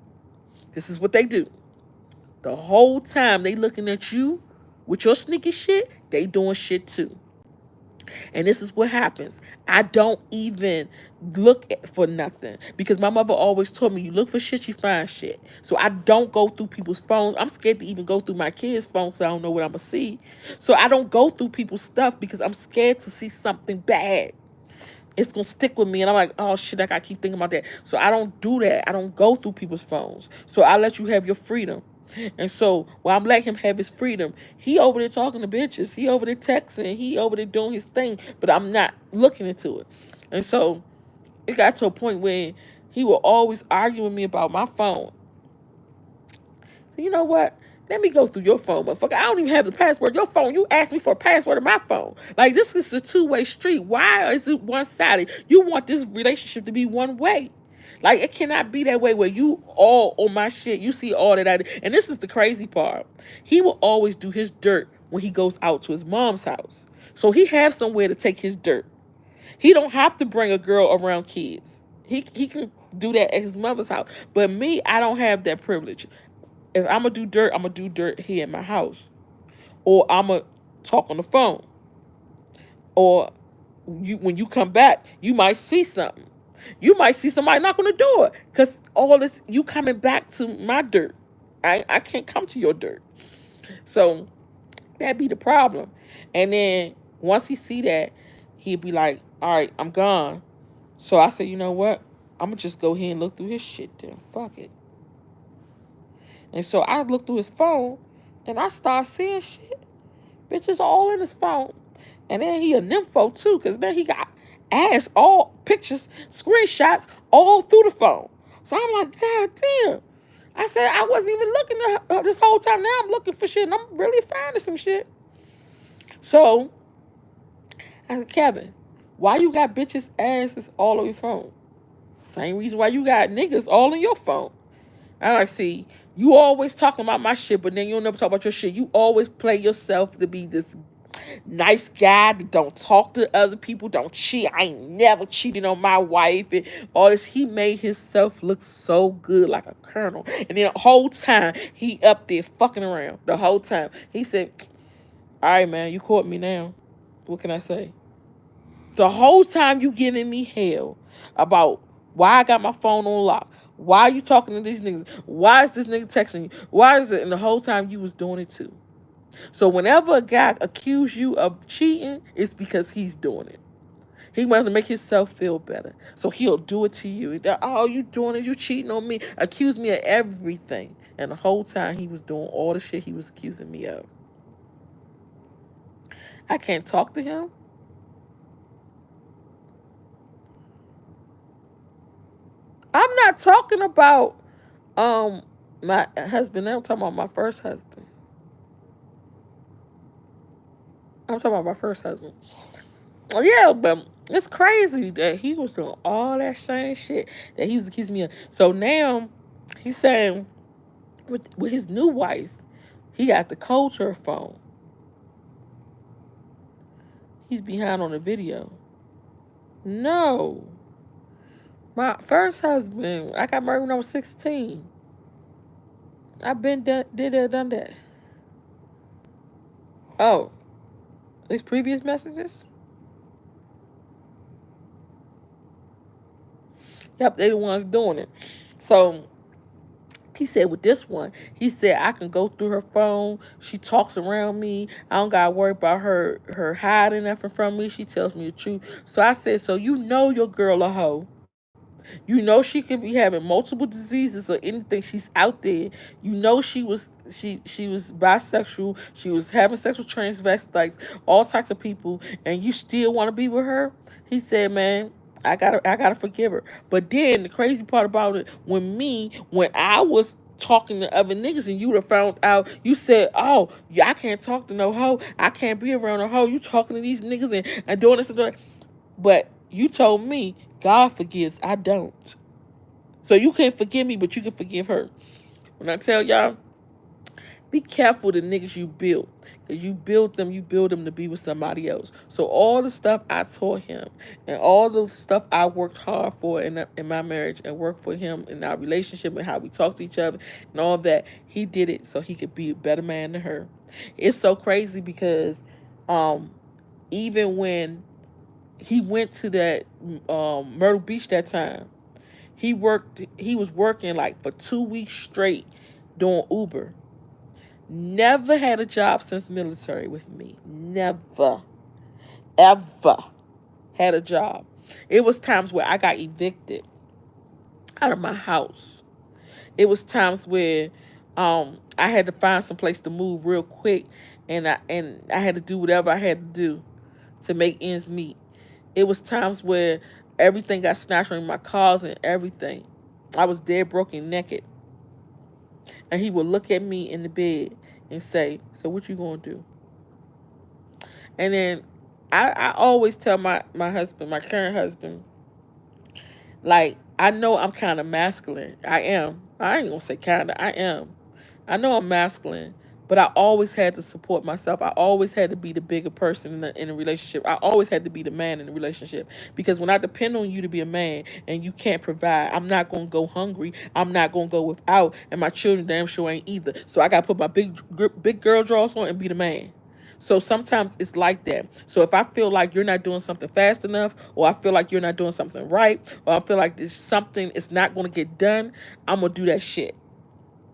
This is what they do. The whole time they looking at you with your sneaky shit, they doing shit too. And this is what happens. I don't even look for nothing because my mother always told me, you look for shit, you find shit. So I don't go through people's phones. I'm scared to even go through my kids' phones so I don't know what I'm going to see. So I don't go through people's stuff because I'm scared to see something bad. It's going to stick with me. And I'm like, oh, shit, I got to keep thinking about that. So I don't do that. I don't go through people's phones. So I let you have your freedom. And so while I'm letting him have his freedom, he over there talking to bitches. He over there texting. He over there doing his thing. But I'm not looking into it. And so it got to a point where he will always argue with me about my phone. So you know what? Let me go through your phone, motherfucker. I don't even have the password. Your phone, you asked me for a password of my phone. Like, this is a two-way street. Why is it one-sided? You want this relationship to be one way. Like, it cannot be that way where you all on my shit. You see all that I do. And this is the crazy part. He will always do his dirt when he goes out to his mom's house. So he has somewhere to take his dirt. He don't have to bring a girl around kids. He can do that at his mother's house. But me, I don't have that privilege. If I'm going to do dirt, I'm going to do dirt here in my house. Or I'm going to talk on the phone. Or when you come back, you might see something. You might see somebody knock on the door. Because all this, you coming back to my dirt. I can't come to your dirt. So that'd be the problem. And then once he see that, he'd be like, all right, I'm gone. So I said, you know what? I'm going to just go ahead and look through his shit then. Fuck it. And so I looked through his phone, and I started seeing shit. Bitches all in his phone. And then he a nympho, too, because then he got ass, all pictures, screenshots, all through the phone. So I'm like, God damn. I said, I wasn't even looking at her this whole time. Now I'm looking for shit, and I'm really finding some shit. So I said, Kevin, why you got bitches' asses all over your phone? Same reason why you got niggas all in your phone. I like, see, you always talking about my shit, but then you'll never talk about your shit. You always play yourself to be this nice guy that don't talk to other people, don't cheat. I ain't never cheated on my wife and all this. He made himself look so good like a colonel. And then the whole time, he up there fucking around. The whole time. He said, all right, man, you caught me now. What can I say? The whole time you giving me hell about why I got my phone on lock. Why are you talking to these niggas? Why is this nigga texting you? Why is it? And the whole time you was doing it too. So whenever a guy accuse you of cheating, it's because he's doing it. He wants to make himself feel better. So he'll do it to you. Oh, you doing it? You cheating on me? Accuse me of everything. And the whole time he was doing all the shit he was accusing me of. I can't talk to him. I'm not talking about my husband. I'm talking about my first husband. I'm talking about my first husband. Yeah, but it's crazy that he was doing all that same shit that he was accusing me of. So now he's saying with his new wife, he got the culture phone. He's behind on the video. No. My first husband, I got married when I was 16. I've been done that. Oh, these previous messages? Yep, they the ones doing it. So He said with this one, he said I can go through her phone. She talks around me. I don't gotta worry about her hiding nothing from me. She tells me the truth. So I said, so you know your girl a hoe. You know she could be having multiple diseases or anything. She's out there. You know she was bisexual. She was having sex with transvestites, all types of people, and you still want to be with her? He said, man, I gotta forgive her. But then the crazy part about it, when I was talking to other niggas and you would have found out, you said, oh, yeah, I can't talk to no hoe. I can't be around a hoe. You talking to these niggas and doing this and doing that. But you told me God forgives. I don't. So you can't forgive me, but you can forgive her. When I tell y'all, be careful the niggas you build. Because you build them to be with somebody else. So all the stuff I taught him and all the stuff I worked hard for in my marriage and worked for him in our relationship and how we talk to each other and all that, he did it so he could be a better man than her. It's so crazy because even when he went to that Myrtle Beach that time, he was working like for 2 weeks straight doing Uber. Never had a job since military with me. Never, ever had a job. It was times where I got evicted out of my house. It was times where I had to find some place to move real quick, and I had to do whatever I had to do to make ends meet. It was times where everything got snatched from my cars and everything. I was dead broken naked. And he would look at me in the bed and say, so what you gonna do? And then I always tell my husband, my current husband, like, I know I'm kind of masculine. I am. I ain't gonna say kind of. I am. I know I'm masculine, but I always had to support myself. I always had to be the bigger person in a relationship. I always had to be the man in the relationship. Because when I depend on you to be a man and you can't provide, I'm not going to go hungry. I'm not going to go without. And my children damn sure ain't either. So I got to put my big girl drawers on and be the man. So sometimes it's like that. So if I feel like you're not doing something fast enough, or I feel like you're not doing something right, or I feel like there's something is not going to get done, I'm going to do that shit.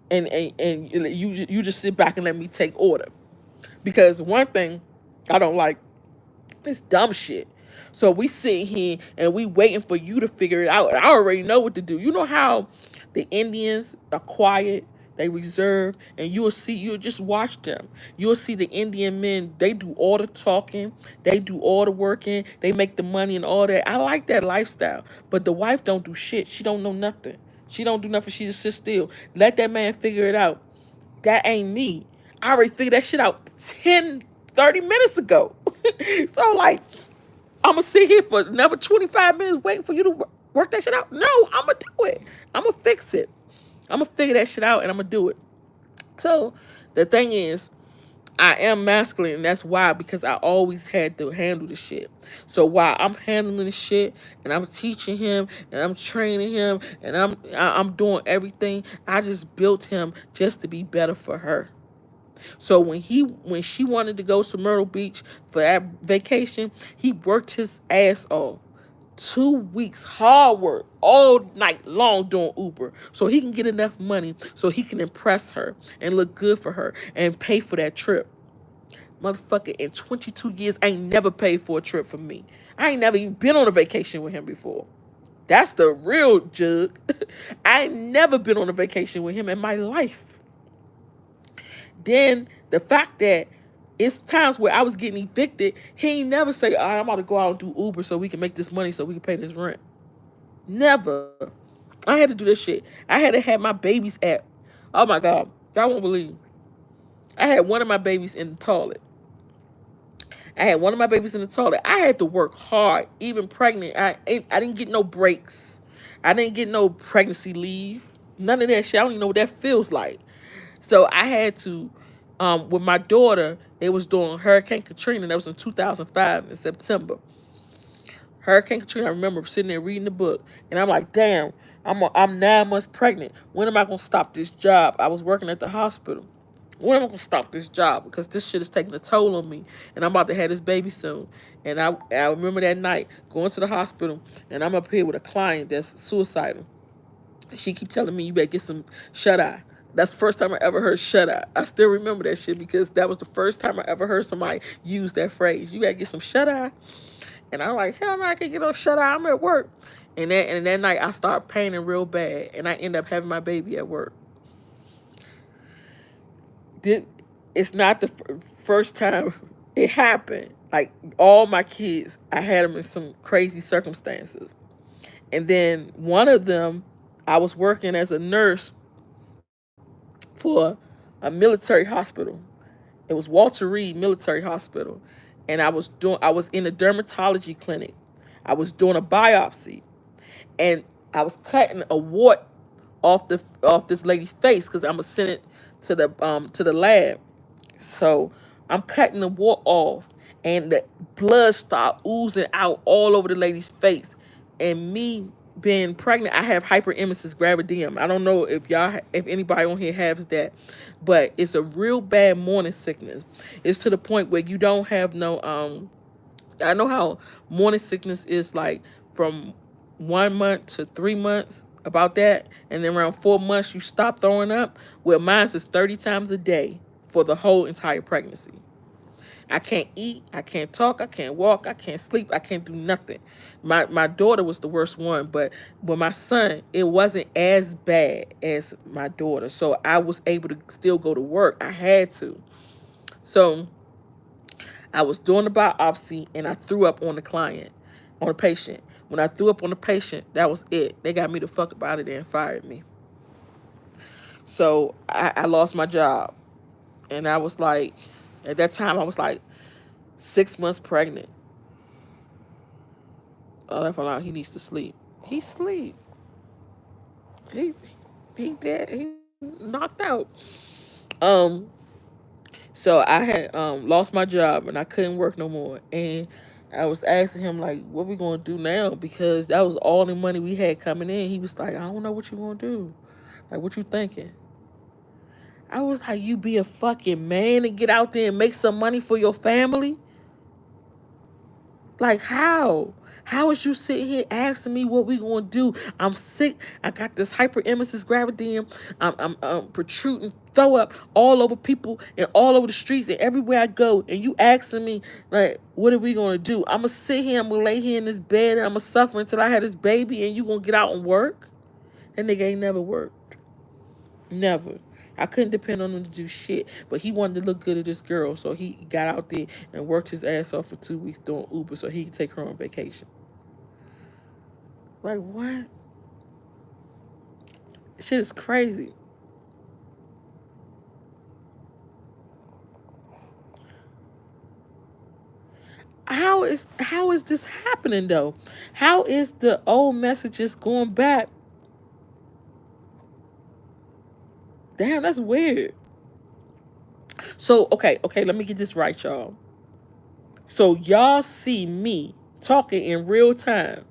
And you just sit back and let me take order. Because one thing I don't like is dumb shit. So we sitting here and we waiting for you to figure it out. I already know what to do. You know how the Indians are quiet, they reserve, and you'll just watch them. You'll see the Indian men, they do all the talking, they do all the working, they make the money and all that. I like that lifestyle. But the wife don't do shit. She don't know nothing. She don't do nothing. She just sits still. Let that man figure it out. That ain't me. I already figured that shit out 10, 30 minutes ago. So, like, I'm going to sit here for another 25 minutes waiting for you to work that shit out? No, I'm going to do it. I'm going to fix it. I'm going to figure that shit out and I'm going to do it. So, the thing is, I am masculine, and that's why, because I always had to handle the shit. So while I'm handling the shit and I'm teaching him and I'm training him and I'm doing everything, I just built him just to be better for her. So when she wanted to go to Myrtle Beach for that vacation, he worked his ass off. 2 weeks hard work all night long doing Uber so he can get enough money so he can impress her and look good for her and pay for that trip. Motherfucker, in 22 years, I ain't never paid for a trip for me. I ain't never even been on a vacation with him before. That's the real jug. I ain't never been on a vacation with him in my life. Then the fact that it's times where I was getting evicted, he ain't never say, all right, I'm about to go out and do Uber so we can make this money so we can pay this rent. Never. I had to do this shit. I had to have my babies at, oh my God, y'all won't believe. I had one of my babies in the toilet. I had to work hard, even pregnant. I didn't get no breaks. I didn't get no pregnancy leave. None of that shit. I don't even know what that feels like. So I had to, with my daughter, it was during Hurricane Katrina. That was in 2005 in September. Hurricane Katrina, I remember sitting there reading the book. And I'm like, damn, I'm 9 months pregnant. When am I going to stop this job? I was working at the hospital. When am I going to stop this job? Because this shit is taking a toll on me. And I'm about to have this baby soon. And I remember that night going to the hospital. And I'm up here with a client that's suicidal. She keep telling me, you better get some shut eye. That's the first time I ever heard shut eye. I still remember that shit because that was the first time I ever heard somebody use that phrase. You gotta get some shut eye. And I'm like, hell no, I can't get no shut eye. I'm at work. And that night I start paining real bad, and I end up having my baby at work. This, it's not the first time it happened. Like all my kids, I had them in some crazy circumstances. And then one of them, I was working as a nurse for a military hospital. It was Walter Reed Military Hospital, and I was in a dermatology clinic. I was doing a biopsy, and I was cutting a wart off this lady's face because I'm gonna send it to the lab. So I'm cutting the wart off, and the blood started oozing out all over the lady's face. And me being pregnant, I have hyperemesis gravidarum. I don't know if anybody on here has that, but it's a real bad morning sickness. It's to the point where you don't have no I know how morning sickness is like from 1 month to 3 months, about that, and then around 4 months you stop throwing up. Well, mine is 30 times a day for the whole entire pregnancy. I can't eat, I can't talk, I can't walk, I can't sleep, I can't do nothing. My daughter was the worst one, but with my son, it wasn't as bad as my daughter. So I was able to still go to work. I had to. So I was doing the biopsy and I threw up on the client, on the patient. When I threw up on the patient, that was it. They got me the fuck up out of there and fired me. So I lost my job. And I was like, at that time, I was like 6 months pregnant. I found out he needs to sleep. He sleep. He he dead. He knocked out. Um, so I had lost my job and I couldn't work no more. And I was asking him like, what we gonna do now? Because that was all the money we had coming in. He was like, I don't know what you gonna do. Like, what you thinking? I was like, you be a fucking man and get out there and make some money for your family? Like, how? How is you sitting here asking me what we gonna do? I'm sick. I got this hyperemesis gravidarum. I'm protruding, throw up all over people and all over the streets and everywhere I go. And you asking me like, what are we gonna do? I'm gonna sit here. I'm gonna lay here in this bed and I'm gonna suffer until I have this baby. And you gonna get out and work? That nigga ain't never worked. Never. I couldn't depend on him to do shit. But he wanted to look good at this girl. So he got out there and worked his ass off for 2 weeks doing Uber so he could take her on vacation. Like, what? Shit is crazy. How is this happening though? How is the old messages going back? Damn, that's weird. So, okay, let me get this right, y'all. So y'all see me talking in real time.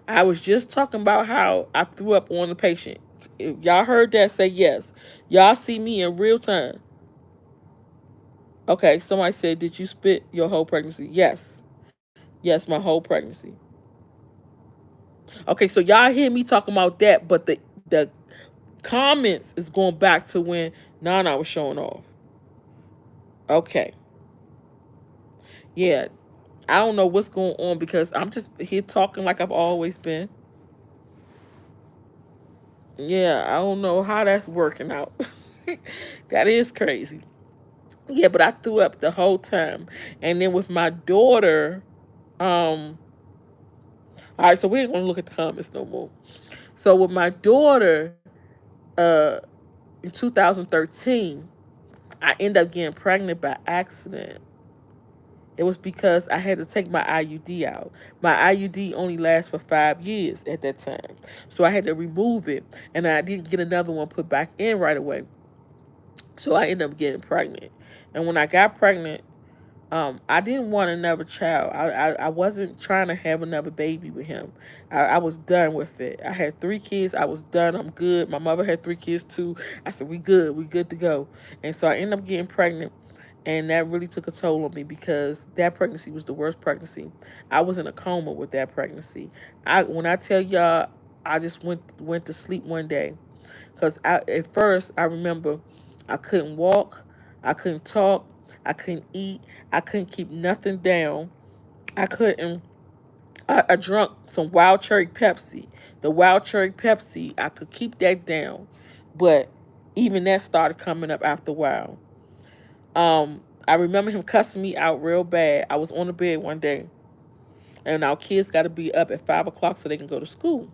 I was just talking about how I threw up on the patient. If y'all heard that, say yes. Y'all see me in real time. Okay, somebody said, did you spit your whole pregnancy? Yes. Yes, my whole pregnancy. Okay, so y'all hear me talking about that, but the comments is going back to when Nana was showing off. Okay. Yeah. I don't know what's going on because I'm just here talking like I've always been. Yeah, I don't know how that's working out. That is crazy. Yeah, but I threw up the whole time. And then with my daughter, all right, so we ain't gonna look at the comments no more. So with my daughter, in 2013, I ended up getting pregnant by accident. It was because I had to take my IUD out. My IUD only lasts for 5 years at that time. So I had to remove it. And I didn't get another one put back in right away. So I ended up getting pregnant. And when I got pregnant, I didn't want another child. I wasn't trying to have another baby with him. I was done with it. I had 3 kids. I was done. I'm good. My mother had 3 kids too. I said, we good. We good to go. And so I ended up getting pregnant. And that really took a toll on me because that pregnancy was the worst pregnancy. I was in a coma with that pregnancy. When I tell y'all, I just went to sleep one day, because at first I remember I couldn't walk, I couldn't talk, I couldn't eat, I couldn't keep nothing down. I couldn't. I drunk some wild cherry Pepsi. The wild cherry Pepsi, I could keep that down, but even that started coming up after a while. I remember him cussing me out real bad. I was on the bed one day, and our kids got to be up at 5 o'clock so they can go to school.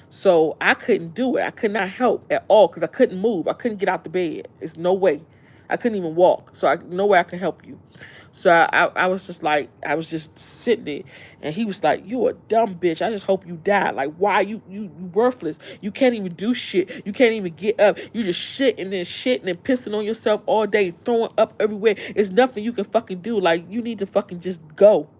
So I couldn't do it. I could not help at all because I couldn't move. I couldn't get out the bed. It's no way. I couldn't even walk. So no way I can help you. So I was just like, I was just sitting there, and he was like, "You a dumb bitch. I just hope you die. Like, why you worthless? You can't even do shit. You can't even get up. You just shitting and pissing on yourself all day, throwing up everywhere. It's nothing you can fucking do. Like, you need to fucking just go."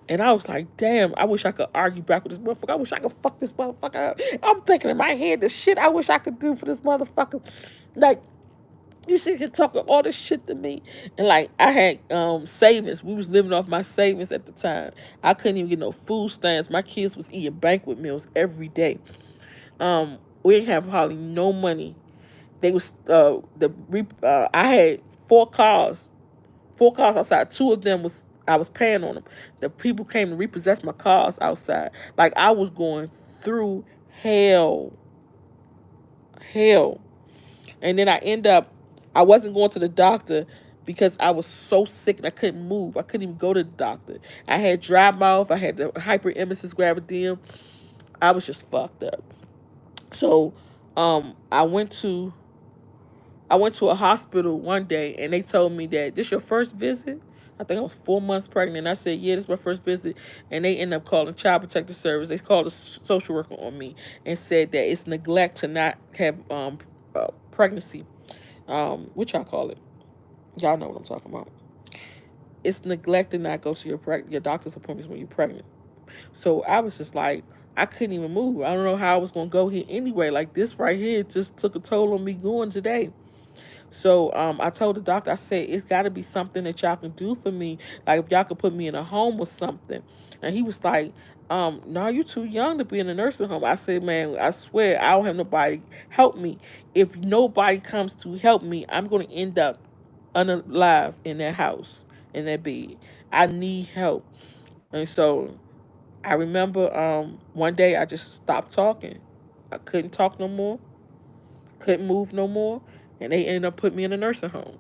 And I was like, damn, I wish I could argue back with this motherfucker. I wish I could fuck this motherfucker up. I'm thinking in my head the shit I wish I could do for this motherfucker. Like, you see him talking all this shit to me. And like, I had savings. We was living off my savings at the time. I couldn't even get no food stamps. My kids was eating banquet meals every day. We didn't have hardly no money. They was I had four cars outside. Two of them was I was paying on them. The people came to repossess my cars outside. Like, I was going through hell, hell. And then I wasn't going to the doctor because I was so sick and I couldn't move. I couldn't even go to the doctor. I had dry mouth. I had the hyperemesis gravidarum. I was just fucked up. So, I went to a hospital one day, and they told me that this your first visit. I think I was 4 months pregnant. And I said, yeah, this is my first visit. And they ended up calling Child Protective Service. They called a social worker on me and said that it's neglect to not have pregnancy. What y'all call it? Y'all know what I'm talking about. It's neglect to not go to your doctor's appointments when you're pregnant. So I was just like, I couldn't even move. I don't know how I was going to go here anyway. Like, this right here just took a toll on me going today. So I told the doctor, I said, it's got to be something that y'all can do for me. Like, if y'all could put me in a home or something. And he was like, no, you're too young to be in a nursing home. I said, man, I swear, I don't have nobody help me. If nobody comes to help me, I'm going to end up unalive in that house, in that bed. I need help. And so I remember one day I just stopped talking. I couldn't talk no more, couldn't move no more, and they ended up putting me in a nursing home.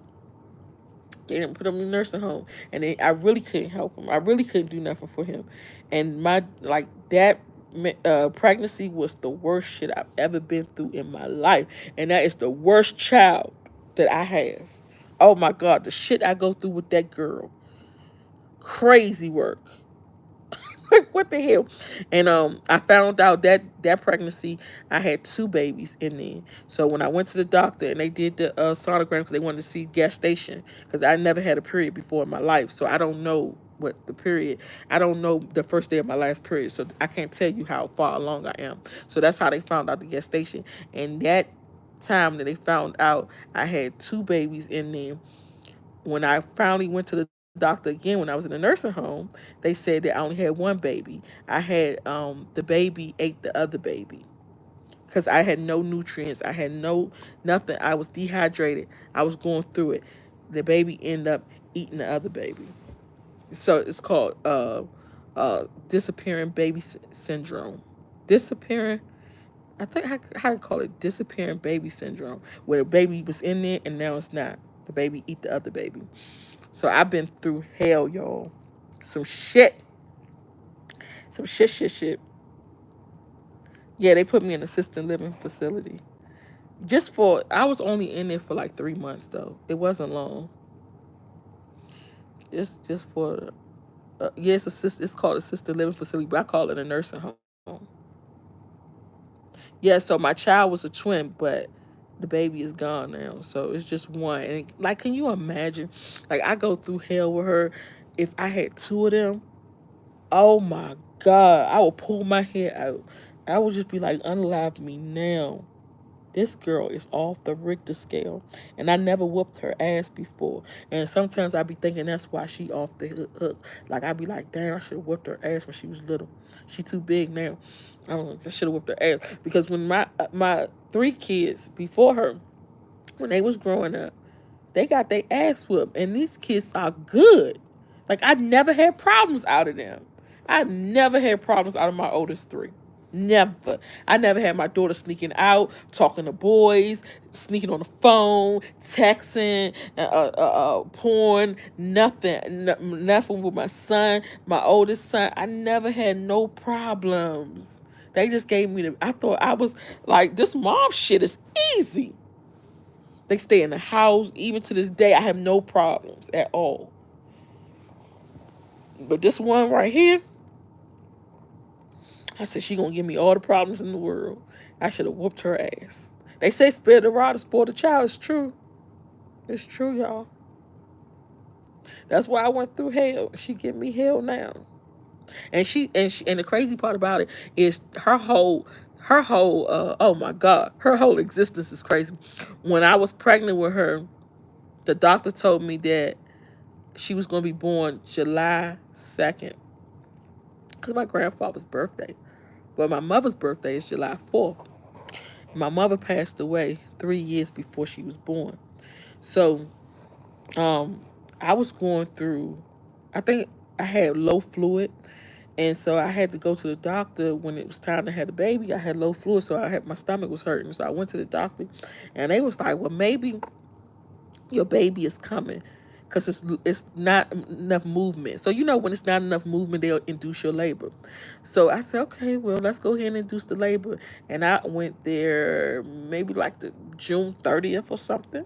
They didn't put him in a nursing home, and I really couldn't help him. I really couldn't do nothing for him, and that pregnancy was the worst shit I've ever been through in my life, and that is the worst child that I have. Oh my God, the shit I go through with that girl, crazy work. Like, what the hell? And I found out that pregnancy, I had two babies in there. So when I went to the doctor and they did the sonogram because they wanted to see gestation, because I never had a period before in my life, so I don't know what the period. I don't know the first day of my last period, so I can't tell you how far along I am. So that's how they found out the gestation. And that time that they found out I had two babies in there, when I finally went to the doctor again when I was in the nursing home, they said that I only had one baby. I had the baby ate the other baby because I had no nutrients. I had nothing. I was dehydrated. I was going through it. The baby ended up eating the other baby. So it's called disappearing baby syndrome. Disappearing. I think how to call it disappearing baby syndrome, where the baby was in there and now it's not. The baby eat the other baby. So I've been through hell, y'all. Some shit. Some shit. Yeah, they put me in an assisted living facility. I was only in there for like 3 months, though. It wasn't long. Just for, it's called assisted living facility, but I call it a nursing home. Yeah, so my child was a twin, but the baby is gone now. So it's just one. And like, can you imagine? Like, I go through hell with her. If I had two of them, oh my God, I would pull my hair out. I would just be like, unalive me now. This girl is off the Richter scale, and I never whooped her ass before. And sometimes I be thinking that's why she off the hook. Like I be like, damn, I should have whooped her ass when she was little. She too big now. I should have whooped her ass because when my three kids before her, when they was growing up, they got their ass whooped, and these kids are good. Like I never had problems out of them. I never had problems out of my oldest three. Never. I never had my daughter sneaking out, talking to boys, sneaking on the phone, texting, porn, nothing with my son, my oldest son. I never had no problems. They just gave me the. I thought I was like, this mom shit is easy. They stay in the house. Even to this day, I have no problems at all. But this one right here, I said she gonna give me all the problems in the world. I should have whooped her ass. They say spare the rod to spoil the child. It's true. It's true, y'all. That's why I went through hell. She give me hell now. And and the crazy part about it is her whole oh my God, her whole existence is crazy. When I was pregnant with her, the doctor told me that she was gonna be born July 2nd. Because my grandfather's birthday. But my mother's birthday is July 4th. My mother passed away 3 years before she was born. So I was going through, I think I had low fluid. And so I had to go to the doctor when it was time to have the baby. I had low fluid, so my stomach was hurting. So I went to the doctor, and they was like, well, maybe your baby is coming because it's not enough movement. So when it's not enough movement, they'll induce your labor. So I said, okay, well, let's go ahead and induce the labor. And I went there maybe like the June 30th or something.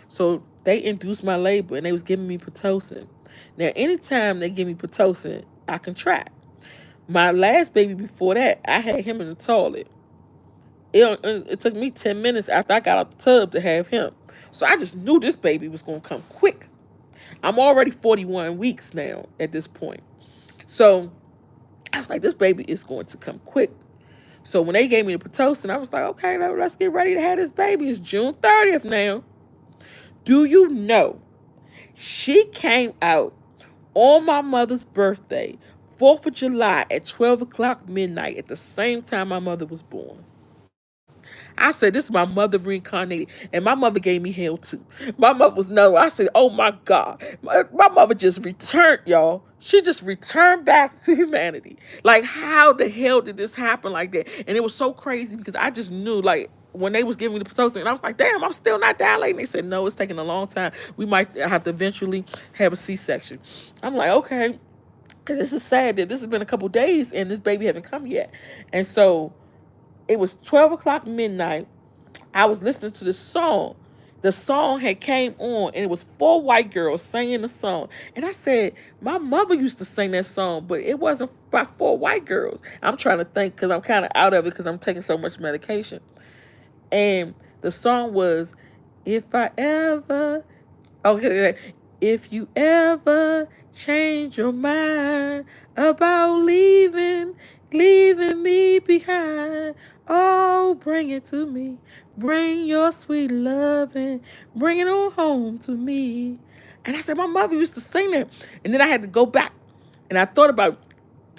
So they induced my labor, and they was giving me Pitocin. Now, anytime they give me Pitocin, I contract. My last baby before that, I had him in the toilet. It took me 10 minutes after I got out the tub to have him. So I just knew this baby was going to come quick. I'm already 41 weeks now at this point. So I was like, this baby is going to come quick. So when they gave me the Pitocin, I was like, okay, let's get ready to have this baby. It's June 30th now. Do you know she came out on my mother's birthday, 4th of July at 12 o'clock midnight at the same time my mother was born. I said, this is my mother reincarnated. And my mother gave me hell too. My mother was no. I said, oh my God. My mother just returned, y'all. She just returned back to humanity. Like, how the hell did this happen like that? And it was so crazy because I just knew, like, when they was giving me the Pitocin, and I was like, damn, I'm still not dilating. They said, no, it's taking a long time. We might have to eventually have a C-section. I'm like, okay. Because this is sad that this has been a couple days and this baby haven't come yet. And so it was 12 o'clock midnight. I was listening to this song. The song had came on, and it was 4 white girls singing the song. And I said, my mother used to sing that song, but it wasn't by 4 white girls. I'm trying to think because I'm kind of out of it because I'm taking so much medication. And the song was, if I ever, okay, if you ever change your mind about leaving me behind, oh, bring it to me. Bring your sweet loving, bring it on home to me. And I said, my mother used to sing that. And then I had to go back. And I thought about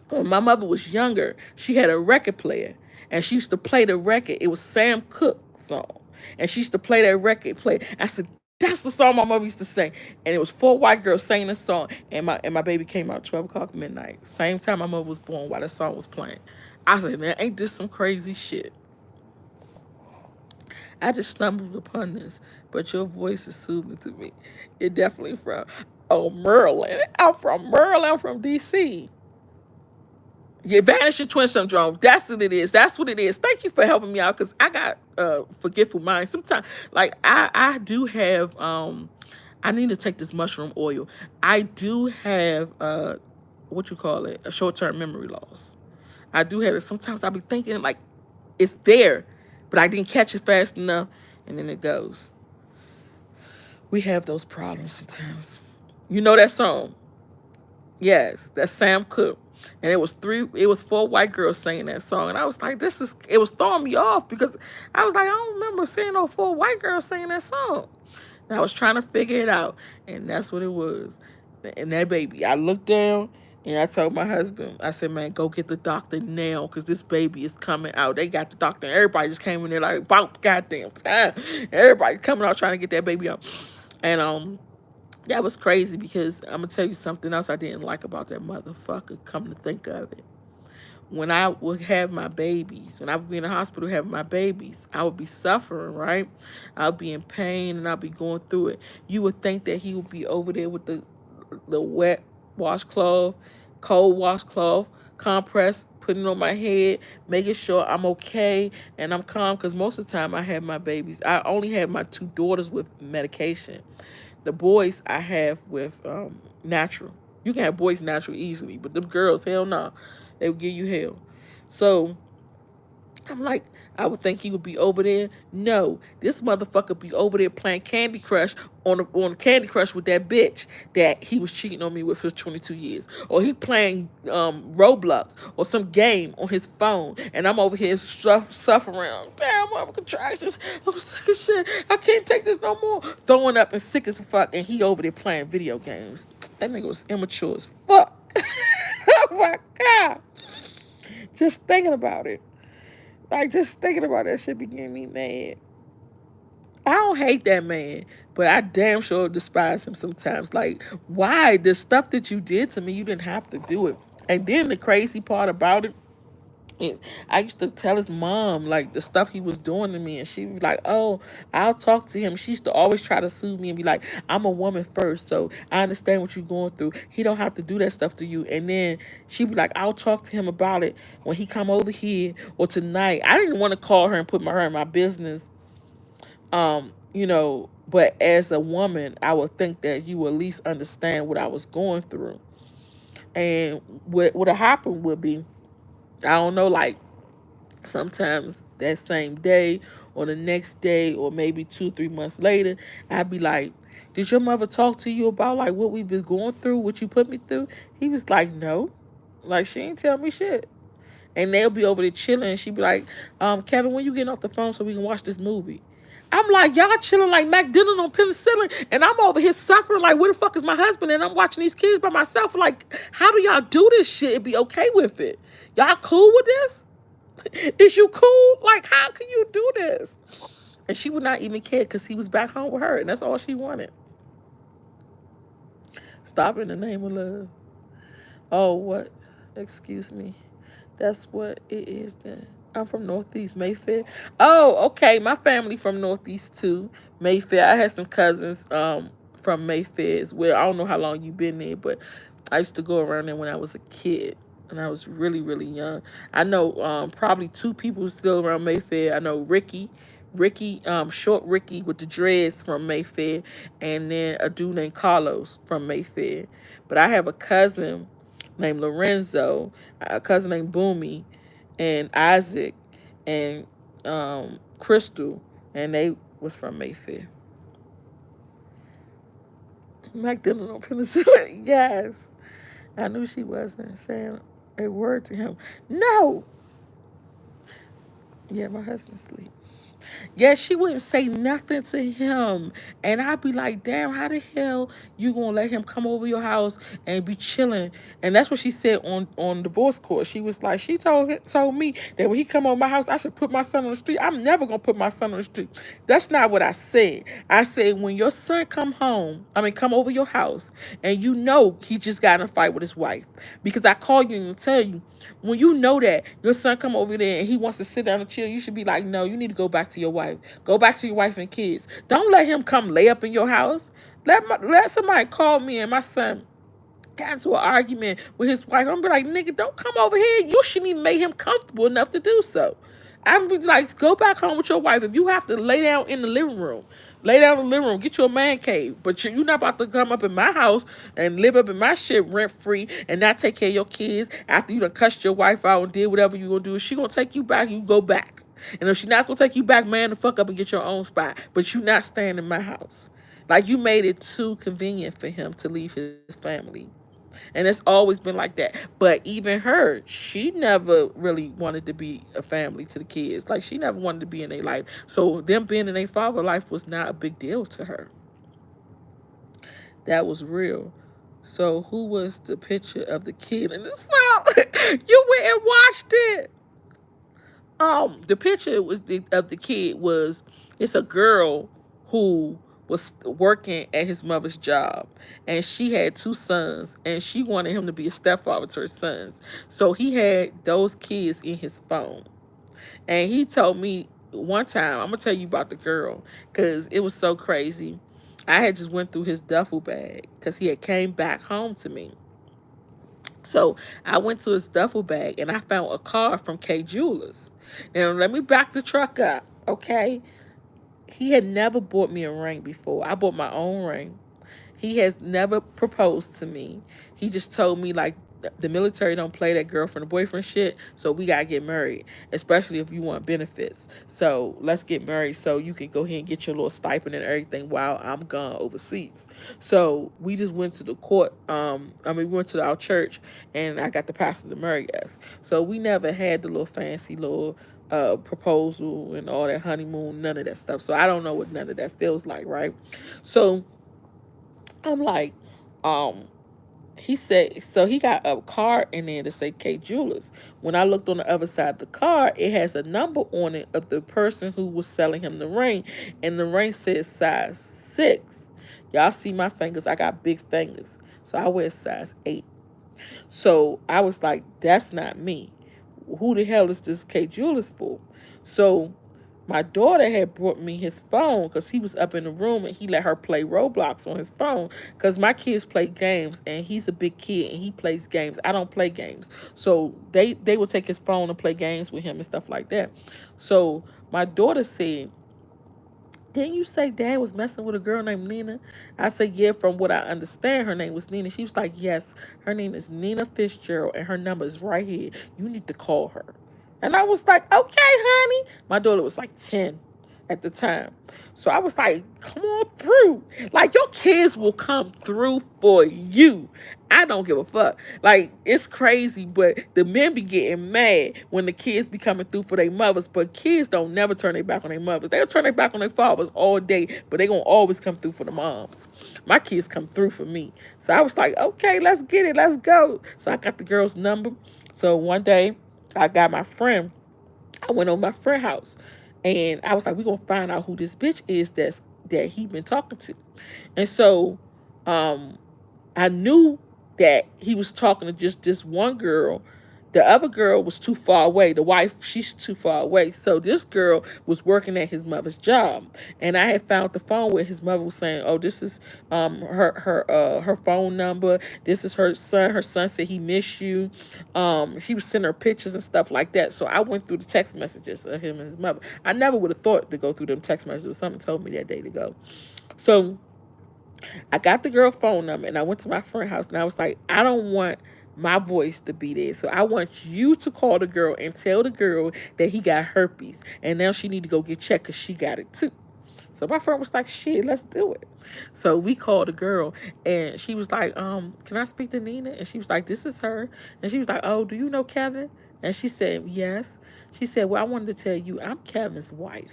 when my mother was younger, she had a record player. And she used to play the record. It was Sam Cooke's song. And she used to play that record. I said, that's the song my mother used to sing. And it was 4 white girls singing the song. And my baby came out 12 o'clock midnight. Same time my mother was born while the song was playing. I said, man, ain't this some crazy shit? I just stumbled upon this, but your voice is soothing to me. You're definitely from, Maryland. I'm from Maryland. I'm from D.C. Yeah, vanishing twin syndrome. That's what it is. That's what it is. Thank you for helping me out because I got forgetful mind. Sometimes, like I do have. I need to take this mushroom oil. I do have what you call it, a short-term memory loss. I do have it. Sometimes I'll be thinking like it's there, but I didn't catch it fast enough, and then it goes. We have those problems sometimes. You know that song. Yes, that's Sam Cooke. And it was four white girls singing that song. And I was like, it was throwing me off because I was like, I don't remember seeing no four white girls singing that song. And I was trying to figure it out. And that's what it was. And that baby, I looked down and I told my husband, I said, man, go get the doctor now because this baby is coming out. They got the doctor. And everybody just came in there like, about goddamn time. Everybody coming out trying to get that baby out. And that was crazy because I'm gonna tell you something else I didn't like about that motherfucker. Come to think of it, when I would have my babies, when I would be in the hospital having my babies, I would be suffering, right? I would be in pain and I'd be going through it. You would think that he would be over there with the wet washcloth, cold washcloth, compress, putting it on my head, making sure I'm okay and I'm calm. Because most of the time I had my babies, I only had my two daughters with medication. The boys I have with natural. You can have boys natural easily, but them girls, hell no. Nah. They would give you hell. So I'm like, I would think he would be over there. No, this motherfucker be over there playing Candy Crush on Candy Crush with that bitch that he was cheating on me with for 22 years. Or he playing Roblox or some game on his phone. And I'm over here suffering. Damn, I'm having contractions. I'm sick as shit. I can't take this no more. Throwing up and sick as fuck. And he over there playing video games. That nigga was immature as fuck. Oh my God. Just thinking about it. Like, just thinking about that shit be getting me mad. I don't hate that man, but I damn sure despise him sometimes. Like, why? The stuff that you did to me, you didn't have to do it. And then the crazy part about it, I used to tell his mom like the stuff he was doing to me, and she was like, "Oh, I'll talk to him." She used to always try to soothe me and be like, "I'm a woman first, so I understand what you're going through. He don't have to do that stuff to you." And then she'd be like, "I'll talk to him about it when he come over here or tonight." I didn't want to call her and put her in my business, But as a woman, I would think that you would at least understand what I was going through, and what would have happened would be, I don't know, like sometimes that same day or the next day or maybe 2 3 months later, I'd be like, did your mother talk to you about like what we've been going through, what you put me through? He was like, no, like she ain't tell me shit. And they'll be over there chilling and she'd be like, Kevin, when you getting off the phone so we can watch this movie? I'm like, y'all chilling like Mac Dillon on penicillin, and I'm over here suffering like, where the fuck is my husband? And I'm watching these kids by myself. Like, how do y'all do this shit and be okay with it? Y'all cool with this? Is you cool? Like, how can you do this? And she would not even care because he was back home with her, and that's all she wanted. Stop in the name of love. Oh, what? Excuse me. That's what it is then. I'm from Northeast Mayfair. Oh, okay. My family from Northeast too. Mayfair. I had some cousins from Mayfair as well. I don't know how long you been there, but I used to go around there when I was a kid. And I was really, really young. I know probably two people still around Mayfair. I know Ricky, short Ricky with the dreads from Mayfair, and then a dude named Carlos from Mayfair. But I have a cousin named Lorenzo, a cousin named Boomy, and Isaac, and Crystal, and they was from Mayfair. Magdalene on penicillin. Yes. I knew she wasn't saying a word to him. No. Yeah, my husband sleep. Yeah, she wouldn't say nothing to him. And I'd be like, damn, how the hell you gonna let him come over your house and be chilling? And that's what she said on divorce court. She was like, she told me that when he come over my house, I should put my son on the street. I'm never gonna put my son on the street. That's not what I said. I said when your son come over your house, and you know he just got in a fight with his wife. Because I call you and tell you, when you know that your son come over there and he wants to sit down and chill, you should be like, no, you need to go back to your wife. Go back to your wife and kids. Don't let him come lay up in your house. Let somebody call me and my son got into an argument with his wife. I'm be like, nigga, don't come over here. You shouldn't even make him comfortable enough to do so. I'm be like, go back home with your wife. If you have to lay down in the living room, lay down in the living room, get you a man cave. But you're not about to come up in my house and live up in my shit rent free and not take care of your kids after you done cussed your wife out and did whatever you gonna do. If she gonna take you back, you go back. And if she not gonna take you back, man the fuck up and get your own spot. But you not staying in my house. Like, you made it too convenient for him to leave his family. And it's always been like that. But even her, she never really wanted to be a family to the kids. Like, she never wanted to be in their life. So them being in their father life was not a big deal to her. That was real. So who was the picture of the kid in this phone? You went and watched it. The picture of the kid was, it's a girl who was working at his mother's job, and she had two sons, and she wanted him to be a stepfather to her sons. So he had those kids in his phone, and he told me one time, I'm gonna tell you about the girl because it was so crazy. I had just went through his duffel bag because he had came back home to me. So I went to his duffel bag and I found a card from K Jewelers. Now let me back the truck up, okay? He had never bought me a ring before. I bought my own ring. He has never proposed to me. He just told me, like, the military don't play that girlfriend and boyfriend shit, so we gotta get married, especially if you want benefits. So let's get married so you can go ahead and get your little stipend and everything while I'm gone overseas. So we just went to the court. We went to our church, and I got the pastor to marry us. So we never had the little fancy little proposal and all that honeymoon, none of that stuff. So I don't know what none of that feels like, right? So I'm like, he said, so he got a card in there to say K Jewelers. When I looked on the other side of the card, it has a number on it of the person who was selling him the ring, and the ring says size 6. Y'all see my fingers? I got big fingers, so I wear size 8. So I was like, that's not me. Who the hell is this K Jewelers for? So my daughter had brought me his phone because he was up in the room and he let her play Roblox on his phone because my kids play games and he's a big kid and he plays games. I don't play games. So they would take his phone and play games with him and stuff like that. So my daughter said, didn't you say dad was messing with a girl named Nina? I said, yeah, from what I understand, her name was Nina. She was like, yes, her name is Nina Fitzgerald, and her number is right here. You need to call her. And I was like, okay, honey. My daughter was like 10 at the time. So I was like, come on through. Like, your kids will come through for you. I don't give a fuck. Like, it's crazy, but the men be getting mad when the kids be coming through for their mothers, but kids don't never turn their back on their mothers. They'll turn their back on their fathers all day, but they gonna always come through for the moms. My kids come through for me. So I was like, okay, let's get it. Let's go. So I got the girl's number. So one day, I got my friend. I went over my friend's house, and I was like, we're gonna find out who this bitch is that he been talking to. And so I knew that he was talking to just this one girl. The other girl was too far away. The wife, she's too far away. So this girl was working at his mother's job, and I had found the phone where his mother was saying, "Oh, this is her phone number. This is her son. Her son said he missed you." She was sending her pictures and stuff like that. So I went through the text messages of him and his mother. I never would have thought to go through them text messages. Something told me that day to go. So I got the girl phone number and I went to my friend's house and I was like, I don't want my voice to be there. So I want you to call the girl and tell the girl that he got herpes and now she need to go get checked because she got it too. So my friend was like, shit, let's do it. So we called the girl and she was like, can I speak to Nina? And she was like, this is her. And she was like, oh, do you know Kevin? And she said, yes. She said, well, I wanted to tell you I'm Kevin's wife.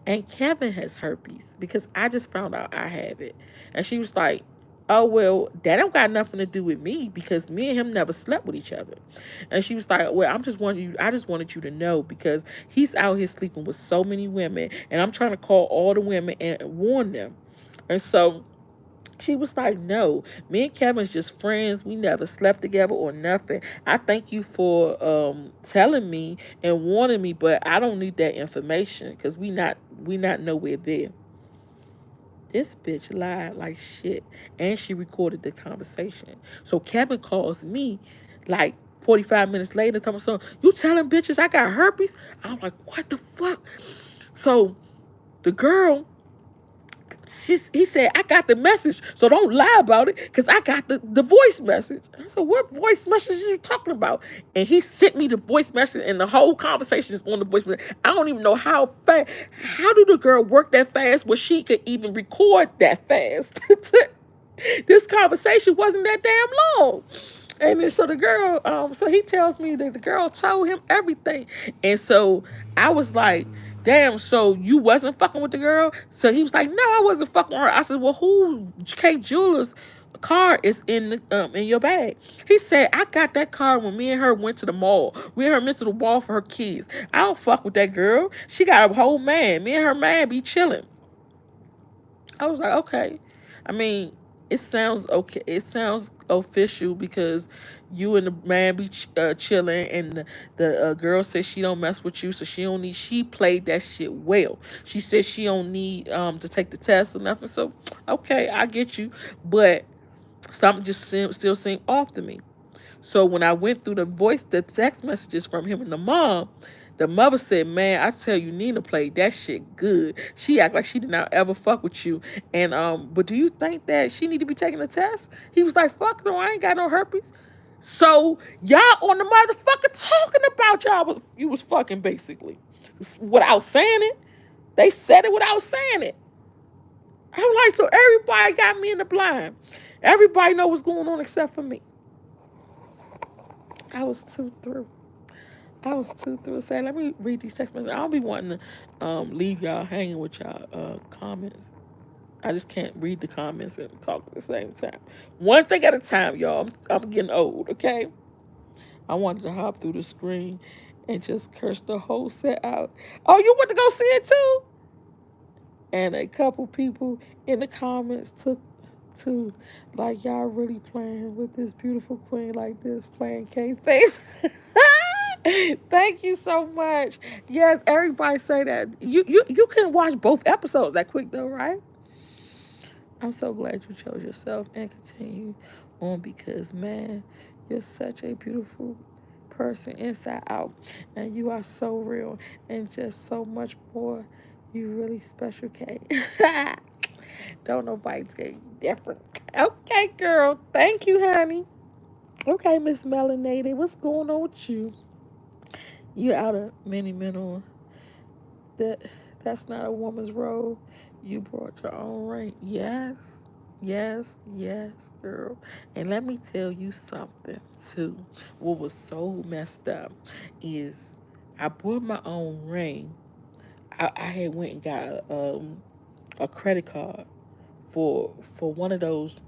And Kevin has herpes because I just found out I have it. And she was like, oh, well, that don't got nothing to do with me because me and him never slept with each other. And she was like, well, I just wanted you to know because he's out here sleeping with so many women and I'm trying to call all the women and warn them. And so she was like, no, me and Kevin's just friends. We never slept together or nothing. I thank you for telling me and warning me, but I don't need that information because we not nowhere there. This bitch lied like shit. And she recorded the conversation. So Kevin calls me like 45 minutes later, telling me, so you telling bitches I got herpes? I'm like, what the fuck? So the girl, he said, I got the message, so don't lie about it, because I got the voice message. I said, what voice message are you talking about? And he sent me the voice message, and the whole conversation is on the voice message. I don't even know how fast. How do the girl work that fast where she could even record that fast? This conversation wasn't that damn long. And then so the girl, so he tells me that the girl told him everything. And so I was like, damn, so you wasn't fucking with the girl? So he was like, no, I wasn't fucking with her. I said, well, who Kate Jewelers car is in your bag? He said, I got that car when me and her went to the mall. We and her went to the mall for her kids. I don't fuck with that girl. She got a whole man. Me and her man be chilling. I was like, okay. I mean, it sounds okay. It sounds official because you and the man be chilling, and the girl says she don't mess with you, so she don't need. She played that shit well. She said she don't need to take the test or nothing. So, okay, I get you, but something just still seemed off to me. So when I went through the text messages from him and the mother said, man, I tell you, Nina played that shit good. She act like she did not ever fuck with you. And but do you think that she need to be taking a test? He was like, fuck no, I ain't got no herpes. So y'all on the motherfucker talking about you was fucking basically. Without saying it. They said it without saying it. I'm like, so everybody got me in the blind. Everybody know what's going on except for me. I was too through. Saying, let me read these text messages. I don't be wanting to leave y'all hanging with y'all comments. I just can't read the comments and talk at the same time. One thing at a time, y'all. I'm getting old, okay? I wanted to hop through the screen and just curse the whole set out. Oh, you went to go see it too? And a couple people in the comments took to like, y'all really playing with this beautiful queen like this, playing K-Face. Thank you so much. Yes, everybody say that. You can watch both episodes that quick though, right? I'm so glad you chose yourself and continue on because man, you're such a beautiful person inside out, and you are so real and just so much more. You really special, Kate. Don't nobody say different. Okay, girl. Thank you, honey. Okay, Miss Melanated, what's going on with you? You out of many men on that. That's not a woman's role. You brought your own ring. Yes, yes, girl. And let me tell you something too. What was so messed up is I bought my own ring. I had went and got a credit card for one of those.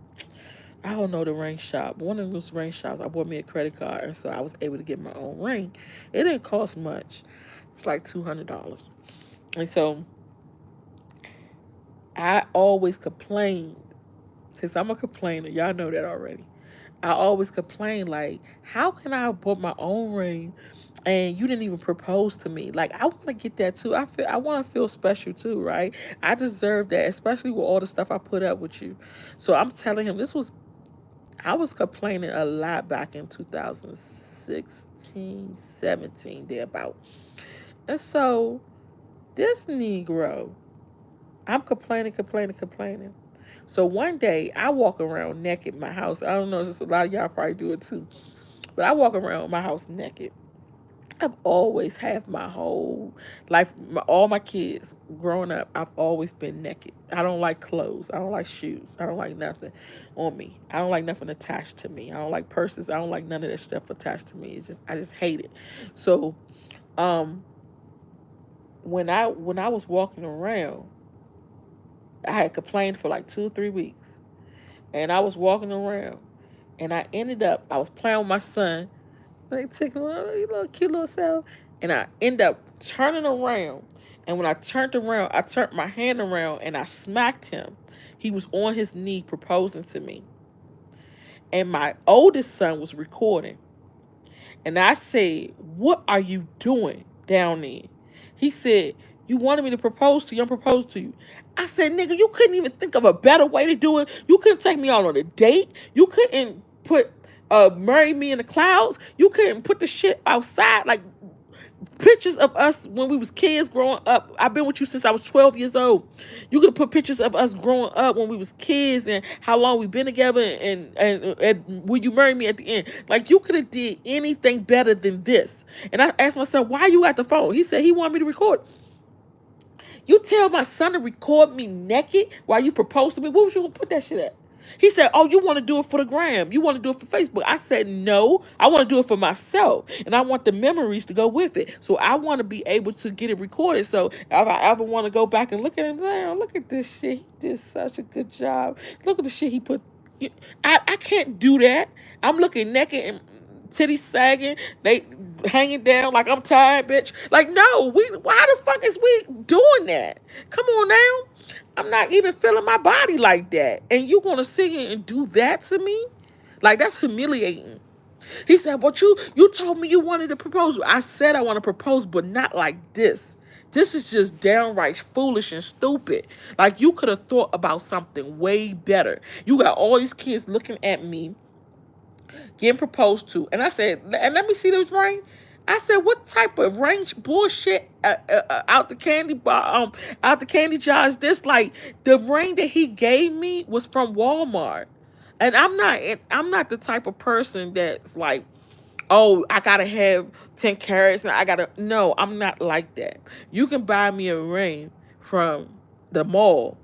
I don't know the ring shop. One of those ring shops, I bought me a credit card, and so I was able to get my own ring. It didn't cost much. It was like $200. And so I always complained, because I'm a complainer. Y'all know that already. I always complain, like, how can I have bought my own ring and you didn't even propose to me? Like, I want to get that too. I want to feel special too, right? I deserve that, especially with all the stuff I put up with you. So I'm telling him I was complaining a lot back in 2016, 17, thereabout. And so this Negro, I'm complaining. So one day I walk around naked in my house. I don't know, just a lot of y'all probably do it too. But I walk around my house naked. I've always had my whole life, all my kids growing up, I've always been naked. I don't like clothes. I don't like shoes. I don't like nothing on me. I don't like nothing attached to me. I don't like purses. I don't like none of that stuff attached to me. I just hate it. So, when I was walking around, I had complained for like 2 or 3 weeks, and I was walking around, and I was playing with my son, like tickling little cute little self, and I end up turning around. And when I turned around, I turned my hand around and I smacked him. He was on his knee proposing to me. And my oldest son was recording. And I said, what are you doing down there? He said, you wanted me to propose to you, I'm proposing to you. I said, nigga, you couldn't even think of a better way to do it. You couldn't take me out on a date. You couldn't marry me in the clouds. You couldn't put the shit outside. Like, pictures of us when we was kids growing up. I've been with you since I was 12 years old. You could have put pictures of us growing up when we was kids and how long we've been together, and will you marry me at the end? Like, you could have did anything better than this. And I asked my son, why you at the phone? He said he wanted me to record. You tell my son to record me naked while you propose to me? Where was you gonna put that shit at? He said, "Oh, you want to do it for the gram? You want to do it for Facebook?" I said, "No, I want to do it for myself, and I want the memories to go with it. So I want to be able to get it recorded. So if I ever want to go back and look at it, damn, look at this shit. He did such a good job. Look at the shit he put. I can't do that. I'm looking naked and titties sagging, they hanging down like I'm tired, bitch. Like, no, why the fuck is we doing that? Come on now. I'm not even feeling my body like that. And you gonna sit here and do that to me? Like, that's humiliating. He said, "But you told me you wanted to propose." I said I want to propose, but not like this. This is just downright foolish and stupid. Like, you could have thought about something way better. You got all these kids looking at me getting proposed to, and I said, "And let me see this ring." I said, "What type of ring bullshit out the candy bar, out the candy jar is this?" Like, the ring that he gave me was from Walmart, and I'm not the type of person that's like, "Oh, I gotta have 10 carats," and I gotta. No, I'm not like that. You can buy me a ring from the mall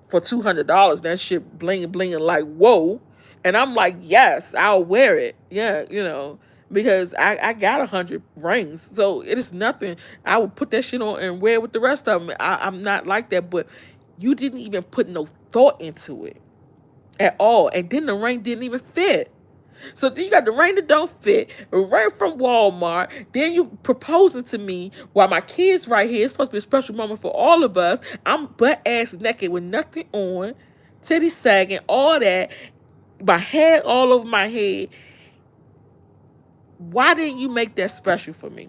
for $200. That shit bling blinging like whoa, and I'm like, yes, I'll wear it. Yeah, because I got 100 rings, so it is nothing. I would put that shit on and wear it with the rest of them. I'm not like that, but you didn't even put no thought into it at all, and then the ring didn't even fit. So then you got the ring that don't fit, a ring from Walmart. Then you proposing to me while my kids right here. It's supposed to be a special moment for all of us. I'm butt ass naked with nothing on, titties sagging, all that. My head all over my head. Why didn't you make that special for me?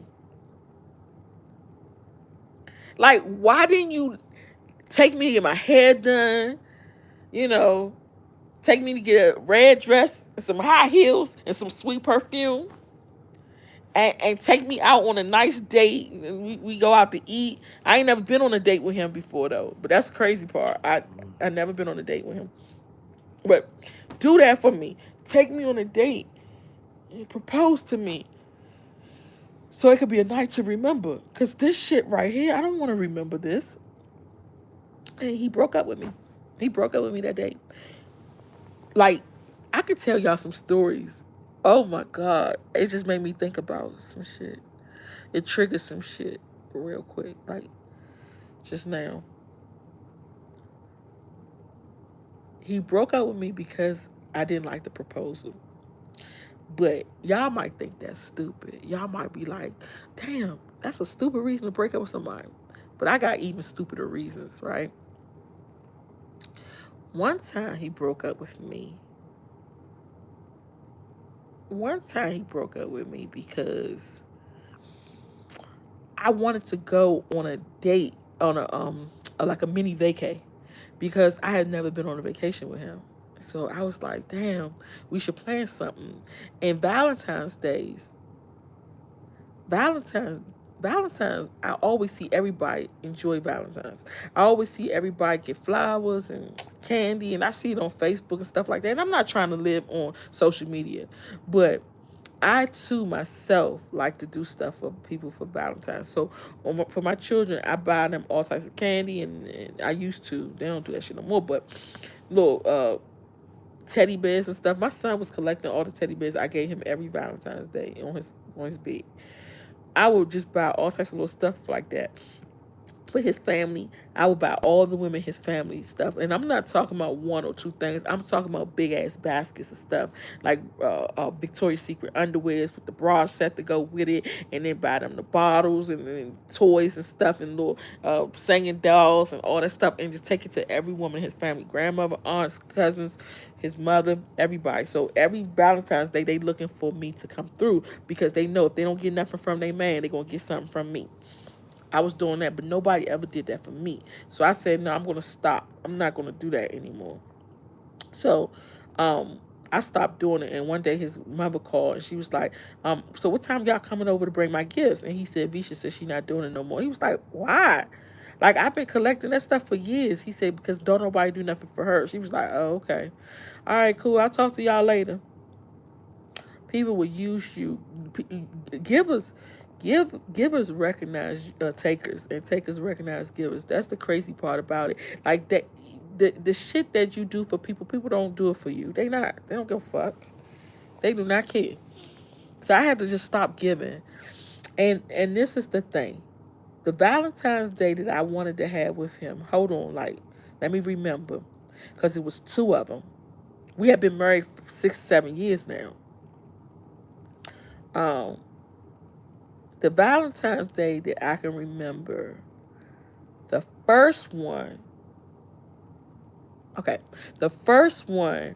Like, why didn't you take me to get my hair done? You know, take me to get a red dress, and some high heels, and some sweet perfume. And take me out on a nice date. And we go out to eat. I ain't never been on a date with him before, though. But that's the crazy part. I never been on a date with him. But do that for me. Take me on a date. And propose to me. So it could be a night to remember. Because this shit right here, I don't want to remember this. And he broke up with me. He broke up with me that day. Like, I could tell y'all some stories. Oh my God. It just made me think about some shit. It triggered some shit real quick. Like, just now. He broke up with me because I didn't like the proposal. But y'all might think that's stupid. Y'all might be like, damn, that's a stupid reason to break up with somebody. But I got even stupider reasons, right? One time he broke up with me. Because I wanted to go on a date on like a mini vacay, because I had never been on a vacation with him. So I was like, damn, we should plan something. And Valentine's, I always see everybody enjoy Valentine's. I always see everybody get flowers and candy, and I see it on Facebook and stuff like that. And I'm not trying to live on social media, but I too myself like to do stuff for people for Valentine's. So for my children, I buy them all types of candy, and I used to. They don't do that shit no more. But little teddy bears and stuff. My son was collecting all the teddy bears I gave him every Valentine's Day on his bed. I would just buy all types of little stuff like that for his family. I would buy all the women his family stuff, and I'm not talking about one or two things. I'm talking about big ass baskets of stuff, like Victoria's Secret underwears with the bra set to go with it, and then buy them the bottles and toys and stuff, and little singing dolls and all that stuff, and just take it to every woman in his family, grandmother, aunts, cousins, his mother, everybody. So every Valentine's Day, they looking for me to come through, because they know if they don't get nothing from their man, they're gonna get something from me. I was doing that, but nobody ever did that for me. So I said, no, I'm going to stop. I'm not going to do that anymore. So I stopped doing it. And one day his mother called, and she was like, so what time y'all coming over to bring my gifts? And he said, Visha said she's not doing it no more. He was like, why? Like, I've been collecting that stuff for years. He said, because don't nobody do nothing for her. She was like, oh, okay. All right, cool. I'll talk to y'all later. People will use you. Givers recognize takers, and takers recognize givers. That's the crazy part about it. Like, that the shit that you do for people, people don't do it for you. They don't give a fuck. They do not care. So I had to just stop giving. And this is the thing. The Valentine's Day that I wanted to have with him. Hold on, like let me remember, because it was two of them. We had been married for 6, 7 years now. Um, the Valentine's Day that I can remember, the first one. Okay, the first one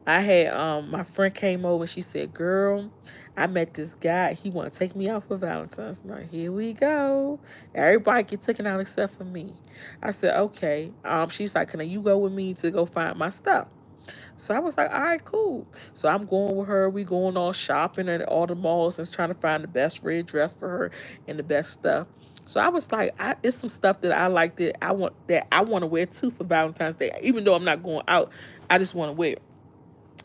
I had my friend came over. She said, "Girl, I met this guy. He want to take me out for Valentine's night. Here we go. Everybody get taken out except for me." I said, "Okay." She's like, "Can you go with me to go find my stuff?" So I was like, "All right, cool." So I'm going with her. We going all shopping at all the malls and trying to find the best red dress for her and the best stuff. So I was like, it's some stuff that I like that I want to wear too for Valentine's Day. Even though I'm not going out, I just want to wear it.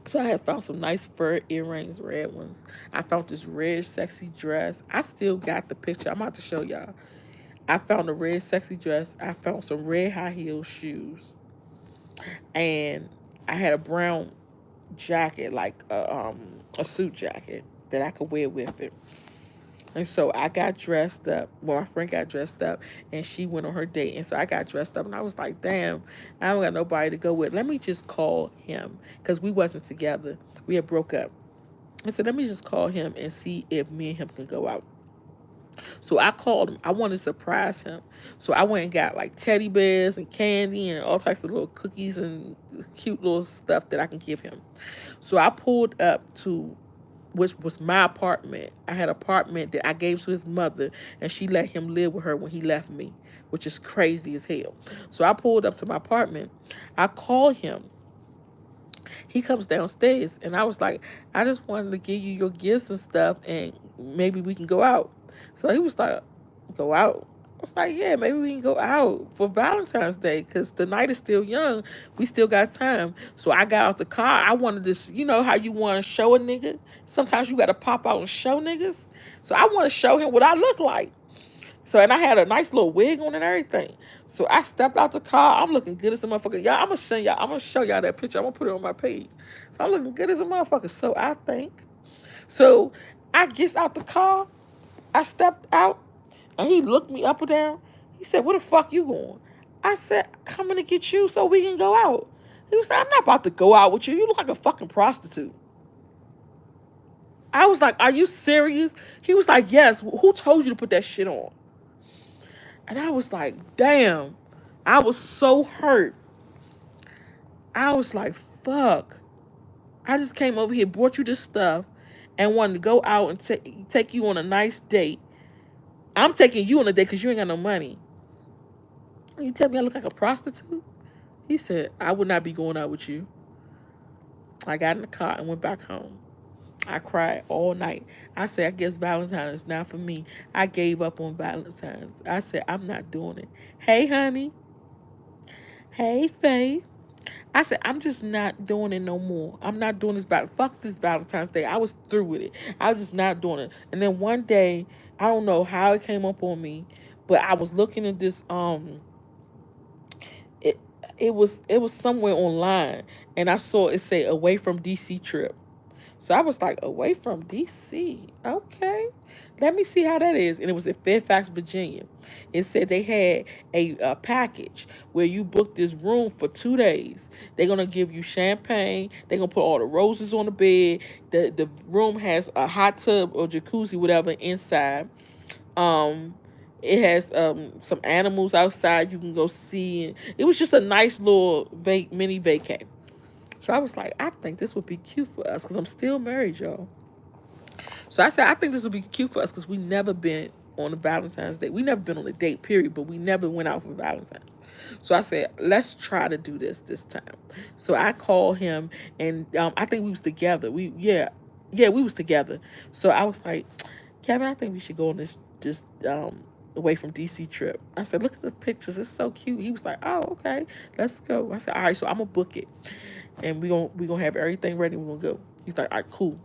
So I had found some nice fur earrings, red ones. I found this red sexy dress. I still got the picture. I'm about to show y'all. I found a red sexy dress. I found some red high heel shoes. And I had a brown jacket, like a suit jacket that I could wear with it. And so I got dressed up. Well, my friend got dressed up and she went on her date. And so I got dressed up and I was like, damn, I don't got nobody to go with. Let me just call him because we wasn't together. We had broke up. I said, let me just call him and see if me and him can go out. So I called him. I wanted to surprise him. So I went and got like teddy bears and candy and all types of little cookies and cute little stuff that I can give him. So I pulled up to, which was my apartment. I had an apartment that I gave to his mother, and she let him live with her when he left me, which is crazy as hell. So I pulled up to my apartment. I called him. He comes downstairs, and I was like, I just wanted to give you your gifts and stuff, and maybe we can go out. So he was like, go out? I was like, yeah, maybe we can go out for Valentine's Day because the night is still young. We still got time. So I got out the car. I wanted to, you know how you want to show a nigga? Sometimes you got to pop out and show niggas. So I want to show him what I look like. So, and I had a nice little wig on and everything. So I stepped out the car. I'm looking good as a motherfucker. Y'all, I'm going to show y'all that picture. I'm going to put it on my page. So I'm looking good as a motherfucker. So I think. So I gets out the car. I stepped out. And he looked me up and down. He said, where the fuck you going? I said, coming to get you so we can go out. He was like, I'm not about to go out with you. You look like a fucking prostitute. I was like, are you serious? He was like, yes. Who told you to put that shit on? And I was like, damn. I was so hurt. I was like, fuck. I just came over here, brought you this stuff, and wanted to go out and take you on a nice date. I'm taking you on a date because you ain't got no money. You tell me I look like a prostitute? He said, I would not be going out with you. I got in the car and went back home. I cried all night. I said, I guess Valentine's is not for me. I gave up on Valentine's. I said, I'm not doing it. Hey, honey. Hey, Faye. I said, I'm just not doing it no more. I'm not doing this. Fuck this Valentine's Day. I was through with it. I was just not doing it. And then one day, I don't know how it came up on me, but I was looking at this, it it was somewhere online, and I saw it say away from DC trip. So I was like, away from DC, okay, let me see how that is. And it was in Fairfax, Virginia. It said they had a package where you book this room for 2 days. They're gonna give you champagne. They're gonna put all the roses on the bed. The room has a hot tub or jacuzzi, whatever, inside. um it has some animals outside you can go see. And it was just a nice little mini vacay. So I was like, I think this would be cute for us because I'm still married, y'all. So I said, I think this would be cute for us because we never been on a Valentine's Day. We never been on a date, period, but we never went out for Valentine's. So I said, let's try to do this time. So I called him, and I think we was together. We was together. So I was like, Kevin, I think we should go on this away from DC trip. I said, look at the pictures. It's so cute. He was like, oh, okay, let's go. I said, all right, so I'm gonna book it, and we gonna have everything ready. We're gonna go. He's like, all right, cool.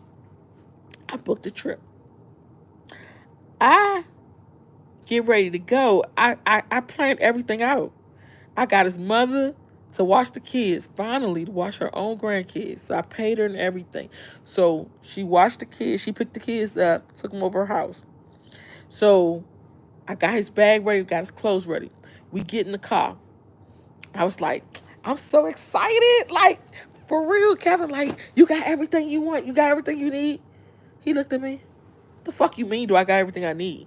I booked the trip. I get ready to go. I planned everything out. I got his mother. to watch the kids, finally to watch her own grandkids. So I paid her and everything. So she watched the kids. She picked the kids up, took them over her house. So I got his bag ready, got his clothes ready. We get in the car. I was like, I'm so excited. Like, for real, Kevin. Like, you got everything you want. You got everything you need. He looked at me. What the fuck you mean do I got everything I need?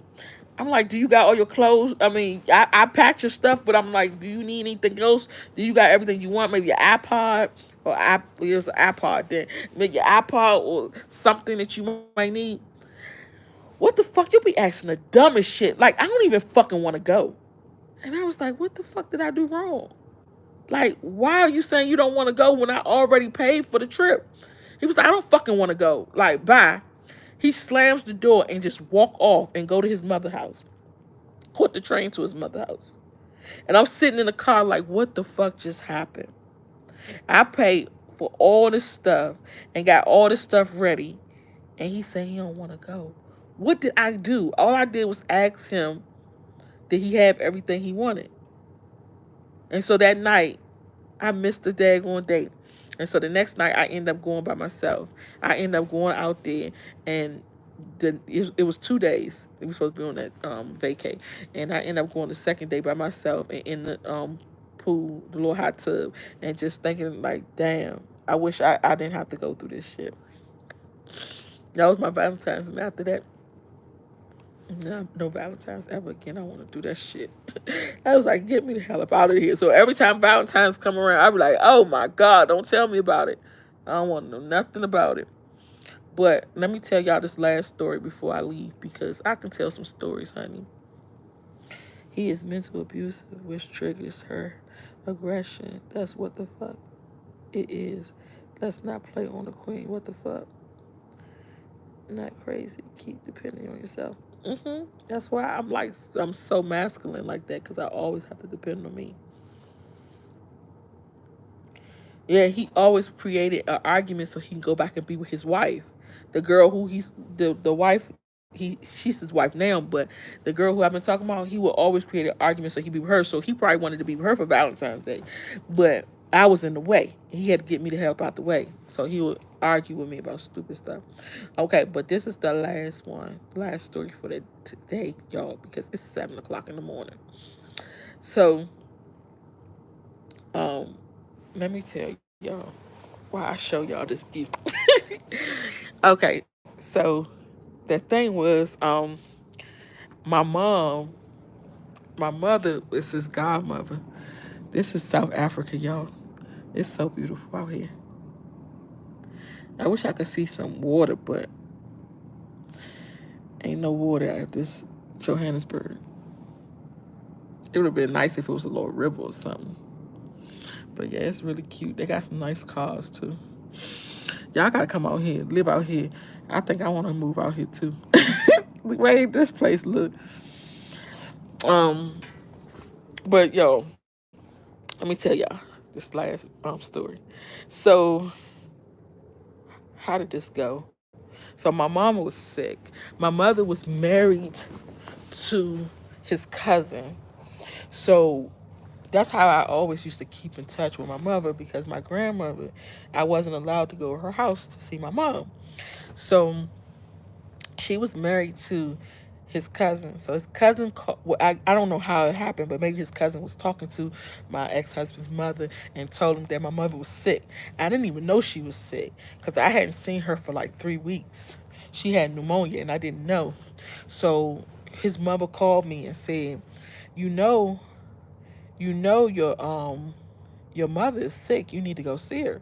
I'm like, do you got all your clothes? I mean, I packed your stuff, but I'm like, do you need anything else? Do you got everything you want? Maybe your iPod or it was an iPod then. Maybe your iPod or something that you might need. What the fuck? You be asking the dumbest shit. Like, I don't even fucking want to go. And I was like, what the fuck did I do wrong? Like, why are you saying you don't want to go when I already paid for the trip? He was like, I don't fucking want to go. Like, bye. He slams the door and just walk off and go to his mother's house. Caught the train to his mother's house. And I'm sitting in the car like, what the fuck just happened? I paid for all this stuff and got all this stuff ready. And he said he don't want to go. What did I do? All I did was ask him, did he have everything he wanted? And so that night, I missed the daggone date. And so the next night, I end up going by myself. I end up going out there, and it was 2 days. We were supposed to be on that vacay. And I end up going the second day by myself and in the pool, the little hot tub, and just thinking, like, damn, I wish I didn't have to go through this shit. That was my Valentine's. And after that, no Valentine's ever again. I want to do that shit. I was like, get me the hell up out of here. So every time Valentine's come around, I be like, oh my God, don't tell me about it. I don't want to know nothing about it. But let me tell y'all this last story before I leave, because I can tell some stories, honey. He is mental abusive, which triggers her aggression. That's what the fuck it is. Let's not play on the queen. What the fuck? Not crazy. Keep depending on yourself. That's why I'm so masculine like that, because I always have to depend on me. Yeah, he always created an argument so he can go back and be with his wife, the girl who he's the wife. She's his wife now, but the girl who I've been talking about, he will always create an argument so he be with her. So he probably wanted to be with her for Valentine's Day, but I was in the way. He had to get me to help out the way, so he would argue with me about stupid stuff. Okay, but this is the last story for the today, y'all, because it's 7 o'clock in the morning. So, let me tell y'all why I show y'all this view. Okay, so the thing was, my mom, my mother is his godmother. This is South Africa, y'all. It's so beautiful out here. I wish I could see some water, but ain't no water at this Johannesburg. It would have been nice if it was a little river or something. But yeah, it's really cute. They got some nice cars too. Y'all gotta come out here, live out here. I think I want to move out here too. The way this place look. But yo, let me tell y'all this last story. So how did this go? So my mama was sick. My mother was married to his cousin. So that's how I always used to keep in touch with my mother, because my grandmother, I wasn't allowed to go to her house to see my mom. So she was married to his cousin. So his cousin, well, I don't know how it happened, but maybe his cousin was talking to my ex-husband's mother and told him that my mother was sick. I didn't even know she was sick because I hadn't seen her for like 3 weeks. She had pneumonia and I didn't know. So his mother called me and said, you know, your mother is sick. You need to go see her.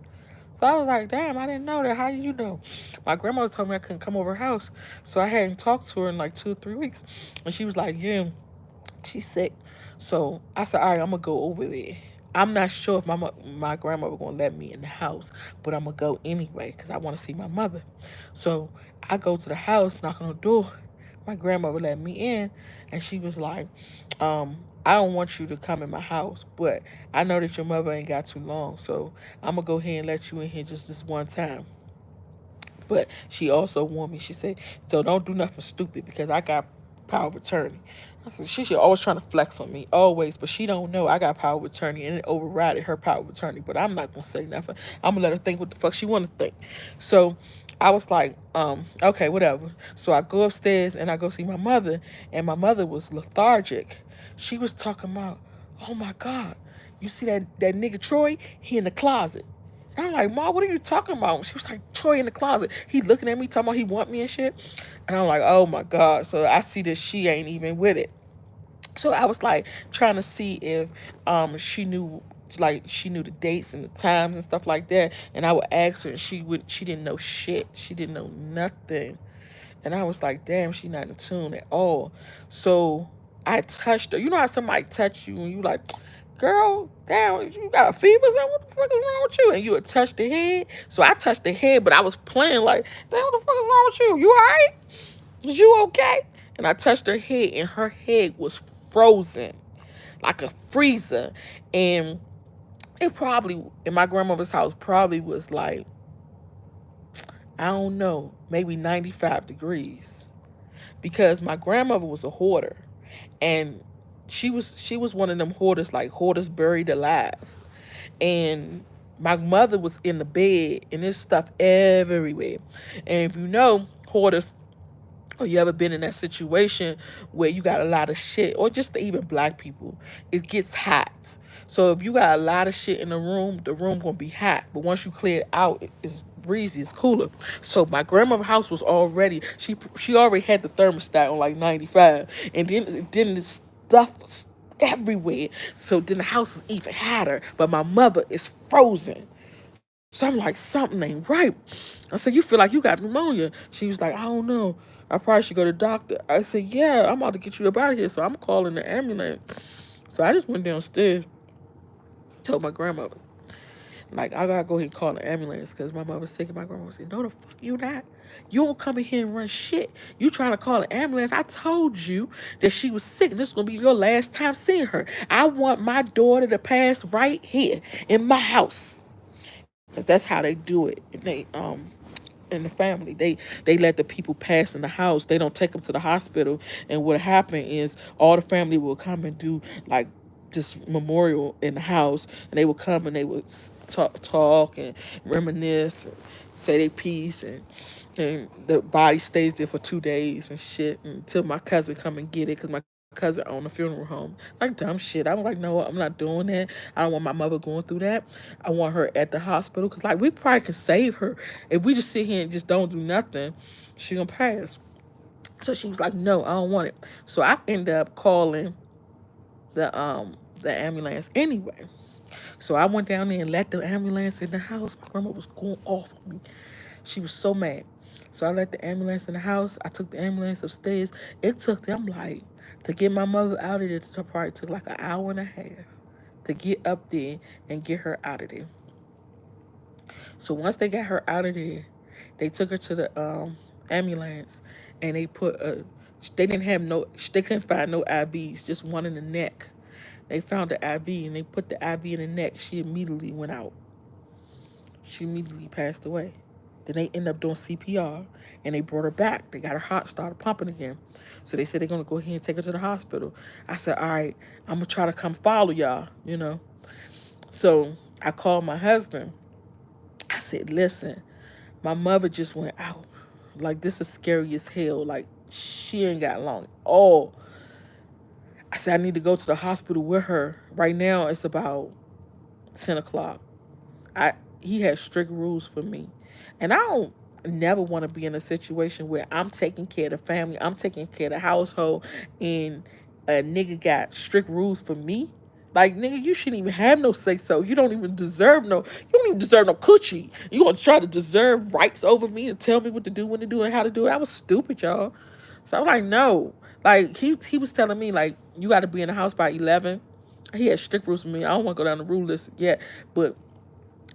So I was like, damn, I didn't know that. How did you know? My grandmother told me I couldn't come over her house. So I hadn't talked to her in like 2 or 3 weeks. And she was like, yeah, she's sick. So I said, all right, I'm going to go over there. I'm not sure if my grandmother going to let me in the house, but I'm going to go anyway because I want to see my mother. So I go to the house, knock on the door. My grandmother let me in, and she was like, I don't want you to come in my house, but I know that your mother ain't got too long, so I'm going to go ahead and let you in here just this one time. But she also warned me. She said, so don't do nothing stupid because I got power of attorney. I said, she always trying to flex on me, always, but she don't know I got power of attorney and it overrided her power of attorney. But I'm not gonna say nothing. I'm gonna let her think what the fuck she wanna think. So I was like, okay, whatever. So I go upstairs and I go see my mother, and my mother was lethargic. She was talking about, oh my God, you see that nigga Troy? He in the closet. And I'm like, Ma, what are you talking about? She was like, Troy in the closet. He looking at me, talking about he want me and shit. And I'm like, oh my God. So I see that she ain't even with it. So I was like trying to see if she knew, like she knew the dates and the times and stuff like that. And I would ask her, and she didn't know shit. She didn't know nothing. And I was like, damn, she not in tune at all. So I touched her. You know how somebody touch you and you like, girl, damn, you got a fever or something? What the fuck is wrong with you? And you would touch the head. So I touched the head, but I was playing like, damn, what the fuck is wrong with you? You all right? Is you okay? And I touched her head, and her head was frozen like a freezer. And it probably, in my grandmother's house, probably was like, I don't know, maybe 95 degrees. Because my grandmother was a hoarder. And she was one of them hoarders, like hoarders buried alive. And my mother was in the bed, and there's stuff everywhere. And if you know hoarders, or you ever been in that situation where you got a lot of shit, or just even black people, it gets hot. So if you got a lot of shit in the room gonna be hot. But once you clear it out, it's breezy, it's cooler. So my grandmother's house was already, she already had the thermostat on like 95, and then the stuff everywhere. So then the house is even hotter, but my mother is frozen. So I'm like, something ain't right. I said, you feel like you got pneumonia? She was like, I don't know. I probably should go to the doctor. I said, yeah, I'm about to get you up out of here. So I'm calling the ambulance. So I just went downstairs, told my grandmother, like, I gotta go ahead and call the ambulance because my mother's sick. And my grandmother said, no, the fuck you not. You don't come in here and run shit. You trying to call the ambulance. I told you that she was sick. This is going to be your last time seeing her. I want my daughter to pass right here in my house. Because that's how they do it. And in the family, they let the people pass in the house. They don't take them to the hospital. And what happened is all the family will come and do like this memorial in the house, and they would come and they would talk and reminisce and say their piece, and the body stays there for 2 days and shit until my cousin come and get it, because my cousin owned a funeral home. Like dumb shit. I'm like, no, I'm not doing that. I don't want my mother going through that. I want her at the hospital, because like we probably can save her if we just sit here and just don't do nothing. She gonna pass. So she was like, no, I don't want it. So I ended up calling the ambulance anyway. So I went down there and let the ambulance in the house. My grandma was going off on me. She was so mad. So I let the ambulance in the house. I took the ambulance upstairs. It took them like, to get my mother out of there, it probably took like an hour and a half to get up there and get her out of there. So once they got her out of there, they took her to the ambulance, and they put a. They didn't have no. They couldn't find no IVs, just one in the neck. They found the IV and they put the IV in the neck. She immediately went out. She immediately passed away. Then they ended up doing CPR, and they brought her back. They got her heart started pumping again. So they said they're gonna go ahead and take her to the hospital. I said, all right, I'm gonna try to come follow y'all. So I called my husband. I said, listen, my mother just went out. Like, this is scary as hell. Like, she ain't got long at all. I said, I need to go to the hospital with her. Right now, it's about 10 o'clock. He has strict rules for me. And I don't never want to be in a situation where I'm taking care of the family, I'm taking care of the household, and a nigga got strict rules for me. Like, nigga, you shouldn't even have no say so. You don't even deserve no coochie. You gonna try to deserve rights over me and tell me what to do, when to do, and how to do it. I was stupid, y'all. So I was like, no. Like, he was telling me, like, you got to be in the house by 11. He had strict rules for me. I don't want to go down the rule list yet, but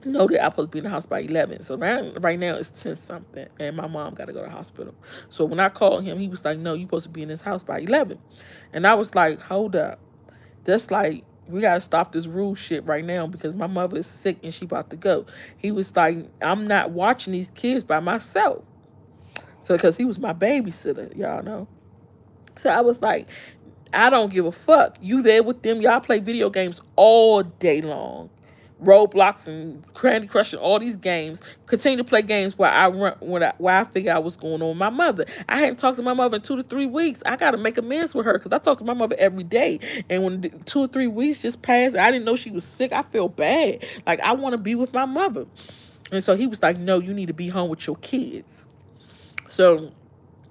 know that I'm supposed to be in the house by 11. So right now it's 10 something, and my mom got to go to the hospital. So when I called him, he was like, no, you're supposed to be in this house by 11. And I was like, hold up. That's like, we got to stop this rule shit right now, because my mother is sick and she about to go. He was like, I'm not watching these kids by myself. So because he was my babysitter, y'all know. So I was like, I don't give a fuck. You there with them? Y'all play video games all day long. Roblox and Candy Crush and all these games. Continue to play games while I run while I figure out what's going on with my mother. I hadn't talked to my mother in 2 to 3 weeks. I gotta make amends with her because I talk to my mother every day. And when 2 or 3 weeks just passed, I didn't know she was sick. I feel bad. Like I want to be with my mother. And so he was like, "No, you need to be home with your kids." So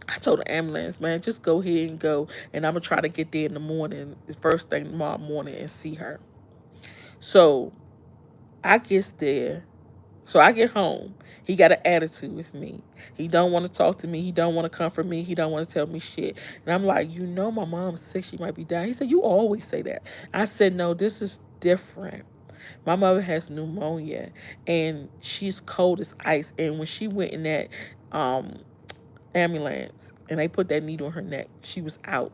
I told the ambulance, man, just go ahead and go, and I'm gonna try to get there in the morning, the first thing tomorrow morning, and see her. So I get there. So I get home. He got an attitude with me. He don't want to talk to me. He don't want to comfort me. He don't want to tell me shit. And I'm like, my mom's sick. She might be dying. He said, you always say that. I said, no, this is different. My mother has pneumonia, and she's cold as ice. And when she went in that um, ambulance, and they put that needle in her neck, she was out.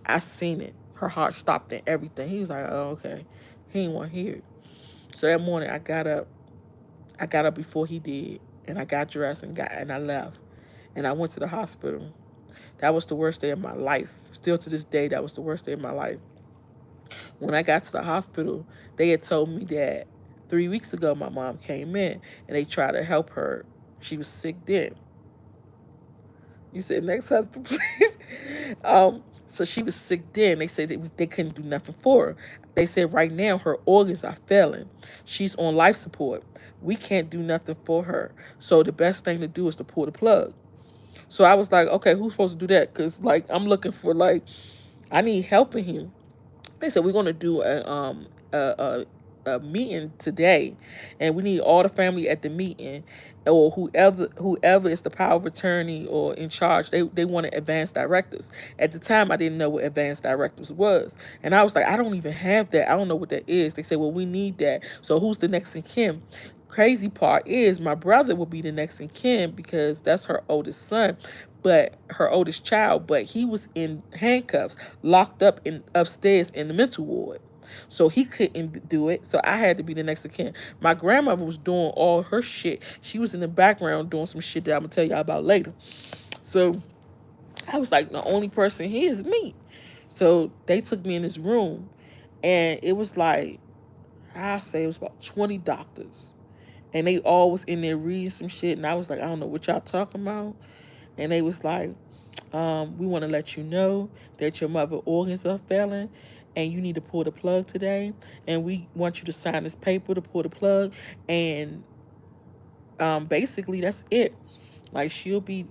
I seen it. Her heart stopped and everything. He was like, oh, okay. He didn't want to hear it. So that morning, I got up. I got up before he did, and I got dressed and I left, and I went to the hospital. That was the worst day of my life. Still to this day, that was the worst day of my life. When I got to the hospital, they had told me that 3 weeks ago my mom came in and they tried to help her. She was sick then. You said next husband, please. So she was sick then. They said they couldn't do nothing for her. They said right now her organs are failing. She's on life support. We can't do nothing for her. So the best thing to do is to pull the plug. So I was like, okay, who's supposed to do that? Because like I'm looking for I need help in here. They said we're gonna do a meeting today, and we need all the family at the meeting, or whoever is the power of attorney or in charge. They wanted advanced directives. At the time, I didn't know what advanced directives was, and I was like, I don't even have that. I don't know what that is. They said, well, we need that. So who's the next in kin? Crazy part is my brother will be the next in kin because that's her oldest son, but her oldest child, but he was in handcuffs, locked up in upstairs in the mental ward. So he couldn't do it. So I had to be the next of kin. My grandmother was doing all her shit. She was in the background doing some shit that I'm gonna tell y'all about later. So I was like, the only person here is me. So they took me in this room, and it was like, I say it was about 20 doctors. And they all was in there reading some shit. And I was like, I don't know what y'all talking about. And they was like, we want to let you know that your mother organs are failing and you need to pull the plug today. And we want you to sign this paper to pull the plug. And basically that's it. Like she'll be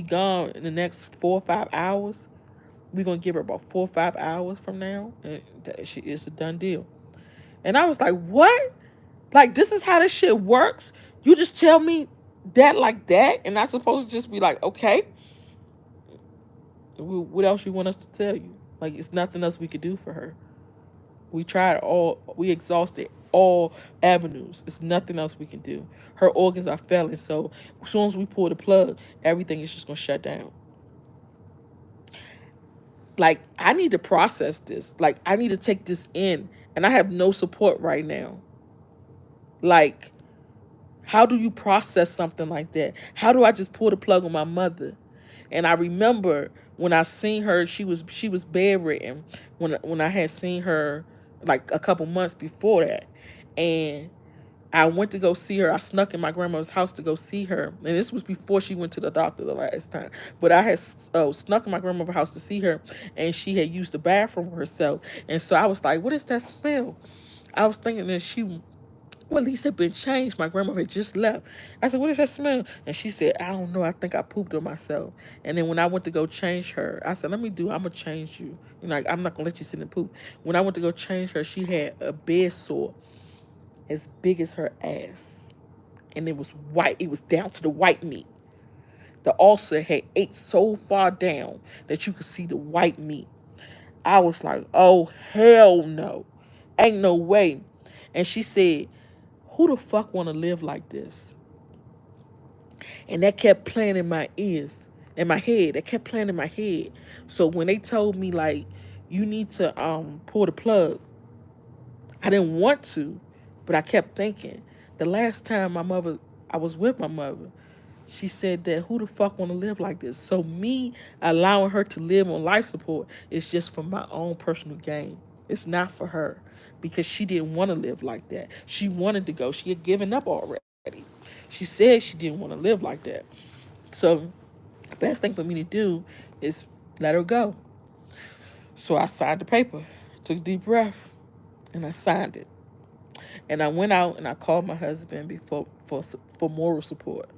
gone in the next 4 or 5 hours. We're gonna give her about 4 or 5 hours from now, and it's a done deal. And I was like, what? Like, this is how this shit works? You just tell me that like that, and I'm supposed to just be like, okay. What else you want us to tell you? Like, it's nothing else we could do for her. We tried we exhausted all avenues. It's nothing else we can do. Her organs are failing, so as soon as we pull the plug, everything is just gonna shut down. Like, I need to process this. Like, I need to take this in, and I have no support right now. Like, how do you process something like that? How do I just pull the plug on my mother? And I remember when I seen her, she was bedridden when I had seen her like a couple months before that. And I went to go see her. I snuck in my grandmother's house to go see her. And this was before she went to the doctor the last time. But I had snuck in my grandmother's house to see her, and she had used the bathroom herself. And so I was like, what is that smell? I was thinking that at least had been changed. My grandma had just left. I said, what is that smell? And she said, I don't know. I think I pooped on myself. And then when I went to go change her, I said, I'm going to change you. I'm not going to let you sit and poop. When I went to go change her, she had a bed sore as big as her ass. And it was white. It was down to the white meat. The ulcer had ate so far down that you could see the white meat. I was like, oh, hell no. Ain't no way. And she said, who the fuck want to live like this? And that kept playing in my ears, in my head. That kept playing in my head. So when they told me, like, you need to pull the plug, I didn't want to, but I kept thinking. The last time I was with my mother, She said that who the fuck want to live like this? So me allowing her to live on life support is just for my own personal gain. It's not for her because she didn't want to live like that. She wanted to go. She had given up already. She said she didn't want to live like that. So the best thing for me to do is let her go. So I signed the paper, took a deep breath, and I signed it. And I went out and I called my husband before for moral support,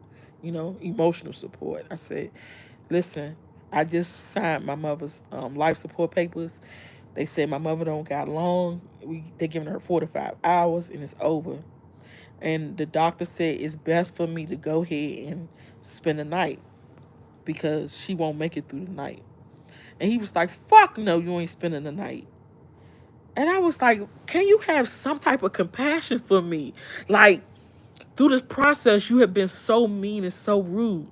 emotional support. I said, "Listen, I just signed my mother's life support papers. They said my mother don't got long. They giving her 4 to 5 hours and it's over. And the doctor said it's best for me to go ahead and spend the night because she won't make it through the night." And he was like, "Fuck no, you ain't spending the night." And I was like, "Can you have some type of compassion for me? Like, through this process, you have been so mean and so rude."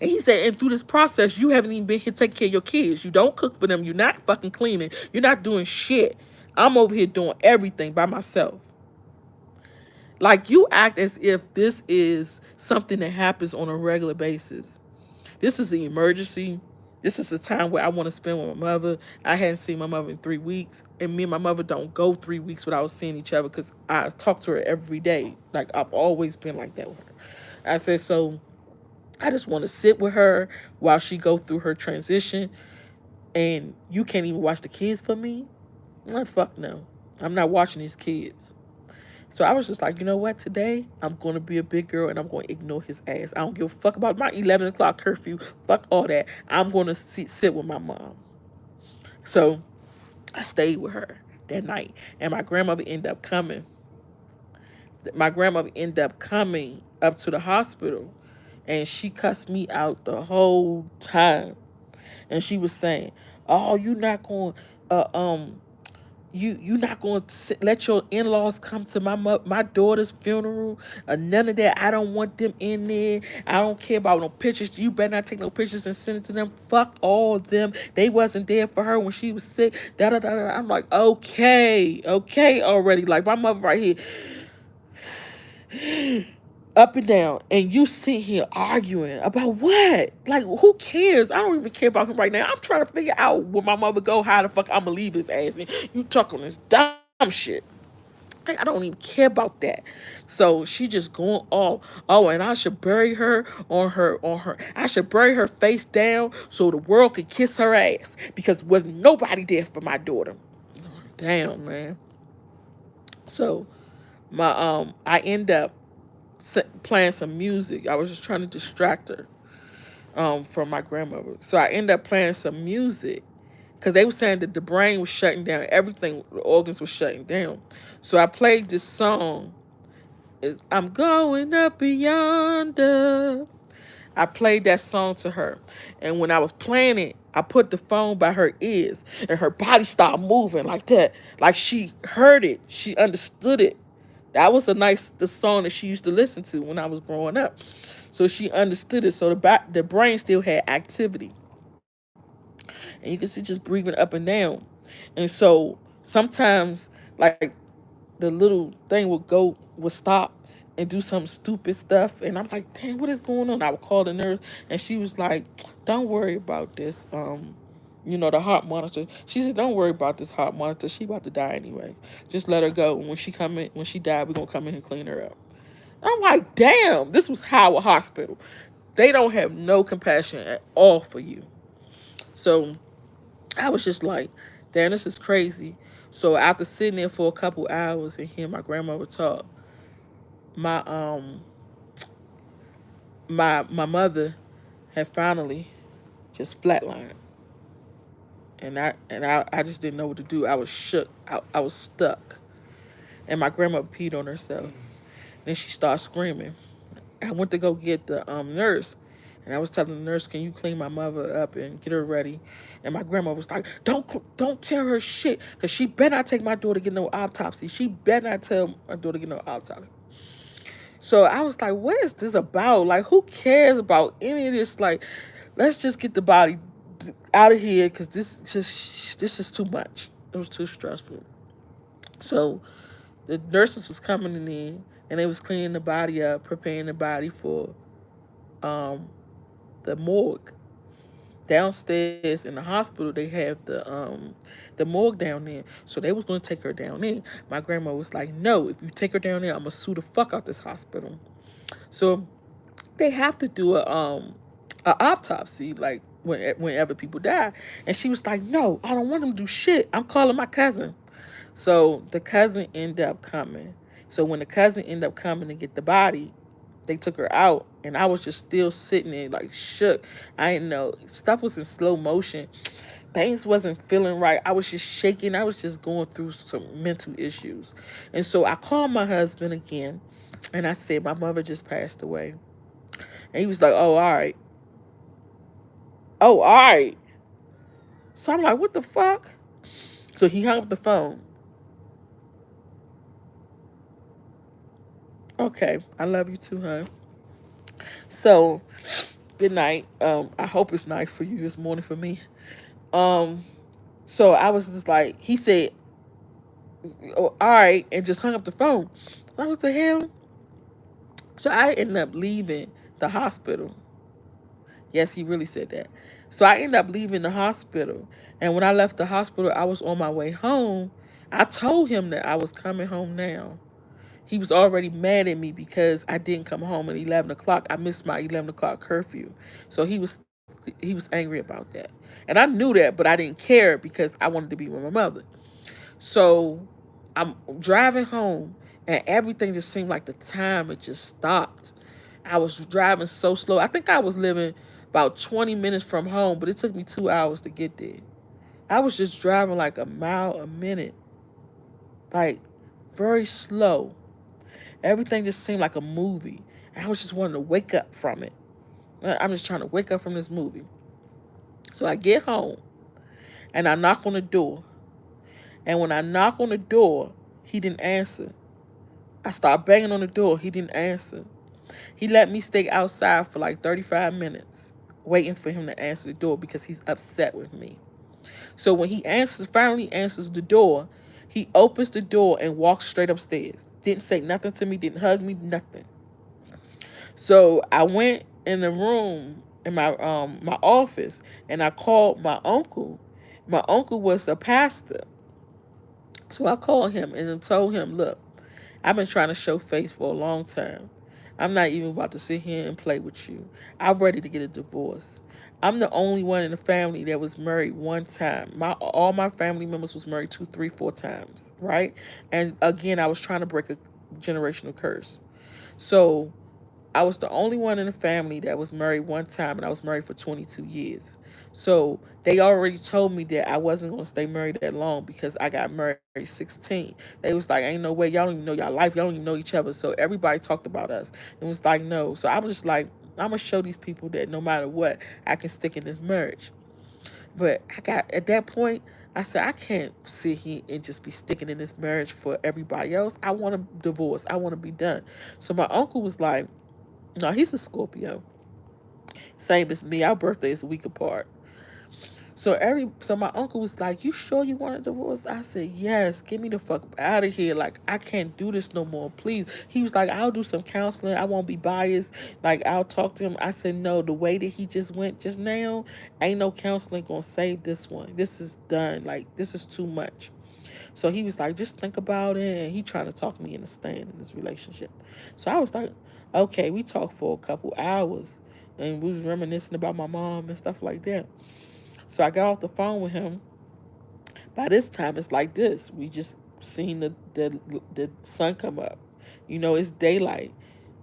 And he said, "And through this process, you haven't even been here taking care of your kids. You don't cook for them. You're not fucking cleaning. You're not doing shit. I'm over here doing everything by myself. Like, you act as if this is something that happens on a regular basis. This is an emergency. This is a time where I want to spend with my mother. I hadn't seen my mother in 3 weeks. And me and my mother don't go 3 weeks without seeing each other because I talk to her every day. Like, I've always been like that with her." I said, "So I just want to sit with her while she go through her transition. And you can't even watch the kids for me? Like, fuck no. I'm not watching these kids." So I was just like, you know what? Today, I'm going to be a big girl and I'm going to ignore his ass. I don't give a fuck about my 11 o'clock curfew. Fuck all that. I'm going to sit with my mom. So I stayed with her that night. And my grandmother ended up coming. My grandmother ended up coming up to the hospital. And she cussed me out the whole time. And she was saying, "Oh, uh, um, you not going to let your in-laws come to my daughter's funeral, none of that. I don't want them in there. I don't care about no pictures. You better not take no pictures and send it to them. Fuck all of them. They wasn't there for her when she was sick." Da da da da. I'm like, okay already. Like, my mother right here, up and down, and you sit here arguing about what? Like, who cares? I don't even care about him right now. I'm trying to figure out where my mother go, how the fuck I'm gonna leave his ass, and you talking this dumb shit. Like, I don't even care about that. So she just going all, "Oh, and I should bury her on her. I should bury her face down so the world could kiss her ass because wasn't nobody there for my daughter." Damn, man. So I end up playing some music. I was just trying to distract her from my grandmother. So I ended up playing some music because they were saying that the brain was shutting down, everything, the organs were shutting down. So I played this song. I'm going up yonder. I played that song to her. And when I was playing it, I put the phone by her ears and her body started moving like that. Like, she heard it. She understood it. That was the song that she used to listen to when I was growing up. So she understood it. So the brain still had activity. And you can see just breathing up and down. And so sometimes, like, the little thing would stop and do some stupid stuff. And I'm like, "Damn, what is going on?" I would call the nurse and she was like, "Don't worry about this. The heart monitor." She said, "Don't worry about this heart monitor. She about to die anyway. Just let her go. And when she died, we're gonna come in and clean her up." I'm like, damn, this was Howard Hospital. They don't have no compassion at all for you. So I was just like, damn, this is crazy. So after sitting there for a couple hours and hearing my grandmother talk, my my mother had finally just flatlined. And I just didn't know what to do. I was shook. I was stuck. And my grandmother peed on herself. Then she started screaming. I went to go get the nurse, and I was telling the nurse, "Can you clean my mother up and get her ready?" And my grandma was like, "Don't tell her shit, cause she better not take my daughter to get no autopsy. She better not tell my daughter to get no autopsy." So I was like, "What is this about? Like, who cares about any of this? Like, let's just get the body out of here, cause this is too much. It was too stressful." So the nurses was coming in and they was cleaning the body up, preparing the body for um the morgue downstairs in the hospital. They have the morgue down there, so they was gonna take her down there. My grandma was like, no, if you take her down there, I'm gonna sue the fuck out this hospital. So they have to do a autopsy, like whenever people die. And she was like, no, I don't want them to do shit, I'm calling my cousin. So the cousin ended up coming. So when the cousin ended up coming to get the body, they took her out, and I was just still sitting there like shook. I didn't know, stuff was in slow motion, things wasn't feeling right, I was just shaking, I was just going through some mental issues. And so I called my husband again, and I said, my mother just passed away. And he was like, oh, all right. Oh, all right. So I'm like, what the fuck? So he hung up the phone. Okay, I love you too, huh? So good night. I hope it's night for you. It's morning for me. Um, so I was just like, he said, oh, all right, and just hung up the phone. Like, what the hell? So I ended up leaving the hospital. Yes, he really said that. So I ended up leaving the hospital. And when I left the hospital, I was on my way home. I told him that I was coming home now. He was already mad at me because I didn't come home at 11 o'clock. I missed my 11 o'clock curfew. So he was angry about that. And I knew that, but I didn't care because I wanted to be with my mother. So I'm driving home, and everything just seemed like the time it just stopped. I was driving so slow. I think I was living about 20 minutes from home, but it took me 2 hours to get there. I was just driving like a mile a minute, like very slow. Everything just seemed like a movie. I was just wanting to wake up from it. I'm just trying to wake up from this movie. So I get home and I knock on the door. And when I knock on the door, he didn't answer. I start banging on the door. He didn't answer. He let me stay outside for like 35 minutes waiting for him to answer the door because he's upset with me. So when he finally answers the door, he opens the door and walks straight upstairs. Didn't say nothing to me, didn't hug me, nothing. So I went in the room in my office, and I called my uncle. My uncle was a pastor. So I called him and told him, look, I've been trying to show face for a long time. I'm not even about to sit here and play with you. I'm ready to get a divorce. I'm the only one in the family that was married one time. All my family members was married two, three, four times, right? And again, I was trying to break a generational curse. So I was the only one in the family that was married one time, and I was married for 22 years. So they already told me that I wasn't going to stay married that long because I got married 16. They was like, ain't no way, y'all don't even know y'all life, y'all don't even know each other. So everybody talked about us and was like, no. So I was just like, I'm going to show these people that no matter what, I can stick in this marriage. But I got, at that point, I said, I can't sit here and just be sticking in this marriage for everybody else. I want to divorce. I want to be done. So my uncle was like, no, he's a Scorpio. Same as me. Our birthday is a week apart. So my uncle was like, you sure you want a divorce? I said, yes, get me the fuck out of here. Like, I can't do this no more, please. He was like, I'll do some counseling. I won't be biased. Like, I'll talk to him. I said, no, the way that he just went just now, ain't no counseling gonna save this one. This is done. Like, this is too much. So he was like, just think about it. And he trying to talk me into staying in this relationship. So I was like, okay, we talked for a couple hours. And we was reminiscing about my mom and stuff like that. So I got off the phone with him. By this time, it's like this. We just seen the sun come up. You know, it's daylight.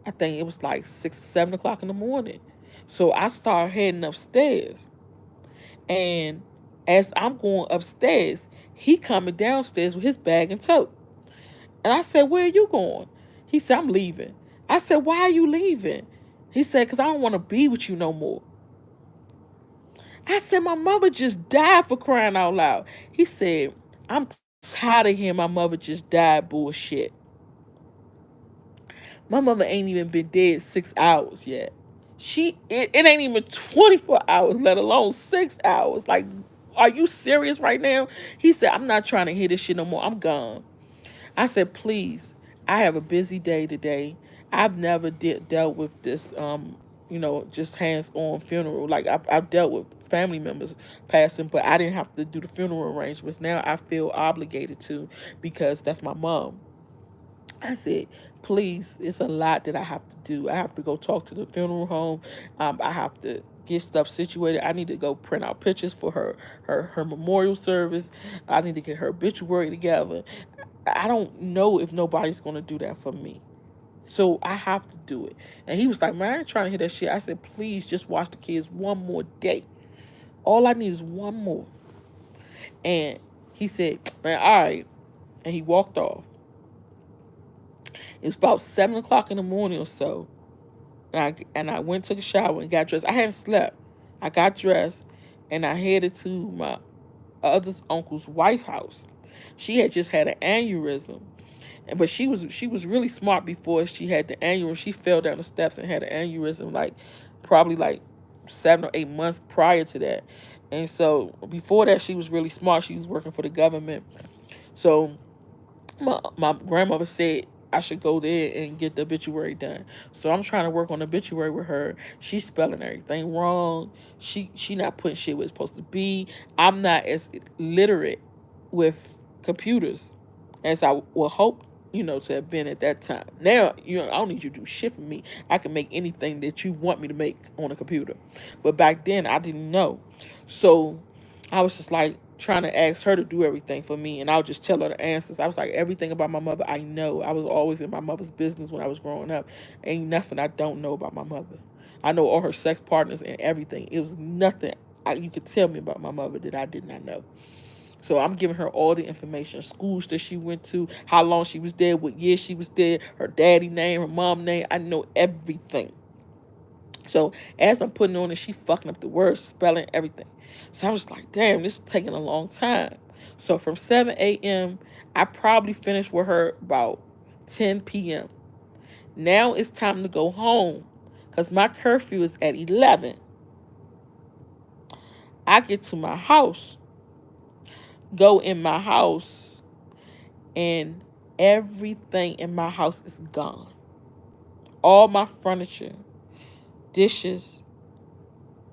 I think it was like 6 or 7 o'clock in the morning. So I start heading upstairs. And as I'm going upstairs, he coming downstairs with his bag and tote. And I said, where are you going? He said, I'm leaving. I said, why are you leaving? He said, because I don't want to be with you no more. I said, my mother just died, for crying out loud. He said, I'm tired of hearing my mother just died bullshit. My mother ain't even been dead 6 hours yet. It ain't even 24 hours, let alone 6 hours. Like, are you serious right now? He said, I'm not trying to hear this shit no more. I'm gone. I said, please, I have a busy day today. I've never dealt with this just hands-on funeral. Like I've dealt with family members passing, but I didn't have to do the funeral arrangements. Now I feel obligated to, because that's my mom. I said, please, it's a lot that I have to do. I have to go talk to the funeral home. I have to get stuff situated. I need to go print out pictures for her memorial service. I need to get her obituary together. I don't know if nobody's gonna do that for me. So I have to do it. And he was like, man, I ain't trying to hear that shit. I said, please just watch the kids one more day. All I need is one more. And he said, man, all right. And he walked off. It was about 7 o'clock in the morning or so. And I went, took a shower, and got dressed. I hadn't slept. I got dressed, and I headed to my other uncle's wife house. She had just had an aneurysm, but she was really smart. Before she had the aneurysm, she fell down the steps and had an aneurysm, like probably like 7 or 8 months prior to that. And so before that, she was really smart. She was working for the government. So my grandmother said I should go there and get the obituary done. So I'm trying to work on the obituary with her. She's spelling everything wrong. She not putting shit where it's supposed to be. I'm not as literate with computers as I would hope, to have been at that time. Now, I don't need you to do shit for me. I can make anything that you want me to make on a computer. But back then, I didn't know. So I was just like trying to ask her to do everything for me, and I'll just tell her the answers. I was like, everything about my mother I know. I was always in my mother's business when I was growing up. Ain't nothing I don't know about my mother. I know all her sex partners and everything. It was nothing you could tell me about my mother that I did not know. So I'm giving her all the information, schools that she went to, how long she was there, what year she was there, her daddy name, her mom name. I know everything. So as I'm putting on it, she fucking up the words, spelling everything. So I was like, damn, this is taking a long time. So from 7 a.m., I probably finished with her about 10 p.m. Now it's time to go home because my curfew is at 11. I get to my house, go in my house, and everything in my house is gone. All my furniture, dishes,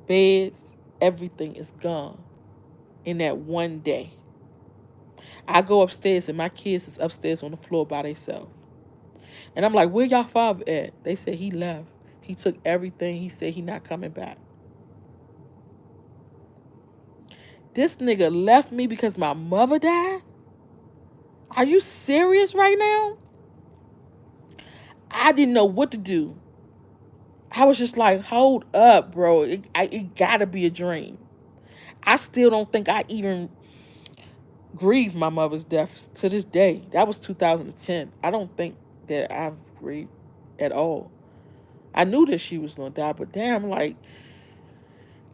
beds, everything is gone in that one day. I go upstairs and my kids is upstairs on the floor by themselves. And I'm like, where y'all father at? They said he left. He took everything. He said he not coming back. This nigga left me because my mother died? Are you serious right now? I didn't know what to do. I was just like, hold up, bro. It gotta be a dream. I still don't think I even grieved my mother's death to this day. That was 2010. I don't think that I've grieved at all. I knew that she was gonna die, but damn, like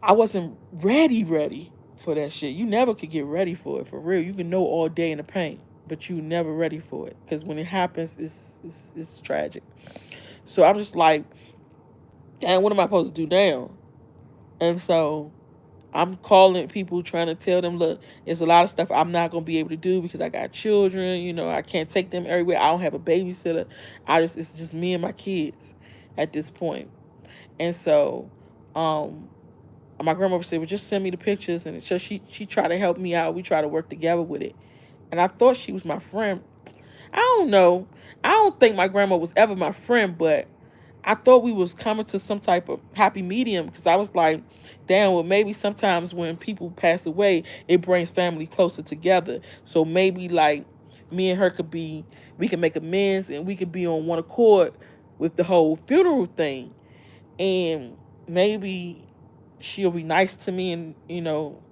I wasn't ready for that shit. You never could get ready for it, for real. You can know all day in the pain, but you never ready for it because when it happens, it's tragic. So I'm just like, damn, what am I supposed to do now? And so I'm calling people trying to tell them, look, there's a lot of stuff I'm not gonna be able to do because I got children. I can't take them everywhere. I don't have a babysitter. It's just me and my kids at this point. And so, my grandmother said, well, just send me the pictures. And so she tried to help me out. We tried to work together with it. And I thought she was my friend. I don't know. I don't think my grandma was ever my friend, but I thought we was coming to some type of happy medium because I was like, damn, well, maybe sometimes when people pass away, it brings family closer together. So maybe like me and her we can make amends and we could be on one accord with the whole funeral thing. And maybe she'll be nice to me and,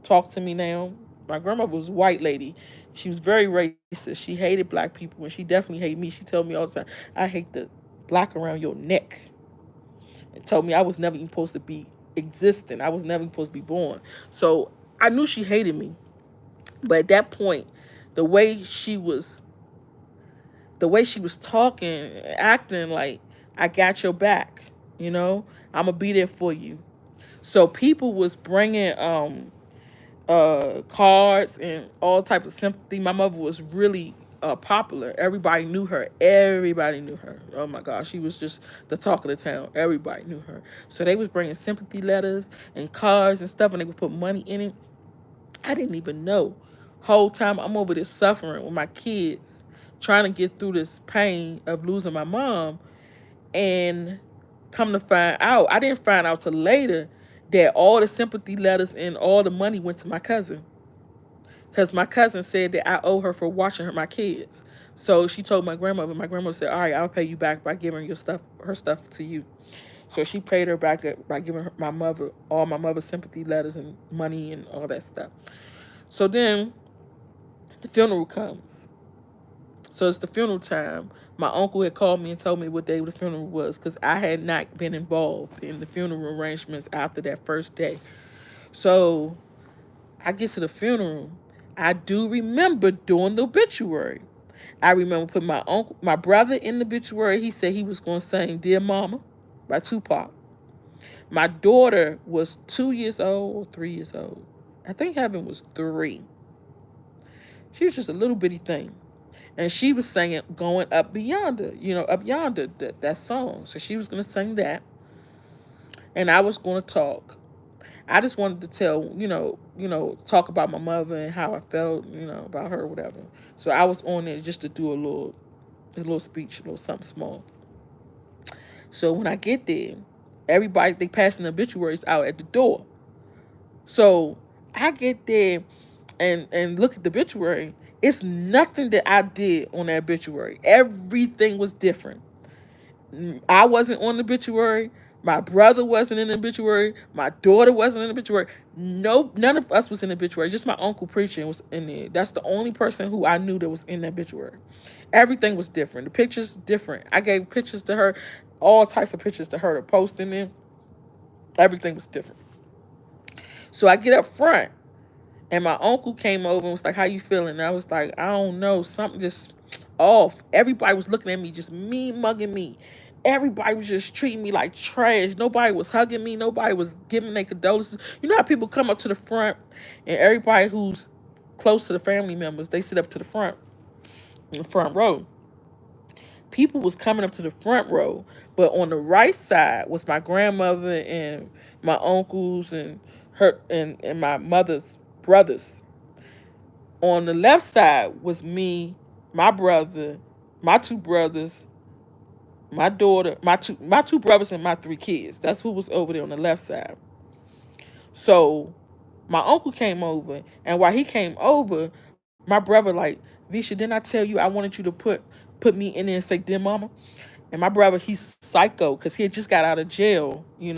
talk to me now. My grandma was a white lady. She was very racist. She hated black people and she definitely hated me. She told me all the time, I hate the black around your neck. And told me I was never even supposed to be existing. I was never even supposed to be born. So I knew she hated me. But at that point, the way she was talking, acting like I got your back, I'm gonna be there for you. So people was bringing cards and all types of sympathy. My mother was really popular. Everybody knew her. Everybody knew her. Oh my gosh, she was just the talk of the town. Everybody knew her. So they was bringing sympathy letters and cards and stuff, and they would put money in it. I didn't even know. Whole time I'm over there suffering with my kids, trying to get through this pain of losing my mom, and come to find out, I didn't find out till later that all the sympathy letters and all the money went to my cousin, because my cousin said that I owe her for watching my kids. So she told my grandmother. My grandmother said, "All right, I'll pay you back by giving her stuff to you." So she paid her back by giving my mother all my mother's sympathy letters and money and all that stuff. So then the funeral comes. So it's the funeral time. My uncle had called me and told me what day the funeral was, because I had not been involved in the funeral arrangements after that first day. So I get to the funeral. I do remember doing the obituary. I remember putting my brother in the obituary. He said he was going to sing "Dear Mama" by Tupac. My daughter was 2 years old or 3 years old. I think Heaven was 3. She was just a little bitty thing. And she was singing "Going Up Beyonder," Up Yonder, that song. So she was going to sing that. And I was going to talk. I just wanted to tell, talk about my mother and how I felt, about her, whatever. So I was on there just to do a little speech, a little something small. So when I get there, everybody, they passing the obituaries out at the door. So I get there and look at the obituary. It's nothing that I did on that obituary. Everything was different. I wasn't on the obituary. My brother wasn't in the obituary. My daughter wasn't in the obituary. No, none of us was in the obituary. Just my uncle preaching was in there. That's the only person who I knew that was in the obituary. Everything was different. The pictures different. I gave pictures to her, all types of pictures to her to post in there. Everything was different. So I get up front, and my uncle came over and was like, "How you feeling?" And I was like, "I don't know, something just off." Everybody was looking at me, just me mugging me. Everybody was just treating me like trash. Nobody was hugging me. Nobody was giving their condolences. You know how people come up to the front, and everybody who's close to the family members, they sit up to the front, in the front row. People was coming up to the front row, but on the right side was my grandmother and my uncles and her and my mother's brothers. On the left side was me, my brother, my two brothers, my daughter, my two brothers and my 3 kids. That's who was over there on the left side. So my uncle came over, and while he came over, my brother like, "Visha, didn't I tell you I wanted you to put me in there and say 'Dear Mama'?" And my brother, he's psycho because he had just got out of jail. He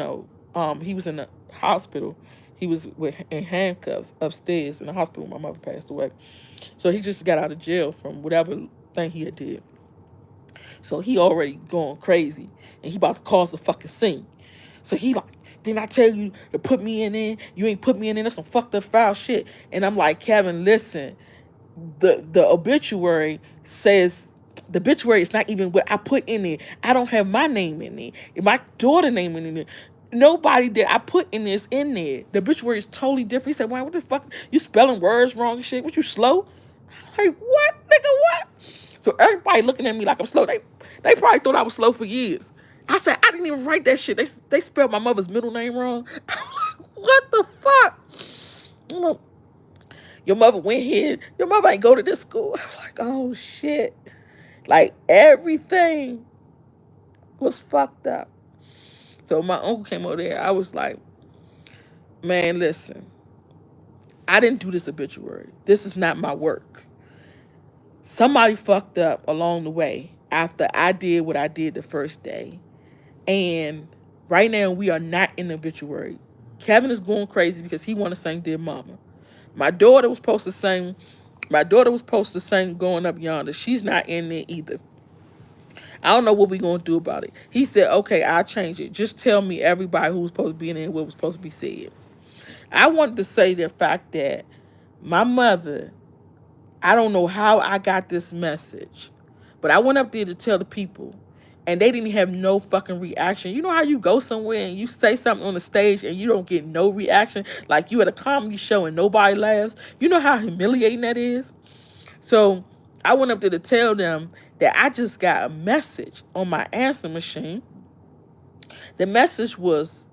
was in the hospital. He was in handcuffs upstairs in the hospital when my mother passed away. So he just got out of jail from whatever thing he had did. So he already going crazy, and he about to cause a fucking scene. So he like, "Didn't I tell you to put me in there? You ain't put me in there. That's some fucked up foul shit." And I'm like, "Kevin, listen. The obituary says." The obituary is not even what I put in there. I don't have my name in there. My daughter name in there. Nobody that I put in this in there. The obituary is totally different. He said, "Why? What the fuck? You spelling words wrong and shit? What, you slow?" I'm like, "What, nigga? What?" So everybody looking at me like I'm slow. They probably thought I was slow for years. I said, "I didn't even write that shit. They spelled my mother's middle name wrong." I'm like, "What the fuck?" I'm like, "Your mother went here. Your mother ain't go to this school." I'm like, "Oh shit." Like everything was fucked up. So my uncle came over there. I was like, "Man, listen. I didn't do this obituary. This is not my work. Somebody fucked up along the way after I did what I did the first day. And right now we are not in the obituary. Kevin is going crazy because he want to sing 'Dear Mama.' My daughter was supposed to sing. My daughter was supposed to sing 'Going Up Yonder.' She's not in there either. I don't know what we gonna do about it." He said, "Okay, I'll change it. Just tell me everybody who was supposed to be in there and what was supposed to be said." I wanted to say the fact that my mother, I don't know how I got this message, but I went up there to tell the people, and they didn't have no fucking reaction. You know how you go somewhere and you say something on the stage and you don't get no reaction? Like you at a comedy show and nobody laughs? You know how humiliating that is? So I went up there to tell them that I just got a message on my answer machine. The message was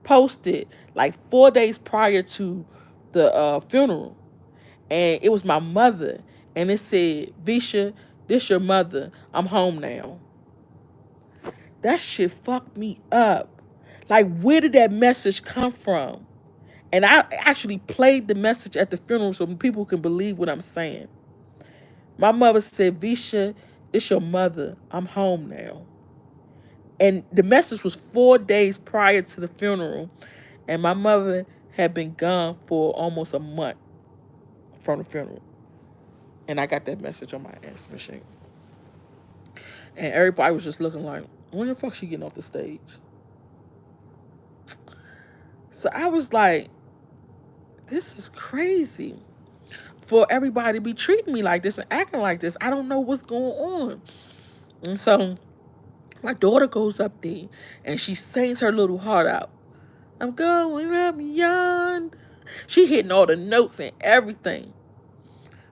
posted like 4 days prior to the funeral, and it was my mother, and it said, "Visha, this your mother. I'm home now." That shit fucked me up. Like, where did that message come from? And I actually played the message at the funeral so people can believe what I'm saying. My mother said, "Visha, it's your mother. I'm home now." And the message was 4 days prior to the funeral, and my mother had been gone for almost a month from the funeral. And I got that message on my answer machine. And everybody was just looking like, when the fuck she getting off the stage? So I was like, this is crazy for everybody to be treating me like this and acting like this. I don't know what's going on. And so my daughter goes up there and she sings her little heart out. I'm going up yonder. She hitting all the notes and everything.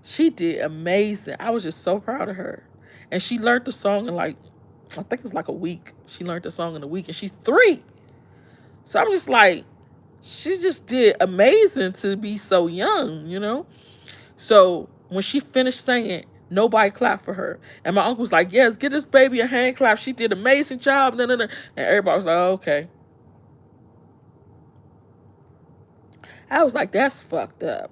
She did amazing. I was just so proud of her. And she learned the song in like, I think it's like a week. She learned the song in a week and she's 3. So I'm just like, she just did amazing to be so young, you know? So when she finished singing, nobody clapped for her. And my uncle's like, yes, get this baby a hand clap. She did an amazing job. Nah, nah, nah. And everybody was like, oh, okay. I was like, that's fucked up.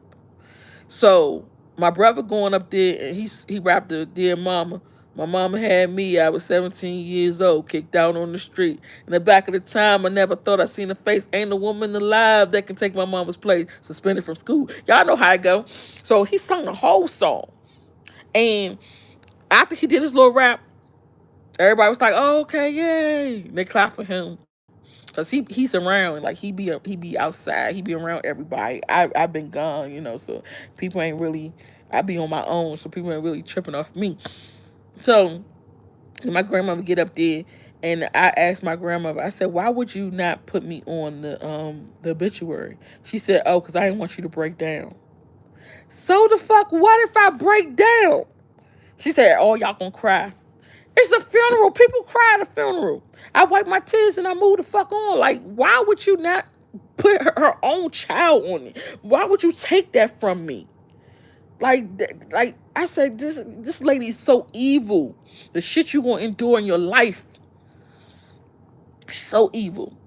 So my brother going up there and he rapped the Dear Mama. My mama had me. I was 17 years old, kicked out on the street. In the back of the time, I never thought I seen a face. Ain't a woman alive that can take my mama's place. Suspended from school. Y'all know how it go. So he sung the whole song. And after he did his little rap, everybody was like, oh, okay, yay. They clap for him. Cause he's around, like he be outside, he be around everybody. I've been gone, you know, so people ain't really. I be on my own, so people ain't really tripping off me. So my grandmother get up there, and I asked my grandmother. I said, "Why would you not put me on the obituary?" She said, "Oh, cause I didn't want you to break down." So the fuck, what if I break down? She said, "Oh, y'all gonna cry." It's a funeral. People cry at a funeral. I wipe my tears and I move the fuck on. Like, why would you not put her own child on it? Why would you take that from me? Like, I said, this lady is so evil. The shit you gonna endure in your life, so evil.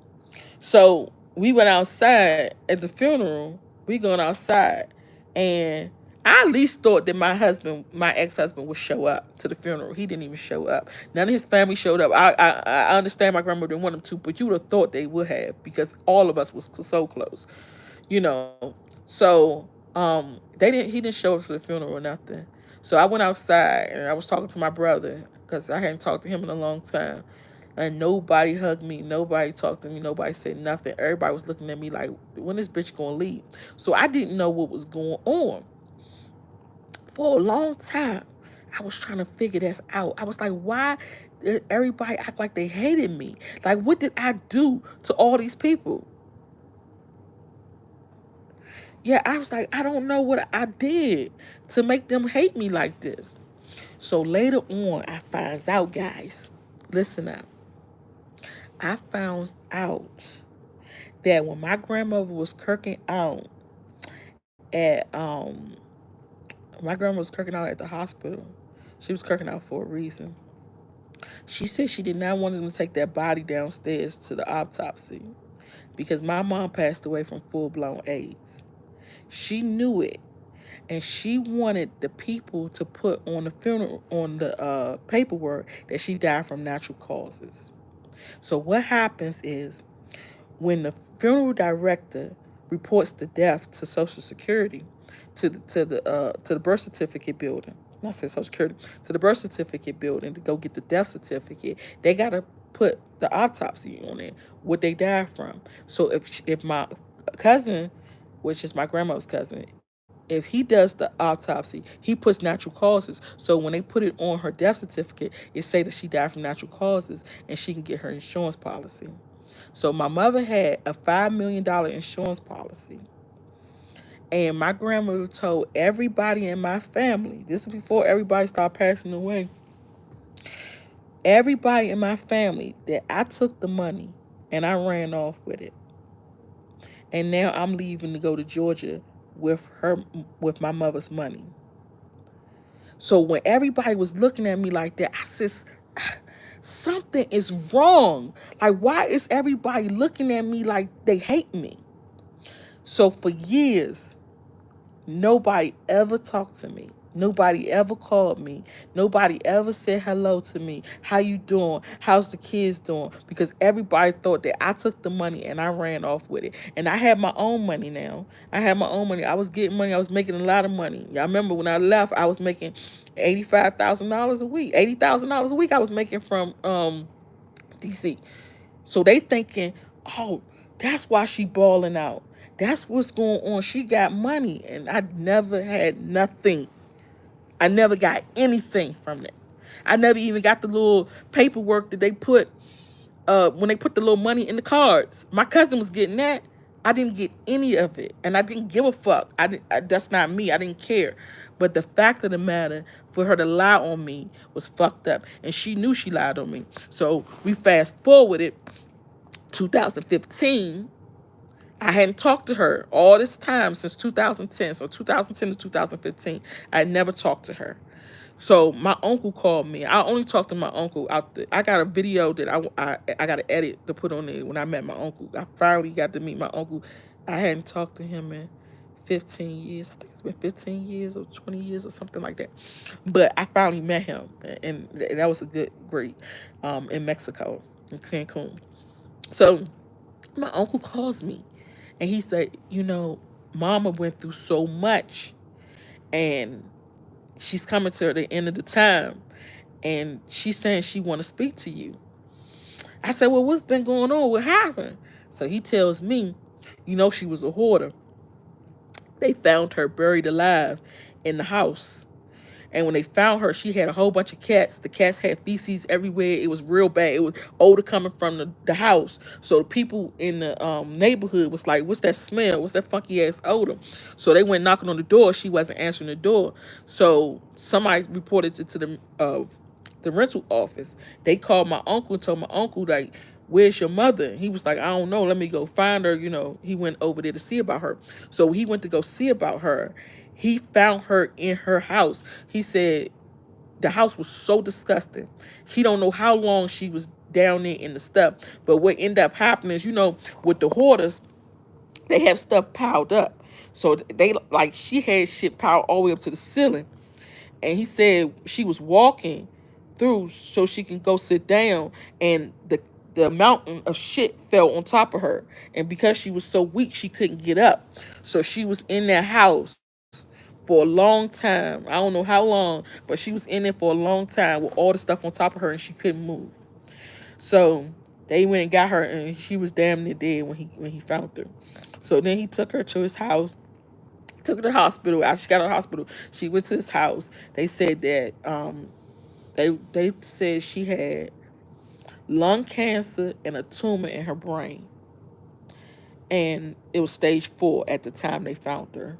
So we went outside at the funeral. We going outside, and I at least thought that my ex-husband, would show up to the funeral. He didn't even show up. None of his family showed up. I understand my grandmother didn't want him to, but you would have thought they would have because all of us was so close, you know. So they didn't. He didn't show up for the funeral or nothing. So I went outside and I was talking to my brother because I hadn't talked to him in a long time. And nobody hugged me. Nobody talked to me. Nobody said nothing. Everybody was looking at me like, when this bitch gonna leave? So I didn't know what was going on. For a long time, I was trying to figure this out. I was like, why did everybody act like they hated me? Like, what did I do to all these people? Yeah, I was like, I don't know what I did to make them hate me like this. So later on, I finds out, guys, listen up. I found out that when my grandmother was kirking out at my grandma was kirking out at the hospital. She was kirking out for a reason. She said she did not want them to take that body downstairs to the autopsy because my mom passed away from full-blown AIDS. She knew it, and she wanted the people to put on the funeral on the paperwork that she died from natural causes. So what happens is when the funeral director reports the death to Social Security, to the birth certificate building, not say Social Security, to the birth certificate building to go get the death certificate, they gotta put the autopsy on it, what they died from. So if my cousin, which is my grandmother's cousin, if he does the autopsy, he puts natural causes. So when they put it on her death certificate, it say that she died from natural causes, and she can get her insurance policy. So my mother had a $5 million insurance policy. And my grandmother told everybody in my family, this is before everybody started passing away, everybody in my family that I took the money and I ran off with it. And now I'm leaving to go to Georgia with her, with my mother's money. So when everybody was looking at me like that, I said, something is wrong. Like, why is everybody looking at me like they hate me? So for years, nobody ever talked to me. Nobody ever called me. Nobody ever said hello to me. How you doing? How's the kids doing? Because everybody thought that I took the money and I ran off with it. And I had my own money now. I had my own money. I was getting money. I was making a lot of money. Y'all remember when I left, I was making $85,000 a week. $80,000 a week I was making from DC. So they thinking, oh, that's why she balling out. That's what's going on. She got money, and I never had nothing. I never got anything from that. I never even got the little paperwork that they put when they put the little money in the cards. My cousin was getting that. I didn't get any of it, and I didn't give a fuck. That's not me. I didn't care. But the fact of the matter, for her to lie on me was fucked up, and she knew she lied on me. So we fast forwarded 2015. I hadn't talked to her all this time since 2010. So 2010 to 2015, I had never talked to her. So my uncle called me. I only talked to my uncle out there. I got a video that I got to edit to put on there when I met my uncle. I finally got to meet my uncle. I hadn't talked to him in 15 years. I think it's been 15 years or 20 years or something like that. But I finally met him, and that was a great, in Mexico, in Cancun. So my uncle calls me, and he said, Mama went through so much, and she's coming to the end of the time, and she's saying she want to speak to you. I said, well, what's been going on? What happened? So he tells me, she was a hoarder. They found her buried alive in the house. And when they found her, she had a whole bunch of cats. The cats had feces everywhere. It was real bad. It was odor coming from the house. So the people in the neighborhood was like, what's that smell? What's that funky ass odor? So they went knocking on the door. She wasn't answering the door. So somebody reported it to the rental office. They called my uncle and told my uncle, like, where's your mother? He was like, I don't know. Let me go find her. He went over there to see about her. So he went to go see about her. He found her in her house. He said the house was so disgusting. He don't know how long she was down there in the stuff. But what ended up happening is, with the hoarders, they have stuff piled up. So she had shit piled all the way up to the ceiling. And he said she was walking through so she can go sit down, and the mountain of shit fell on top of her. And because she was so weak, she couldn't get up. So she was in that house for a long time. I don't know how long, but she was in there for a long time with all the stuff on top of her, and she couldn't move. So they went and got her, and she was damn near dead when he found her. So then he took her to his house, took her to the hospital. After she got out of the hospital, she went to his house. They said that they said she had lung cancer and a tumor in her brain, and it was stage 4 at the time they found her.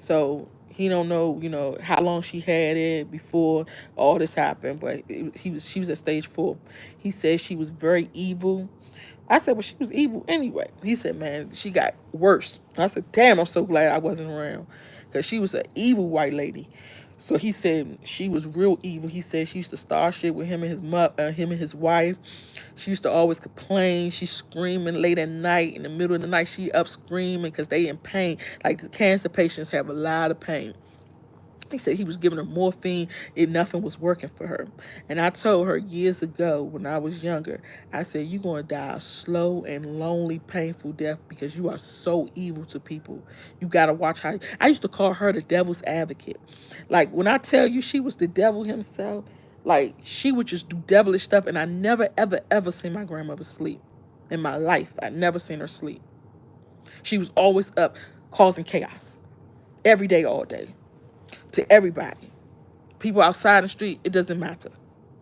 So he don't know, how long she had it before all this happened, but she was at stage 4. He said she was very evil. I said, well, she was evil anyway. He said, man, she got worse. I said, damn, I'm so glad I wasn't around, because she was an evil white lady. So he said she was real evil. He said she used to start shit with him and his wife. She used to always complain. She's screaming late at night. In the middle of the night, she up screaming because they in pain. Like, the cancer patients have a lot of pain. He said he was giving her morphine and nothing was working for her. And I told her years ago when I was younger, I said, you're going to die a slow and lonely, painful death because you are so evil to people. You got to watch how... I used to call her the devil's advocate. Like, when I tell you she was the devil himself, like, she would just do devilish stuff. And I never, ever, ever seen my grandmother sleep in my life. I never seen her sleep. She was always up causing chaos every day, all day. To everybody. People outside the street, it doesn't matter.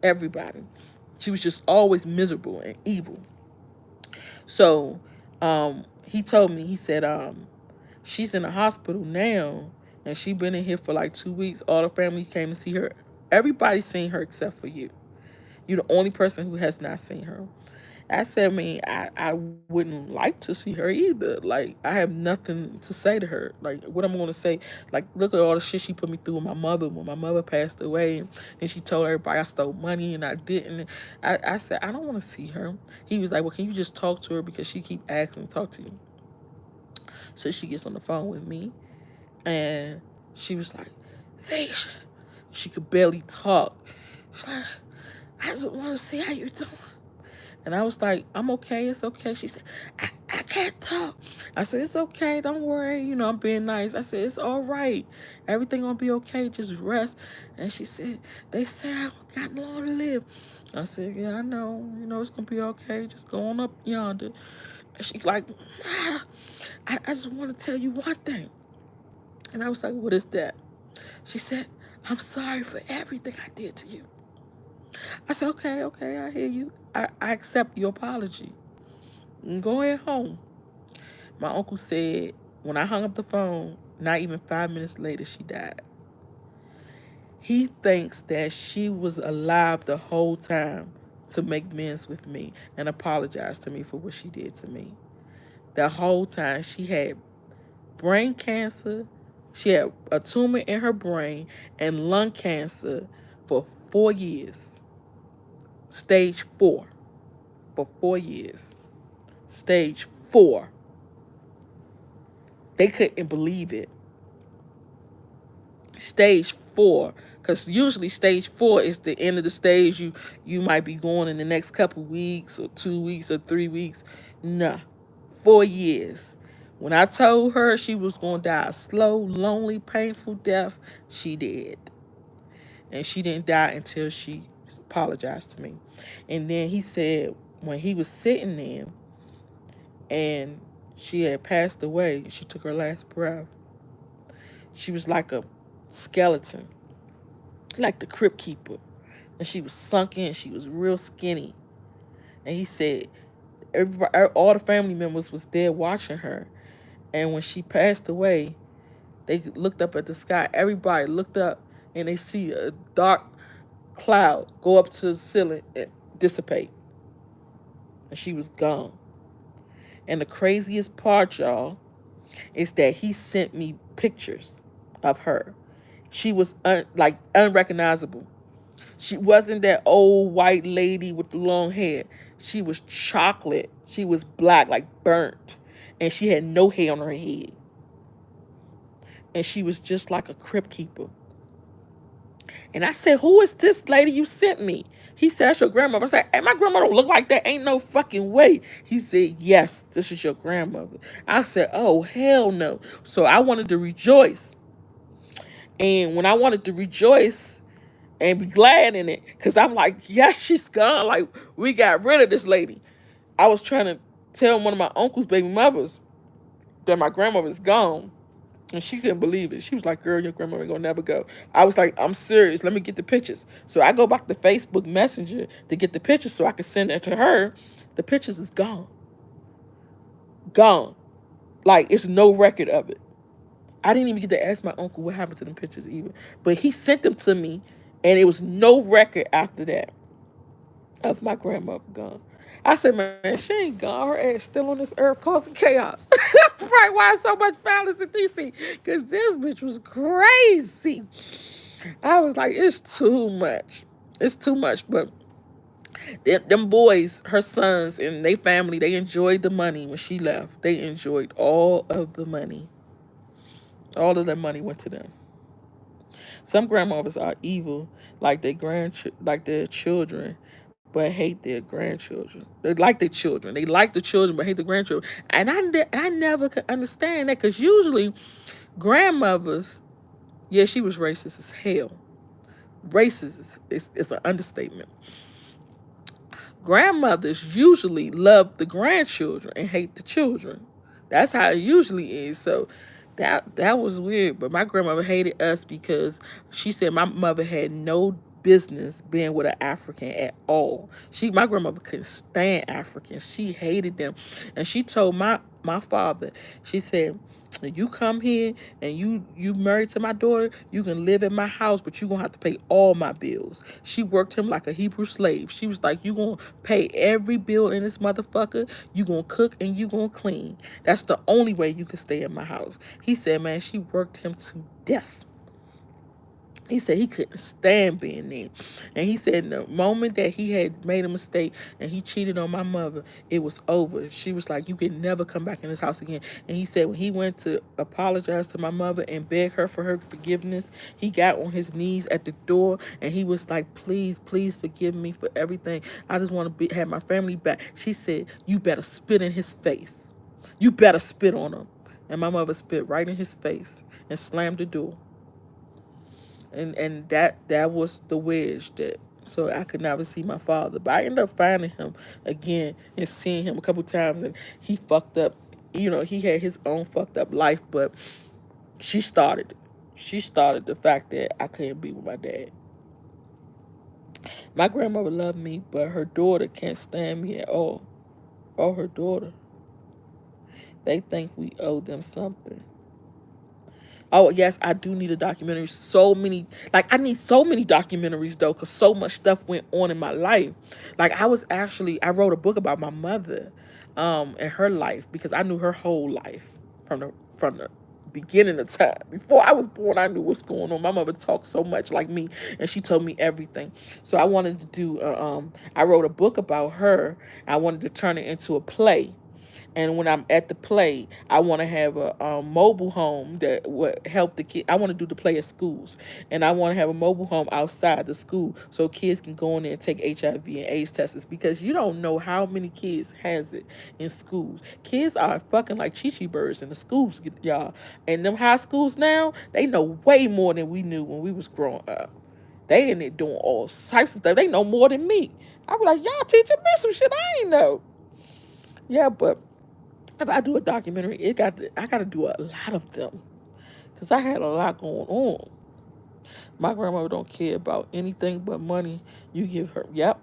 Everybody. She was just always miserable and evil. So he told me, he said, She's in the hospital now, and she been in here for like 2 weeks. All the family came to see her. Everybody's seen her except for you. You're the only person who has not seen her. I said, I mean, I wouldn't like to see her either. Like, I have nothing to say to her. Like, what I'm going to say, like, look at all the shit she put me through with my mother when my mother passed away. And she told everybody I stole money and I didn't. I said, I don't want to see her. He was like, well, can you just talk to her because she keep asking to talk to you? So she gets on the phone with me, and she was like, Veisha. She could barely talk. She's like, I just want to see how you're doing. And I was like, I'm okay, it's okay. She said, I can't talk. I said, it's okay, don't worry. You know, I'm being nice. I said, it's all right. Everything gonna be okay, just rest. And she said, they say I got long to live. I said, yeah, I know. You know, it's gonna be okay. Just go on up yonder. And she's like, I just want to tell you one thing. And I was like, what is that? She said, I'm sorry for everything I did to you. I said, okay, I hear you. I accept your apology. Go ahead home. My uncle said, when I hung up the phone, not even 5 minutes later, she died. He thinks that she was alive the whole time to make amends with me and apologize to me for what she did to me. The whole time she had brain cancer, she had a tumor in her brain and lung cancer for 4 years. Stage 4 for 4 years. Stage 4. They couldn't believe it. Stage 4, because usually stage 4 is the end of the stage. You might be going in the next couple weeks or 2 weeks or 3 weeks. Nah, 4 years. When I told her she was going to die a slow, lonely, painful death, she did. And she didn't die until she apologized to me. And then he said when he was sitting there and she had passed away, she took her last breath, she was like a skeleton, like the crypt keeper. And she was sunken, she was real skinny. And he said everybody, all the family members was there watching her. And when she passed away, they looked up at the sky. Everybody looked up and they see a dark cloud go up to the ceiling and dissipate. And she was gone. And the craziest part, y'all, is that he sent me pictures of her. She was like unrecognizable. She wasn't that old white lady with the long hair. She was chocolate. She was black, like burnt. And she had no hair on her head. And she was just like a crypt keeper. And I said, who is this lady you sent me? He said, that's your grandmother. I said, hey, my grandma don't look like that. Ain't no fucking way. He said, yes, this is your grandmother. I said, oh, hell no. So I wanted to rejoice. And when I wanted to rejoice and be glad in it, because I'm like, yes, she's gone. Like, we got rid of this lady. I was trying to tell one of my uncle's baby mothers that my grandmother's gone. And she couldn't believe it. She was like, girl, your grandma ain't gonna never go. I was like, I'm serious. Let me get the pictures. So I go back to Facebook Messenger to get the pictures so I can send it to her. The pictures is gone. Gone. Like, it's no record of it. I didn't even get to ask my uncle what happened to them pictures either. But he sent them to me, and it was no record after that of my grandmother gone. I said, man, she ain't gone. Her ass still on this earth causing chaos. That's right. Why so much violence in DC? Because this bitch was crazy. I was like, it's too much. It's too much. But them boys, her sons, and they family, they enjoyed the money when she left. They enjoyed all of the money. All of that money went to them. Some grandmothers are evil, like their children, but hate their grandchildren. They like their children. They like the children, but hate the grandchildren. And I never could understand that, because usually grandmothers, yeah, she was racist as hell. Racist is an understatement. Grandmothers usually love the grandchildren and hate the children. That's how it usually is. So that was weird. But my grandmother hated us because she said my mother had no business being with an African at all. My grandmother couldn't stand Africans. She hated them, and she told my father, she said, you come here and you married to my daughter, you can live in my house, but you gonna have to pay all my bills. She worked him like a Hebrew slave. She was like, you gonna pay every bill in this motherfucker, you gonna cook and you gonna clean. That's the only way you can stay in my house. He said, man, she worked him to death. He said he couldn't stand being there. And he said the moment that he had made a mistake and he cheated on my mother, it was over. She was like, you can never come back in this house again. And he said when he went to apologize to my mother and beg her for her forgiveness, he got on his knees at the door and he was like, please, please forgive me for everything. I just want to have my family back. She said, you better spit in his face. You better spit on him. And my mother spit right in his face and slammed the door. And that was the wedge that, so I could never see my father. But I ended up finding him again and seeing him a couple times, and he fucked up. He had his own fucked up life, but she started. She started the fact that I couldn't be with my dad. My grandmother loved me, but her daughter can't stand me at all. Or her daughter. They think we owe them something. Oh, yes, I do need a documentary. I need so many documentaries, though, because so much stuff went on in my life. Like, I wrote a book about my mother and her life, because I knew her whole life from the beginning of time. Before I was born, I knew what's going on. My mother talked so much like me, and she told me everything. So I wanted to I wrote a book about her. I wanted to turn it into a play. And when I'm at the play, I want to have a mobile home that would help the kid. I want to do the play at schools, and I want to have a mobile home outside the school so kids can go in there and take HIV and AIDS tests, because you don't know how many kids has it in schools. Kids are fucking like chichi birds in the schools, y'all. And them high schools now, they know way more than we knew when we was growing up. They in there doing all types of stuff. They know more than me. I be like, y'all teaching me some shit I ain't know. Yeah, but if I do a documentary, I got to do a lot of them, because I had a lot going on. My grandmother don't care about anything but money you give her. Yep.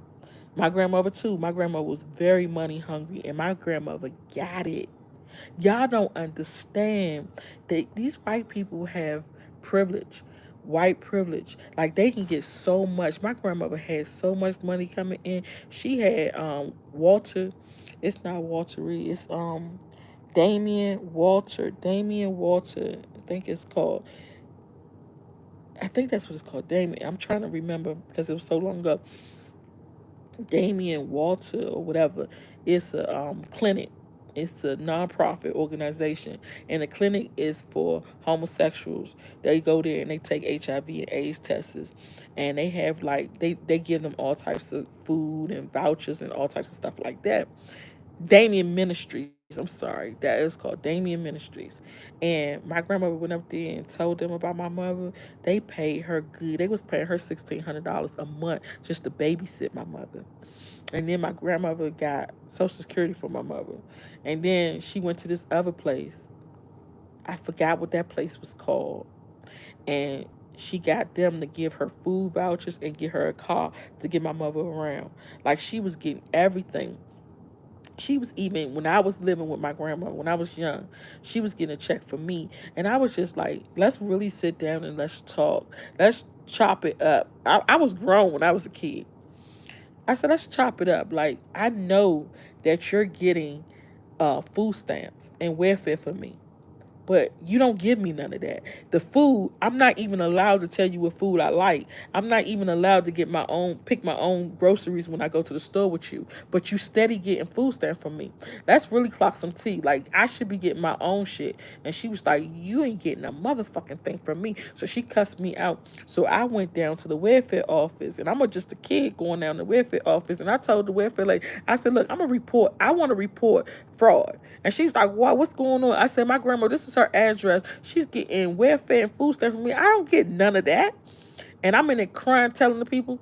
My grandmother too. My grandmother was very money hungry, and my grandmother got it. Y'all don't understand that these white people have privilege, white privilege. Like, they can get so much. My grandmother had so much money coming in. She had Walter. It's not Walter Reed. It's Damien Walter. I think it's called. I think that's what it's called. Damien. I'm trying to remember because it was so long ago. Damien Walter or whatever. It's a clinic. It's a nonprofit organization, and the clinic is for homosexuals. They go there and they take HIV and AIDS tests, and they have they give them all types of food and vouchers and all types of stuff like that. Damien Ministries. I'm sorry, that is called Damien Ministries. And my grandmother went up there and told them about my mother. They paid her good. They was paying her $1,600 a month just to babysit my mother. And then my grandmother got Social Security for my mother. And then she went to this other place. I forgot what that place was called. And she got them to give her food vouchers and get her a car to get my mother around. Like, she was getting everything. She was, even when I was living with my grandma, when I was young, she was getting a check for me. And I was just like, let's really sit down and let's talk. Let's chop it up. I was grown when I was a kid. I said, let's chop it up. Like, I know that you're getting food stamps and welfare for me, but you don't give me none of that. The food, I'm not even allowed to tell you what food I like. I'm not even allowed to pick my own groceries when I go to the store with you. But you steady getting food stamps from me. Let's really clock some tea. Like, I should be getting my own shit. And she was like, you ain't getting a motherfucking thing from me. So she cussed me out. So I went down to the welfare office, and I'm just a kid going down to the welfare office. And I told the welfare lady, I said, look, I want to report fraud. And she was like, what's going on? I said, my grandma, this is her address. She's getting welfare and food stamps from me. I don't get none of that. And I'm in there crying, telling the people.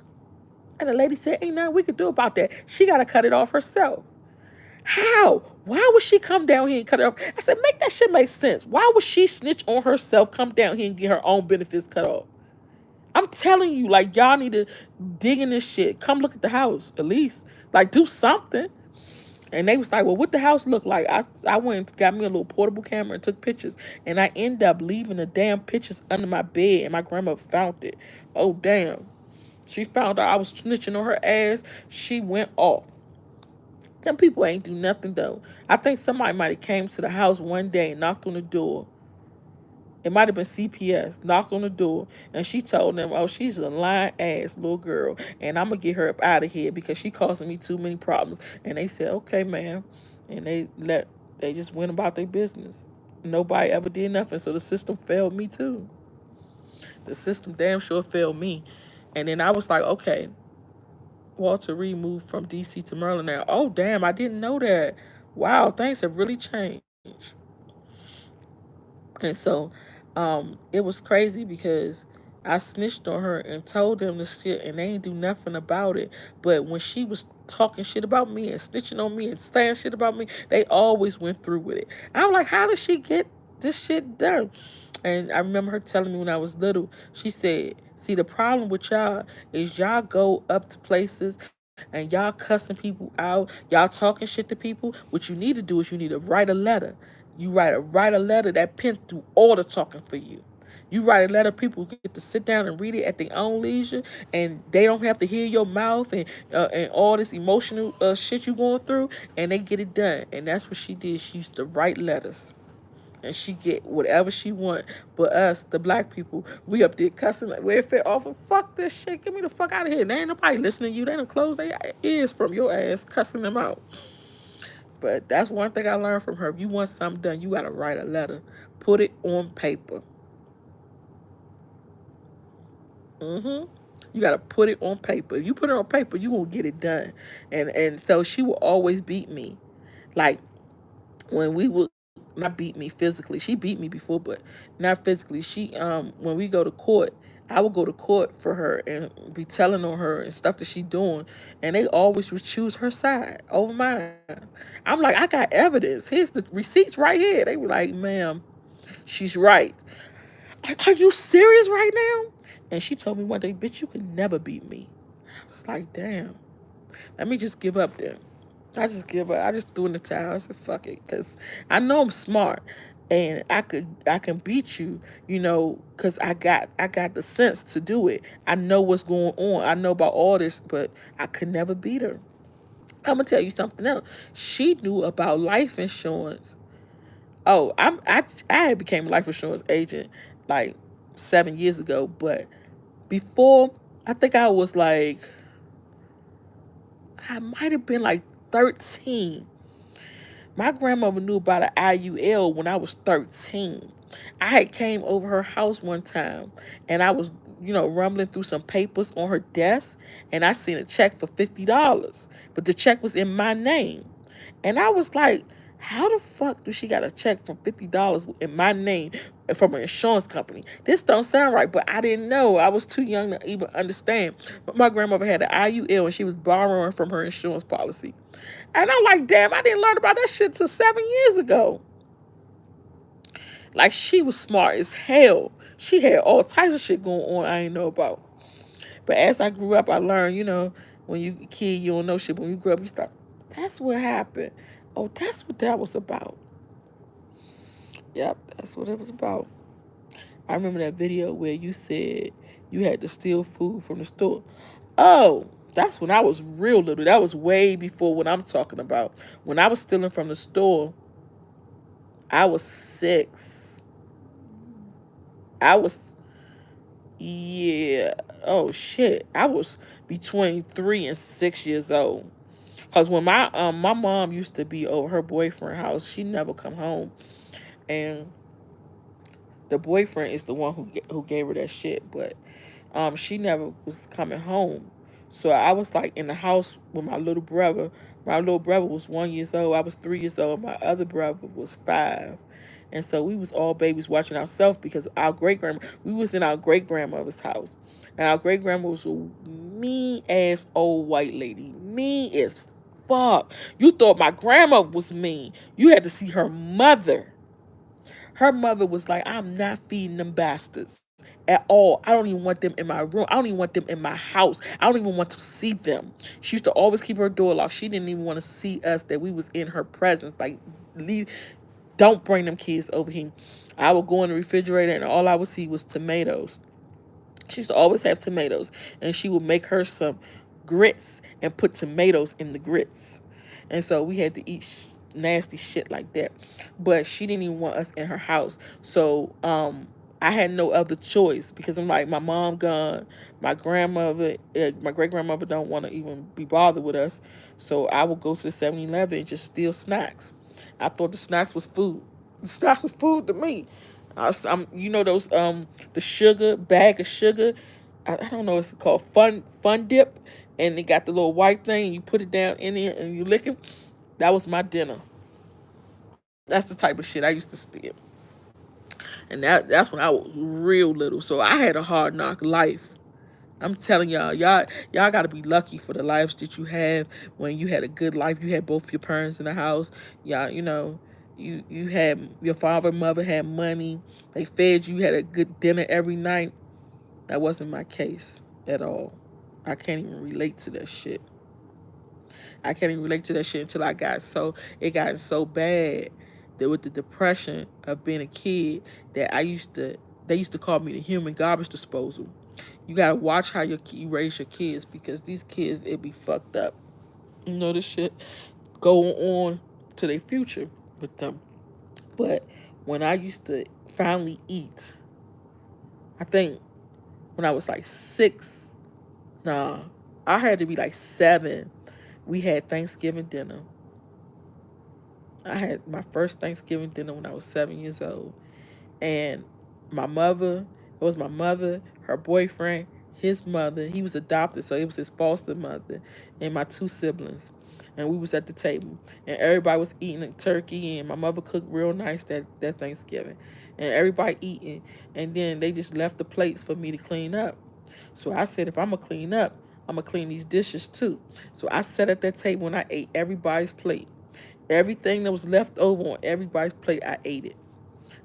And the lady said, ain't nothing we could do about that. She got to cut it off herself. How? Why would she come down here and cut it off? I said, make that shit make sense. Why would she snitch on herself, come down here and get her own benefits cut off? I'm telling you, like, y'all need to dig in this shit. Come look at the house, at least. Like, do something. And they was like, well, what the house look like? I went and got me a little portable camera and took pictures. And I end up leaving the damn pictures under my bed. And my grandma found it. Oh, damn. She found out I was snitching on her ass. She went off. Them people ain't do nothing, though. I think somebody might have came to the house one day and knocked on the door. It might have been CPS, knocked on the door, and she told them, oh, she's a lying ass little girl, and I'm going to get her up out of here because she causing me too many problems. And they said, okay, ma'am. And they just went about their business. Nobody ever did nothing, so the system failed me too. The system damn sure failed me. And then I was like, okay, Walter Reed moved from DC to Maryland now. Oh, damn, I didn't know that. Wow, things have really changed. And so it was crazy because I snitched on her and told them the shit and they ain't do nothing about it. But when she was talking shit about me and snitching on me and saying shit about me, they always went through with it. I'm like, how did she get this shit done? And I remember her telling me when I was little, she said, see, the problem with y'all is y'all go up to places and y'all cussing people out, y'all talking shit to people. What you need to do is you need to write a letter. You write a letter that pen through all the talking for you. You write a letter, people get to sit down and read it at their own leisure, and they don't have to hear your mouth and all this emotional shit you going through, and they get it done. And that's what she did. She used to write letters, and she get whatever she want. But us, the black people, we up there cussing like we're fit off of fuck this shit. Get me the fuck out of here. There ain't nobody listening to you. They don't close their ears from your ass cussing them out. But that's one thing I learned from her. If you want something done, you gotta write a letter. Put it on paper. You gotta put it on paper. If you put it on paper, you gonna get it done. And so she will always beat me. Like when we would not beat me physically. She beat me before, but not physically. She when we go to court, I would go to court for her and be telling on her and stuff that she doing, and they always would choose her side over mine. I'm like, I got evidence. Here's the receipts right here. They were like, ma'am, she's right. Are you serious right now? And she told me one day, bitch, you can never beat me. I was like, damn. Let me just give up then. I just give up. I just threw in the towel. I said, fuck it. Because I know I'm smart. And I can beat you, because I got the sense to do it. I know what's going on. I know about all this, but I could never beat her. I'm gonna tell you something else. She knew about life insurance. Oh, I had became a life insurance agent like 7 years ago, but before I think I might have been like 13. My grandmother knew about an IUL when I was 13. I had came over her house one time and I was, rumbling through some papers on her desk and I seen a check for $50. But the check was in my name. And I was like, how the fuck do she got a check from $50 in my name from an insurance company? This don't sound right, but I didn't know. I was too young to even understand. But my grandmother had an IUL and she was borrowing from her insurance policy. And I'm like, damn, I didn't learn about that shit till 7 years ago. Like, she was smart as hell. She had all types of shit going on I didn't know about. But as I grew up, I learned, when you a kid, you don't know shit. But when you grow up, you start, that's what happened. Oh, that's what that was about. Yep, that's what it was about. I remember that video where you said you had to steal food from the store. Oh, that's when I was real little. That was way before what I'm talking about. When I was stealing from the store, I was 6. I was, yeah. Oh shit. I was between 3 and 6 years old. Cause when my mom used to be over her boyfriend's house, she never come home, and the boyfriend is the one who gave her that shit. But she never was coming home. So I was like in the house with my little brother. My little brother was 1 years old. I was 3 years old. My other brother was 5. And so we was all babies watching ourselves because our we was in our great grandmother's house. And our great grandma was a mean ass old white lady. Mean as fuck. You thought my grandma was mean. You had to see her mother. Her mother was like, I'm not feeding them bastards at all. I don't even want them in my room. I don't even want them in my house. I don't even want to see them. She used to always keep her door locked. She didn't even want to see us, that we was in her presence. Like, leave, don't bring them kids over here. I would go in the refrigerator and all I would see was tomatoes. She used to always have tomatoes, and she would make her some grits and put tomatoes in the grits. And so we had to eat nasty shit like that. But she didn't even want us in her house. So I had no other choice, because I'm like, my mom gone, my grandmother, my great grandmother don't want to even be bothered with us. So I would go to the 7-Eleven and just steal snacks. I thought the snacks was food. The snacks was food to me. You know those the sugar bag of sugar. I don't know. It's called Fun Dip, and they got the little white thing. And you put it down in it and you lick it. That was my dinner. That's the type of shit I used to steal, and that's when I was real little. So I had a hard knock life. I'm telling y'all got to be lucky for the lives that you have. When you had a good life, you had both your parents in the house. Y'all, you had your father and mother had money. They fed you. You had a good dinner every night. That wasn't my case at all. I can't even relate to that shit. I can't even relate to that shit until it got so bad that with the depression of being a kid, that they used to call me the human garbage disposal. You gotta watch how you raise your kids, because these kids, it be fucked up. This shit go on to their future with them. But when I used to finally eat, I think when I was like 6, nah, I had to be like 7. We had Thanksgiving dinner. I had my first Thanksgiving dinner when I was 7 years old. And my mother, it was my mother, her boyfriend, his mother. He was adopted, so it was his foster mother, and my 2 siblings. And we was at the table, and everybody was eating a turkey, and my mother cooked real nice that Thanksgiving. And everybody eating, and then they just left the plates for me to clean up. So I said, if I'm going to clean up, I'm going to clean these dishes too. So I sat at that table and I ate everybody's plate. Everything that was left over on everybody's plate, I ate it.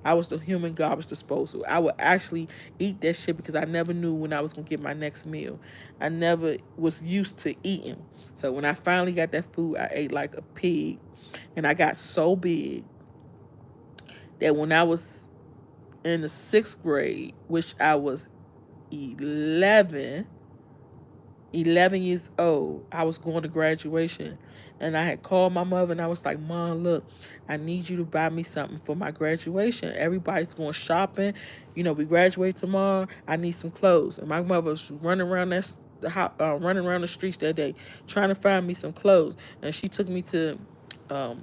I was the human garbage disposal. I would actually eat that shit because I never knew when I was going to get my next meal. I never was used to eating. So when I finally got that food, I ate like a pig. And I got so big that when I was in the 6th grade, which I was 11, 11 years old, I was going to graduation, and I had called my mother and I was like, Mom, look, I need you to buy me something for my graduation. Everybody's going shopping. We graduate tomorrow. I need some clothes. And my mother was running around the streets that day trying to find me some clothes. And she took me to the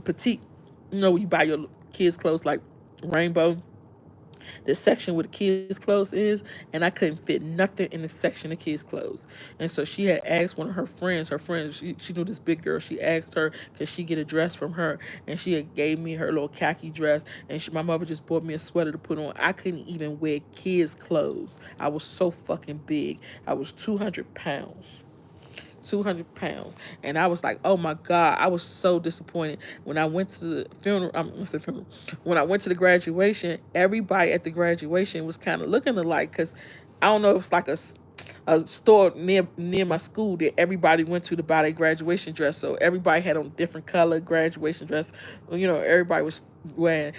petite, where you buy your kids clothes, like Rainbow, the section where the kids' clothes is, and I couldn't fit nothing in the section of kids' clothes. And so she had asked one of her friends, she knew this big girl, she asked her, could she get a dress from her? And she had gave me her little khaki dress, and my mother just bought me a sweater to put on. I couldn't even wear kids' clothes. I was so fucking big. I was 200 pounds. 200 pounds. And I was like, oh my God, I was so disappointed. When I went to the funeral, when I went to the graduation, everybody at the graduation was kind of looking alike, because I don't know if it's like a store near my school that everybody went to buy their graduation dress. So everybody had on different color graduation dress. Everybody was wearing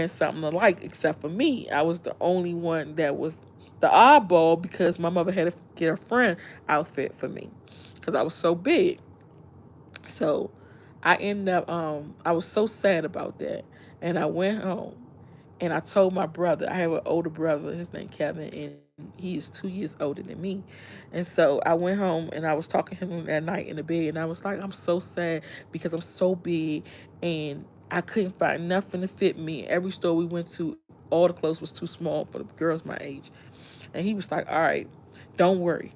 something alike except for me. I was the only one that was the oddball, because my mother had to get a friend outfit for me because I was so big. So I ended up I was so sad about that. And I went home and I told my brother. I have an older brother, his name Kevin, and he is 2 years older than me. And so I went home and I was talking to him that night in the bed, and I was like, I'm so sad because I'm so big and I couldn't find nothing to fit me. Every store we went to, all the clothes was too small for the girls my age. And he was like, all right, don't worry.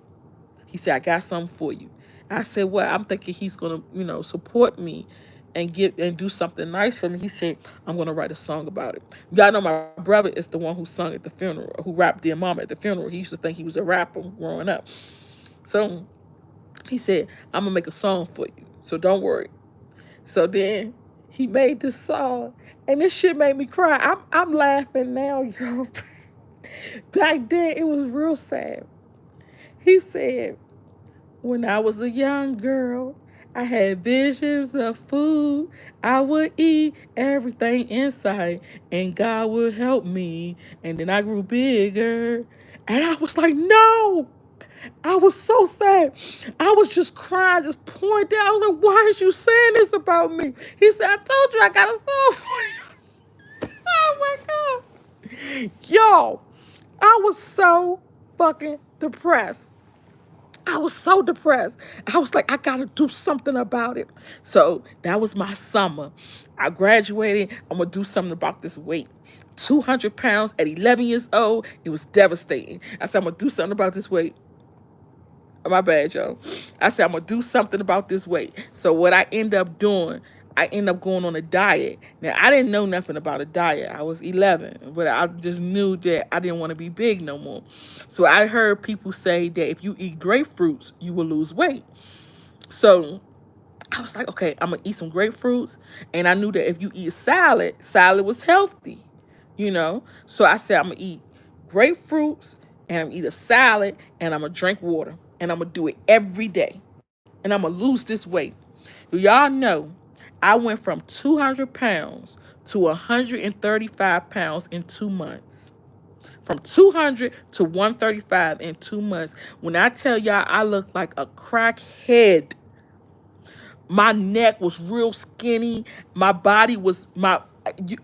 He said, I got something for you. I said, well, I'm thinking he's gonna, support me and do something nice for me. He said, I'm gonna write a song about it. Y'all know my brother is the one who sung at the funeral, who rapped Dear Mama at the funeral. He used to think he was a rapper growing up. So he said, I'm gonna make a song for you. So don't worry. So then He made this song, and this shit made me cry. I'm laughing now, yo. Back then, it was real sad. He said, when I was a young girl, I had visions of food. I would eat everything inside, and God would help me. And then I grew bigger, and I was like, no. I was so sad. I was just crying, just pouring down. I was like, why is you saying this about me? He said, I told you I got a soul for you. Oh my God. Yo, I was so fucking depressed. I was so depressed. I was like, I gotta do something about it. So that was my summer. I graduated. I'm gonna do something about this weight. 200 pounds at 11 years old. It was devastating. I said, I'm gonna do something about this weight. My bad, yo. I said, I'm gonna do something about this weight. So what I end up doing, I end up going on a diet. Now I didn't know nothing about a diet. I was 11, but I just knew that I didn't want to be big no more. So I heard people say that if you eat grapefruits, you will lose weight. So I was like, okay, I'm gonna eat some grapefruits, and I knew that if you eat salad, salad was healthy, you know. So I said, I'm gonna eat grapefruits, and I'm gonna eat a salad, and I'm gonna drink water, and I'm gonna do it every day, and I'm gonna lose this weight. Do y'all know? I went from 200 pounds to 135 pounds in 2 months. From 200 to 135 in 2 months. When I tell y'all, I look like a crackhead. My neck was real skinny. My body was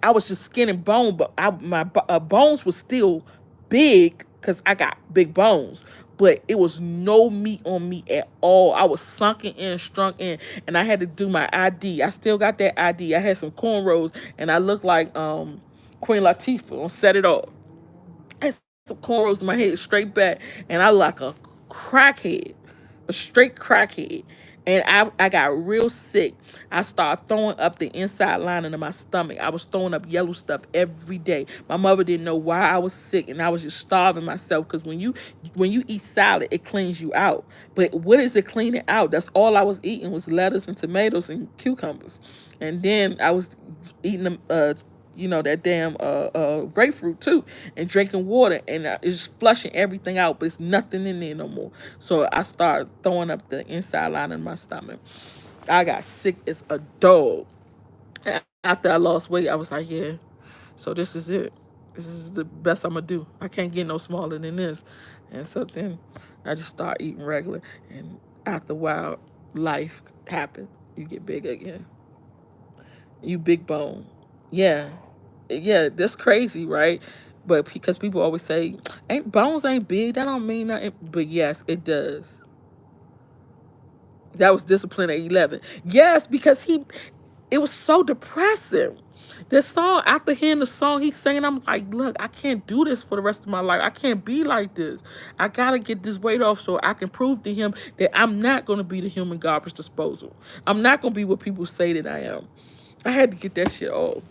I was just skin and bone, but my bones was still big because I got big bones. But it was no meat on me at all. I was sunken in, strung in, and I had to do my ID. I still got that ID. I had some cornrows, and I looked like Queen Latifah on Set It Off. I had some cornrows in my head straight back, and I look like a crackhead, a straight crackhead. And I got real sick. I started throwing up the inside lining of my stomach. I was throwing up yellow stuff every day. My mother didn't know why I was sick, and I was just starving myself because when you eat salad, it cleans you out. But what is it cleaning out? That's all I was eating was lettuce and tomatoes and cucumbers, and then I was eating them. That damn grapefruit too, and drinking water, and it's flushing everything out, but it's nothing in there no more. So I started throwing up the inside line of my stomach. I got sick as a dog. After I lost weight, I was like, yeah, so this is it. This is the best I'm gonna do. I can't get no smaller than this. And so then I just start eating regular, and after a while, life happens. You get big again. You big bone. Yeah, yeah, that's crazy, right? But because people always say, "Ain't bones ain't big," that don't mean nothing. But yes, it does. That was discipline at 11. Yes, because it was so depressing. This song, after hearing the song, he's saying, I'm like, look, I can't do this for the rest of my life. I can't be like this. I gotta get this weight off so I can prove to him that I'm not gonna be the human garbage disposal. I'm not gonna be what people say that I am. I had to get that shit off.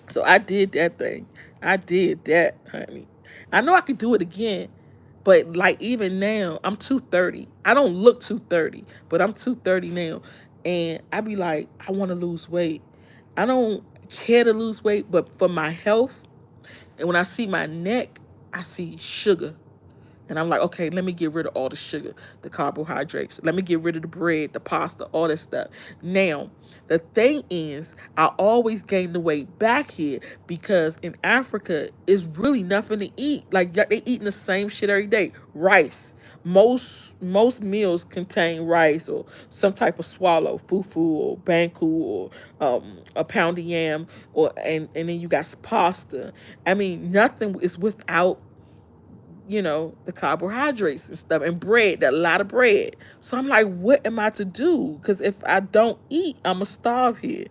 So I did that thing. I did that, honey. I know I could do it again, but like even now, I'm 230. I don't look 230, but I'm 230 now. And I be like, I want to lose weight. I don't care to lose weight, but for my health, and when I see my neck, I see sugar. And I'm like, okay, let me get rid of all the sugar, the carbohydrates. Let me get rid of the bread, the pasta, all that stuff. Now, the thing is, I always gain the weight back here because in Africa, it's really nothing to eat. Like they eating the same shit every day. Rice. Most meals contain rice or some type of swallow, fufu or banku or a pound of yam, and then you got pasta. I mean, nothing is without the carbohydrates and stuff, and bread, a lot of bread. So I'm like, what am I to do? Because if I don't eat, I'm going to starve here.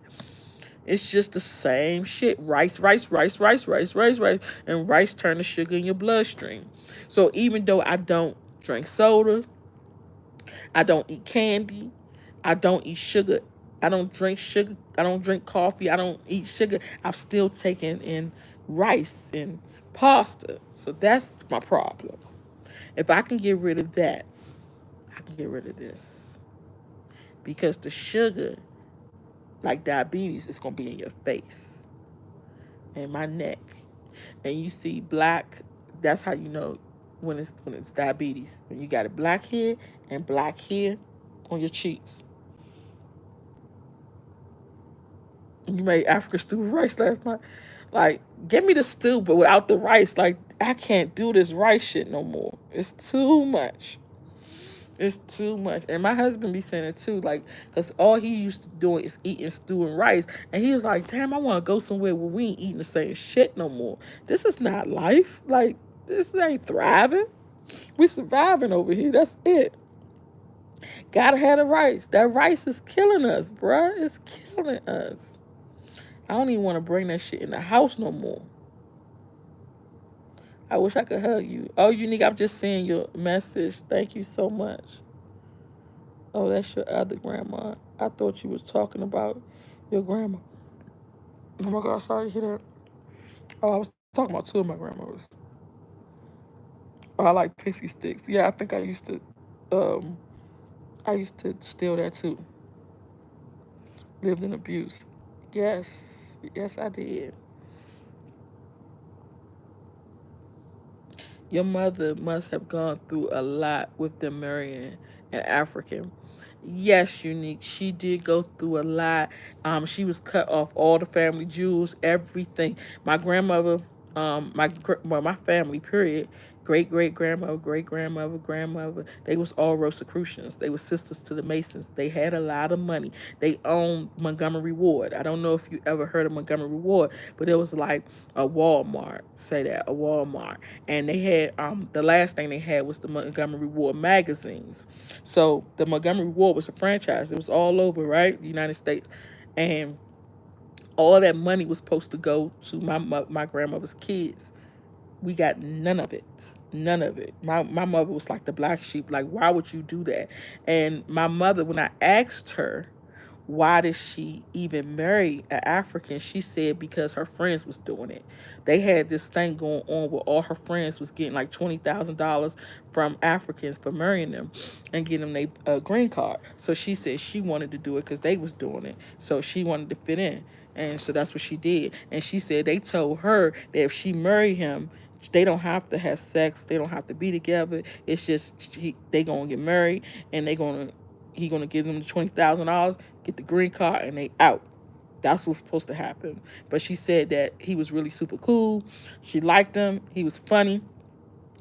It's just the same shit. Rice, rice, rice, rice, rice, rice, rice. And rice turn to sugar in your bloodstream. So even though I don't drink soda, I don't eat candy, I don't eat sugar, I don't drink sugar, I don't drink coffee, I don't eat sugar, I've still taken in rice and pasta. So that's my problem. If I can get rid of that, I can get rid of this. Because the sugar, like diabetes, it's gonna be in your face and my neck. And you see black, that's how you know when it's diabetes. When you got it black here and black here on your cheeks. You made African stew with rice last night. Like, give me the stew, but without the rice. Like, I can't do this rice shit no more. It's too much. It's too much. And my husband be saying it too, like, because all he used to do is eating stew and rice. And he was like, damn, I want to go somewhere where we ain't eating the same shit no more. This is not life. Like, this ain't thriving. We surviving over here. That's it. Gotta have the rice. That rice is killing us, bruh. It's killing us. I don't even want to bring that shit in the house no more. I wish I could hug you. Oh, Unique, I'm just seeing your message. Thank you so much. Oh, that's your other grandma. I thought you was talking about your grandma. Oh my God, sorry to hear that. Oh, I was talking about two of my grandmothers. Oh, I like pixie sticks. Yeah, I think I used to steal that too. Lived in abuse. Yes, yes, I did. Your mother must have gone through a lot with them marrying an African. Yes, Unique. She did go through a lot. She was cut off all the family jewels, everything. My grandmother, well, my family, period. Great grandmother, great grandmother, grandmother. They was all Rosicrucians. They were sisters to the Masons. They had a lot of money. They owned Montgomery Ward. I don't know if you ever heard of Montgomery Ward, but it was like a Walmart. Say that, a Walmart. And they had the last thing they had was the Montgomery Ward magazines. So the Montgomery Ward was a franchise. It was all over, right? The United States. And all that money was supposed to go to my grandmother's kids. We got none of it. None of it. My mother was like the black sheep. Like, why would you do that? And my mother, when I asked her why did she even marry an African, she said because her friends was doing it. They had this thing going on where all her friends was getting like $20,000 from Africans for marrying them and getting them a green card. So she said she wanted to do it because they was doing it. So she wanted to fit in. And so that's what she did. And she said they told her that if she married him, they don't have to have sex. They don't have to be together. It's just they gonna get married and he gonna give them the $20,000, get the green card, and they out. That's what's supposed to happen. But she said that he was really super cool. She liked him. He was funny.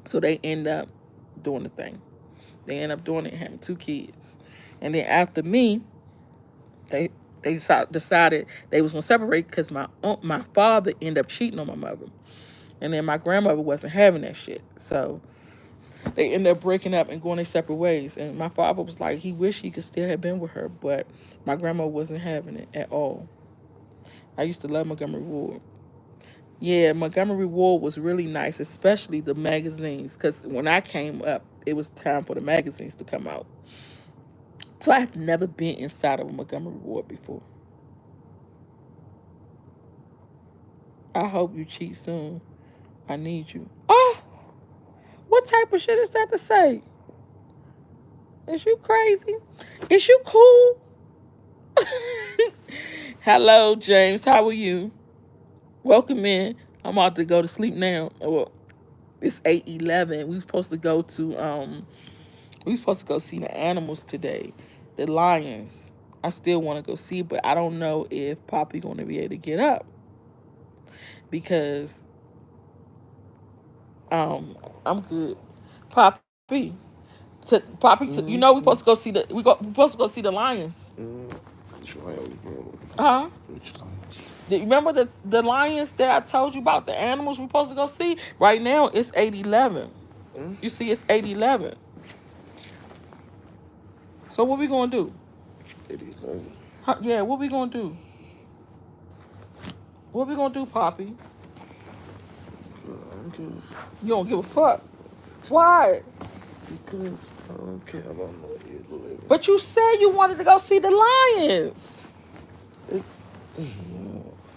So they end up doing the thing. They end up doing it, having 2 kids. And then after me, they decided they was gonna separate because my father ended up cheating on my mother, and then my grandmother wasn't having that shit. So they ended up breaking up and going their separate ways. And my father was like, he wished he could still have been with her, but my grandma wasn't having it at all. I used to love Montgomery Ward. Yeah, Montgomery Ward was really nice, especially the magazines, because when I came up, it was time for the magazines to come out. So I've never been inside of a Montgomery Ward before. I hope you cheat soon. I need you. Oh, what type of shit is that to say? Is you crazy? Is you cool? Hello, James. How are you? Welcome in. I'm about to go to sleep now. Well, it's 8:11. We supposed to go see the animals today. The lions. I still want to go see, but I don't know if Poppy gonna be able to get up. Because I'm good. Poppy. Poppy, you know we supposed to go see we supposed to go see the lions. Which lions, bro? Huh? Which lions? Remember the lions that I told you about, the animals we're supposed to go see? Right now, it's 8:11. You see, it's 8:11. So what we going to do? 8:11. Yeah, what we going to do? What we going to do, Poppy? I don't care. You don't give a fuck. Why? Because I don't care about no you. But you said you wanted to go see the lions.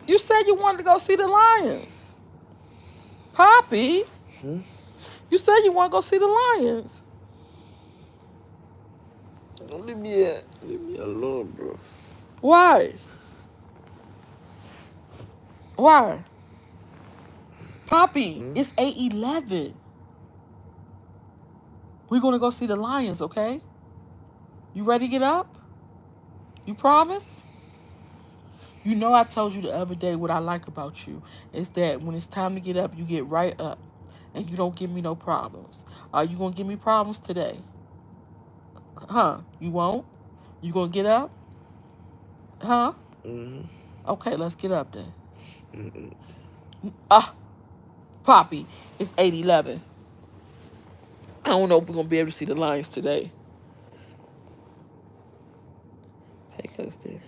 You said you wanted to go see the lions. Poppy, you said you want to go see the lions. Don't leave me alone, bro. Why? Why? Poppy, it's 8:11. We're gonna go see the Lions, okay? You ready to get up? You promise? You know I told you the other day what I like about you is that when it's time to get up, you get right up and you don't give me no problems. Are you gonna give me problems today? Huh? You won't? You gonna get up? Huh? Okay, let's get up then. Ah, Poppy, it's 8:11. I don't know if we're gonna be able to see the Lions today. Take us there.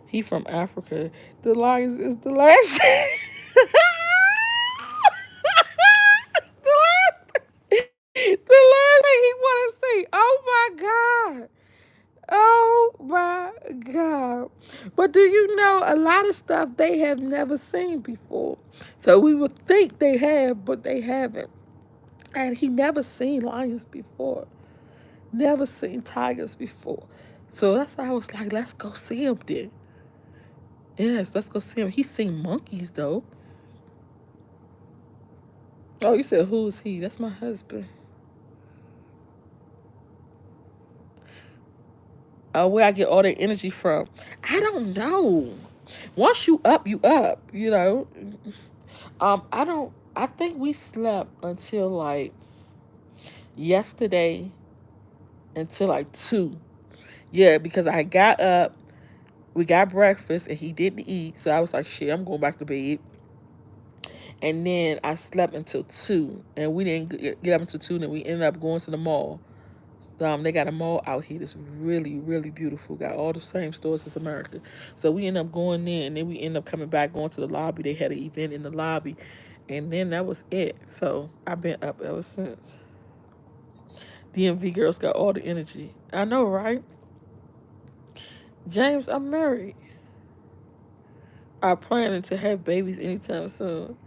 He from Africa. The Lions is the last. The last thing he want to see. Oh my God. Oh my God. But do you know a lot of stuff they have never seen before? So we would think they have, but they haven't. And he never seen lions before. Never seen tigers before. So that's why I was like, let's go see him then. Yes, let's go see him. He's seen monkeys though. Oh, you said who is he? That's my husband. Where I get all the energy from? I don't know. Once you up, you up. You know. I don't. I think we slept until like yesterday, until like 2. Yeah, because I got up, we got breakfast, and he didn't eat, so I was like, shit, I'm going back to bed. And then I slept until 2, and we didn't get up until 2, and then we ended up going to the mall. They got a mall out here that's really, really beautiful. Got all the same stores as America. So we ended up going there, and then we ended up coming back, going to the lobby. They had an event in the lobby, and then that was it. So I've been up ever since. DMV girls got all the energy. I know, right? James, I'm married. I'm planning to have babies anytime soon.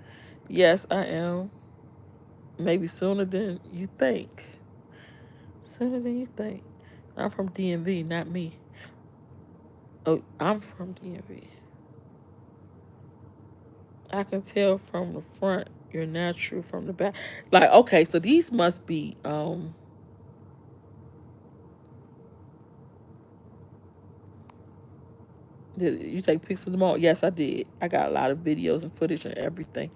Yes, I am. Maybe sooner than you think. Sooner than you think. I'm from DMV, not me. Oh, I'm from DMV. I can tell from the front you're natural from the back. Like, okay, so these must be did you take pictures of them all? Yes, I did. I got a lot of videos and footage and everything.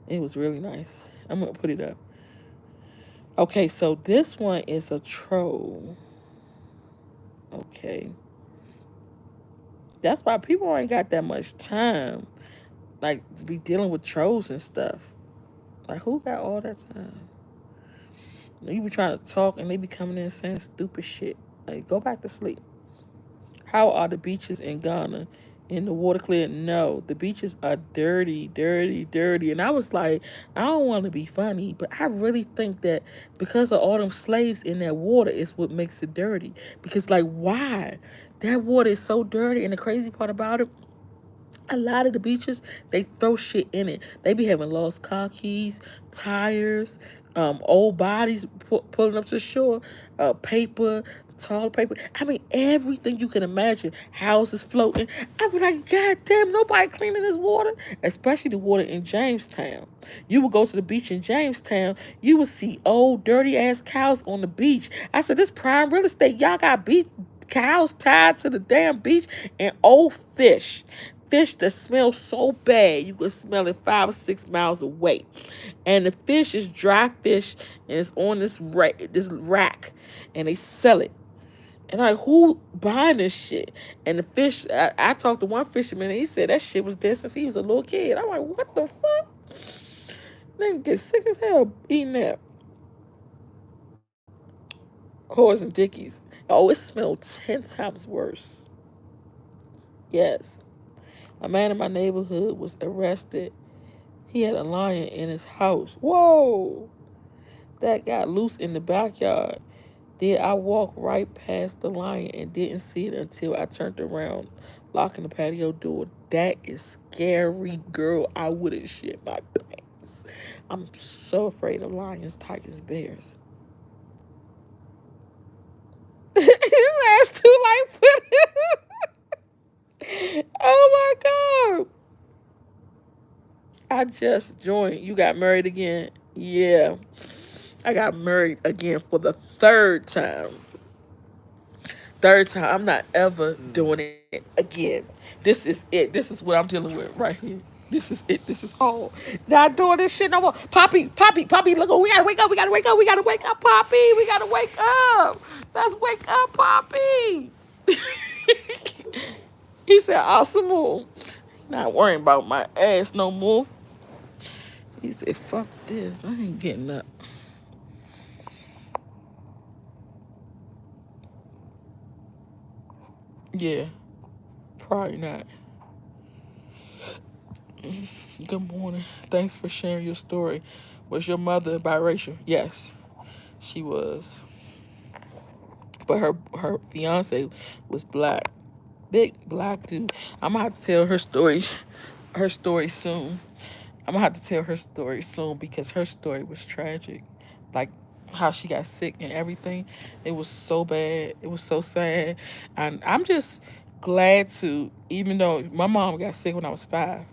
It was really nice. I'm gonna put it up. Okay, so this one is a troll. Okay. That's why people ain't got that much time. Like, to be dealing with trolls and stuff. Like, who got all that time? You be trying to talk and they be coming in saying stupid shit. Like, go back to sleep. How are the beaches in Ghana? In the water clear? No. The beaches are dirty, dirty, dirty. And I was like, I don't want to be funny, but I really think that because of all them slaves in that water is what makes it dirty. Because, like, why? That water is so dirty. And the crazy part about it, a lot of the beaches, they throw shit in it. They be having lost car keys, tires, old bodies pulling up to the shore, paper, toilet paper. I mean, everything you can imagine. Houses floating. I was like, God damn, nobody cleaning this water. Especially the water in Jamestown. You would go to the beach in Jamestown, you would see old, dirty ass cows on the beach. I said, this prime real estate. Y'all got beach cows tied to the damn beach and old fish. Fish that smells so bad you can smell it 5 or 6 miles away, and the fish is dry fish and it's on this rack, and they sell it. And I'm like, who buying this shit? And the fish, I talked to one fisherman and he said that shit was there since he was a little kid. I'm like, what the fuck? They get sick as hell eating that. Horse and Dickies. Oh, it smelled 10 times worse. Yes. A man in my neighborhood was arrested. He had a lion in his house. Whoa! That got loose in the backyard. Then I walked right past the lion and didn't see it until I turned around, locking the patio door. That is scary, girl. I wouldn't shit my pants. I'm so afraid of lions, tigers, bears. That's too light for it. Oh my God. I just joined. You got married again? Yeah. I got married again for the third time. Third time. I'm not ever doing it again. This is it. This is what I'm dealing with right here. This is it. This is all. Not doing this shit no more. Poppy, Poppy, Poppy, look, we gotta wake up. We gotta wake up. We gotta wake up, Poppy. We gotta wake up. Let's wake up, Poppy. He said, awesome move. Not worrying about my ass no more. He said, fuck this. I ain't getting up. Yeah, probably not. Good morning. Thanks for sharing your story. Was your mother biracial? Yes, she was. But her fiance was black. Big black dude. I'm gonna have to tell her story soon. I'm gonna have to tell her story soon because her story was tragic. Like how she got sick and everything. It was so bad. It was so sad. And I'm just glad to, even though my mom got sick when I was 5,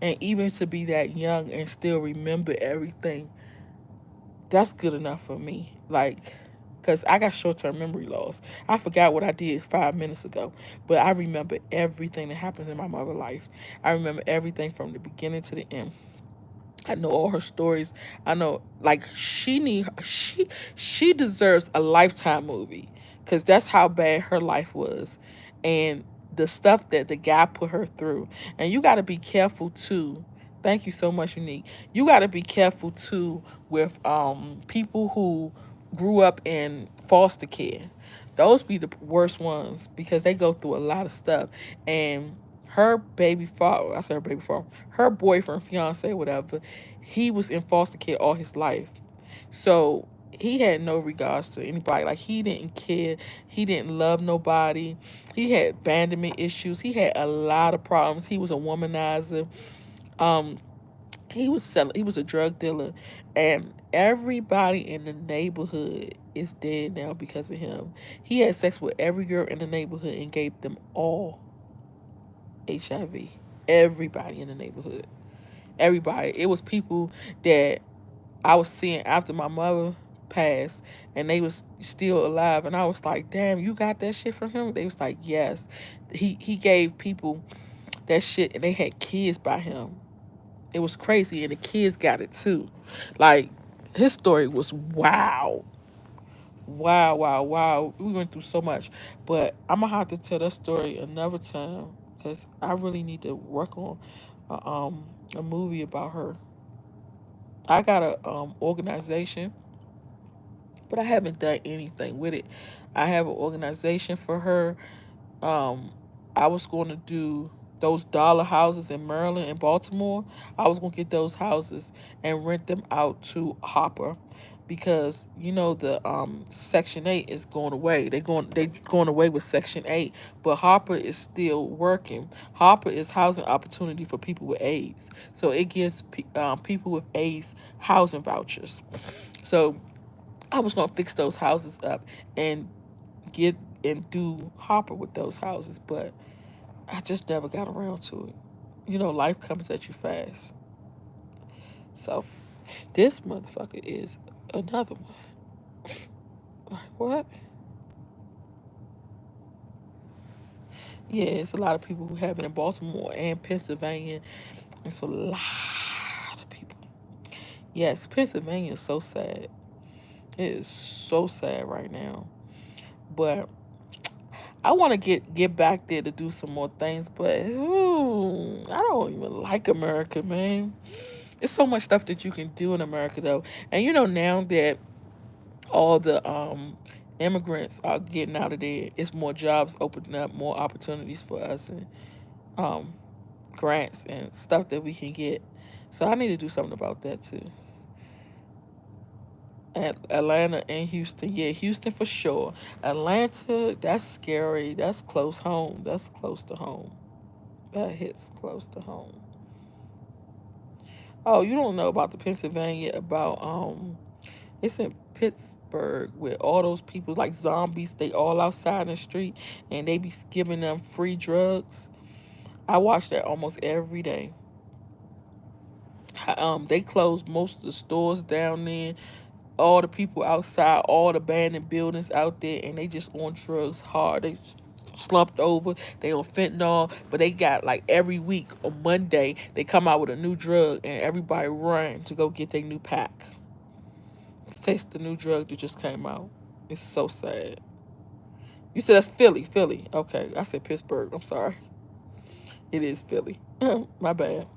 and even to be that young and still remember everything, that's good enough for me. Like, because I got short term memory loss. I forgot what I did 5 minutes ago, but I remember everything that happens in my mother's life. I remember everything from the beginning to the end. I know all her stories. I know, like, she deserves a Lifetime movie because that's how bad her life was, and the stuff that the guy put her through. And you got to be careful too. Thank you so much, Unique. You got to be careful too with people who grew up in foster care. Those be the worst ones because they go through a lot of stuff. And her baby father, I said her baby father, her boyfriend, fiance, whatever, he was in foster care all his life. So he had no regards to anybody. Like, he didn't care. He didn't love nobody. He had abandonment issues. He had a lot of problems. He was a womanizer. Um, he was a drug dealer, and everybody in the neighborhood is dead now because of him. He had sex with every girl in the neighborhood and gave them all HIV. Everybody in the neighborhood. Everybody. It was people that I was seeing after my mother passed, and they was still alive, and I was like, damn, you got that shit from him? They was like, yes. He gave people that shit, and they had kids by him. It was crazy, and the kids got it too. Like, his story was wow. Wow, wow, wow. We went through so much. But I'm gonna have to tell that story another time because I really need to work on a movie about her. I got a organization, but I haven't done anything with it. I have an organization for her. um I was going to do those dollar houses in Maryland and Baltimore. I was going to get those houses and rent them out to Hopper because the Section 8 is going away. They going away with Section 8, but Hopper is still working. Hopper is housing opportunity for people with AIDS. So it gives people with AIDS housing vouchers. So I was going to fix those houses up and get and do Hopper with those houses, but I just never got around to it. Life comes at you fast. So this motherfucker is another one. Like, what? Yeah, it's a lot of people who have it in Baltimore and Pennsylvania. It's a lot of people. Yes, Pennsylvania is so sad. It is so sad right now. But I want to get back there to do some more things, but I don't even like America, man. There's so much stuff that you can do in America, though. And now that all the immigrants are getting out of there, it's more jobs opening up, more opportunities for us, and um, grants and stuff that we can get. So I need to do something about that too. Atlanta and Houston. Yeah, Houston for sure. Atlanta, that's scary. That's close home. That's close to home. That hits close to home. Oh, you don't know about the Pennsylvania about it's in Pittsburgh where all those people like zombies, they all outside in the street and they be giving them free drugs. I watch that almost every day. They closed most of the stores down there, all the people outside, all the abandoned buildings out there, and they just on drugs hard. They slumped over. They on fentanyl, but they got like every week on Monday they come out with a new drug, and everybody run to go get their new pack. Taste the new drug that just came out. It's so sad. You said that's Philly, Philly. Okay, I said Pittsburgh. I'm sorry. It is Philly. My bad.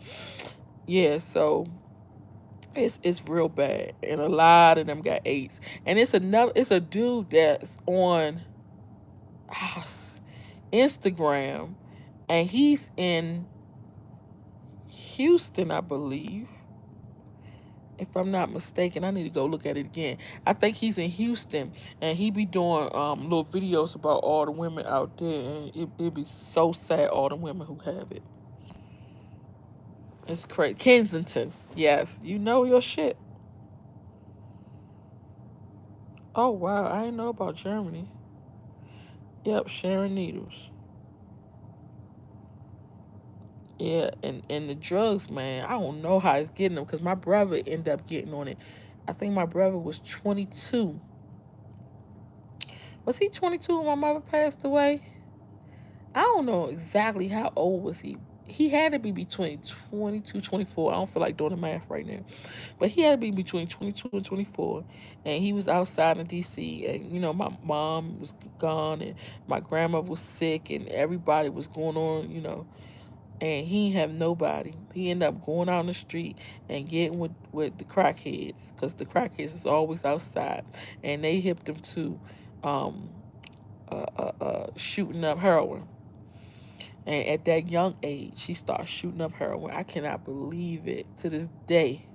Yeah, so it's real bad, and a lot of them got AIDS. And it's a dude that's on ah, Instagram, and he's in Houston, I believe. If I'm not mistaken, I need to go look at it again. I think he's in Houston, and he be doing little videos about all the women out there, and it be so sad, all the women who have it. It's crazy. Kensington, yes, you know your shit. Oh wow, I didn't know about Germany. Yep, Sharon Needles. Yeah, and the drugs, man. I don't know how it's getting them because my brother ended up getting on it. I think my brother was 22. Was he 22 when my mother passed away? I don't know exactly how old was he. He had to be between 22, 24. I don't feel like doing the math right now. But he had to be between 22 and 24. And he was outside in D.C. And, my mom was gone. And my grandma was sick. And everybody was going on, and he ain't have nobody. He ended up going out on the street and getting with the crackheads, because the crackheads is always outside, and they hipped him to um, shooting up heroin. And at that young age, he started shooting up heroin. I cannot believe it to this day.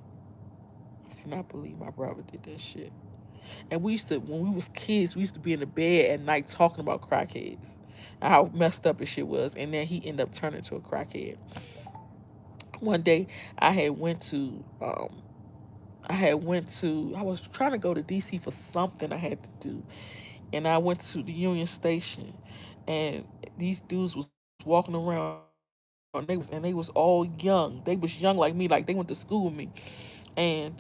I cannot believe my brother did that shit. And we used to, when we was kids, we used to be in the bed at night talking about crackheads and how messed up his shit was. And then he ended up turning to a crackhead. One day I had went to I was trying to go to DC for something I had to do, and I went to the Union Station, and these dudes was walking around, and they was all young. They was young like me, like they went to school with me. And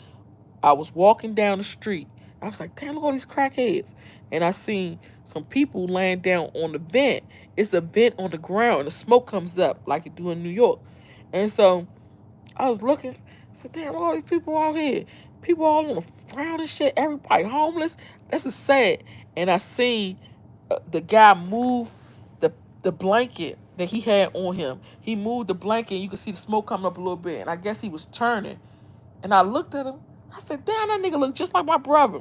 I was walking down the street. I was like, damn, look at all these crackheads. And I seen some people laying down on the vent. It's a vent on the ground, and the smoke comes up like it do in New York. And so I was looking, I said, damn, all these people out here. People all on the ground and shit. Everybody homeless. This is sad. And I seen the guy move the the blanket that he had on him. He moved the blanket, and you could see the smoke coming up a little bit. And I guess he was turning. And I looked at him. I said, damn, that nigga look just like my brother.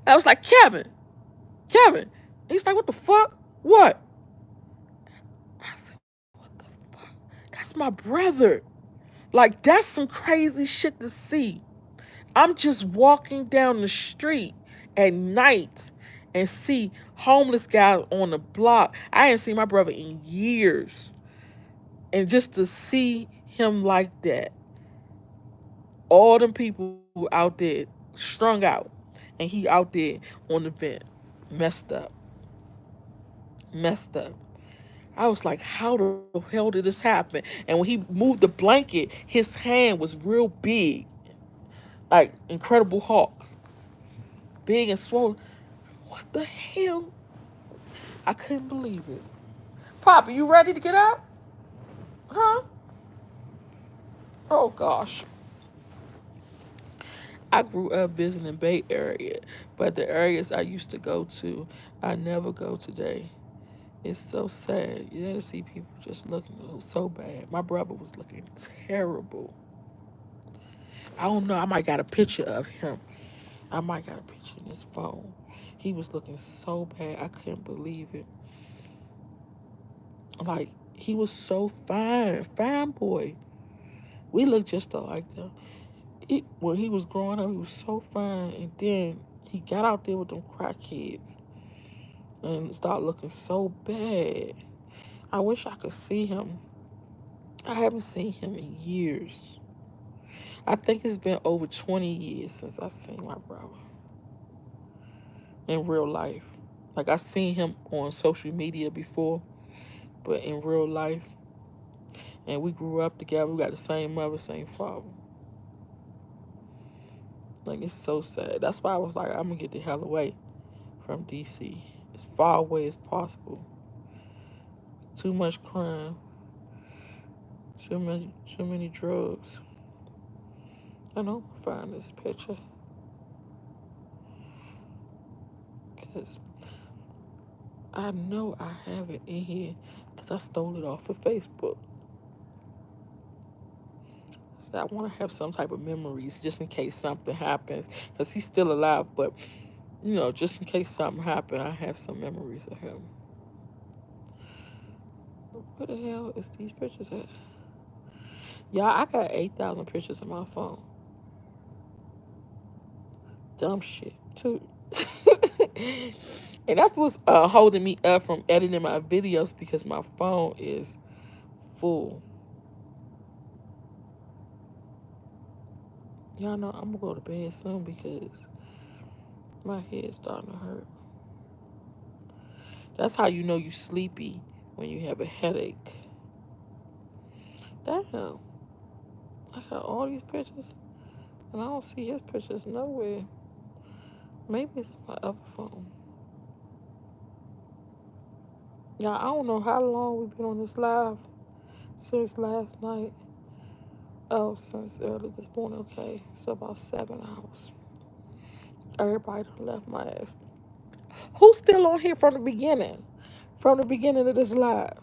I was like, Kevin, Kevin. And he's like, what the fuck? What? I said, what the fuck? That's my brother. Like, that's some crazy shit to see. I'm just walking down the street at night and see homeless guys on the block. I ain't seen my brother in years. And just to see him like that, all them people out there strung out, and he out there on the vent, messed up, messed up. I was like, how the hell did this happen? And when he moved the blanket, his hand was real big, like Incredible Hulk, big and swollen. What the hell? I couldn't believe it. Papa, you ready to get out? Huh? Oh gosh. I grew up visiting Bay Area, but the areas I used to go to, I never go today. It's so sad. You never see people just looking so bad. My brother was looking terrible. I don't know. I might got a picture of him. I might got a picture in his phone. He was looking so bad. I couldn't believe it. Like, he was so fine. Fine boy. We looked just alike though. When he was growing up, he was so fine. And then he got out there with them crackheads and started looking so bad. I wish I could see him. I haven't seen him in years. I think it's been over 20 years since I seen my brother in real life. Like, I seen him on social media before, but in real life. And we grew up together. We got the same mother, same father. Like, it's so sad. That's why I was like, I'm gonna get the hell away from DC, as far away as possible. Too much crime, too many drugs. I know I'm gonna find this picture because I know I have it in here because I stole it off of Facebook. So I want to have some type of memories just in case something happens because he's still alive. But just in case something happened, I have some memories of him. Where the hell is these pictures at? Y'all, I got 8,000 pictures on my phone. Dumb shit, too. And that's what's holding me up from editing my videos because my phone is full. Y'all know I'm gonna go to bed soon because my head's starting to hurt. That's how you know you sleepy, when you have a headache. Damn. I got all these pictures and I don't see his pictures nowhere. Maybe it's on my other phone. Y'all, I don't know how long we've been on this live. Since last night. Oh, since early this morning. Okay, so about 7 hours. Everybody done left my ass. Who's still on here from the beginning? From the beginning of this live.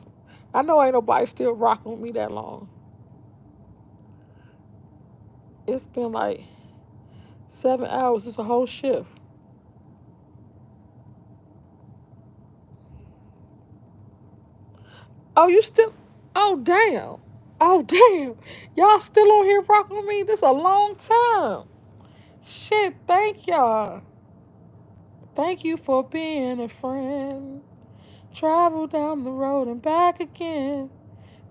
I know ain't nobody still rocking with me that long. It's been like 7 hours. It's a whole shift. Oh, you still? Oh, damn. Oh, damn. Y'all still on here rocking with me? This a long time. Shit, thank y'all. Thank you for being a friend. Travel down the road and back again.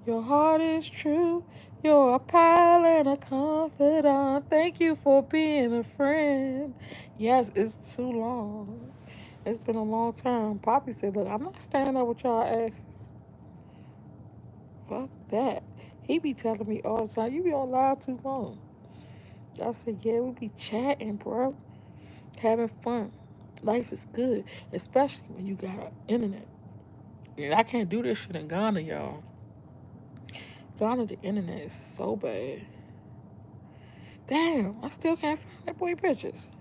Your heart is true. You're a pal and a confidant. Thank you for being a friend. Yes, it's too long. It's been a long time. Poppy said, look, I'm not standing up with y'all asses. Fuck that. He be telling me all the time, you be on live too long. I said, yeah, we be chatting, bro. Having fun. Life is good, especially when you got an internet. And I can't do this shit in Ghana, y'all. Ghana, the internet is so bad. Damn, I still can't find that boy pictures.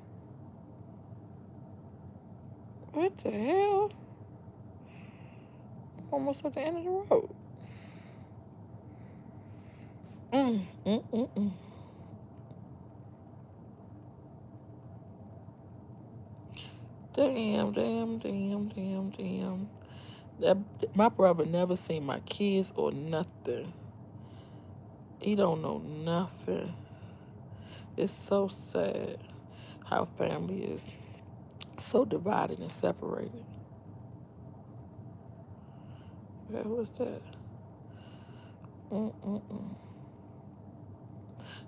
What the hell? I'm almost at the end of the road. Mm, mm, mm, mm. Damn, damn, damn, damn, damn. That, my brother never seen my kids or nothing. He don't know nothing. It's so sad how family is so divided and separated. Where was that? Mm-mm-mm.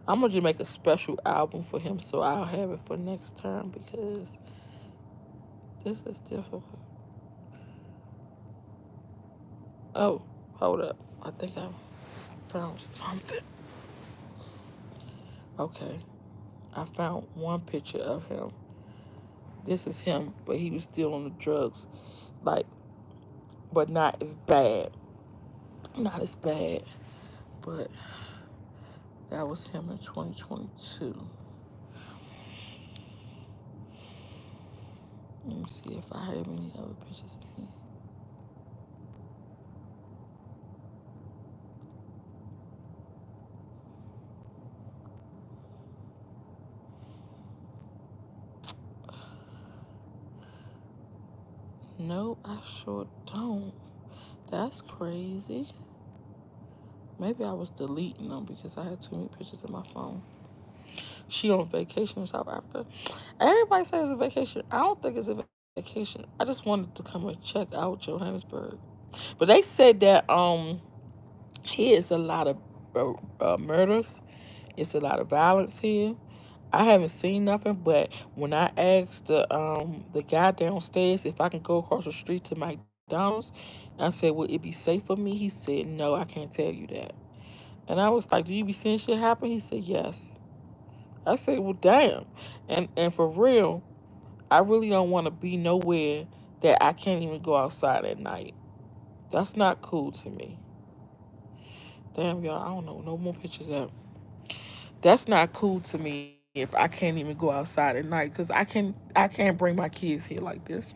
I'm gonna just make a special album for him so I'll have it for next time because this is difficult. Oh, hold up. I think I found something. Okay. I found one picture of him. This is him, but he was still on the drugs. Like, but not as bad. Not as bad. But that was him in 2022. Let me see if I have any other pictures of him. No, I sure don't. That's crazy. Maybe I was deleting them because I had too many pictures in my phone. She on vacation in South Africa. Everybody says it's a vacation. I don't think it's a vacation. I just wanted to come and check out Johannesburg. But they said that here is a lot of murders. It's a lot of violence here. I haven't seen nothing, but when I asked the guy downstairs if I can go across the street to McDonald's, I said, "Will it be safe for me?" He said, "No, I can't tell you that." And I was like, do you be seeing shit happen? He said, yes. I said, well, damn. And for real, I really don't want to be nowhere that I can't even go outside at night. That's not cool to me. Damn, y'all, I don't know. No more pictures up. That's not cool to me if I can't even go outside at night because I can't bring my kids here like this.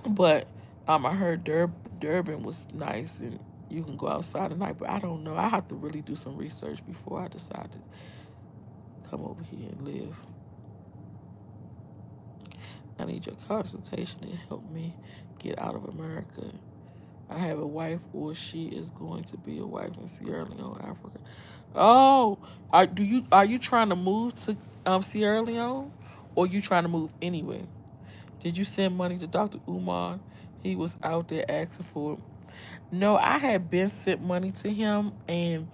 But I heard Durban was nice and you can go outside at night, but I don't know. I have to really do some research before I decide to come over here and live. I need your consultation to help me get out of America. I have a wife, or she is going to be a wife in Sierra Leone, Africa. Oh, are you trying to move to Sierra Leone, or you trying to move anywhere? Did you send money to Dr. Umar? He was out there asking for it. No, I had been sent money to him, and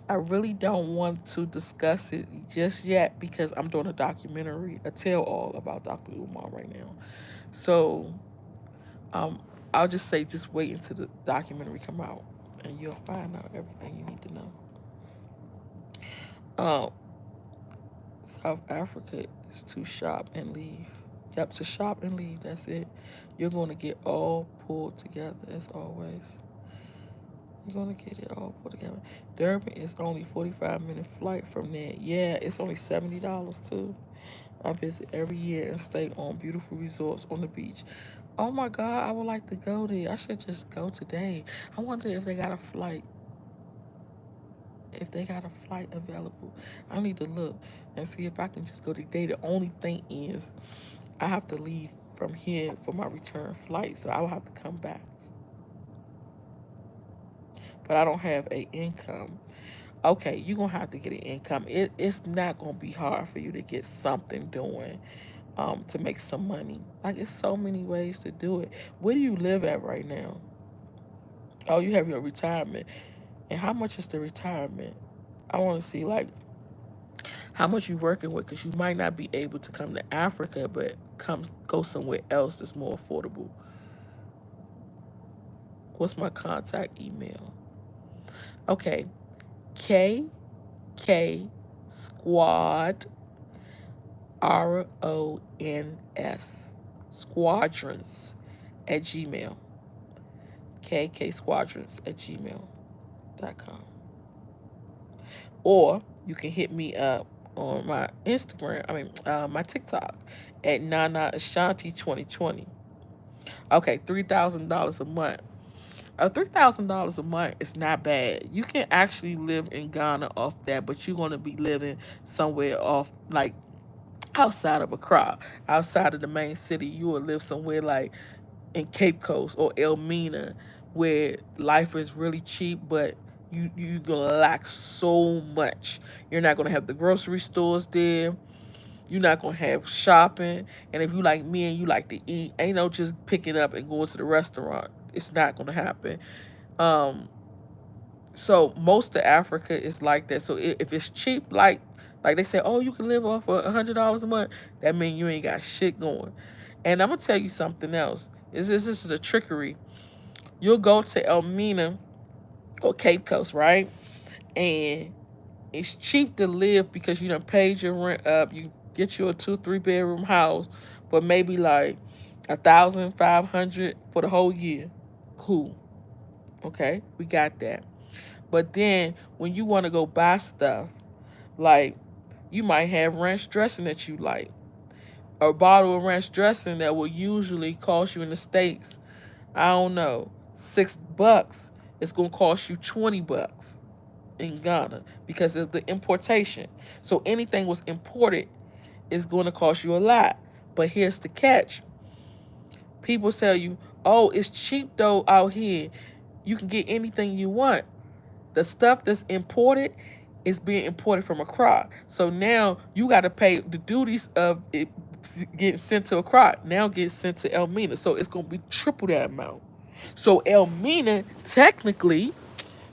I really don't want to discuss it just yet because I'm doing a documentary, a tell all about Dr. Umar right now. So um, I'll just say, just wait until the documentary come out, and you'll find out everything you need to know. Um, South Africa is to shop and leave. Yep, to shop and leave. That's it. You're going to get all pulled together as always. You're going to get it all pulled together. Durban is only 45-minute flight from there. Yeah, it's only $70 too. I visit every year and stay on beautiful resorts on the beach. Oh my God, I would like to go there. I should just go today. I wonder if they got a flight. If they got a flight available, I need to look and see if I can just go today. The only thing is, I have to leave from here for my return flight, so I will have to come back. But I don't have a income. Okay, you're gonna have to get an income. It's not gonna be hard for you to get something doing, to make some money. Like, it's so many ways to do it. Where do you live at right now? Oh, you have your retirement. And how much is the retirement? I want to see, like, how much you working with, because you might not be able to come to Africa, but go somewhere else that's more affordable. What's my contact email? Okay, KK Squad RONS Squadrons at Gmail. KK Squadrons at gmail.com. Or you can hit me up on my Instagram, my TikTok at Nana Ashanti 2020. Okay, $3,000 a month. $3,000 a month is not bad. You can actually live in Ghana off that, but you're gonna be living somewhere off, like, outside of Accra, outside of the main city. You will live somewhere like in Cape Coast or Elmina, where life is really cheap, but you're gonna lack so much. You're not gonna have the grocery stores there. You're not gonna have shopping. And if you like me and you like to eat, ain't no just picking up and going to the restaurant. It's not gonna happen. Um, so most of Africa is like that. So if it's cheap, like they say, oh, you can live off of $100 a month, that means you ain't got shit going. And I'm gonna tell you something else. This is a trickery. You'll go to Elmina or Cape Coast, right? And it's cheap to live because you done paid your rent up. You get you a 2-3 bedroom house for maybe like 1,500 for the whole year. Cool. Okay, we got that. But then when you want to go buy stuff, like, you might have ranch dressing that you like. A bottle of ranch dressing that will usually cost you in the States, I don't know, $6. It's gonna cost you $20 in Ghana because of the importation. So anything was imported is going to cost you a lot. But here's the catch: people tell you, "Oh, it's cheap though out here. You can get anything you want." The stuff that's imported is being imported from Accra. So now you got to pay the duties of it getting sent to Accra. Now get sent to Elmina. So it's going to be triple that amount. So technically,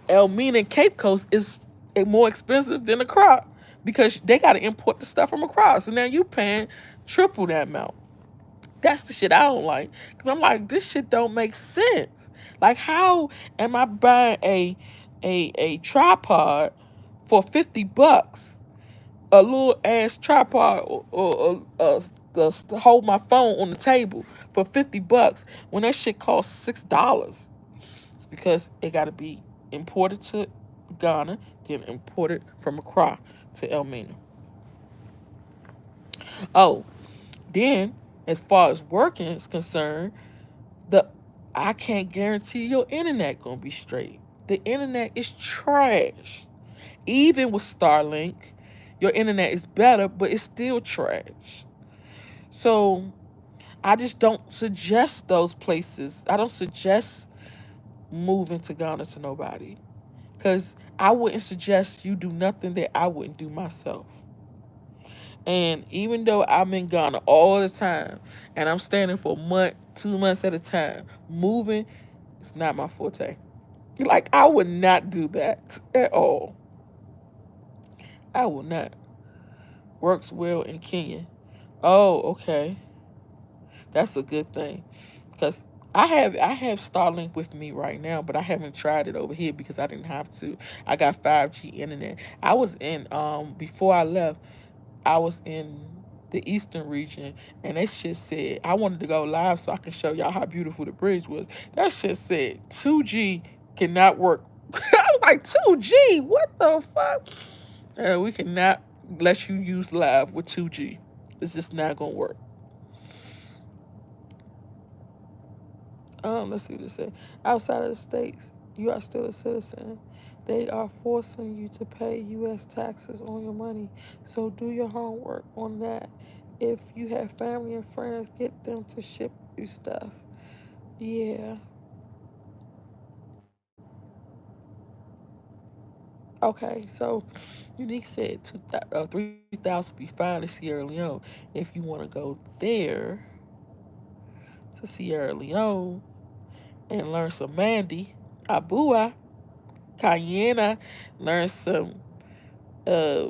Elmina and Cape Coast is more expensive than Accra because they got to import the stuff from Accra. So now you paying triple that amount. That's the shit I don't like. Because I'm like, this shit don't make sense. Like, how am I buying a a tripod for $50, a little ass tripod to hold my phone on the table for $50 when that shit costs $6. It's because it got to be imported to Ghana, then imported from Accra to Elmina. Oh, then as far as working is concerned, the I can't guarantee your internet gonna be straight. The internet is trash. Even with Starlink, your internet is better, but it's still trash. So I just don't suggest those places. I don't suggest moving to Ghana to nobody. Because I wouldn't suggest you do nothing that I wouldn't do myself. And even though I'm in Ghana all the time and I'm standing for a month, 2 months at a time, moving is not my forte. Like, I would not do that at all. I will not. Works well in Kenya. Oh, okay. That's a good thing. Because I have Starlink with me right now, but I haven't tried it over here because I didn't have to. I got 5G internet. I was in before I left, I was in the eastern region, and that shit said I wanted to go live so I can show y'all how beautiful the bridge was. That shit said 2G cannot work. I was like, 2G? What the fuck? We cannot let you use live with 2G. It's just not gonna work. Let's see what it says. Outside of the states, you are still a citizen. They are forcing you to pay U.S. taxes on your money. So do your homework on that. If you have family and friends, get them to ship you stuff. Yeah. Okay, so Unique said 3,000 be fine in Sierra Leone. If you want to go there to Sierra Leone and learn some Mandy, Abua, Cayena, learn some uh,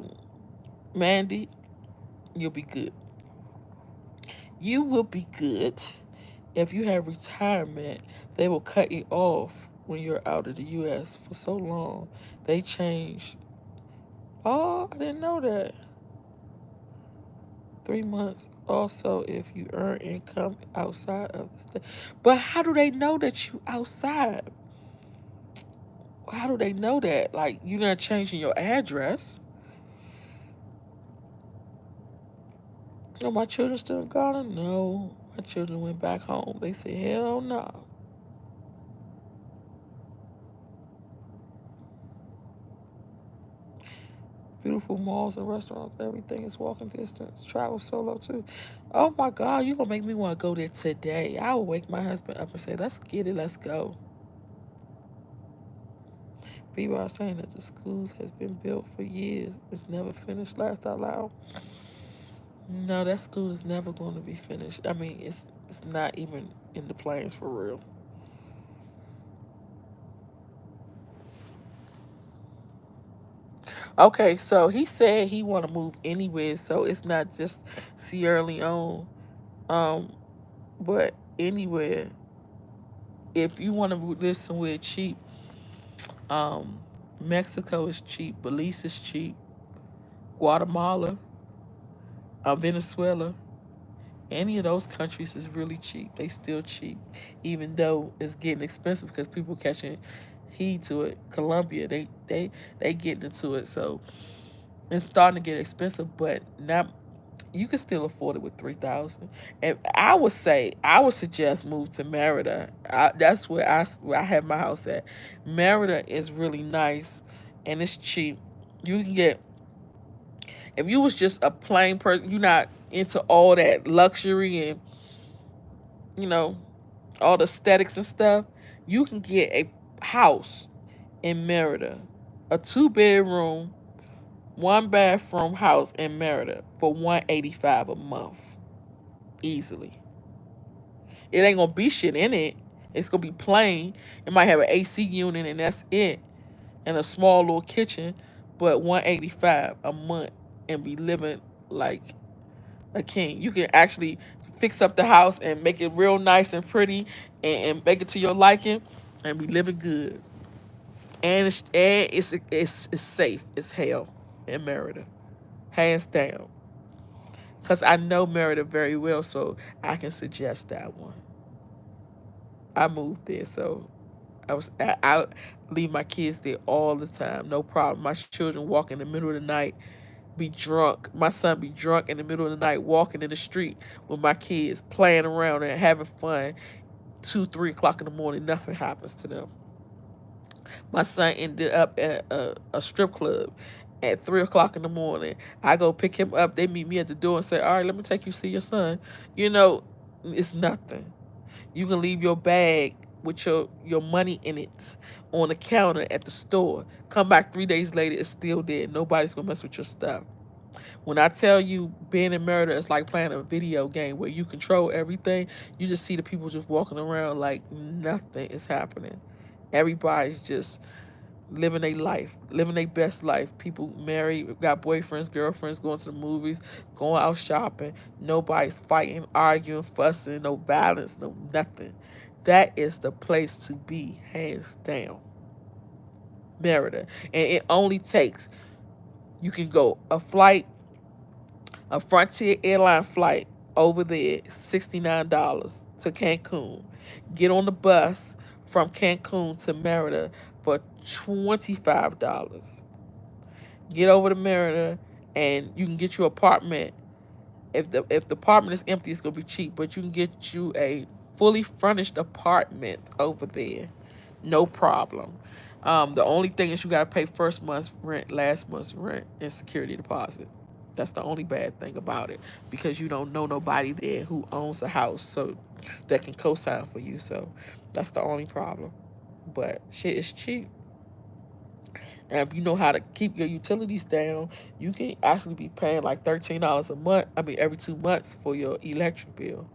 Mandy, you'll be good. You will be good. If you have retirement, they will cut it off when you're out of the U.S. for so long. They change. Oh, I didn't know that. 3 months. Also, if you earn income outside of the state. But how do they know that you outside? How do they know that? Like, you're not changing your address. No, my children still in Ghana? No. My children went back home. They said, hell no. Beautiful malls and restaurants. Everything is walking distance. Travel solo too. Oh my God, you gonna make me want to go there today. I will wake my husband up and say, let's get it, let's go. People are saying that the schools has been built for years. It's never finished. Laughed out loud. No, that school is never going to be finished. I mean, it's not even in the plans for real. Okay, so he said he want to move anywhere, so it's not just Sierra Leone, um, but anywhere. If you want to live somewhere cheap, um, Mexico is cheap, Belize is cheap, Guatemala, Venezuela, any of those countries is really cheap. They still cheap, even though it's getting expensive because people catching heed to it. Colombia, they getting into it, so it's starting to get expensive, but not. You can still afford it with 3,000. And I would suggest move to Merida. That's where I have my house at. Merida is really nice, and it's cheap. You can get if you was just a plain person, you're not into all that luxury and you know all the aesthetics and stuff. You can get a house in Merida, a 2 bedroom, 1 bathroom house in Merida for 185 a month, easily. It ain't gonna be shit in it. It's gonna be plain. It might have an AC unit and that's it, and a small little kitchen, but 185 a month and be living like a king. You can actually fix up the house and make it real nice and pretty, and make it to your liking, and be living good. and it's safe as hell in Merida, hands down. Cause I know Merida very well, so I can suggest that one. I moved there, so I leave my kids there all the time, no problem. My children walk in the middle of the night, be drunk. My son be drunk in the middle of the night, walking in the street with my kids, playing around and having fun. 2, 3 o'clock in the morning, nothing happens to them. My son ended up at a strip club at 3 o'clock in the morning. I go pick him up. They meet me at the door and say, "All right, let me take you to see your son." You know, it's nothing. You can leave your bag with your money in it on the counter at the store. Come back 3 days later, it's still there. Nobody's gonna mess with your stuff. When I tell you being in murder is like playing a video game where you control everything, you just see the people just walking around like nothing is happening. Everybody's just living their life, living their best life. People married, got boyfriends, girlfriends, going to the movies, going out shopping. Nobody's fighting, arguing, fussing, no violence, no nothing. That is the place to be, hands down. Merida. And it only takes, you can go a Frontier airline flight over there, $69 to Cancun. Get on the bus from Cancun to Merida for $25. Get over to Merida and you can get your apartment. If the apartment is empty, it's gonna be cheap, but you can get you a fully furnished apartment over there, no problem. The only thing is you gotta pay first month's rent, last month's rent, and security deposit. That's the only bad thing about it because you don't know nobody there who owns a house so that can co-sign for you. So that's the only problem. But shit is cheap. And if you know how to keep your utilities down, you can actually be paying like $13 a month. I mean, every 2 months for your electric bill.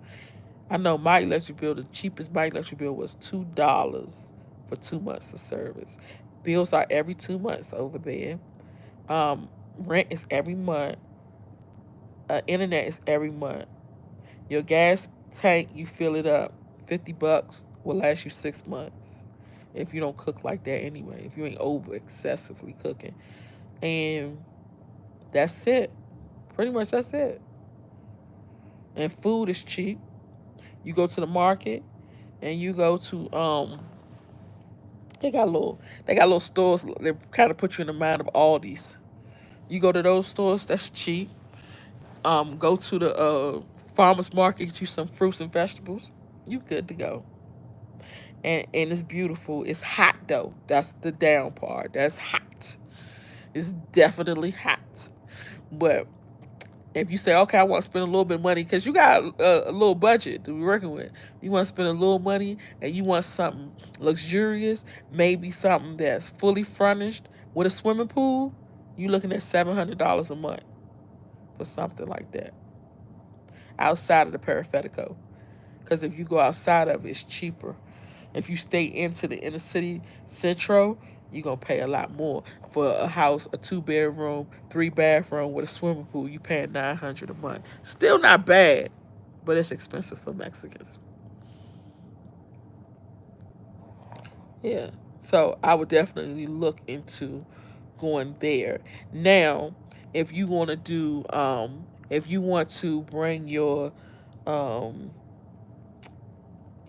I know my electric bill, the cheapest my electric bill was $2 for 2 months of service. Bills are every 2 months over there. Rent is every month. Internet is every month. Your gas tank, you fill it up. $50 will last you 6 months. If you don't cook like that anyway, if you ain't over excessively cooking. And that's it. Pretty much that's it. And food is cheap. You go to the market and you go to they got little stores that kind of put you in the mind of Aldi's. You go to those stores, that's cheap. Go to the farmers market, get you some fruits and vegetables. You good to go. And it's beautiful. It's hot though. That's the down part. That's hot. It's definitely hot. But if you say, okay, I want to spend a little bit of money, because you got a little budget to be working with, you want to spend a little money and you want something luxurious, maybe something that's fully furnished with a swimming pool, you looking at $700 a month for something like that outside of the Parafetico. Because if you go outside of it, it's cheaper. If you stay into the inner city centro, you're going to pay a lot more. For a house, a 2 bedroom, 3 bathroom with a swimming pool, you paying $900 a month. Still not bad, but it's expensive for Mexicans. Yeah. So I would definitely look into going there. Now, if you want to do, if you want to bring um,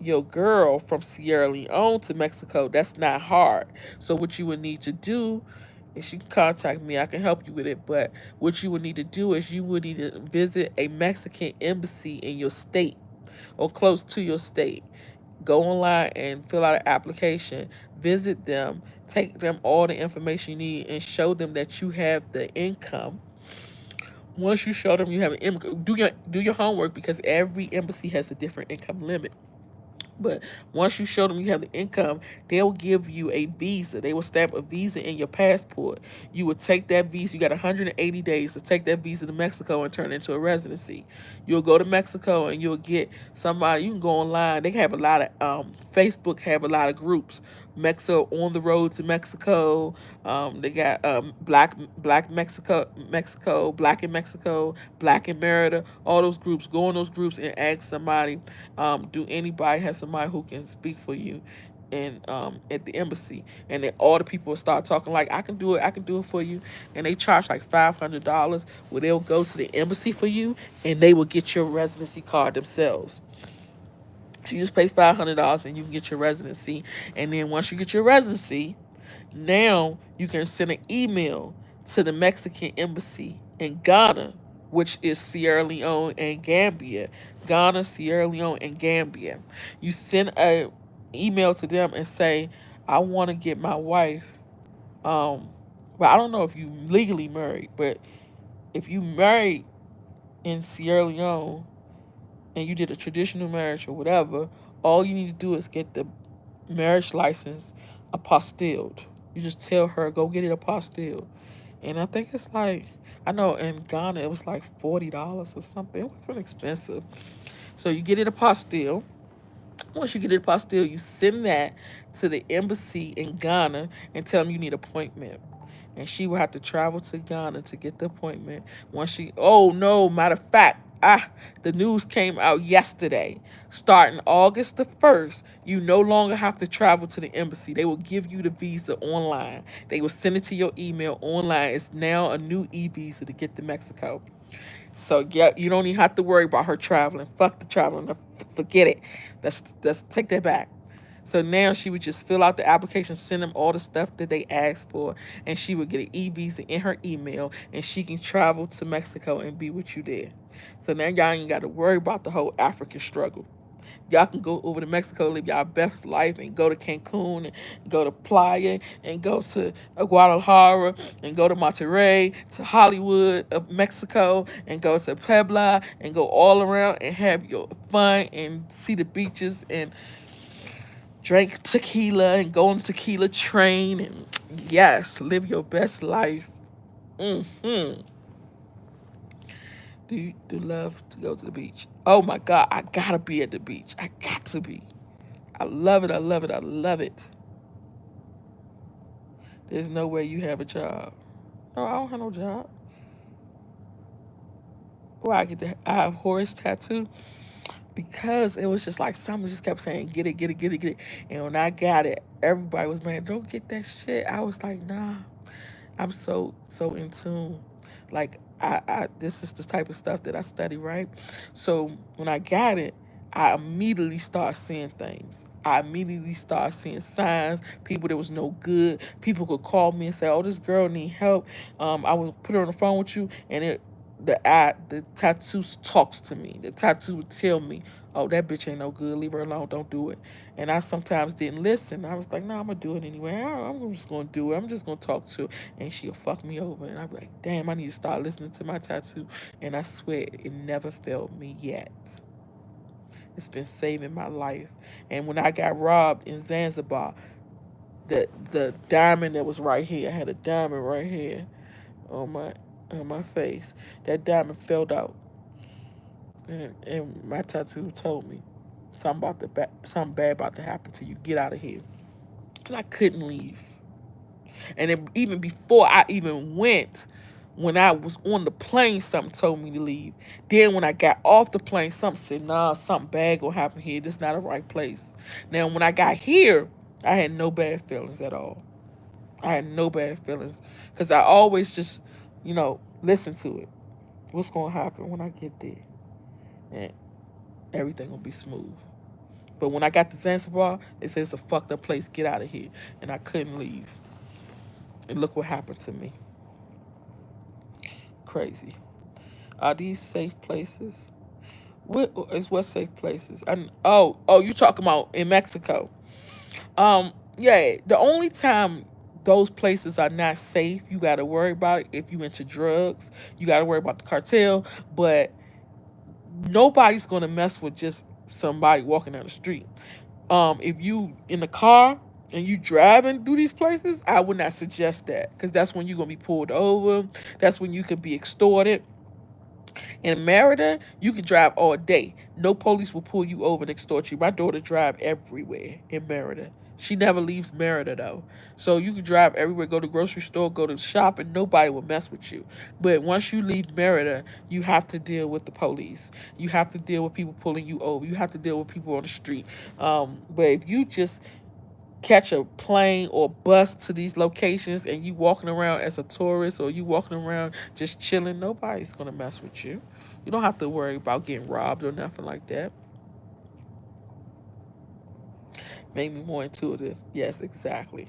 your girl from Sierra Leone to Mexico, that's not hard. So what you would need to do is you can contact me. I can help you with it. But what you would need to do is you would need to visit a Mexican embassy in your state or close to your state. Go online and fill out an application. Visit them. Take them all the information you need and show them that you have the income. Once you show them you have an income, do your homework because every embassy has a different income limit. But once you show them you have the income, they'll give you a visa. They will stamp a visa in your passport. You will take that visa. You got 180 days to take that visa to Mexico and turn it into a residency. You'll go to Mexico and you'll get somebody. You can go online. They have a lot of Facebook have a lot of groups. Mexico on the road to Mexico. They got Black Mexico, Black in Mexico, Black in Merida. All those groups. Go in those groups and ask somebody. Do anybody have somebody who can speak for you and at the embassy, and then all the people start talking like, I can do it for you, and they charge like $500, where they'll go to the embassy for you, and they will get your residency card themselves. So you just pay $500 and you can get your residency, and then once you get your residency, now you can send an email to the Mexican embassy in Ghana, which is Sierra Leone and Gambia. Ghana, Sierra Leone, and Gambia. You send a email to them and say, I want to get my wife. Um, well, I don't know if you legally married, but if you married in Sierra Leone and you did a traditional marriage or whatever, all you need to do is get the marriage license apostilled. You just tell her, go get it apostilled. And I think it's like, I know in Ghana it was like $40 or something. It wasn't expensive. So you get it apostilled. Once you get it apostilled, you send that to the embassy in Ghana and tell them you need an appointment. And she will have to travel to Ghana to get the appointment. Once she, oh no, matter of fact, the news came out yesterday. Starting August the 1st, you no longer have to travel to the embassy. They will give you the visa online. They will send it to your email online. It's now a new e-visa to get to Mexico. So yeah, you don't even have to worry about her traveling. Fuck the traveling. Forget it. Let's take that back. So now she would just fill out the application, send them all the stuff that they asked for, and she would get an e-visa in her email, and she can travel to Mexico and be with you there. So now y'all ain't got to worry about the whole African struggle. Y'all can go over to Mexico, live y'all best life, and go to Cancun, and go to Playa, and go to Guadalajara, and go to Monterrey, to Hollywood of Mexico, and go to Puebla, and go all around and have your fun and see the beaches and drink tequila and go on the tequila train and yes, live your best life. Hmm. Do you do love to go to the beach? Oh my God, I gotta be at the beach. I got to be. I love it. I love it. I love it. There's no way you have a job. No, I don't have no job. Why I get to I have Horace tattoo? Because it was just like someone just kept saying, get it, get it, get it, get it. And when I got it, everybody was mad, don't get that shit. I was like, nah. I'm so in tune. Like I this is the type of stuff that I study, right? So when I got it, I immediately start seeing things. I immediately start seeing signs. People that was no good. People could call me and say, "Oh, this girl need help." I would put her on the phone with you, and the tattoo talks to me. The tattoo would tell me, "Oh, that bitch ain't no good. Leave her alone. Don't do it." And I sometimes didn't listen. I was like, "No, I'm gonna do it anyway. I'm just gonna do it. I'm just gonna talk to her, and she'll fuck me over." And I'd be like, "Damn, I need to start listening to my tattoo." And I swear, it never failed me yet. It's been saving my life. And when I got robbed in Zanzibar, the diamond that was right here, I had a diamond right here on my face. That diamond fell out, and my tattoo told me something bad about to happen to you. Get out of here. And I couldn't leave. And even before I even went, when I was on the plane, something told me to leave. Then when I got off the plane, something said, nah, something bad gonna happen here. This is not a right place. Now when I got here, I had no bad feelings at all. I had no bad feelings. Because I always just, listen to it. What's gonna happen when I get there? And everything gonna be smooth. But when I got to Zanzibar, they said it's a fucked up place. Get out of here. And I couldn't leave. And look what happened to me. Crazy. Are these safe places? What safe places? You talking about in Mexico? Yeah. The only time those places are not safe, you got to worry about it if you into drugs. You got to worry about the cartel, but nobody's gonna mess with just somebody walking down the street. If you in the car and you driving through these places, I would not suggest that because that's when you're gonna be pulled over. That's when you could be extorted. In Merida, you can drive all day. No police will pull you over and extort you. My daughter drive everywhere in Merida. She never leaves Merida though. So you can drive everywhere, go to the grocery store, go to shop, and nobody will mess with you. But once you leave Merida, you have to deal with the police. You have to deal with people pulling you over. You have to deal with people on the street. But if you just catch a plane or bus to these locations and you walking around as a tourist or you walking around just chilling, nobody's gonna mess with you. You don't have to worry about getting robbed or nothing like that. Make me more intuitive. Yes, exactly.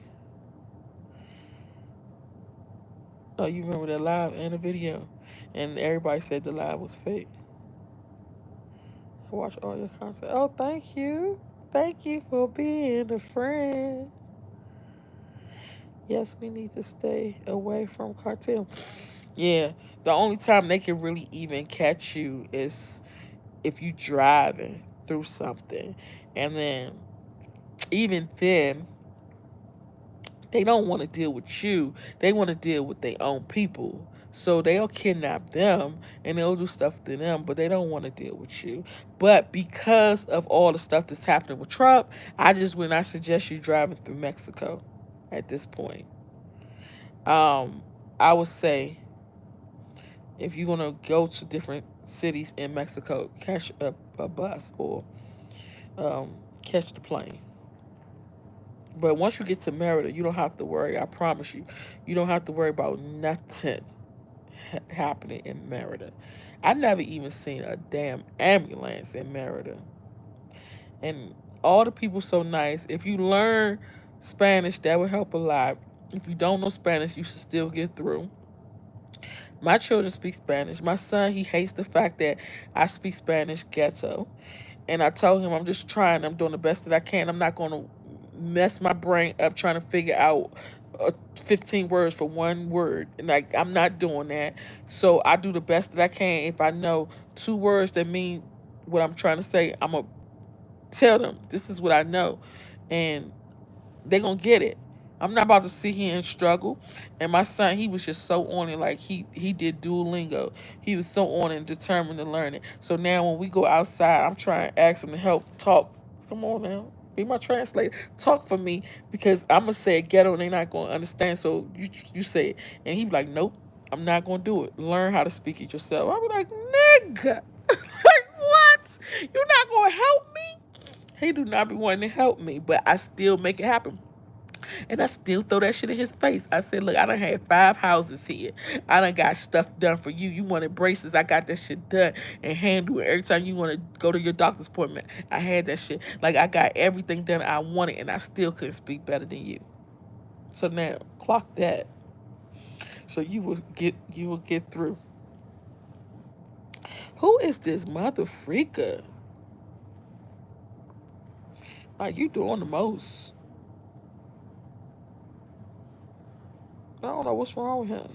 Oh, you remember that live and the video? And everybody said the live was fake. I watch all your content. Oh, thank you. Thank you for being a friend. Yes, we need to stay away from cartel. Yeah, the only time they can really even catch you is if you driving through something. And then even then, they don't want to deal with you. They want to deal with their own people. So they'll kidnap them and they'll do stuff to them, but they don't want to deal with you. But because of all the stuff that's happening with Trump, I just would not suggest you driving through Mexico at this point. Um, I would say if you're gonna go to different cities in Mexico, catch a bus or catch the plane. But once you get to Merida, you don't have to worry. I promise you, you don't have to worry about nothing happening in Merida. I never even seen a damn ambulance in Merida, and all the people so nice. If you learn Spanish, that would help a lot. If you don't know Spanish, you should still get through. My children speak Spanish. My son, he hates the fact that I speak Spanish ghetto. And I told him I'm just trying. I'm doing the best that I can. I'm not going to mess my brain up trying to figure out 15 words for one word. And like, I'm not doing that. So I do the best that I can. If I know 2 words that mean what I'm trying to say, I'm going to tell them this is what I know. And they gonna get it. I'm not about to sit here and struggle. And my son, he was just so on it. Like he did Duolingo. He was so on it and determined to learn it. So now when we go outside, I'm trying to ask him to help talk. Come on now. Be my translator. Talk for me because I'm gonna say it ghetto and they're not gonna understand. So you say it. And he be like, nope, I'm not gonna do it. Learn how to speak it yourself. I be like, nigga. Like what? You're not gonna help me? He do not be wanting to help me, but I still make it happen. And I still throw that shit in his face. I said, look, I done had 5 houses here. I done got stuff done for you. You wanted braces. I got that shit done and handled. Every time you want to go to your doctor's appointment, I had that shit. Like, I got everything done I wanted, and I still couldn't speak better than you. So now, clock that. So you will get through. Who is this mother freaker? Like, you doing the most. I don't know what's wrong with him.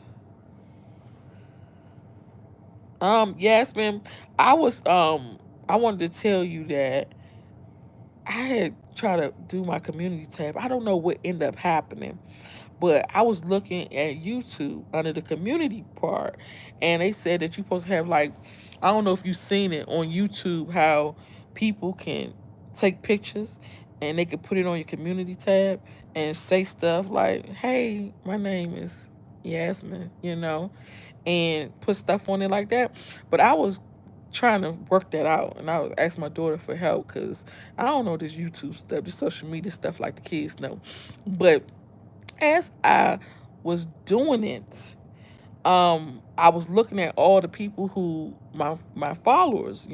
Yasmin, I wanted to tell you that I had tried to do my community tab. I don't know what ended up happening, but I was looking at YouTube under the community part, and they said that you're supposed to have like, I don't know if you've seen it on YouTube how people can take pictures and they can put it on your community tab and say stuff like, "Hey, my name is Yasmin," and put stuff on it like that. But I was trying to work that out, and I was asking my daughter for help because I don't know this YouTube stuff, this social media stuff like the kids know. But as I was doing it, I was looking at all the people who my followers,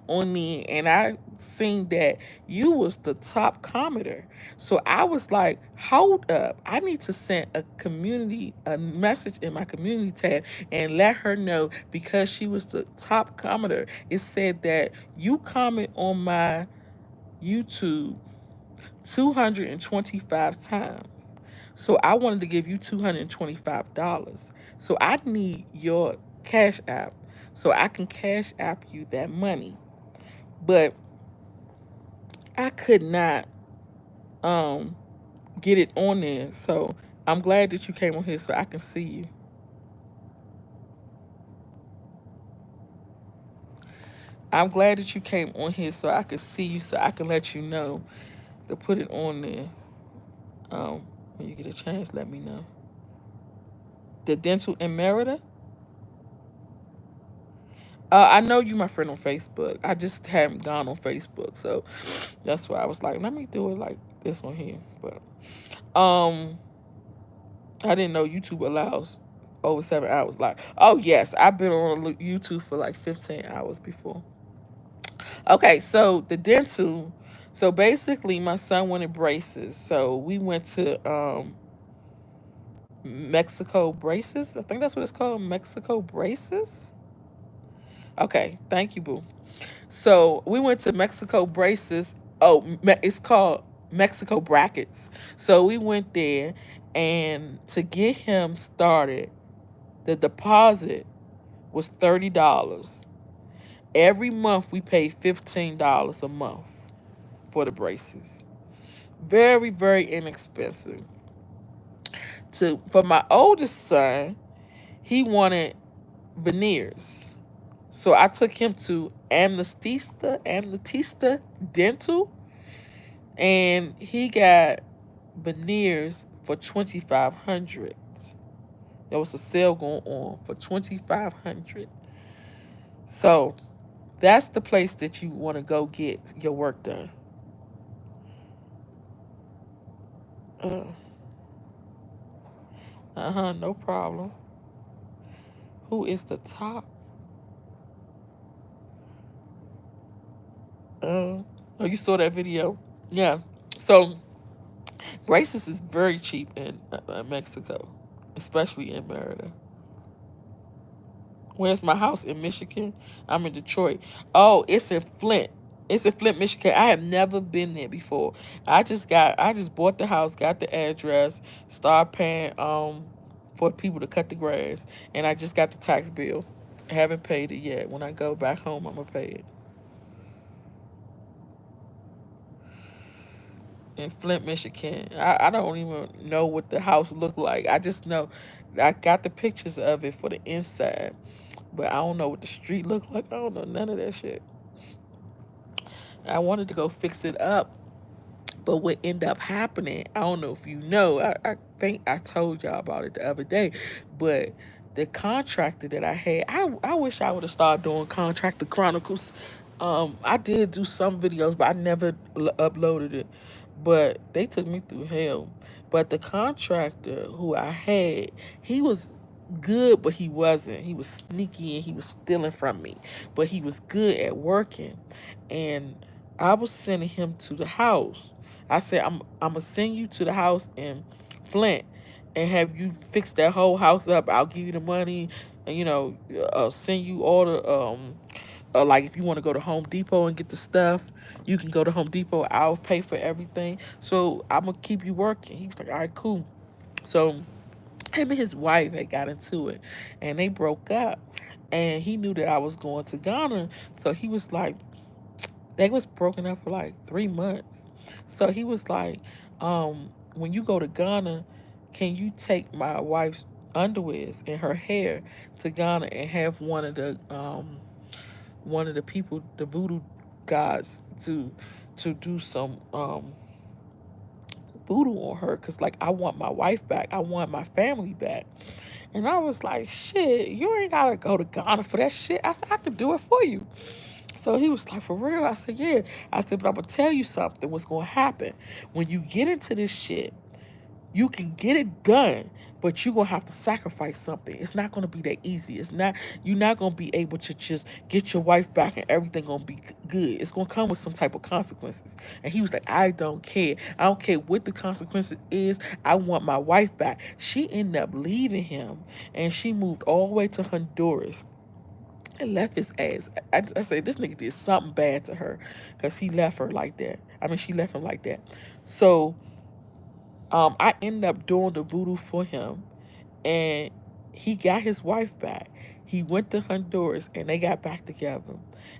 on me, and I seen that you was the top commenter. So I was like, hold up, I need to send a message in my community tab and let her know because she was the top commenter. It said that you comment on my YouTube 225 times. So I wanted to give you $225. So I need your Cash App so I can Cash App you that money. But I could not um get it on there. So I'm glad that you came on here so I can see you. I'm glad that you came on here so I could see you so I can let you know to put it on there. When you get a chance, let me know. The dental in Merida? I know you, my friend, on Facebook. I just haven't gone on Facebook, so that's why I was like, let me do it like This one here, but um, I didn't know YouTube allows over 7 hours. Like, oh yes, I've been on YouTube for like 15 hours before. Okay, so the dental. So basically, my son wanted braces, so we went to Mexico braces. I think that's what it's called, Mexico braces. Okay, thank you, boo. So we went to Mexico braces. Oh, it's called Mexico brackets. So we went there, and to get him started, the deposit was $30. Every month we paid $15 a month for the braces. Very, very inexpensive. To For my oldest son, he wanted veneers. So I took him to Amnestista Dental, and he got veneers for 2,500. There was a sale going on for 2,500. So that's the place that you want to go get your work done. Uh huh. No problem. Who is the top? Uh. Oh, you saw that video? Yeah. So braces is very cheap in Mexico, especially in Merida. Where's my house? In Michigan? I'm in Detroit. Oh, it's in Flint. It's in Flint, Michigan. I have never been there before. I just bought the house, got the address, started paying for people to cut the grass, and I just got the tax bill. I haven't paid it yet. When I go back home, I'm gonna pay it. In Flint, Michigan. I don't even know what the house looked like. I just know I got the pictures of it for the inside, but I don't know what the street looked like. I don't know none of that shit. I wanted to go fix it up, but what ended up happening, I don't know if you know, I think I told y'all about it the other day, but the contractor that I had, I wish I would have started doing Contractor Chronicles. I did do some videos, but I never uploaded it. But they took me through hell. But the contractor who I had, he was good, but he wasn't. He was sneaky and he was stealing from me. But he was good at working. And I was sending him to the house. I said, I'm gonna send you to the house in Flint and have you fix that whole house up. I'll give you the money, and send you all the like if you want to go to Home Depot and get the stuff, you can go to Home Depot. I'll pay for everything. So I'm gonna keep you working. He was like, all right, cool. So him and his wife had got into it, and they broke up. And he knew that I was going to Ghana, so he was like, they was broken up for like 3 months. So he was like, when you go to Ghana, can you take my wife's underwears and her hair to Ghana and have one of the people, the voodoo gods, to do some voodoo on her, because like I want my wife back, I want my family back. And I was like, shit, you ain't gotta go to Ghana for that shit. I said, I could do it for you. So he was like, for real? I said, yeah. I said, but I'm gonna tell you something, what's gonna happen. When you get into this shit, you can get it done, but you're gonna have to sacrifice something. It's not gonna be that easy. You're not gonna be able to just get your wife back and everything gonna be good. It's gonna come with some type of consequences. And he was like, I don't care. I don't care what the consequences is. I want my wife back. She ended up leaving him, and she moved all the way to Honduras and left his ass. I say this nigga did something bad to her, because he left her like that. I mean, she left him like that. So I ended up doing the voodoo for him, and he got his wife back. He went to Honduras, and they got back together.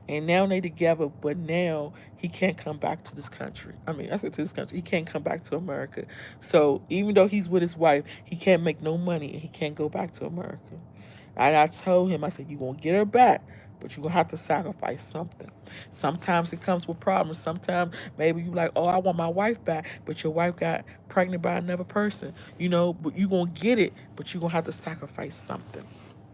And now they together, but now he can't come back to this country. I mean, I said to this country. He can't come back to America. So even though he's with his wife, he can't make no money, and he can't go back to America. And I told him, I said, you're going to get her back, but you're going to have to sacrifice something. Sometimes it comes with problems. Sometimes maybe you like, oh, I want my wife back, but your wife got pregnant by another person. But you're going to get it, but you're going to have to sacrifice something.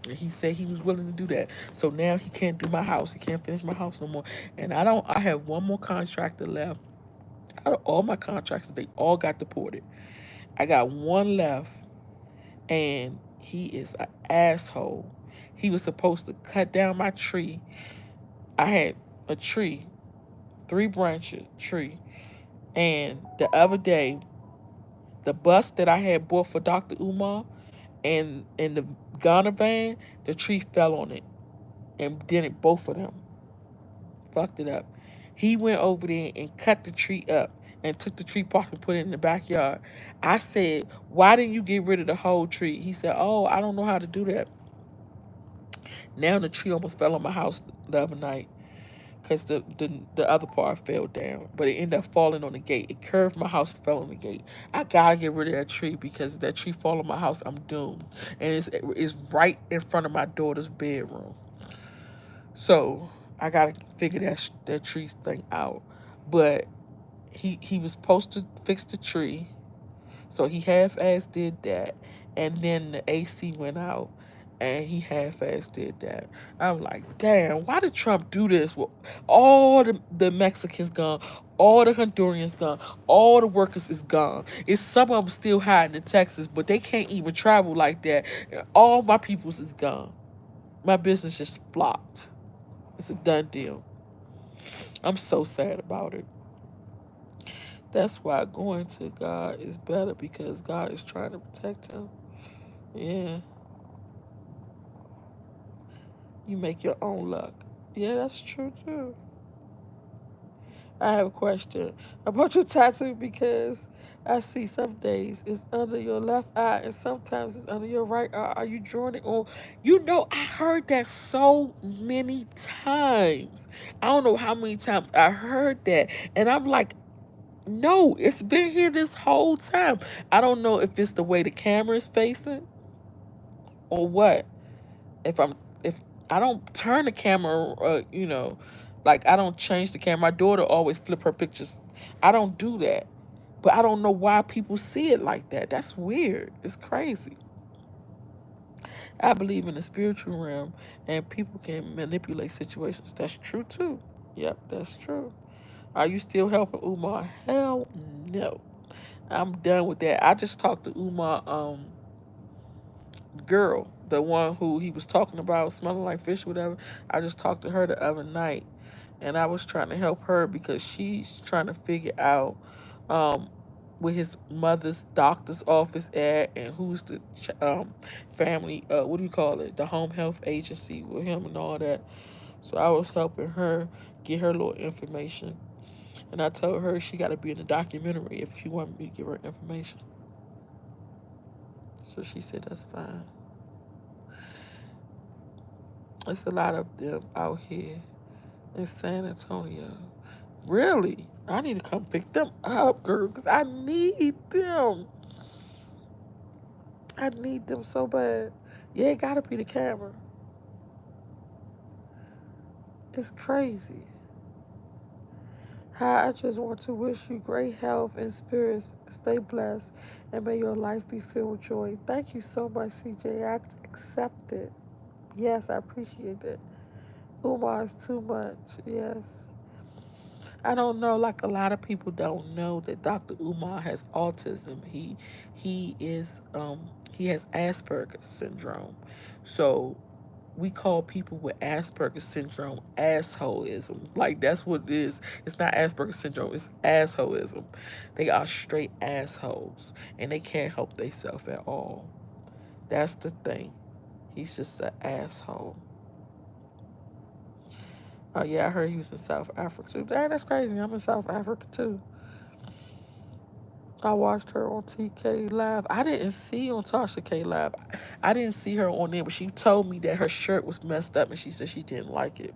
And he said he was willing to do that. So now he can't do my house. He can't finish my house no more. And I have one more contractor left. Out of all my contractors, they all got deported. I got one left, and he is an asshole. He was supposed to cut down my tree. I had a tree, 3 branches tree, and the other day, the bus that I had bought for Dr. Umar and the Ghana van, the tree fell on it and did it both of them. Fucked it up. He went over there and cut the tree up and took the tree bark and put it in the backyard. I said, "Why didn't you get rid of the whole tree?" He said, "Oh, I don't know how to do that." Now the tree almost fell on my house the other night because the other part fell down, but it ended up falling on the gate. It curved my house and fell on the gate. I gotta get rid of that tree because if that tree fall on my house, I'm doomed. And it's right in front of my daughter's bedroom. So I gotta figure that tree thing out. But he was supposed to fix the tree, so he half-ass did that, and then the AC went out, and he half-ass did that. I'm like, damn, why did Trump do this? Well, all the Mexicans gone, all the Hondurans gone, all the workers is gone. It's some of them still hiding in Texas, but they can't even travel like that. All my peoples is gone. My business just flopped. It's a done deal. I'm so sad about it. That's why going to God is better because God is trying to protect him. Yeah, you make your own luck. Yeah, that's true too. I have a question about your tattoo because I see some days it's under your left eye and sometimes it's under your right eye. Are you drawing it on? You know, I heard that so many times. I don't know how many times I heard that. And I'm like, no, it's been here this whole time. I don't know if it's the way the camera is facing or what. If I'm if I don't turn the camera, like I don't change the camera. My daughter always flip her pictures. I don't do that, but I don't know why people see it like that. That's weird. It's crazy. I believe in the spiritual realm, and people can manipulate situations. That's true too. Yep, that's true. Are you still helping Umar? Hell no. I'm done with that. I just talked to Umar, girl, the one who he was talking about smelling like fish, whatever. I just talked to her the other night, and I was trying to help her because she's trying to figure out um, where his mother's doctor's office at and who's the family. What do you call it? The home health agency with him and all that. So I was helping her get her little information, and I told her she got to be in the documentary if she wanted me to give her information. So she said that's fine. There's a lot of them out here in San Antonio. Really? I need to come pick them up, girl, because I need them. I need them so bad. Yeah, it gotta be the camera. It's crazy. Hi, I just want to wish you great health and spirits. Stay blessed and may your life be filled with joy. Thank you so much, CJ. I accept it. Yes, I appreciate it. Umar is too much. Yes. I don't know. Like a lot of people don't know that Dr. Umar has autism. He has Asperger's syndrome. So we call people with Asperger's syndrome assholeisms. Like that's what it is. It's not Asperger's syndrome. It's assholeism. They are straight assholes, and they can't help themselves at all. That's the thing. He's just an asshole. Oh yeah, I heard he was in South Africa too. Dang, that's crazy. I'm in South Africa too. I watched her on TK Live. I didn't see on Tasha K Live. I didn't see her on there, but she told me that her shirt was messed up and she said she didn't like it.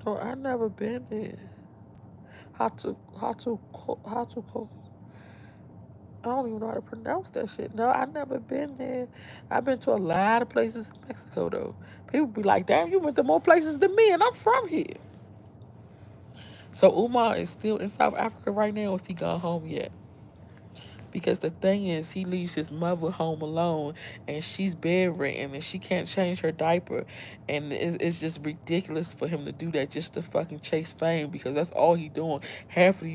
No, I never been there. How to co I don't even know how to pronounce that shit. No, I never been there. I've been to a lot of places in Mexico though. People be like, damn, you went to more places than me and I'm from here. So Umar is still in South Africa right now, or is he gone home yet? Because the thing is, he leaves his mother home alone, and she's bedridden, and she can't change her diaper, and it's just ridiculous for him to do that just to fucking chase fame, because that's all he doing. Half of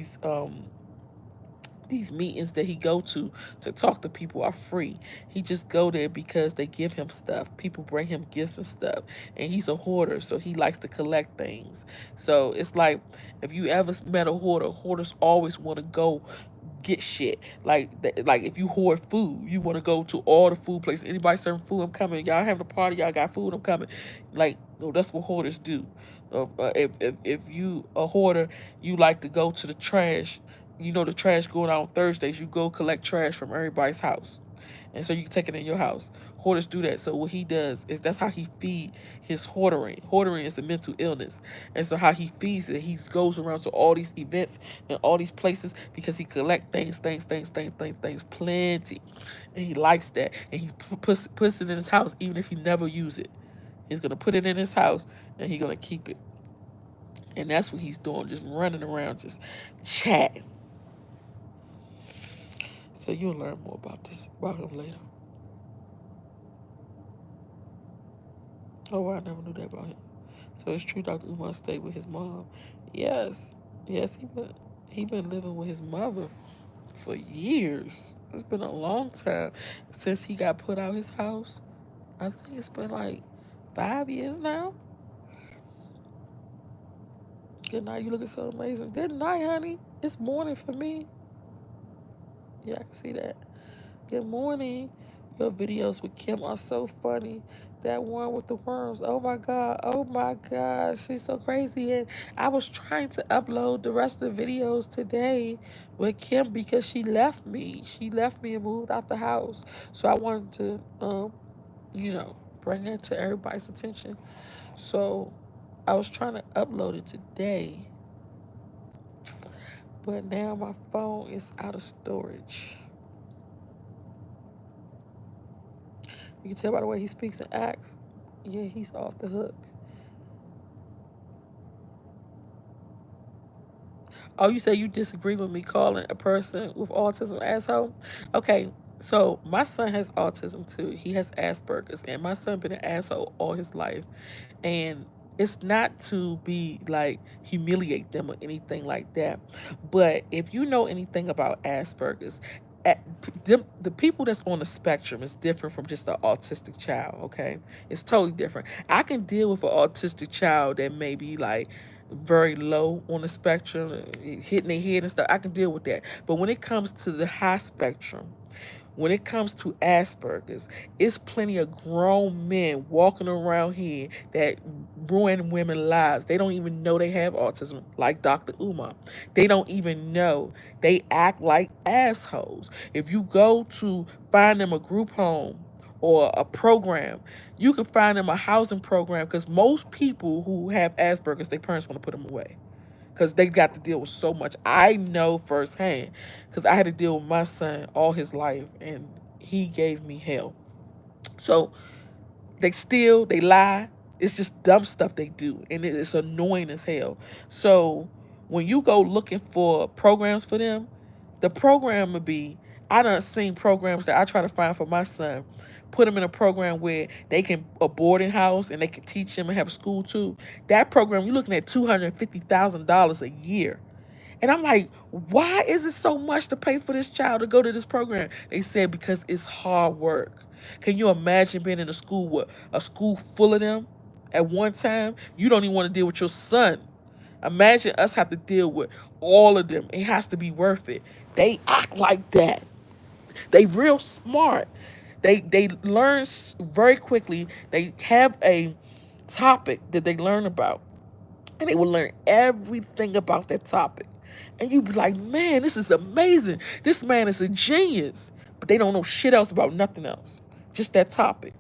these meetings that he go to talk to people are free. He just go there because they give him stuff. People bring him gifts and stuff, and he's a hoarder, so he likes to collect things. So it's like, if you ever met a hoarder, hoarders always want to go get shit. Like if you hoard food, you want to go to all the food places. Anybody serving food, I'm coming. Y'all having a party, y'all got food, I'm coming. Like, no, that's what hoarders do. If you a hoarder, you like to go to the trash. You know the trash going out on Thursdays. You go collect trash from everybody's house, and so you can take it in your house. Hoarders do that. So what he does is, that's how he feed his hoarding. Hoarding is a mental illness, and so how he feeds it, he goes around to all these events and all these places because he collect things, plenty, and he likes that, and he puts it in his house even if he never use it. He's gonna put it in his house and he's gonna keep it, and that's what he's doing, just running around, just chatting. So you'll learn more about him later. Oh, I never knew that about him. So it's true Dr. Umar stayed with his mom. Yes. Yes, he been living with his mother for years. It's been a long time since he got put out his house. I think it's been like 5 years now. Good night. You looking so amazing. Good night, honey. It's morning for me. Yeah, I can see that. Good morning. Your videos with Kim are so funny. That one with the worms. Oh my God. Oh my God. She's so crazy. And I was trying to upload the rest of the videos today with Kim because she left me. She left me and moved out the house. So I wanted to, bring that to everybody's attention. So I was trying to upload it today, but now my phone is out of storage. You can tell by the way he speaks and acts. Yeah, he's off the hook. Oh, you say you disagree with me calling a person with autism asshole? Okay, so my son has autism too. He has Asperger's, and my son been an asshole all his life. And it's not to be like humiliate them or anything like that. But if you know anything about Asperger's, the people that's on the spectrum is different from just an autistic child. Okay, it's totally different. I can deal with an autistic child that may be like very low on the spectrum, hitting their head and stuff. I can deal with that. But when it comes to the high spectrum, when it comes to Asperger's, it's plenty of grown men walking around here that ruin women's lives. They don't even know they have autism, like Dr. Umar. They don't even know. They act like assholes. If you go to find them a group home or a program, you can find them a housing program, because most people who have Asperger's, their parents want to put them away because they got to deal with so much. I know firsthand because I had to deal with my son all his life, and he gave me hell. So they steal, they lie. It's just dumb stuff they do, and it's annoying as hell. So when you go looking for programs for them, the program would be, I done seen programs that I try to find for my son, put them in a program where they can a boarding house and they can teach him and have school too. That program, you're looking at $250,000 a year. And I'm like, why is it so much to pay for this child to go to this program? They said because it's hard work. Can you imagine being in a school full of them at one time? You don't even want to deal with your son. Imagine us have to deal with all of them. It has to be worth it. They act like that. They real smart. They learn very quickly. They have a topic that they learn about, and they will learn everything about that topic. And you be like, man, this is amazing. This man is a genius. But they don't know shit else about nothing else. Just that topic.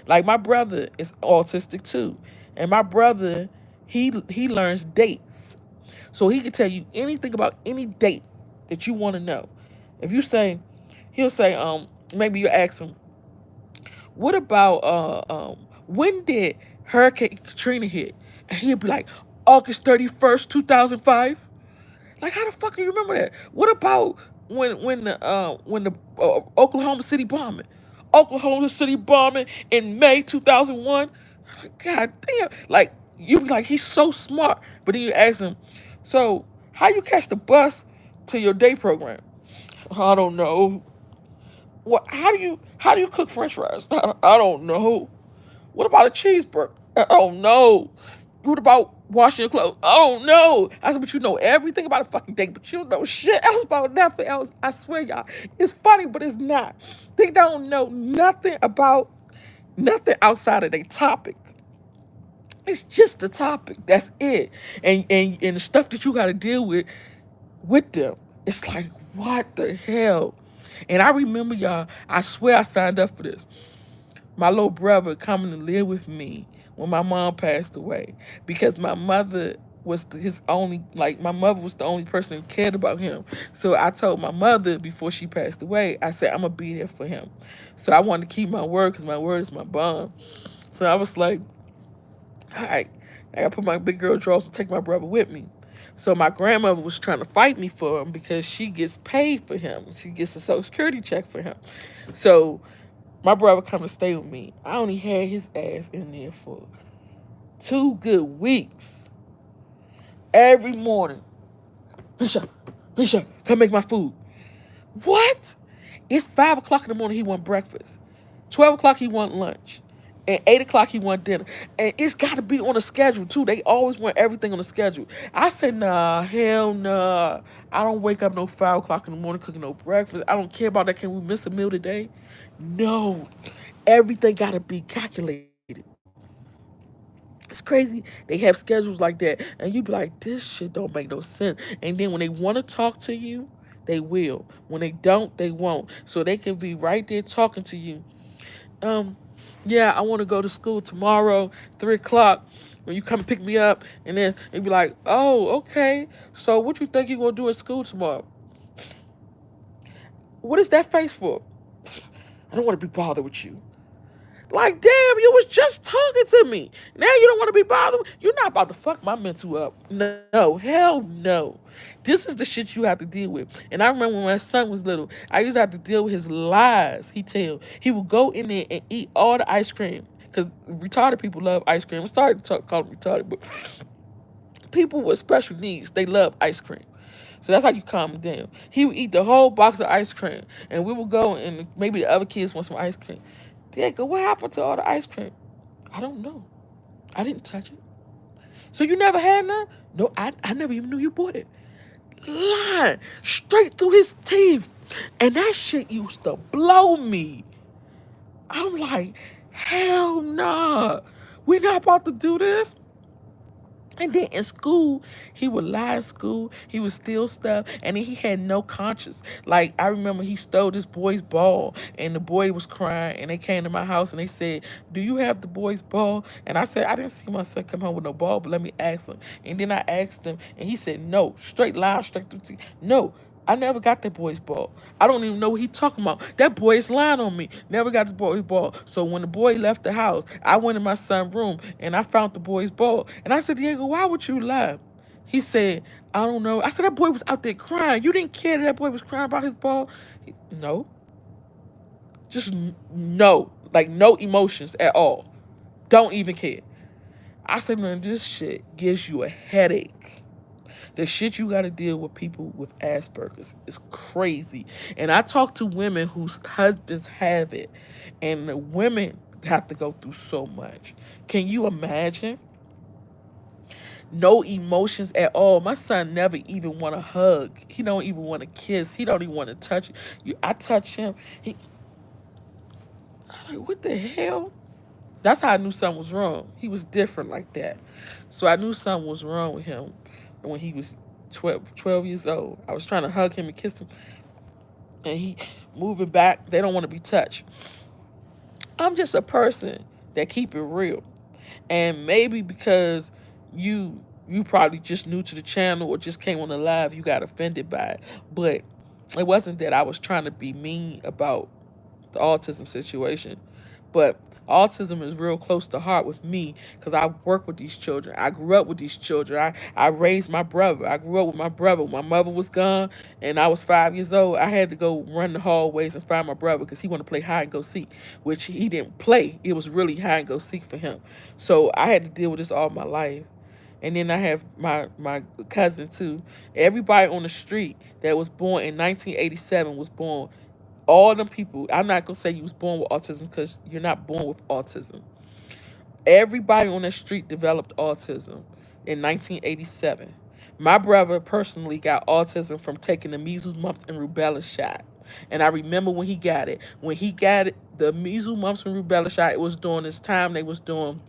Like my brother is autistic too. And my brother, he learns dates. So he can tell you anything about any date that you want to know. If you say, he'll say, maybe you ask him, what about when did Hurricane Katrina hit? And he'll be like, August 31st, 2005. Like, how the fuck do you remember that? What about when the Oklahoma City bombing, Oklahoma City bombing in May 2001. God damn, like you be like he's so smart, but then you ask him, so how you catch the bus to your day program? I don't know. What? How do you cook French fries? I don't know. What about a cheeseburger? I don't know. What about washing your clothes? I don't know. I said, but you know everything about a fucking day, but you don't know shit else about nothing else. I swear, y'all. It's funny, but it's not. They don't know nothing about nothing outside of their topic. It's just the topic. That's it. And the stuff that you gotta deal with them. It's like, what the hell? And I remember y'all, I swear I signed up for this. My little brother coming to live with me when my mom passed away because my mother was his only, like, my mother was the only person who cared about him. So I told my mother before she passed away, I said, I'm going to be there for him. So I wanted to keep my word because my word is my bond. So I was like, all right, I got to put my big girl drawers to take my brother with me. So my grandmother was trying to fight me for him because she gets paid for him. She gets a Social Security check for him. So my brother come to stay with me. I only had his ass in there for 2 good weeks. Every morning, Bishop, Bishop, come make my food. What? It's 5 o'clock in the morning. He want breakfast. 12 o'clock he want lunch. And 8 o'clock he want dinner. And it's got to be on a schedule too. They always want everything on a schedule. I said, nah, hell nah. I don't wake up no 5 o'clock in the morning cooking no breakfast. I don't care about that. Can we miss a meal today? No. Everything got to be calculated. It's crazy. They have schedules like that. And you be like, this shit don't make no sense. And then when they want to talk to you, they will. When they don't, they won't. So they can be right there talking to you. Um, yeah, I want to go to school tomorrow, 3 o'clock. When you come and pick me up, and then it'd be like, oh, okay. So what you think you're gonna do at school tomorrow? What is that face for? I don't want to be bothered with you. Like, damn, you was just talking to me. Now you don't want to be bothered. You're not about to fuck my mental up. No, hell no. This is the shit you have to deal with. And I remember when my son was little, I used to have to deal with his lies he tell. He would go in there and eat all the ice cream. Because retarded people love ice cream. I'm sorry to call them retarded, but people with special needs, they love ice cream. So that's how you calm him down. He would eat the whole box of ice cream. And we would go and maybe the other kids want some ice cream. Diego, what happened to all the ice cream? I don't know. I didn't touch it. So you never had none? No, I never even knew you bought it. Lying straight through his teeth. And that shit used to blow me. I'm like, hell nah. We not about to do this. And then in school, he would lie in school. He would steal stuff. And then he had no conscience. Like, I remember he stole this boy's ball. And the boy was crying. And they came to my house and they said, do you have the boy's ball? And I said, I didn't see my son come home with no ball, but let me ask him. And then I asked him. And he said, no. Straight lie, straight through. No. I never got that boy's ball. I don't even know what he talking about. That boy is lying on me. Never got the boy's ball. So when the boy left the house, I went in my son's room and I found the boy's ball. And I said, Diego, why would you lie? He said, I don't know. I said, that boy was out there crying. You didn't care that boy was crying about his ball? No. Just no. Like no emotions at all. Don't even care. I said, man, this shit gives you a headache. The shit you got to deal with people with Asperger's is crazy. And I talk to women whose husbands have it, and the women have to go through so much. Can you imagine? No emotions at all. My son never even want to hug. He don't even want to kiss. He don't even want to touch you. I touch him. I'm like, what the hell? That's how I knew something was wrong. He was different like that. So I knew something was wrong with him when he was 12 years old. I was trying to hug him and kiss him. And he moving back. They don't want to be touched. I'm just a person that keep it real. And maybe because you probably just new to the channel or just came on the live, you got offended by it. But it wasn't that I was trying to be mean about the autism situation. But Autism is real close to heart with me because I work with these children. I grew up with these children. I raised my brother. I grew up with my brother. My mother was gone and I was 5 years old. I had to go run the hallways and find my brother because he wanted to play hide and go seek, which he didn't play. It was really hide and go seek for him. So I had to deal with this all my life. And then I have my cousin too. Everybody on the street that was born in 1987 was born. All them people. I'm not gonna say you was born with autism because you're not born with autism. Everybody on the street developed autism in 1987. My brother personally got autism from taking the measles, mumps, and rubella shot. And I remember when he got it. When he got it, the measles, mumps, and rubella shot, it was during this time they was doing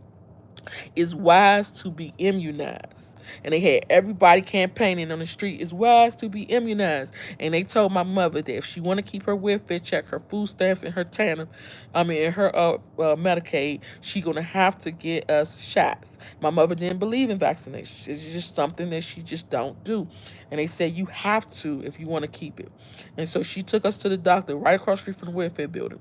it's wise to be immunized. And they had everybody campaigning on the street. It's wise to be immunized. And they told my mother that if she want to keep her welfare check, her food stamps, and her TANF, and her Medicaid, she gonna have to get us shots. My mother didn't believe in vaccinations. It's just something that she just don't do. And they said you have to if you want to keep it. And so she took us to the doctor right across the street from the welfare building.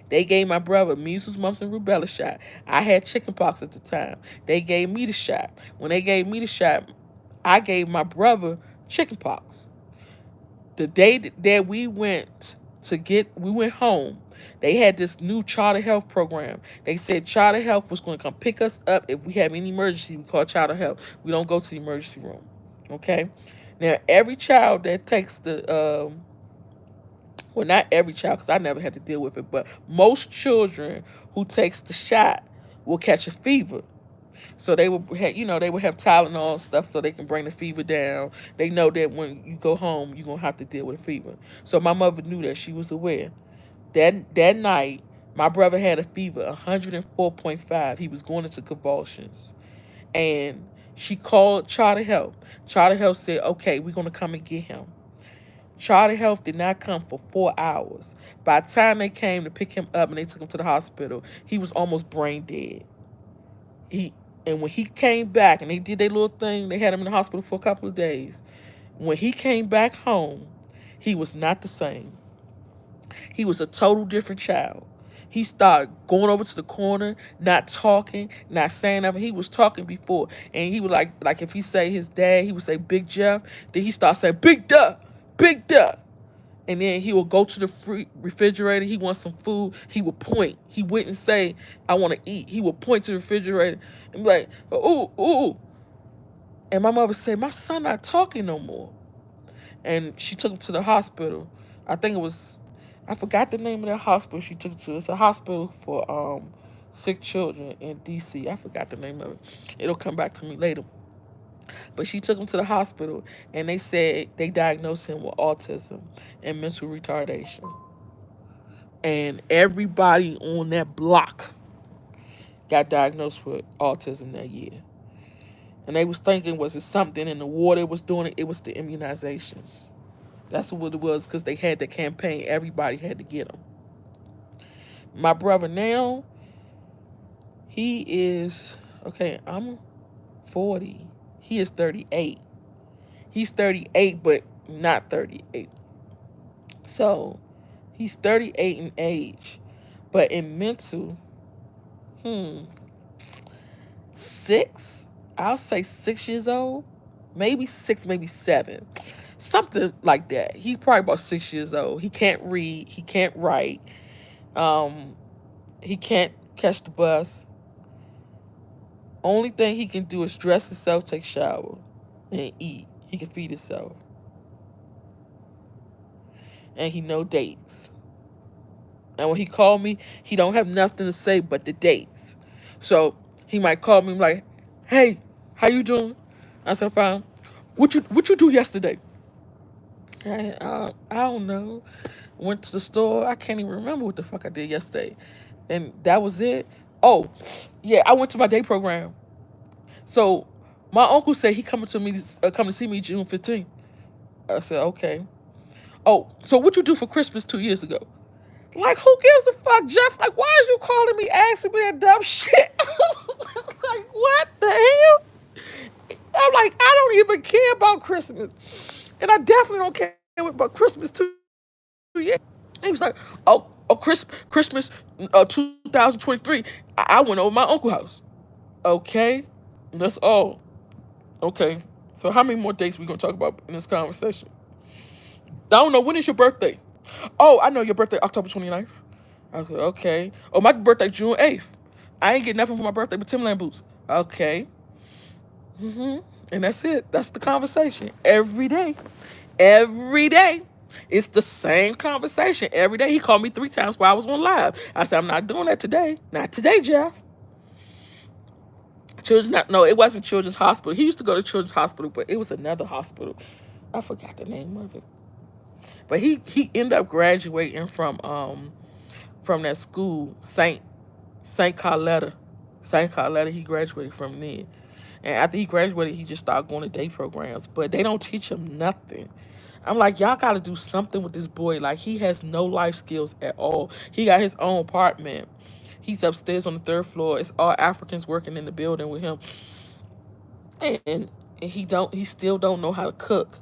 They gave my brother measles, mumps, and rubella shot. I had chickenpox at the time. They gave me the shot. When they gave me the shot, I gave my brother chickenpox. The day that we went home, they had this new charter health program. They said charter health was going to come pick us up if we have any emergency. We call charter health. We don't go to the emergency room. Okay? Now, every child that takes the well, not every child because I never had to deal with it, but most children who takes the shot will catch a fever. So they will have, they will have Tylenol and stuff so they can bring the fever down. They know that when you go home, you're gonna have to deal with a fever. So my mother knew that. She was aware. That night, my brother had a fever, 104.5. He was going into convulsions, and she called Charter Health. Charter Health said, "Okay, we're gonna come and get him." Charter Health did not come for 4 hours. By the time they came to pick him up and they took him to the hospital, he was almost brain dead. He and when he came back and they did their little thing, they had him in the hospital for a couple of days. When he came back home, he was not the same. He was a total different child. He started going over to the corner, not talking, not saying nothing. He was talking before, and he would like if he say his dad, he would say Big Jeff. Then he started saying Big Duh, Big Duh. And then he would go to the refrigerator. He wants some food. He would point. He wouldn't say, I want to eat. He would point to the refrigerator and be like, ooh, ooh. And my mother said, my son not talking no more. And she took him to the hospital. I think it was, I forgot the name of that hospital she took him to. It's a hospital for sick children in D.C. I forgot the name of it. It'll come back to me later. But she took him to the hospital, and they said they diagnosed him with autism and mental retardation. And everybody on that block got diagnosed with autism that year. And they was thinking, was it something in the water was doing it? It was the immunizations. That's what it was because they had the campaign. Everybody had to get them. My brother now, he is, okay, I'm 40. He is 38. He's 38, but not 38. So he's 38 in age, but in mental, six, I'll say 6 years old, maybe six, maybe seven, something like that. He's probably about 6 years old. He can't read, he can't write, he can't catch the bus. Only thing he can do is dress himself, take a shower, and eat. He can feed himself. And he know dates. And when he called me, he don't have nothing to say but the dates. So he might call me like, hey, how you doing? I said, fine. What you do yesterday? I don't know. Went to the store. I can't even remember what the fuck I did yesterday. And that was it. Oh, yeah, I went to my day program. So my uncle said he coming to see me June 15th. I said, okay. Oh, so what you do for Christmas 2 years ago? Like, who gives a fuck, Jeff? Like, why is you calling me asking me that dumb shit? Like, what the hell? I'm like, I don't even care about Christmas. And I definitely don't care about Christmas 2 years. He was like, oh. Christmas 2023, I went over my uncle's house. Okay, that's all. Okay, so how many more dates we gonna talk about in this conversation? I don't know. When is your birthday? Oh, I know your birthday, October 29th. Okay, okay. Oh, my birthday, June 8th. I ain't get nothing for my birthday but Timberland boots. Okay. And that's it. That's the conversation. Every day. Every day. It's the same conversation. Every day. He called me 3 times while I was on live. I said, I'm not doing that today. Not today, Jeff. Children's not no, it wasn't Children's Hospital. He used to go to Children's Hospital, but it was another hospital. I forgot the name of it. But he ended up graduating from that school, Saint Carletta. Saint Carletta, he graduated from there. And after he graduated, he just started going to day programs. But they don't teach him nothing. I'm like, y'all got to do something with this boy. Like, he has no life skills at all. He got his own apartment. He's upstairs on the 3rd floor. It's all Africans working in the building with him. And he still don't know how to cook.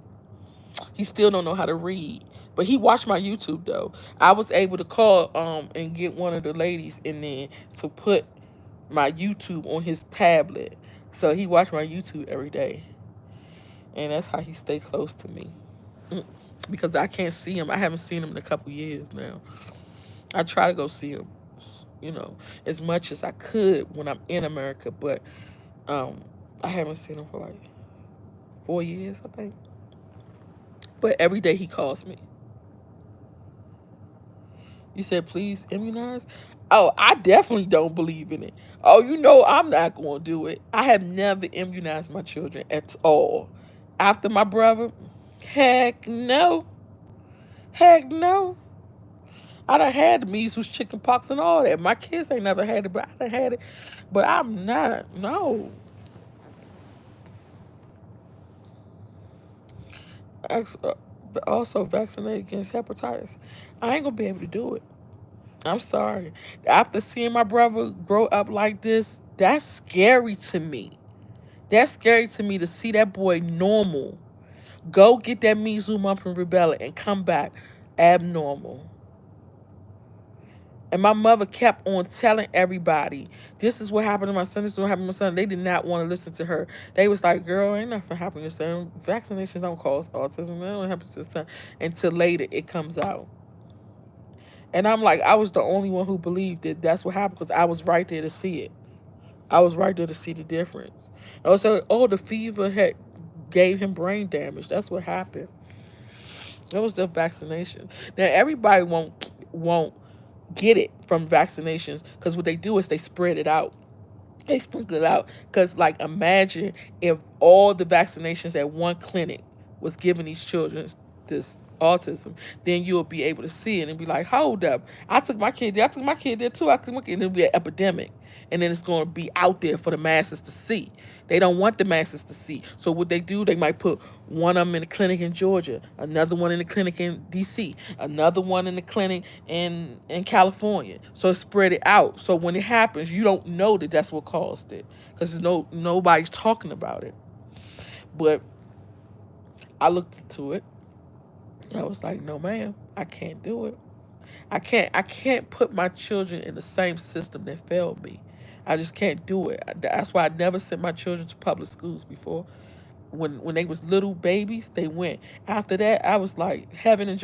He still don't know how to read. But he watched my YouTube though. I was able to call and get one of the ladies in there to put my YouTube on his tablet. So he watched my YouTube every day. And that's how he stay close to me. Because I can't see him. I haven't seen him in a couple years now. I try to go see him, as much as I could when I'm in America, but I haven't seen him for like 4 years, I think. But every day he calls me. You said, please immunize? Oh, I definitely don't believe in it. Oh, I'm not going to do it. I have never immunized my children at all. After my brother, heck no. Heck no. I done had the measles, chicken pox, and all that. My kids ain't never had it, but I done had it. But I'm not. No. Also vaccinated against hepatitis. I ain't going to be able to do it. I'm sorry. After seeing my brother grow up like this, that's scary to me. That's scary to me to see that boy normal. Go get that measles, mumps, and rubella and come back abnormal. And my mother kept on telling everybody, this is what happened to my son, this is what happened to my son. They did not want to listen to her. They was like, girl, ain't nothing happening to your son. Vaccinations don't cause autism. That don't happen to your son. Until later it comes out. And I'm like, I was the only one who believed that that's what happened because I was right there to see it. I was right there to see the difference. Also, the fever had gave him brain damage. That's what happened. That was the vaccination. Now everybody won't get it from vaccinations because what they do is they spread it out. They sprinkle it out because, like, imagine if all the vaccinations at one clinic was giving these children this autism, then you'll be able to see it and be like, hold up, I took my kid there, I took my kid there too, I took my kid, and it'll be an epidemic, and then it's going to be out there for the masses to see. They don't want the masses to see, so what they do, they might put one of them in the clinic in Georgia, another one in the clinic in DC, another one in the clinic in California, so spread it out, so when it happens, you don't know that that's what caused it, because nobody's talking about it. But I looked into it. I was like, no, ma'am, I can't do it. I can't put my children in the same system that failed me. I just can't do it. That's why I never sent my children to public schools before. When they was little babies, they went. After that, I was like, Heaven and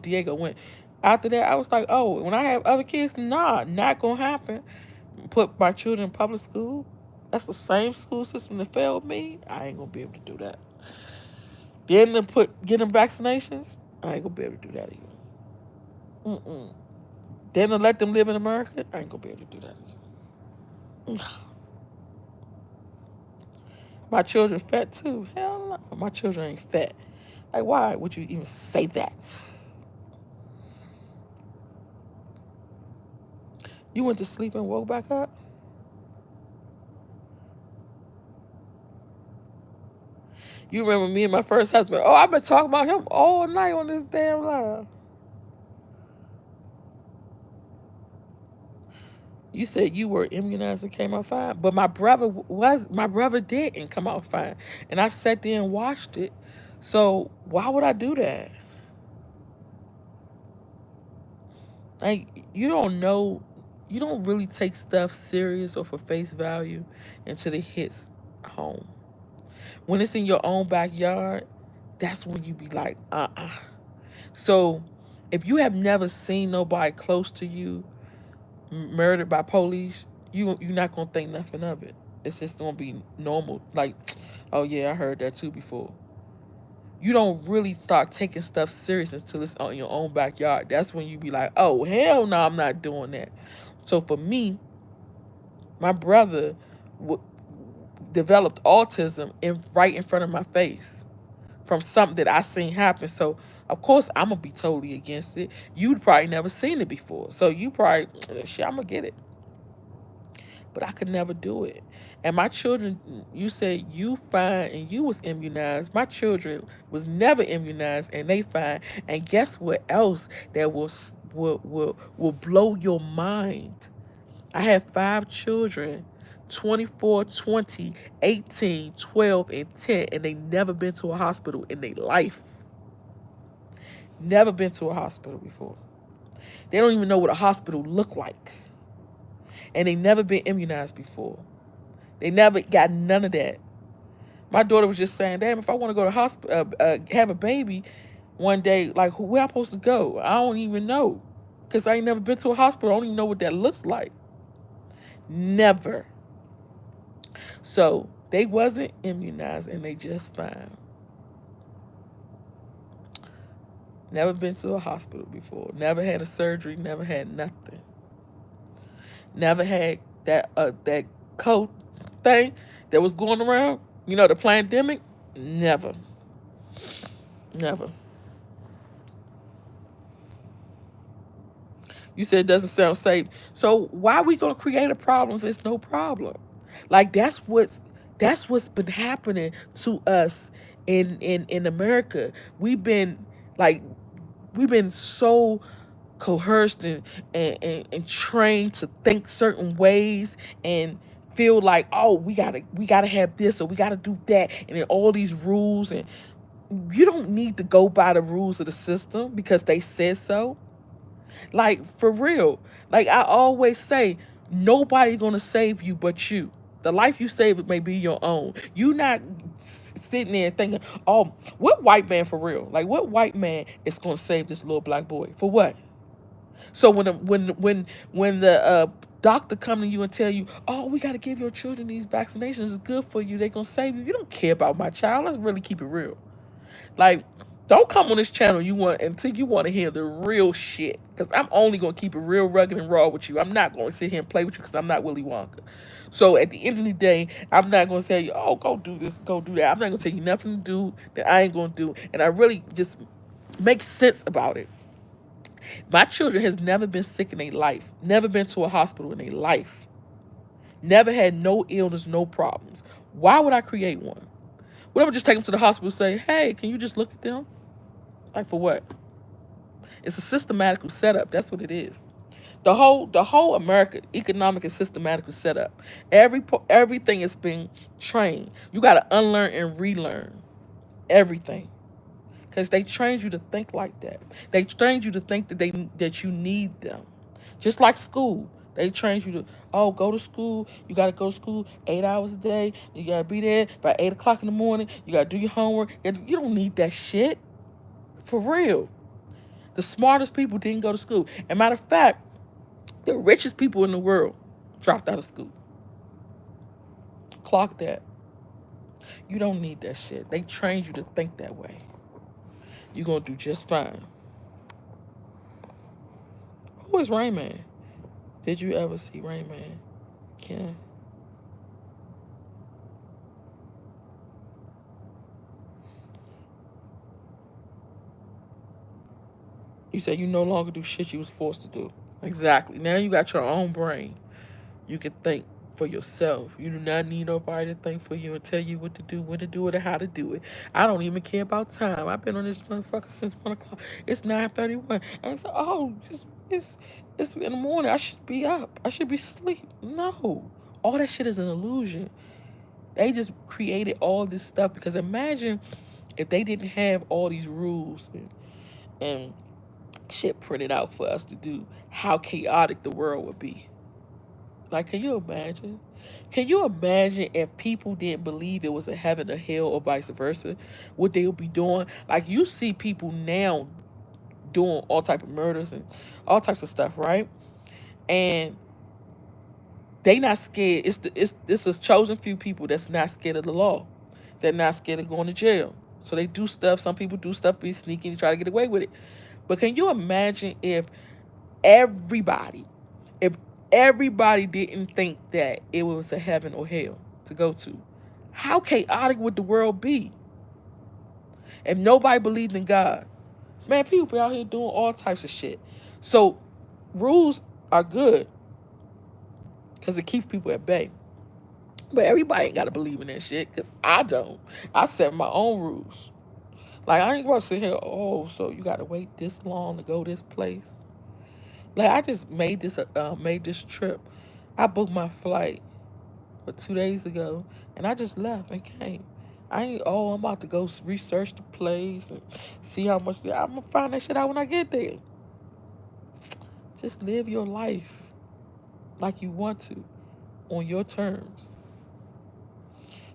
Diego went. After that, I was like, oh, when I have other kids, nah, not gonna happen. Put my children in public school. That's the same school system that failed me. I ain't gonna be able to do that. Then to get them vaccinations, I ain't gonna be able to do that either. Then to let them live in America, I ain't gonna be able to do that either. My children fat too. Hell no, my children ain't fat. Like, why would you even say that? You went to sleep and woke back up? You remember me and my first husband? Oh, I've been talking about him all night on this damn live. You said you were immunized and came out fine, but my brother didn't come out fine, and I sat there and watched it. So why would I do that? Like, you don't know, you don't really take stuff serious or for face value until it hits home. When it's in your own backyard, that's when you be like, So, if you have never seen nobody close to you murdered by police, you're not gonna think nothing of it. It's just gonna be normal. Like, oh yeah, I heard that too before. You don't really start taking stuff serious until it's on your own backyard. That's when you be like, oh hell no, I'm not doing that. So for me, my brother w- developed autism right in front of my face from something that I seen happen. So of course I'm gonna be totally against it. You'd probably never seen it before, so you probably shit. I'm gonna get it, but I could never do it. And my children, you said you fine and you was immunized. My children was never immunized and they fine. And guess what else that will blow your mind? I have 5 children, 24, 20, 18, 12, and 10, and they never been to a hospital in their life. Never been to a hospital before. They don't even know what a hospital look like. And they never been immunized before. They never got none of that. My daughter was just saying, damn, if I want to go to hospital, have a baby one day, like, where I'm supposed to go? I don't even know. Because I ain't never been to a hospital. I don't even know what that looks like. Never. So they wasn't immunized and they just fine. Never been to a hospital before. Never had a surgery. Never had nothing. Never had that coat thing that was going around. You know, the pandemic. Never. Never. You said it doesn't sound safe. So why are we gonna create a problem if it's no problem? Like that's what's been happening to us in America. We've been like we've been so coerced and trained to think certain ways and feel like, oh, we gotta have this or we gotta do that, and then all these rules. And you don't need to go by the rules of the system because they said so. Like, for real. Like I always say, nobody's gonna save you but you. The life you save, it may be your own. You not sitting there thinking, oh, what white man for real? Like, what white man is gonna save this little black boy for what? So when the doctor come to you and tell you, oh, we got to give your children these vaccinations, it's good for you, they gonna save you. You don't care about my child. Let's really keep it real. Like, don't come on this channel until you want to hear the real shit. Because I'm only going to keep it real rugged and raw with you. I'm not going to sit here and play with you because I'm not Willy Wonka. So at the end of the day, I'm not going to tell you, oh, go do this, go do that. I'm not going to tell you nothing to do that I ain't going to do. And I really just make sense about it. My children has never been sick in their life. Never been to a hospital in their life. Never had no illness, no problems. Why would I create one? Would I just take them to the hospital and say, hey, can you just look at them? Like, for what? It's a systematical setup. That's what it is. The whole America economic and systematical setup. Everything is being trained. You got to unlearn and relearn everything, because they trained you to think like that. They trained you to think that you need them, just like school. They trained you to, oh, go to school. You got to go to school 8 hours a day. You got to be there by 8 o'clock in the morning. You got to do your homework. You don't need that shit. For real. The smartest people didn't go to school. And matter of fact, the richest people in the world dropped out of school. Clock that. You don't need that shit. They trained you to think that way. You're going to do just fine. Who is Rain Man? Did you ever see Rain Man? Ken? You said you no longer do shit you was forced to do. Exactly. Now you got your own brain. You can think for yourself. You do not need nobody to think for you and tell you what to do, when to do it, and how to do it. I don't even care about time. I've been on this motherfucker since 1 o'clock. It's 9:31. And it's like, oh, it's in the morning. I should be up. I should be asleep. No. All that shit is an illusion. They just created all this stuff because imagine if they didn't have all these rules and shit printed out for us to do, how chaotic the world would be. Like, can you imagine? Can you imagine if people didn't believe it was a heaven or hell or vice versa? What they would be doing? Like, you see people now doing all type of murders and all types of stuff, right? And they not scared. It's a chosen few people that's not scared of the law. They're not scared of going to jail. So they do stuff. Some people do stuff, be sneaky to try to get away with it. But can you imagine everybody, if everybody didn't think that it was a heaven or hell to go to? How chaotic would the world be? If nobody believed in God, man, people be out here doing all types of shit. So rules are good because it keeps people at bay. But everybody ain't got to believe in that shit because I don't. I set my own rules. Like, I ain't going to sit here, oh, so you got to wait this long to go this place. Like, I just made this trip. I booked my flight for 2 days ago, and I just left and came. I ain't, oh, I'm about to go research the place and see how much. I'm going to find that shit out when I get there. Just live your life like you want to, on your terms.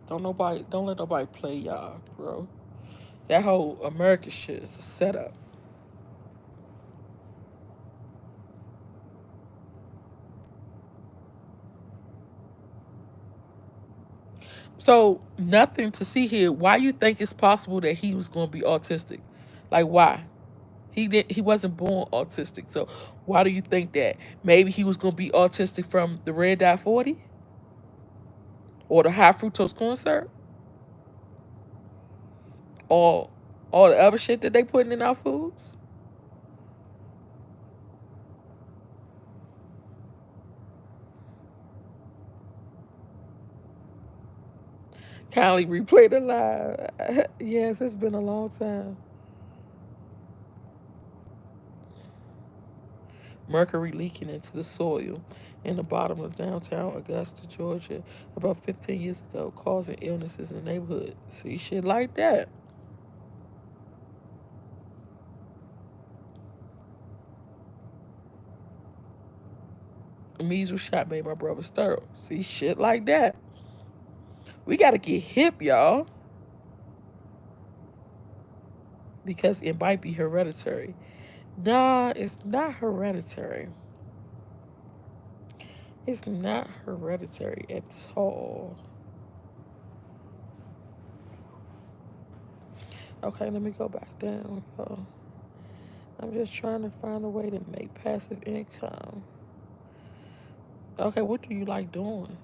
Don't let nobody play y'all, bro. That whole American shit is a setup. So nothing to see here. Why you think it's possible that he was going to be autistic? Like, why? He wasn't born autistic. So why do you think that? Maybe he was going to be autistic from the red dye 40 or the high fructose corn syrup or all the other shit that they putting in our foods. Kindly replay the live. Yes, it's been a long time. Mercury leaking into the soil in the bottom of downtown Augusta, Georgia, about 15 years ago, causing illnesses in the neighborhood. See, shit like that. A measles shot made my brother sterile. See, shit like that. We got to get hip, y'all, because it might be hereditary. Nah, it's not hereditary. It's not hereditary at all. Okay, let me go back down, y'all. I'm just trying to find a way to make passive income. Okay, what do you like doing?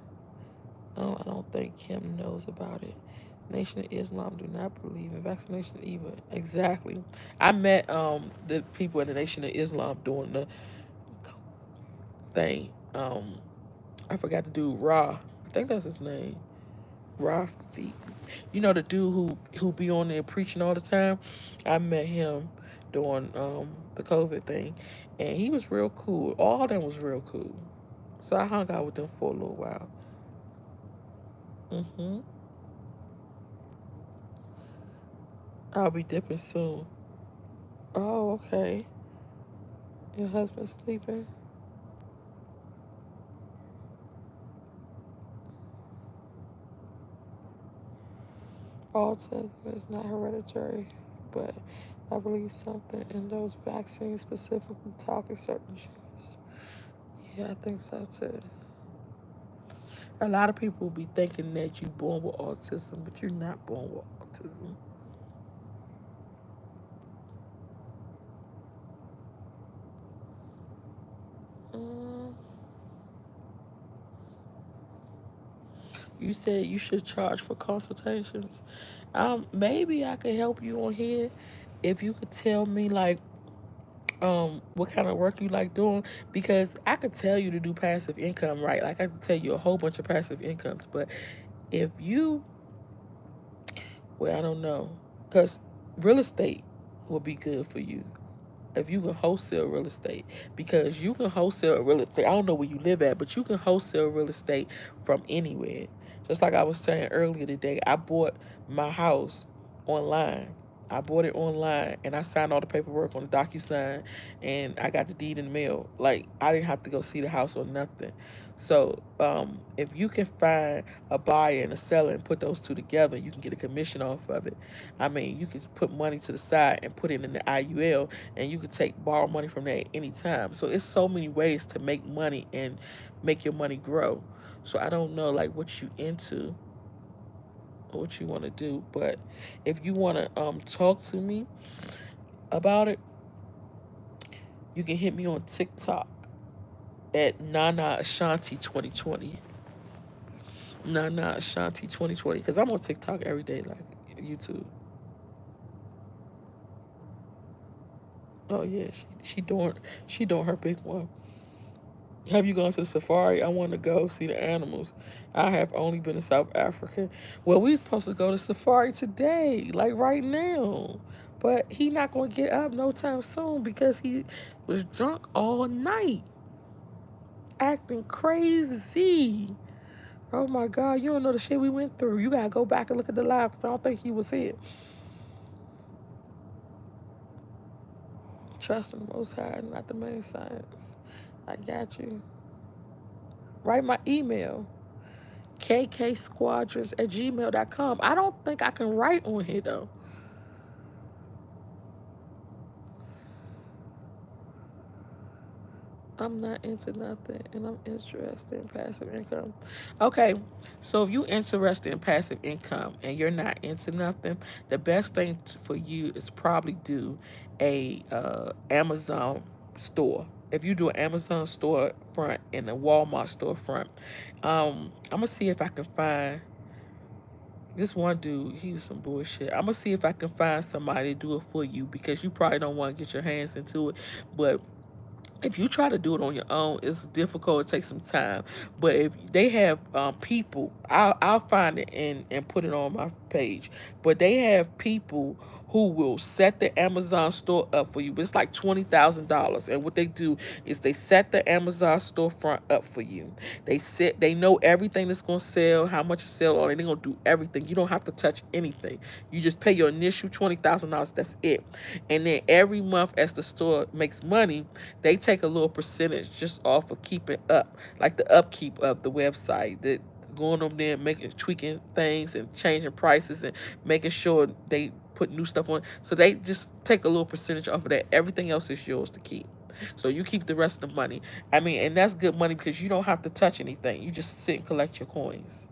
Oh, I don't think Kim knows about it. Nation of Islam do not believe in vaccination either. Exactly. I met the people in the Nation of Islam doing the thing. I forgot to do Ra. I think that's his name. Rafi. You know the dude who be on there preaching all the time? I met him during the COVID thing, and he was real cool. All of them was real cool. So I hung out with them for a little while. I'll be dipping soon. Oh, okay. Your husband's sleeping? Autism is not hereditary, but I believe something in those vaccines specifically target certain genes. Yeah, I think so too. A lot of people will be thinking that you're born with autism, but you're not born with autism. Mm, you said you should charge for consultations. Maybe I could help you on here if you could tell me like what kind of work you like doing, because I could tell you to do passive income, right? Like I could tell you a whole bunch of passive incomes, but if you, well, I don't know, because real estate will be good for you if you can wholesale real estate, because you can wholesale real estate. I don't know where you live at, but you can wholesale real estate from anywhere. Just like I was saying earlier today, I bought my house online. I bought it online and I signed all the paperwork on the DocuSign and I got the deed in the mail. Like I didn't have to go see the house or nothing. So if you can find a buyer and a seller and put those two together, you can get a commission off of it. I mean, you could put money to the side and put it in the IUL, and you could borrow money from there at any time. So it's so many ways to make money and make your money grow. So I don't know like what you into or what you want to do, but if you want to talk to me about it, you can hit me on TikTok at Nana Ashanti 2020. Nana Ashanti 2020, because I'm on TikTok every day, like YouTube. Oh yeah, she doing her big one. Have you gone to the safari? I want to go see the animals. I have only been to South Africa. Well, we supposed to go to safari today, like right now. But he not going to get up no time soon because he was drunk all night, acting crazy. Oh my God, you don't know the shit we went through. You got to go back and look at the live because I don't think he was here. Trust in the Most High, not the main science. I got you. Write my email. kksquadrons@gmail.com. I don't think I can write on here though. I'm not into nothing and I'm interested in passive income. Okay, so if you interested in passive income and you're not into nothing, the best thing for you is probably do a Amazon store. If you do an Amazon store front and a Walmart store front, I'm gonna see if I can find this one dude. He was some bullshit. I'm gonna see if I can find somebody to do it for you because you probably don't want to get your hands into it, but if you try to do it on your own, it's difficult. It takes some time. But if they have people, I'll find it and put it on my page. But they have people who will set the Amazon store up for you. But it's like $20,000. And what they do is they set the Amazon storefront up for you. They know everything that's gonna sell, how much it sell on, and they're gonna do everything. You don't have to touch anything. You just pay your initial $20,000. That's it. And then every month, as the store makes money, they take a little percentage just off of keeping up, like the upkeep of the website, that going over there and making tweaking things and changing prices and making sure they put new stuff on. So they just take a little percentage off of that. Everything else is yours to keep. So you keep the rest of the money. I mean, and that's good money because you don't have to touch anything. You just sit and collect your coins.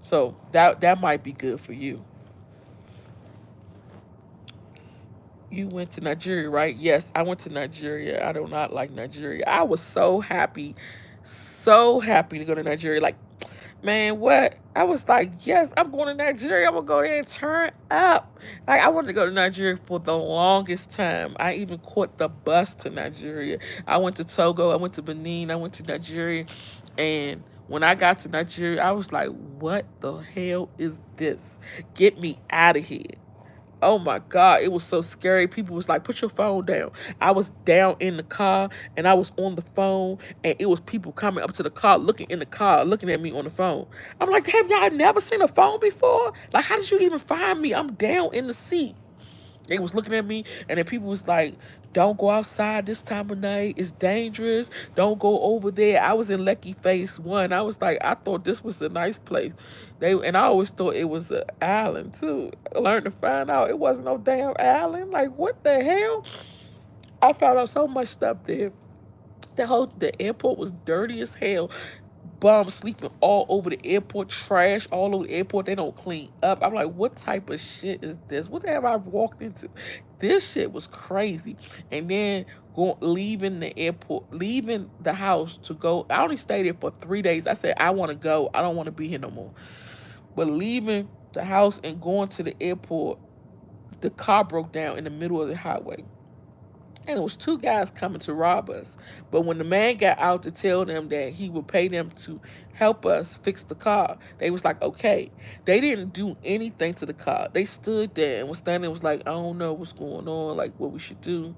So that might be good for you. You went to Nigeria, right? Yes, I went to Nigeria. I do not like Nigeria. I was so happy to go to Nigeria. Like, man, what? I was like, yes, I'm going to Nigeria. I'm going to go there and turn up. Like, I wanted to go to Nigeria for the longest time. I even caught the bus to Nigeria. I went to Togo. I went to Benin. I went to Nigeria. And when I got to Nigeria, I was like, what the hell is this? Get me out of here. Oh my God, it was so scary. People was like, put your phone down. I was down in the car and I was on the phone and it was people coming up to the car, looking in the car, looking at me on the phone. I'm like, have y'all never seen a phone before? Like, how did you even find me? I'm down in the seat. They was looking at me, and then people was like, don't go outside this time of night. It's dangerous. Don't go over there. I was in Lekki Phase 1. I was like, I thought this was a nice place. And I always thought it was an island, too. I learned to find out it wasn't no damn island. Like, what the hell? I found out so much stuff there. The airport was dirty as hell. Bums sleeping all over the airport, trash all over the airport. They don't clean up. I'm like, what type of shit is this? What have I walked into? This shit was crazy. And then leaving the airport, leaving the house to go. I only stayed there for 3 days. I said, I want to go. I don't want to be here no more. But leaving the house and going to the airport, the car broke down in the middle of the highway. And it was two guys coming to rob us. But when the man got out to tell them that he would pay them to help us fix the car, they was like, okay. They didn't do anything to the car. They stood there and was standing, was like, I don't know what's going on, like what we should do.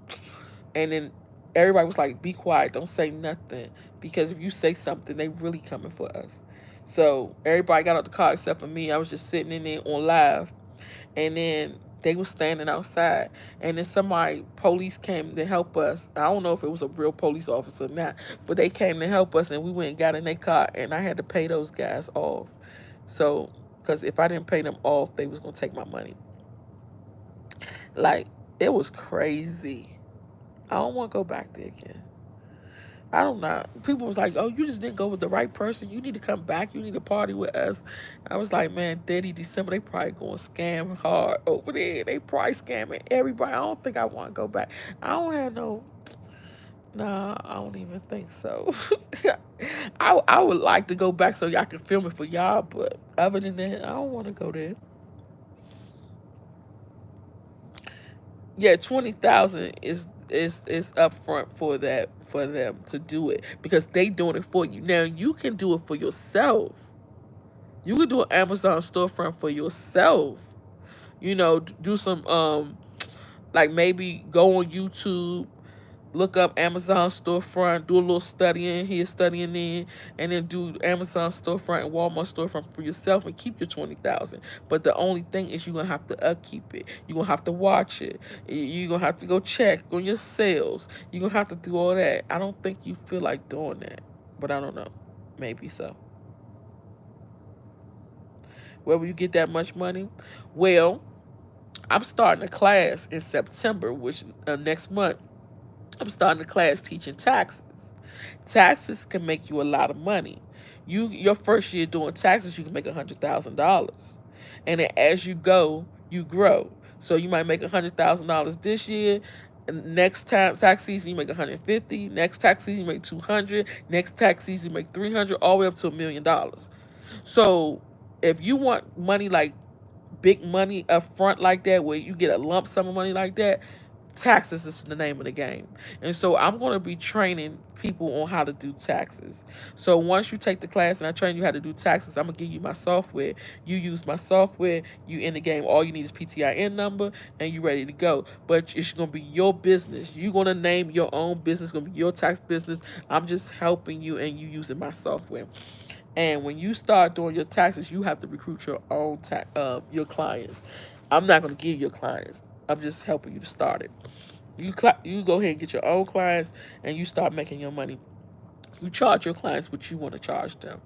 And then everybody was like, be quiet, don't say nothing. Because if you say something, they really coming for us. So everybody got out the car except for me. I was just sitting in there on live. And then They were standing outside, and then somebody, police came to help us. I don't know if it was a real police officer or not, but they came to help us, and we went and got in their car, and I had to pay those guys off. So, because if I didn't pay them off, they was gonna take my money. Like, it was crazy. I don't want to go back there again. I don't know. People was like, "Oh, you just didn't go with the right person. You need to come back. You need to party with us." I was like, "Man, 30 December, they probably going to scam hard over there. They probably scamming everybody. I don't think I want to go back. I don't have no. Nah, I don't even think so. I would like to go back so y'all can film it for y'all, but other than that, I don't want to go there. Yeah, 20,000 is upfront for that, for them to do it, because they doing it for you. Now you can do it for yourself. You can do an Amazon storefront for yourself. Do some like maybe go on YouTube, look up Amazon storefront, do a little studying here, studying there, and then do Amazon storefront and Walmart storefront for yourself and keep your 20,000. But the only thing is you're gonna have to upkeep it. You're gonna have to watch it. You're gonna have to go check on your sales. You're gonna have to do all that. I don't think you feel like doing that, but I don't know. Maybe so. Where will you get that much money? Well, I'm starting a class in September, which next month. I'm starting a class teaching taxes. Taxes can make you a lot of money. Your first year doing taxes, you can make $100,000, and then as you go, you grow. So you might make $100,000 this year. And next time tax season, you make 150. Next tax season, you make 200. Next tax season, you make 300, all the way up to $1 million. So if you want money like big money up front like that, where you get a lump sum of money like that, taxes is the name of the game. And so I'm going to be training people on how to do taxes. So once you take the class and I train you how to do taxes, I'm going to give you my software. You use my software, you in the game. All you need is PTIN number and you ready to go. But it's going to be your business. You're going to name your own business. It's going to be your tax business. I'm just helping you and you using my software. And when you start doing your taxes, you have to recruit your own your clients. I'm not going to give your clients. I'm just helping you to start it. You go ahead and get your own clients, and you start making your money. You charge your clients what you want to charge them.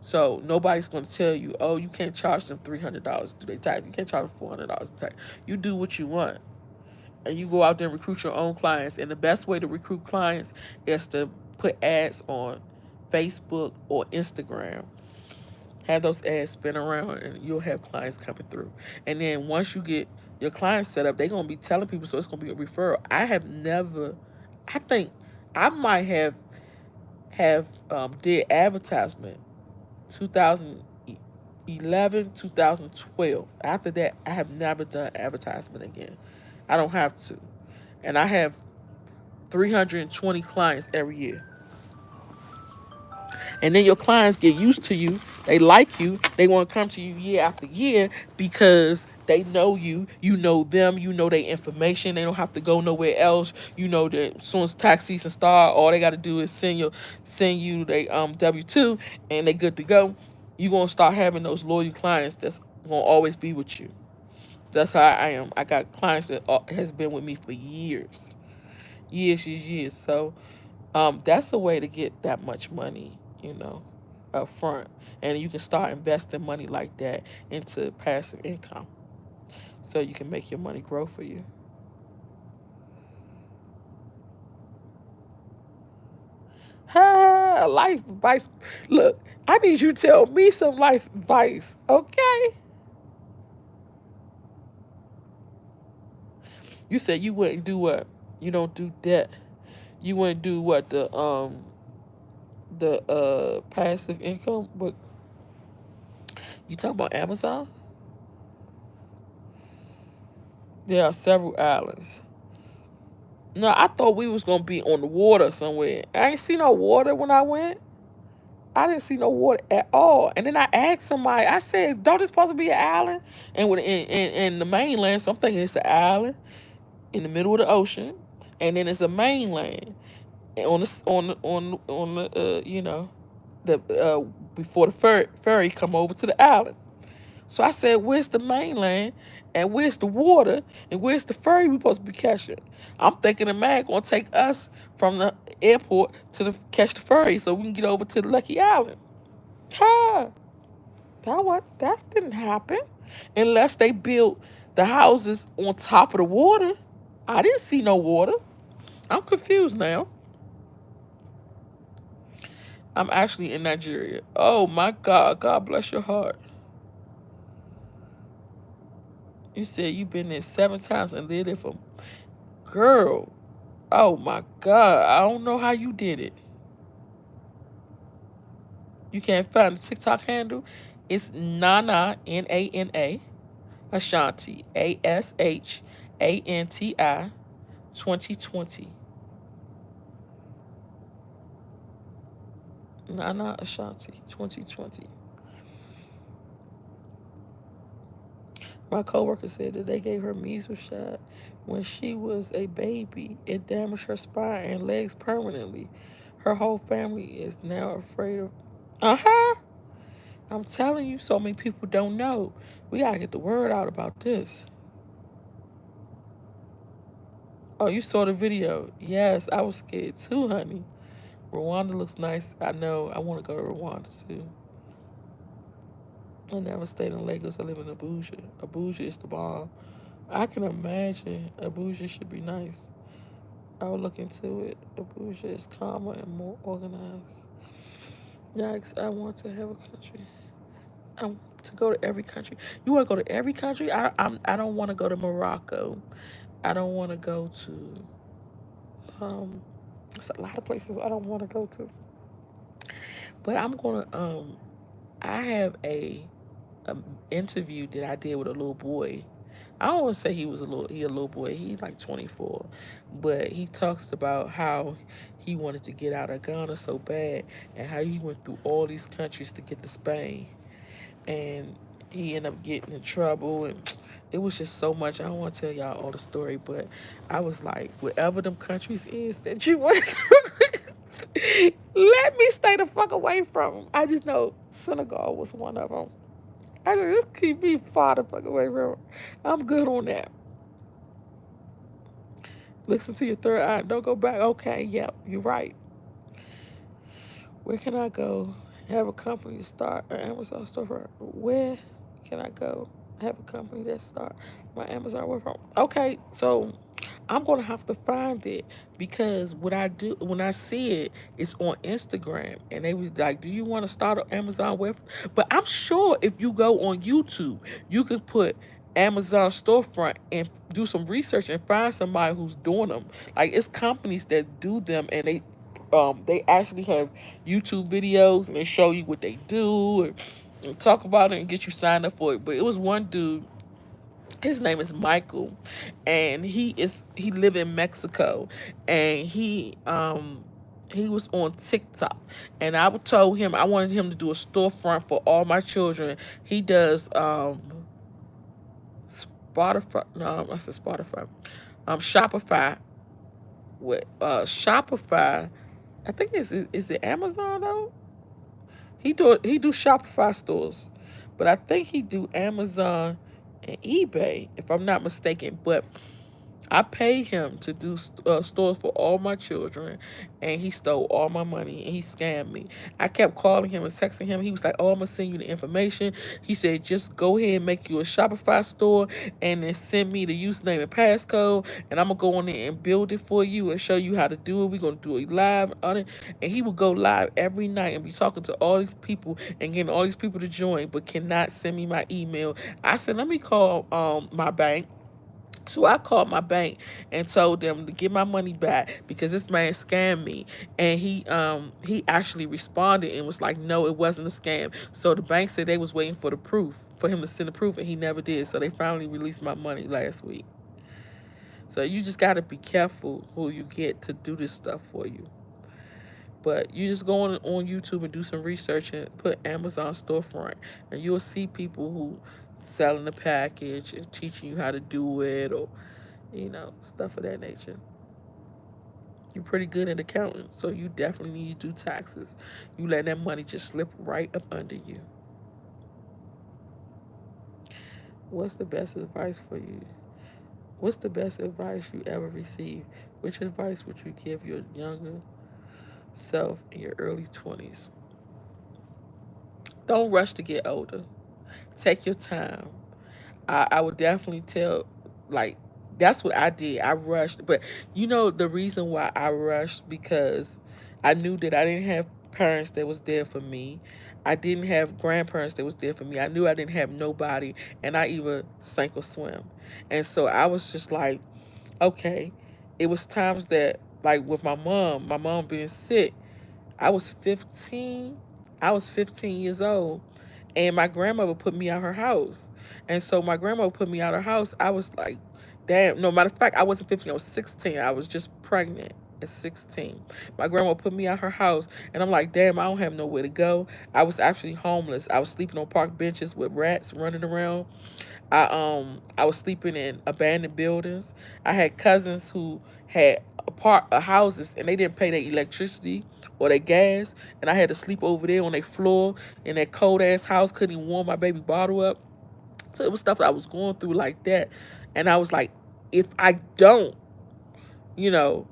So nobody's going to tell you, oh, you can't charge them $300 to do their tax. You can't charge them $400 to tax. You do what you want, and you go out there and recruit your own clients. And the best way to recruit clients is to put ads on Facebook or Instagram. Have those ads spin around and you'll have clients coming through. And then once you get your clients set up, they're going to be telling people, so it's going to be a referral. I think I might have did advertisement 2011, 2012. After that, I have never done advertisement again. I don't have to. And I have 320 clients every year. And then your clients get used to you. They like you. They want to come to you year after year because they know you. You know them. You know their information. They don't have to go nowhere else. You know that as soon as tax season start, all they got to do is send you their W-2, and they good to go. You gonna start having those loyal clients that's gonna always be with you. That's how I am. I got clients that has been with me for years, years. So that's a way to get that much money, up front. And you can start investing money like that into passive income so you can make your money grow for you. Life advice. Look, I need you to tell me some life advice, okay? You said you wouldn't do what? You don't do debt. You wouldn't do what, the passive income, but you talking about Amazon? There are several islands. No, I thought we was gonna be on the water somewhere. I ain't see no water when I went. I didn't see no water at all. And then I asked somebody, I said, don't this supposed to be an island? And in the mainland, so I'm thinking it's an island in the middle of the ocean, and then it's a mainland on the the before the ferry come over to the island. So I said, where's the mainland? And where's the water? And where's the ferry we supposed to be catching? I'm thinking the man gonna take us from the airport to catch the ferry so we can get over to the Lucky Island. Ha! That didn't happen unless they built the houses on top of the water. I didn't see no water. I'm confused now. I'm actually in Nigeria. Oh my God. God bless your heart. You said you've been there 7 times and lived there for, girl. Oh my God. I don't know how you did it. You can't find the TikTok handle. It's Nana, Nana, Ashanti, ASHANTI 2020. Nana Ashanti 2020. My coworker said that they gave her measles shot when she was a baby. It damaged her spine and legs permanently. Her whole family is now afraid of. I'm telling you, so many people don't know. We gotta get the word out about this. Oh, you saw the video? Yes, I was scared too, honey. Rwanda looks nice. I know. I want to go to Rwanda too. I never stayed in Lagos. I live in Abuja. Abuja is the bomb. I can imagine Abuja should be nice. I'll look into it. Abuja is calmer and more organized. Yikes, I want to have a country. I want to go to every country. You want to go to every country? I don't want to go to Morocco. I don't want to go to. There's a lot of places I don't want to go to. But I'm gonna. I have a interview that I did with a little boy. I don't want to say he a little boy. He's like 24, but he talks about how he wanted to get out of Ghana so bad, and how he went through all these countries to get to Spain, and he ended up getting in trouble, and it was just so much. I don't want to tell y'all all the story, but I was like, wherever them countries is that you went through, let me stay the fuck away from them. I just know Senegal was one of them. I just keep me far the fuck away from them. I'm good on that. Listen to your third eye. Don't go back. Okay, yep, you're right. Where can I go? Have a company to start an Amazon store. Where can I go? Have a company that start my Amazon work from. Okay, so I'm gonna have to find it because what I do when I see it, it's on Instagram, and they was like, "Do you want to start an Amazon web?" But I'm sure if you go on YouTube, you can put Amazon storefront and do some research and find somebody who's doing them. Like it's companies that do them, and they actually have YouTube videos and they show you what they do and talk about it and get you signed up for it. But it was one dude, his name is Michael, and he live in Mexico, and he was on TikTok, and I told him I wanted him to do a storefront for all my children. He does Spotify. No, I said Spotify. Shopify with Shopify. I think is it Amazon though? He do Shopify stores, but I think he do Amazon and eBay if I'm not mistaken. But I paid him to do stores for all my children, and he stole all my money and he scammed me. I kept calling him and texting him. He was like, "Oh, I'm gonna send you the information." He said, "Just go ahead and make you a Shopify store, and then send me the username and passcode, and I'm gonna go on there and build it for you and show you how to do it. We're gonna do it live on it." And he would go live every night and be talking to all these people and getting all these people to join, but cannot send me my email. I said, "Let me call my bank." So I called my bank and told them to get my money back because this man scammed me. And he actually responded and was like, "No, it wasn't a scam." So the bank said they was waiting for the proof, for him to send the proof, and he never did. So they finally released my money last week. So you just gotta be careful who you get to do this stuff for you. But you just go on YouTube and do some research and put Amazon storefront, and you'll see people who selling the package and teaching you how to do it, or stuff of that nature. You're pretty good at accounting, so you definitely need to do taxes. You let that money just slip right up under you. What's the best advice for you? What's the best advice you ever received? Which advice would you give your younger self in your early 20s? Don't rush to get older. Take your time. I would definitely tell, like, that's what I did. I rushed. But you know, the reason why I rushed, because I knew that I didn't have parents that was there for me. I didn't have grandparents that was there for me. I knew I didn't have nobody, and I either sank or swim. And so I was just like, okay. It was times that, like with my mom being sick, I was 15. I was 15 years old, and my grandmother put me out her house. And so my grandmother put me out her house. I was like, damn. No, matter of fact, I wasn't 15. I was 16. I was just pregnant at 16. My grandma put me out her house, and I'm like, damn, I don't have nowhere to go. I was actually homeless. I was sleeping on park benches with rats running around. I was sleeping in abandoned buildings. I had cousins who had houses, and they didn't pay their electricity or their gas, and I had to sleep over there on their floor in that cold ass house. Couldn't even warm my baby bottle up. So it was stuff that I was going through like that, and I was like, if I don't, you know,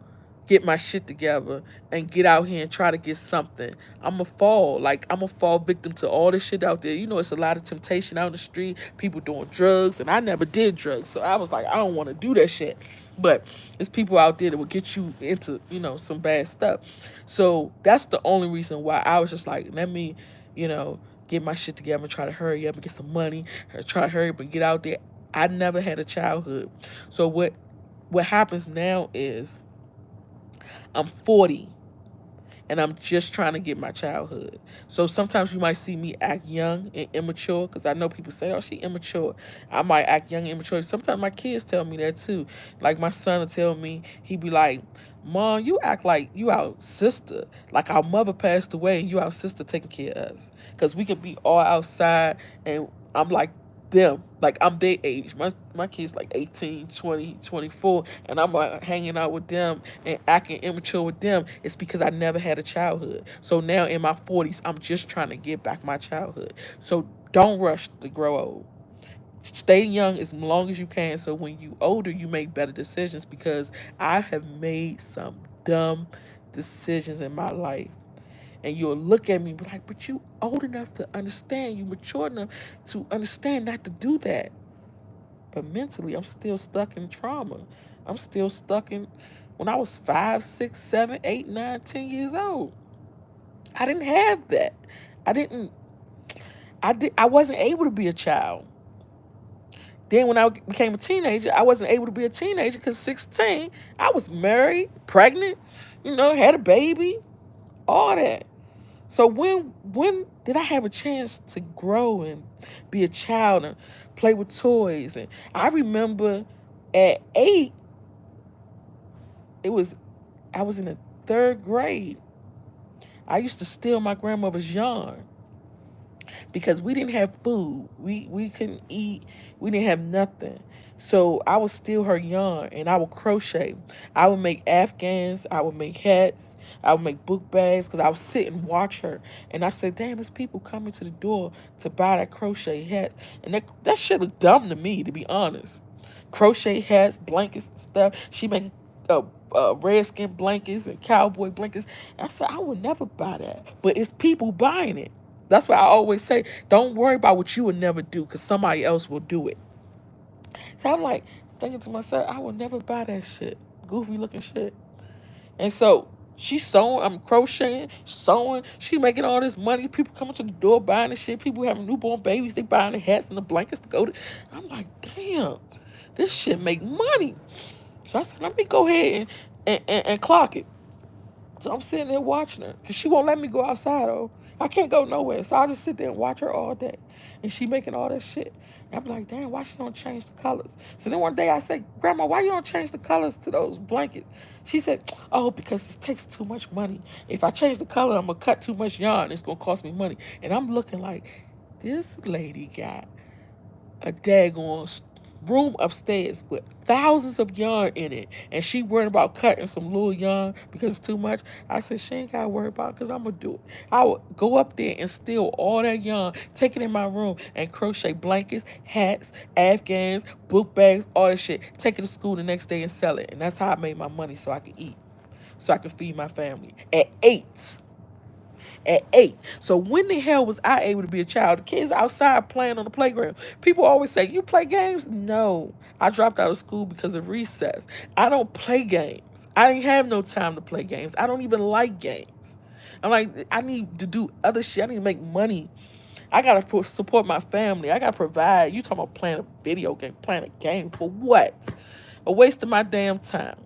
get my shit together and get out here and try to get something, I'ma fall. Like, I'ma fall victim to all this shit out there. You know, it's a lot of temptation out in the street, people doing drugs, and I never did drugs. So I was like, I don't want to do that shit. But it's people out there that will get you into, some bad stuff. So that's the only reason why I was just like, let me, you know, get my shit together and try to hurry up and get some money, or try to hurry up and get out there. I never had a childhood. So what happens now is I'm 40, and I'm just trying to get my childhood. So sometimes you might see me act young and immature, because I know people say, oh, she immature. I might act young and immature. Sometimes my kids tell me that too. Like my son will tell me, he be like, Mom, you act like you our sister. Like our mother passed away and you our sister taking care of us. Because we could be all outside, and I'm like them. Like I'm their age. My kids like 18, 20, 24, and I'm hanging out with them and acting immature with them. It's because I never had a childhood. So now in my 40s, I'm just trying to get back my childhood. So don't rush to grow old. Stay young as long as you can, so when you older, you make better decisions, because I have made some dumb decisions in my life. And you'll look at me and be like, but you old enough to understand, you mature enough to understand not to do that. But mentally, I'm still stuck in trauma. I'm still stuck in when I was 5, 6, 7, 8, 9, 10 years old. I didn't have that. I didn't. I wasn't able to be a child. Then when I became a teenager, I wasn't able to be a teenager because 16, I was married, pregnant, had a baby, all that. So when did I have a chance to grow and be a child and play with toys? And I remember at 8, it was I was in the 3rd grade. I used to steal my grandmother's yarn because we didn't have food. We couldn't eat. We didn't have nothing. So I would steal her yarn and I would crochet. I would make Afghans. I would make hats. I would make book bags, because I would sit and watch her. And I said, damn, there's people coming to the door to buy that crochet hats. And that shit looked dumb to me, to be honest. Crochet hats, blankets and stuff. She made redskin blankets and cowboy blankets. And I said, I would never buy that. But it's people buying it. That's why I always say, don't worry about what you would never do, because somebody else will do it. So I'm like thinking to myself, I would never buy that shit. Goofy looking shit. And so she's sewing, I'm crocheting, sewing. She making all this money. People coming to the door buying the shit. People having newborn babies. They buying the hats and the blankets to go to. I'm like, damn, this shit make money. So I said, let me go ahead and clock it. So I'm sitting there watching her, because she won't let me go outside, though. I can't go nowhere. So I just sit there and watch her all day. And she making all that shit. And I'm like, damn, why she don't change the colors? So then one day I said, Grandma, why you don't change the colors to those blankets? She said, oh, because this takes too much money. If I change the color, I'm going to cut too much yarn. It's going to cost me money. And I'm looking like, this lady got a daggone room upstairs with thousands of yarn in it, and she worried about cutting some little yarn because it's too much. I said, she ain't gotta worry about it because I'm gonna do it. I would go up there and steal all that yarn, take it in my room, and crochet blankets, hats, afghans, book bags, all that shit. Take it to school the next day and sell it. And that's how I made my money so I could eat, so I could feed my family. At 8. So when the hell was I able to be a child? The kids outside playing on the playground. People always say, you play games? No. I dropped out of school because of recess. I don't play games. I didn't have no time to play games. I don't even like games. I'm like, I need to do other shit. I need to make money. I gotta support my family. I gotta provide. You talking about playing a video game, playing a game for what? A waste of my damn time.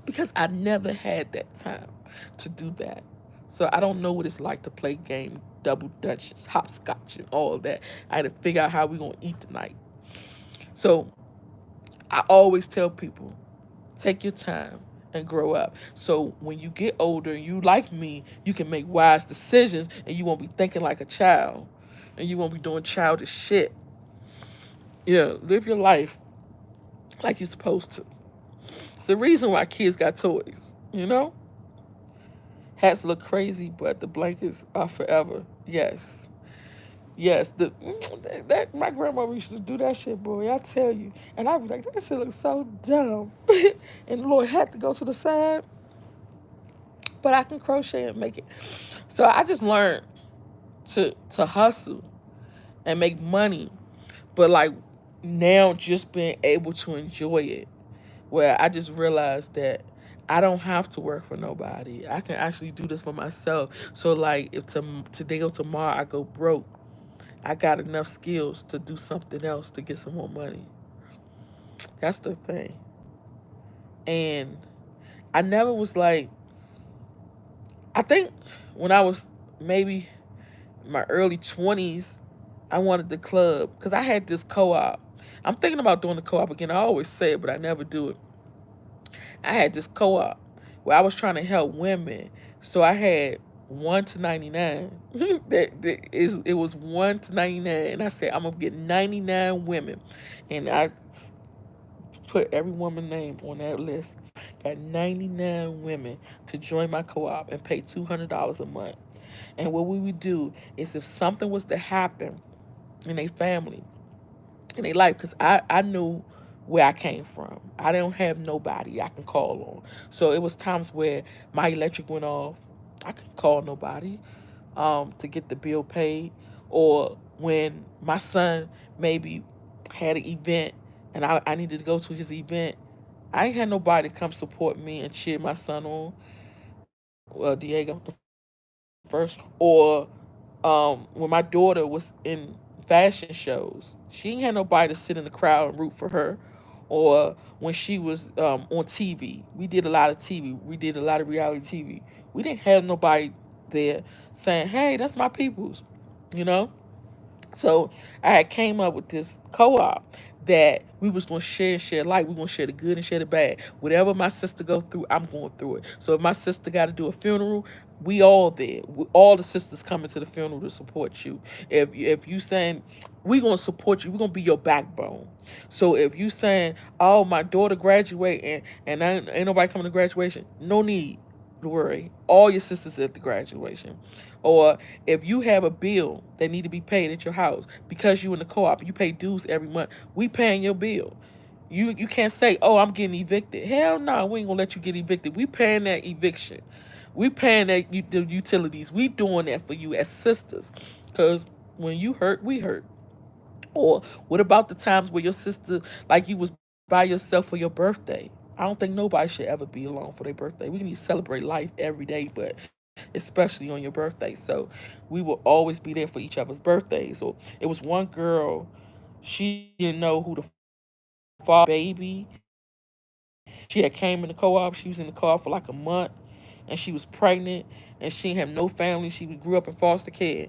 Because I never had that time to do that. So I don't know what it's like to play game, double dutch, hopscotch, and all of that. I had to figure out how we gonna eat tonight. So I always tell people, take your time and grow up. So when you get older and you like me, you can make wise decisions and you won't be thinking like a child. And you won't be doing childish shit. Yeah, live your life like you're supposed to. It's the reason why kids got toys, you know? Hats look crazy, but the blankets are forever. Yes. Yes. That my grandmother used to do that shit, boy. I tell you. And I was like, that shit looks so dumb. And the Lord had to go to the side. But I can crochet and make it. So I just learned to hustle and make money. But like now just being able to enjoy it. Where I just realized that I don't have to work for nobody. I can actually do this for myself. So like if today or tomorrow I go broke, I got enough skills to do something else to get some more money. That's the thing. And I never was like, I think when I was maybe in my early 20s, I wanted the club because I had this co-op. I'm thinking about doing the co-op again. I always say it, but I never do it. I had this co-op where I was trying to help women. So I had 1 to 99. It was 1 to 99, and I said I'm gonna get 99 women, and I put every woman name on that list. Got 99 women to join my co-op and pay $200 a month. And what we would do is if something was to happen in a family, in their life, because I knew where I came from. I don't have nobody I can call on. So it was times where my electric went off. I couldn't call nobody to get the bill paid. Or when my son maybe had an event and I needed to go to his event, I ain't had nobody to come support me and cheer my son on. Diego, the first. Or when my daughter was in fashion shows, she ain't had nobody to sit in the crowd and root for her. Or when she was on TV, we did a lot of TV. We did a lot of reality TV. We didn't have nobody there saying, "Hey, that's my peoples," you know. So I had came up with this co-op that we was gonna share light. We gonna share the good and share the bad. Whatever my sister go through, I'm going through it. So if my sister got to do a funeral, we all there. All the sisters coming to the funeral to support you. If you saying we gonna support you, we gonna be your backbone. So if you saying, oh, my daughter graduate and ain't nobody coming to graduation, no need to worry. All your sisters at the graduation. Or if you have a bill that need to be paid at your house because you in the co-op, you pay dues every month. We paying your bill. You can't say, oh, I'm getting evicted. Hell no, we ain't gonna let you get evicted. We paying that eviction. We paying the utilities. We doing that for you as sisters. Cause when you hurt, we hurt. Or what about the times where your sister, like you was by yourself for your birthday? I don't think nobody should ever be alone for their birthday. We need to celebrate life every day, but especially on your birthday. So we will always be there for each other's birthdays. Or it was one girl, she didn't know who the father baby. She had came in the co-op. She was in the co-op for like a month, and she was pregnant, and she didn't have no family. She grew up in foster care.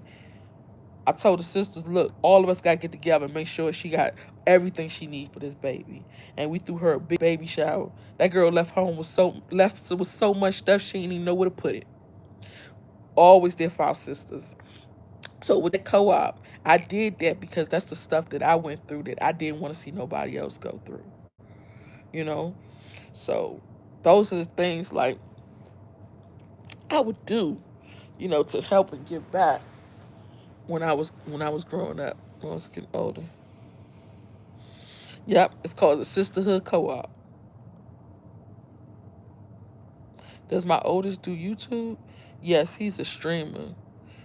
I told the sisters, look, all of us gotta get together and make sure she got everything she needs for this baby. And we threw her a big baby shower. That girl left home with so much stuff she didn't even know where to put it. Always there for our sisters. So with the co-op, I did that because that's the stuff that I went through that I didn't want to see nobody else go through. You know, so those are the things like I would do, to help and give back when I was growing up, when I was getting older. Yep, it's called the Sisterhood Co-op. Does my oldest do YouTube? Yes, he's a streamer.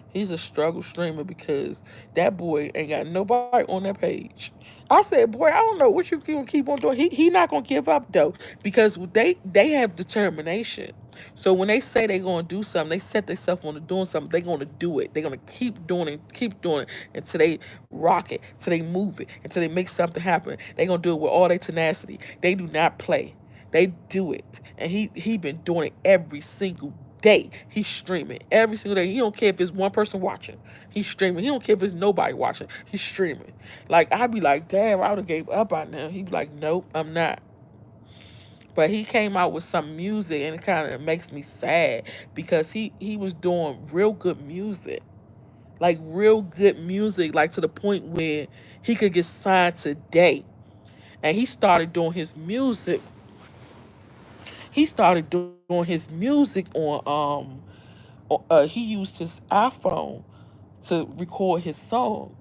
He's a struggle streamer because that boy ain't got nobody on that page. I said, boy, I don't know what you gonna keep on doing. He not gonna give up though because they have determination. So when they say they gonna do something, they set themselves on to doing something. They gonna do it. They're gonna keep doing it until they rock it, until they move it, until they make something happen. They gonna do it with all their tenacity. They do not play. They do it, and he been doing it every single day. He's streaming every single day. He don't care if it's one person watching. He's streaming. He don't care if it's nobody watching. He's streaming. Like I'd be like, damn, I would have gave up by now. He'd be like, nope, I'm not. But he came out with some music, and it kind of makes me sad because he was doing real good music, like real good music, like to the point where he could get signed today. And he started doing his music. He started doing his music he used his iPhone to record his song,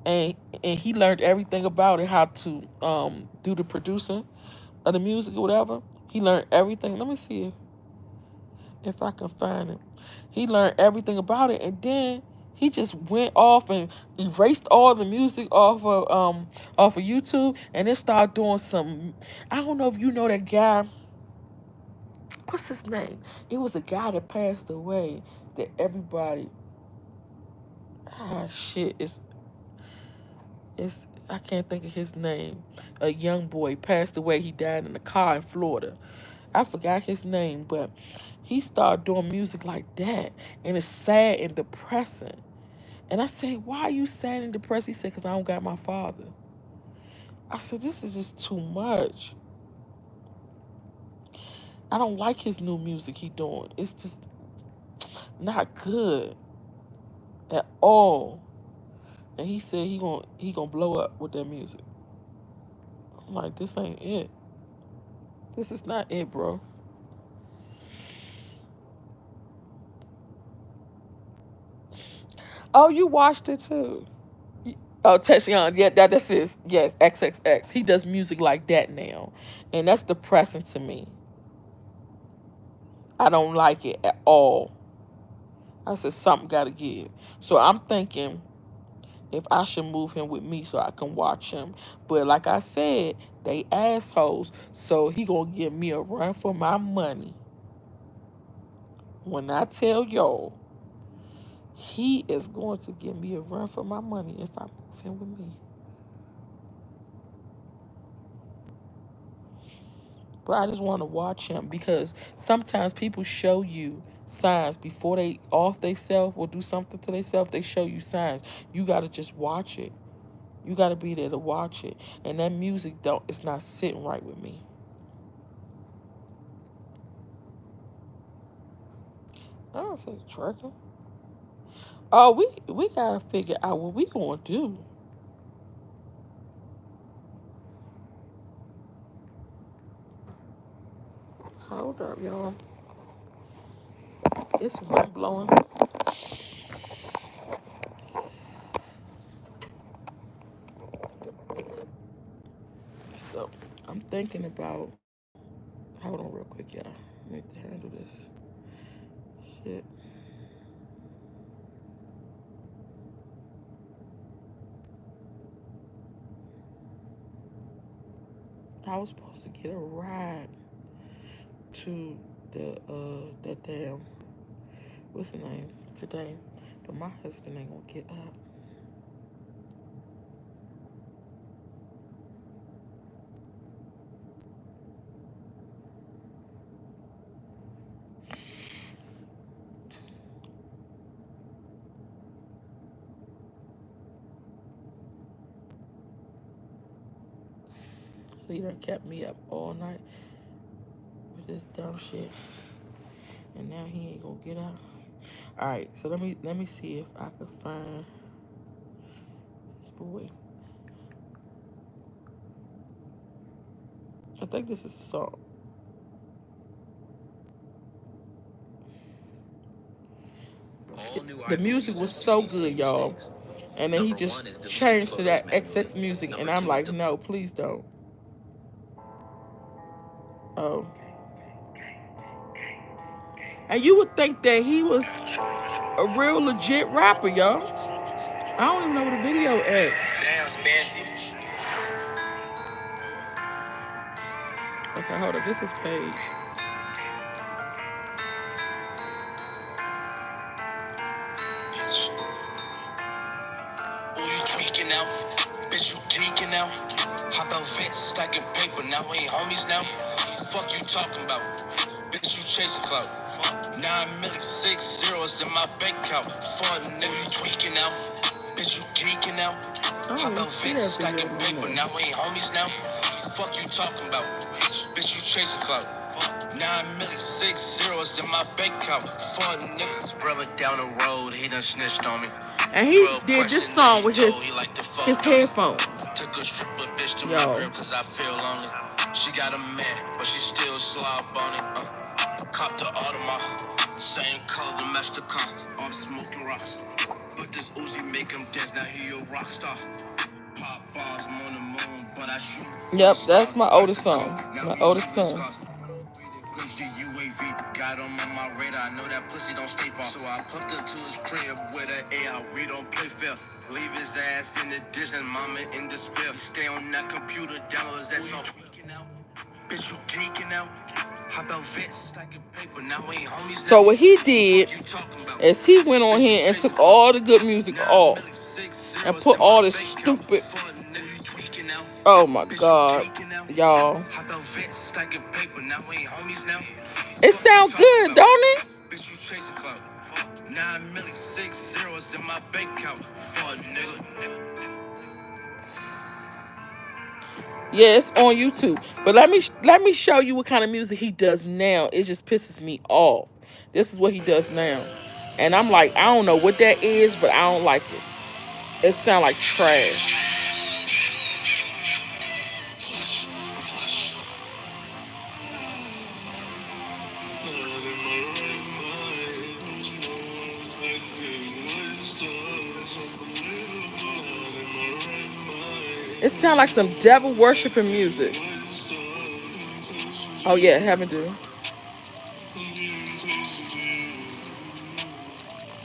and and he learned everything about it, how to do the producing of the music or whatever. He learned everything. Let me see if I can find it. He learned everything about it, and then he just went off and erased all the music off of YouTube, and then started doing some. I don't know if you know that guy. What's his name? It was a guy that passed away that everybody. Ah, shit. It's I can't think of his name. A young boy passed away. He died in a car in Florida. I forgot his name, but he started doing music like that, and it's sad and depressing. And I said, "Why are you sad and depressed?" He said, "Cause I don't got my father." I said, "This is just too much. I don't like his new music he doing. It's just not good at all." And he said he gonna blow up with that music. I'm like, this ain't it. This is not it, bro. Oh, you watched it too. Oh, Teshion, yeah, that's his. Yes, XXX. He does music like that now, and that's depressing to me. I don't like it at all. I said something got to give. So I'm thinking if I should move him with me so I can watch him. But like I said, they assholes. So he gonna give me a run for my money. When I tell y'all, he is going to give me a run for my money if I move him with me. But I just want to watch him because sometimes people show you signs before they off themselves or do something to themselves. They show you signs. You gotta just watch it. You gotta be there to watch it. And that music don't. It's not sitting right with me. I don't say twerking. Oh, we gotta figure out what we gonna do. Hold up, y'all. It's wind blowing. So I'm thinking about. Hold on, real quick, y'all. I need to handle this. Shit. I was supposed to get a ride to that damn what's the name today, but my husband ain't gonna get up. So he done kept me up all night with this dumb shit, and now he ain't gonna get up. All right, so let me see if I can find. boy. I think this is the song. The music was so good, y'all. And then he just changed to that XX music, and I'm like, no, please don't. Oh. And you would think that he was a real legit rapper, y'all. I don't even know where the video at. Okay, hold up. This is Page. Oh, you tweaking out, bitch, you geeking out. How about Vince stacking paper? Now we ain't homies now. Fuck you talking about, bitch, you chasing clout. 9 million, 6 zeros in my bank account. Fun nigga, you tweaking out, bitch, you geeking out. How about Vince stacking paper? Now we ain't homies now. Fuck you talking about, bitch, you chasing clout. 9 million, 6 zeros in my bank account. Fun niggas, brother down the road, he done snitched on me. And he did this song with his headphones. Took a stripper bitch to my crib cause I feel lonely. She got a man, but she still slob on it. Cop the Audemars, same color, the match the car. I'm smoking rocks. But this Uzi make him dance, now he a rock star. Pop bars, I'm on the moon, but I shoot. Yep, that's my oldest son. My oldest son. The UAV got him on my radar. I know that pussy don't stay far. So I pumped up to his crib with an AR. We don't play fair. Leave his ass in the dish and mama in despair. Stay on that computer, download his ass off. Bitch, you geeking out. How about Vince stacking paper? Now we ain't homies. So what he did is he went on here and took all the good music off and put all this stupid. Oh my God, y'all. It sounds good, don't it? Bitch, you chasing clout. 9 million, 6 zeros in my bank account. Fuck nigga. Yeah, it's on YouTube. But let me show you what kind of music he does now. It just pisses me off. This is what he does now. And I'm like, I don't know what that is, but I don't like it. It sounds like trash. It sounds like some devil worshiping music. Oh yeah, haven't do.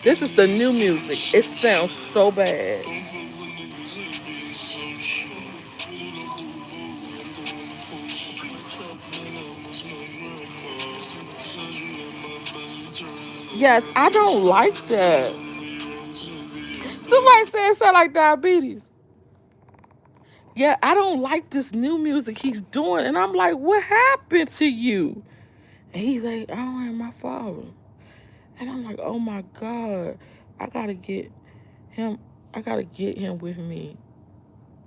This is the new music. It sounds so bad. Yes, I don't like that. Somebody said it sound like diabetes. Yeah, I don't like this new music he's doing. And I'm like, what happened to you? And he's like, I don't have my father. And I'm like, oh my God, I gotta get him. I gotta get him with me.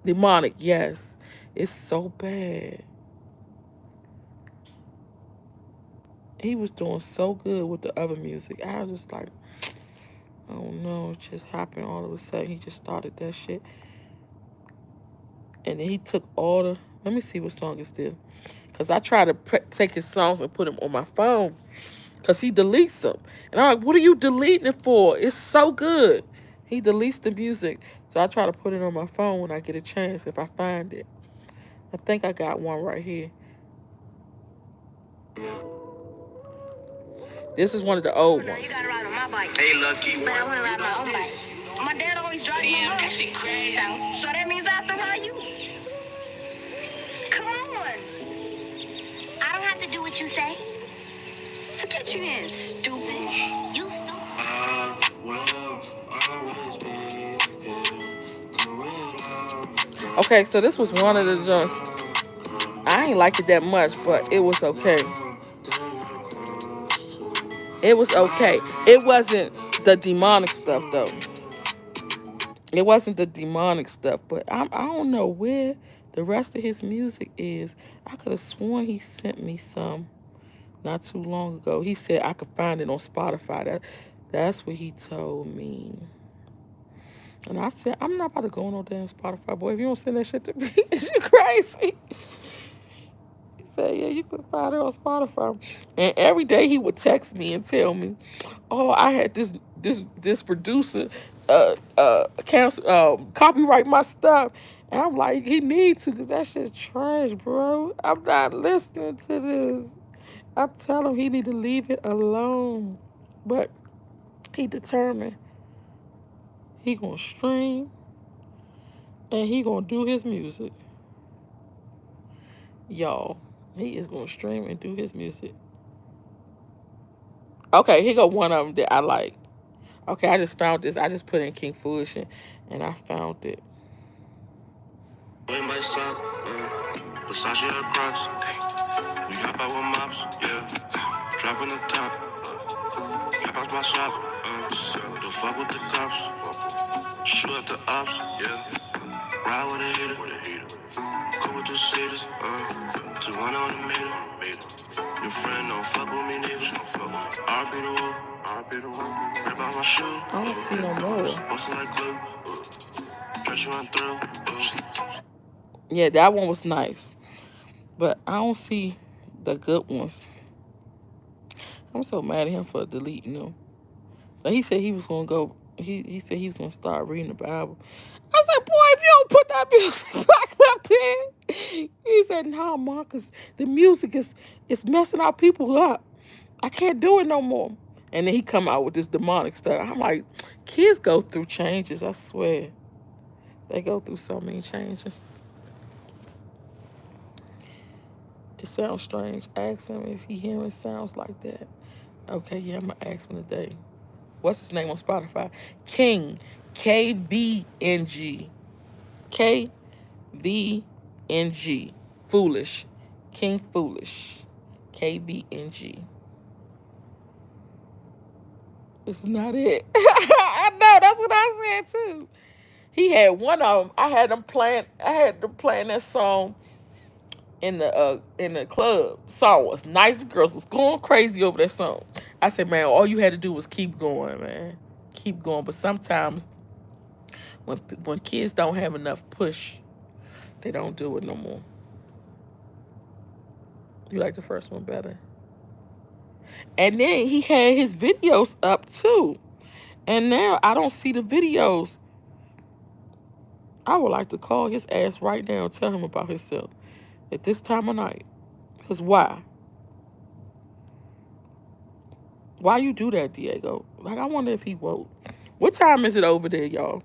Demonic, yes. It's so bad. He was doing so good with the other music. I was just like, oh no, it just happened all of a sudden. He just started that shit. And then he took all the, let me see what song it's this. Because I try to take his songs and put them on my phone. Because he deletes them. And I'm like, what are you deleting it for? It's so good. He deletes the music. So I try to put it on my phone when I get a chance, if I find it. I think I got one right here. This is one of the old ones. You gotta ride on my bike. Hey, lucky one. But I wanna ride my own bike. My dad always drives me home. Actually crazy. So that means I have to ride you? Come on. I don't have to do what you say. Forget you in, stupid. You stupid. Okay, so this was one of the joints. I ain't liked it that much, but it was okay. It was okay. It wasn't the demonic stuff, though. It wasn't the demonic stuff, but I don't know where the rest of his music is. I could have sworn he sent me some not too long ago. He said I could find it on Spotify. That's what he told me. And I said, I'm not about to go on no damn Spotify, boy. If you don't send that shit to me, you crazy. He said, yeah, you can find it on Spotify. And every day he would text me and tell me, oh, I had this producer cancel copyright my stuff. And I'm like, he needs to, because that shit trash, bro. I'm not listening to this. I tell him he need to leave it alone. But he determined he gonna stream and he gonna do his music. Y'all, he is gonna stream and do his music. Okay, here go one of them that I like. Okay, I just found this. I just put in King Foolish and I found it. In my sock, Versace across. We hop out with mops, yeah. Dropping the top. Hop out my shop, don't fuck with the cops. Shoot at the ops, yeah. Ride with a heater. Go with the cities, 2-1 on the meter. Your friend don't fuck with me neither. RP the wall. Rip out my shoe. I don't see no more. Bustin' like glue. Stretch run through. Yeah, that one was nice. But I don't see the good ones. I'm so mad at him for deleting them. So he said he was gonna go. He said he was gonna start reading the Bible. I said, boy, if you don't put that music back up there. He said, no, Marcus, the music is messing our people up. I can't do it no more. And then he come out with this demonic stuff. I'm like, kids go through changes, I swear. They go through so many changes. It sounds strange. Ask him if he hearing sounds like that. Okay, yeah, I'm gonna ask him today. What's his name on Spotify? King. KVNG. KVNG. Foolish. King Foolish. KVNG. This is not it. I know, that's what I said too. He had one of them. I had them playing that song in the club. Song was nice. Girls was going crazy over that song. I said, man, all you had to do was keep going, man. Keep going. But sometimes when kids don't have enough push, they don't do it no more. You like the first one better? And then he had his videos up too. And now I don't see the videos. I would like to call his ass right now and tell him about himself at this time of night. Because why? Why you do that, Diego? Like, I wonder if he woke. What time is it over there, y'all?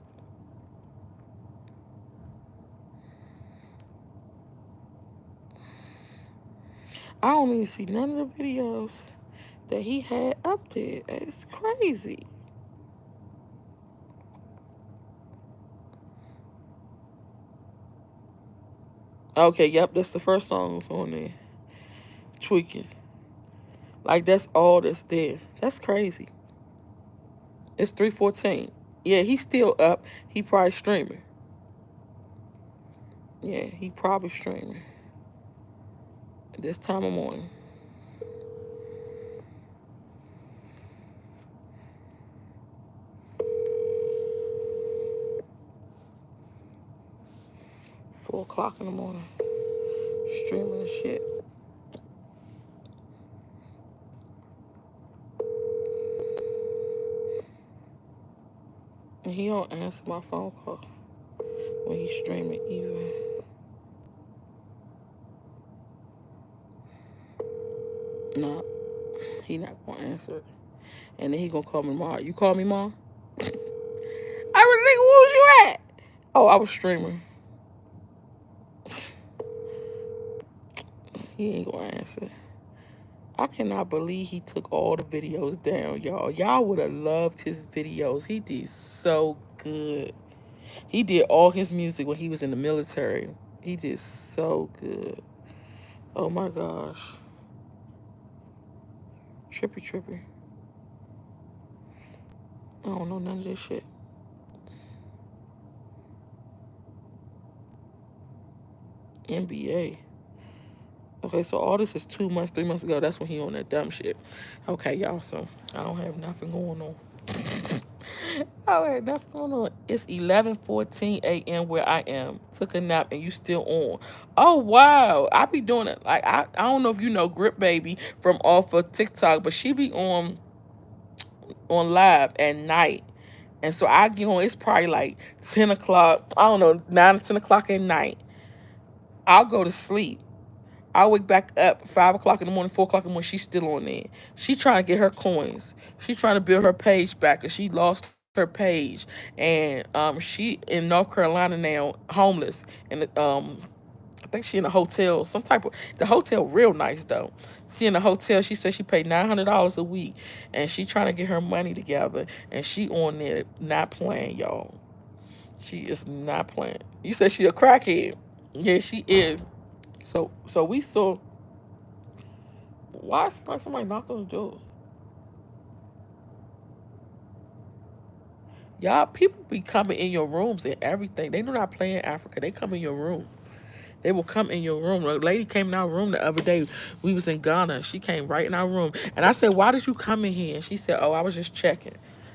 I don't even see none of the videos that he had up there. It's crazy. Okay, yep, that's the first song on there. Tweaking. Like, that's all that's there. That's crazy. It's 3:14. Yeah, he's still up. He probably streaming. Yeah, he probably streaming. At this time of morning. Four o'clock in the morning. Streaming and shit. And he don't answer my phone call when he's streaming either. Nah, he not gonna answer it. And then he gonna call me tomorrow. You call me, Mom? I was thinking, where was you at? Oh, I was streaming. He ain't gonna answer. I cannot believe he took all the videos down, y'all. Y'all would have loved his videos. He did so good. He did all his music when he was in the military. He did so good. Oh my gosh. Trippy. I don't know none of this shit. NBA. Okay, so all this is 2 months, 3 months ago. That's when he on that dumb shit. Okay, y'all, so I don't have nothing going on. Oh, ain't nothing going on. It's 11:14 a.m. where I am. Took a nap and you still on. Oh wow. I be doing it. Like I don't know if you know Grip Baby from off of TikTok, but she be on live at night. And so I get on, it's probably like 10 o'clock, I don't know, 9 or 10 o'clock at night. I'll go to sleep. I'll wake back up 5 o'clock in the morning, 4 o'clock in the morning. She's still on there. She trying to get her coins. She trying to build her page back because she lost her page. And she in North Carolina now, homeless. And I think she in a hotel, some type of, the hotel real nice though. She in a hotel. She said she paid $900 a week, and she trying to get her money together. And she on there not playing, y'all. She is not playing. You said she a crackhead. Yeah, she is. So we saw. Why is like somebody knocked on the door? Y'all, people be coming in your rooms and everything. They do not play in Africa. They come in your room. They will come in your room. A lady came in our room the other day. We was in Ghana. She came right in our room. And I said, why did you come in here? And she said, oh, I was just checking.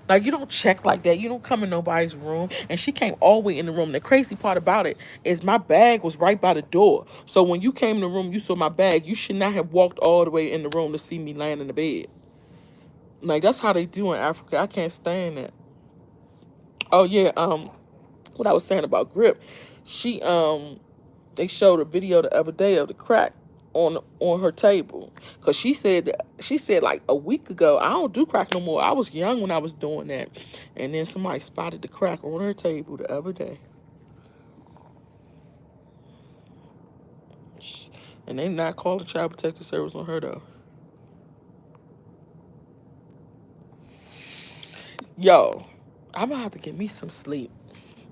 Like, you don't check like that. You don't come in nobody's room. And she came all the way in the room. The crazy part about it is my bag was right by the door. So when you came in the room, you saw my bag. You should not have walked all the way in the room to see me laying in the bed. Like, that's how they do in Africa. I can't stand that. Oh, yeah. What I was saying about Grip. She, they showed a video the other day of the crack on her table, because she said like a week ago, I don't do crack no more. I was young when I was doing that. And then somebody spotted the crack on her table the other day. And they not calling child protective service on her though. Yo, I'm gonna have to get me some sleep.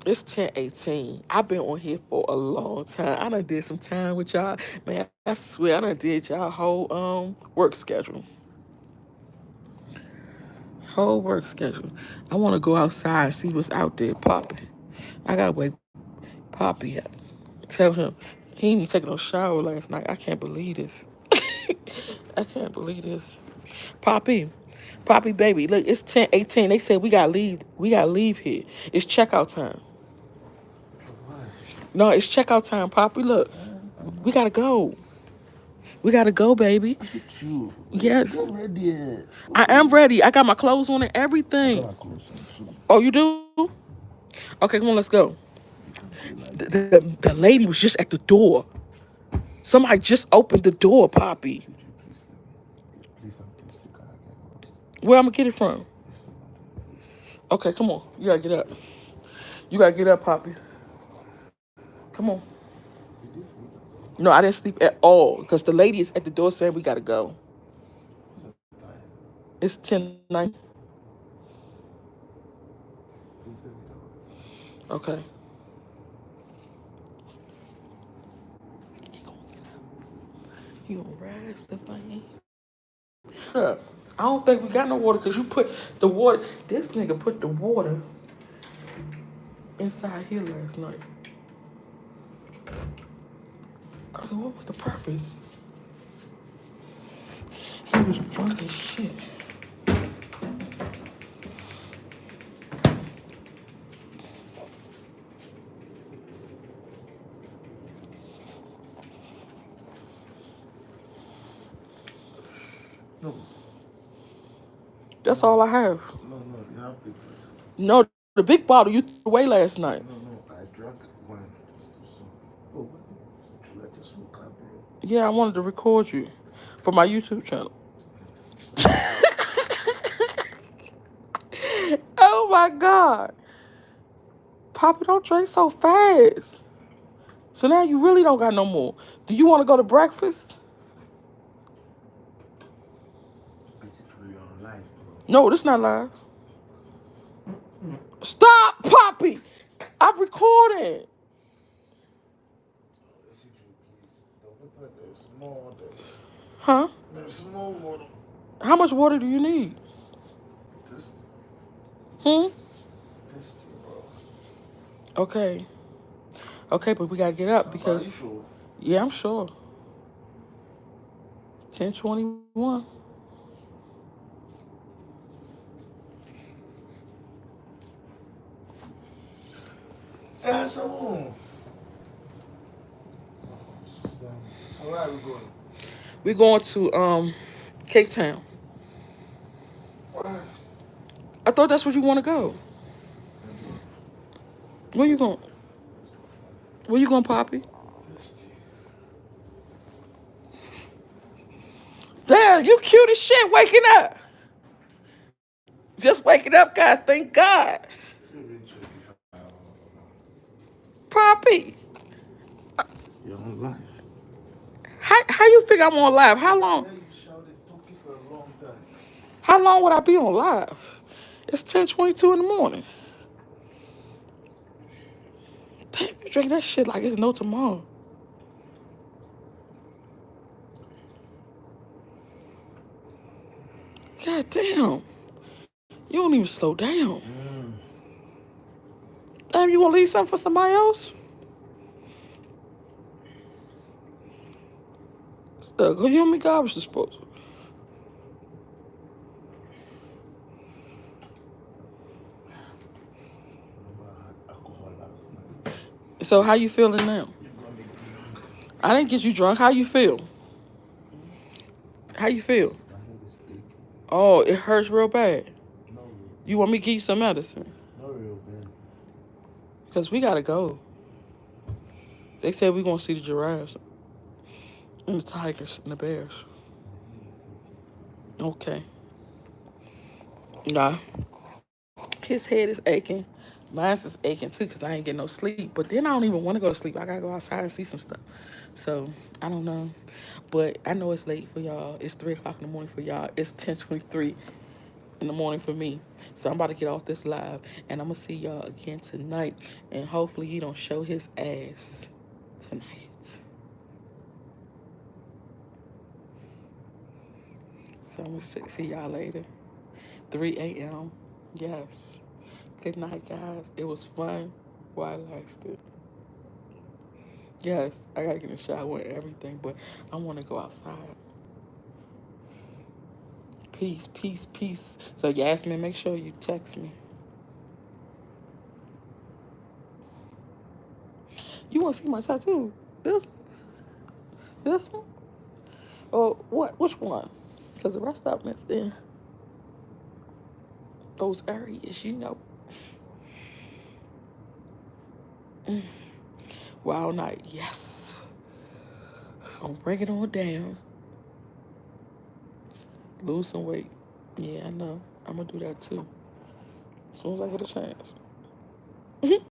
It's 10:18. I've been on here for a long time. I done did some time with y'all. Man, I swear I done did y'all whole work schedule. Whole work schedule. I wanna go outside and see what's out there popping. I gotta wake Poppy up. Tell him he ain't even taking no shower last night. I can't believe this. I can't believe this. Poppy. Poppy baby. Look, it's 10:18. They said we gotta leave. We gotta leave here. It's checkout time. No, it's checkout time, Poppy. Look. We gotta go. We gotta go, baby. Look at you. Yes. You're ready. I am ready. I got my clothes on and I got everything. my clothes on too. Oh, you do? Okay, come on, let's go. We can do like The lady was just at the door. Somebody just opened the door, Poppy. TJ, please let me. Please, I'm thirsty. Can I get one? Where I'm gonna get it from? Please, someone, please. Okay, come on. You gotta get up. You gotta get up, Poppy. Come on. Did you sleep? No, I didn't sleep at all because the lady is at the door saying we gotta go. What's the time? It's 10:09. Please let me know. Okay. You gonna rise the flame? I don't think we got no water because you put the water. This nigga put the water inside here last night. So what was the purpose? He was drunk as shit. No, That's all I have. no, you have big ones. No, the big bottle you threw away last night. No, I drank one. So, oh, wow. True, I just woke up, bro. Yeah, I wanted to record you for my YouTube channel. Oh my God. Papa, don't drink so fast. So now you really don't got no more. Do you want to go to breakfast? Basically, you're on live, bro. No, this not live. Stop, Poppy. I'm recording. Basically, please. The water, there's more water. Huh? There's more water. How much water do you need? Thirsty. Hmm? Thirsty, bro. Okay. Okay, but we gotta get up Are you because sure? yeah, I'm sure. 10:21. Yeah, so where are we going? We're going to Cape Town. Why? I thought that's where you want to go. Where you going? Where you going, Poppy? Thirsty. Damn, you cute as shit waking up. Just waking up, God, thank God. Poppy, You're on live. how you think I'm on live? How Yeah, long? you shouted talking for a long time. How long would I be on live? It's 10:22 in the morning. Damn, you drink that shit like it's no tomorrow. God damn. You don't even slow down. Damn, you want to leave something for somebody else? Who you want me garbage disposal? Alcohol last night. So how you feeling now? You got me drunk. I didn't get you drunk. How you feel? How you feel? My head is aching. Oh, it hurts real bad. No, You want me to give you some medicine? not real bad. Because we got to go. They said we're going to see the giraffes and the tigers and the bears. Okay. Nah. His head is aching. Mine's is aching too because I ain't getting no sleep. But then I don't even want to go to sleep. I got to go outside and see some stuff. So, I don't know. But I know it's late for y'all. It's 3 o'clock in the morning for y'all. It's 10:23 in the morning for me. So I'm about to get off this live. And I'm going to see y'all again tonight. And hopefully he don't show his ass tonight. So I'm going to see y'all later. 3 a.m. Yes. Good night, guys. It was fun while it lasted. Yes, I gotta get in the shower and everything, but I want to go outside. Peace, peace, peace. So Yasmin, make sure you text me. You want to see my tattoo? This one? Or what? Which one? Because the rest of them is in those areas, you know. Wild night, yes. Gonna bring it on down. Lose some weight. Yeah, I know. I'm gonna do that too. As soon as I get a chance.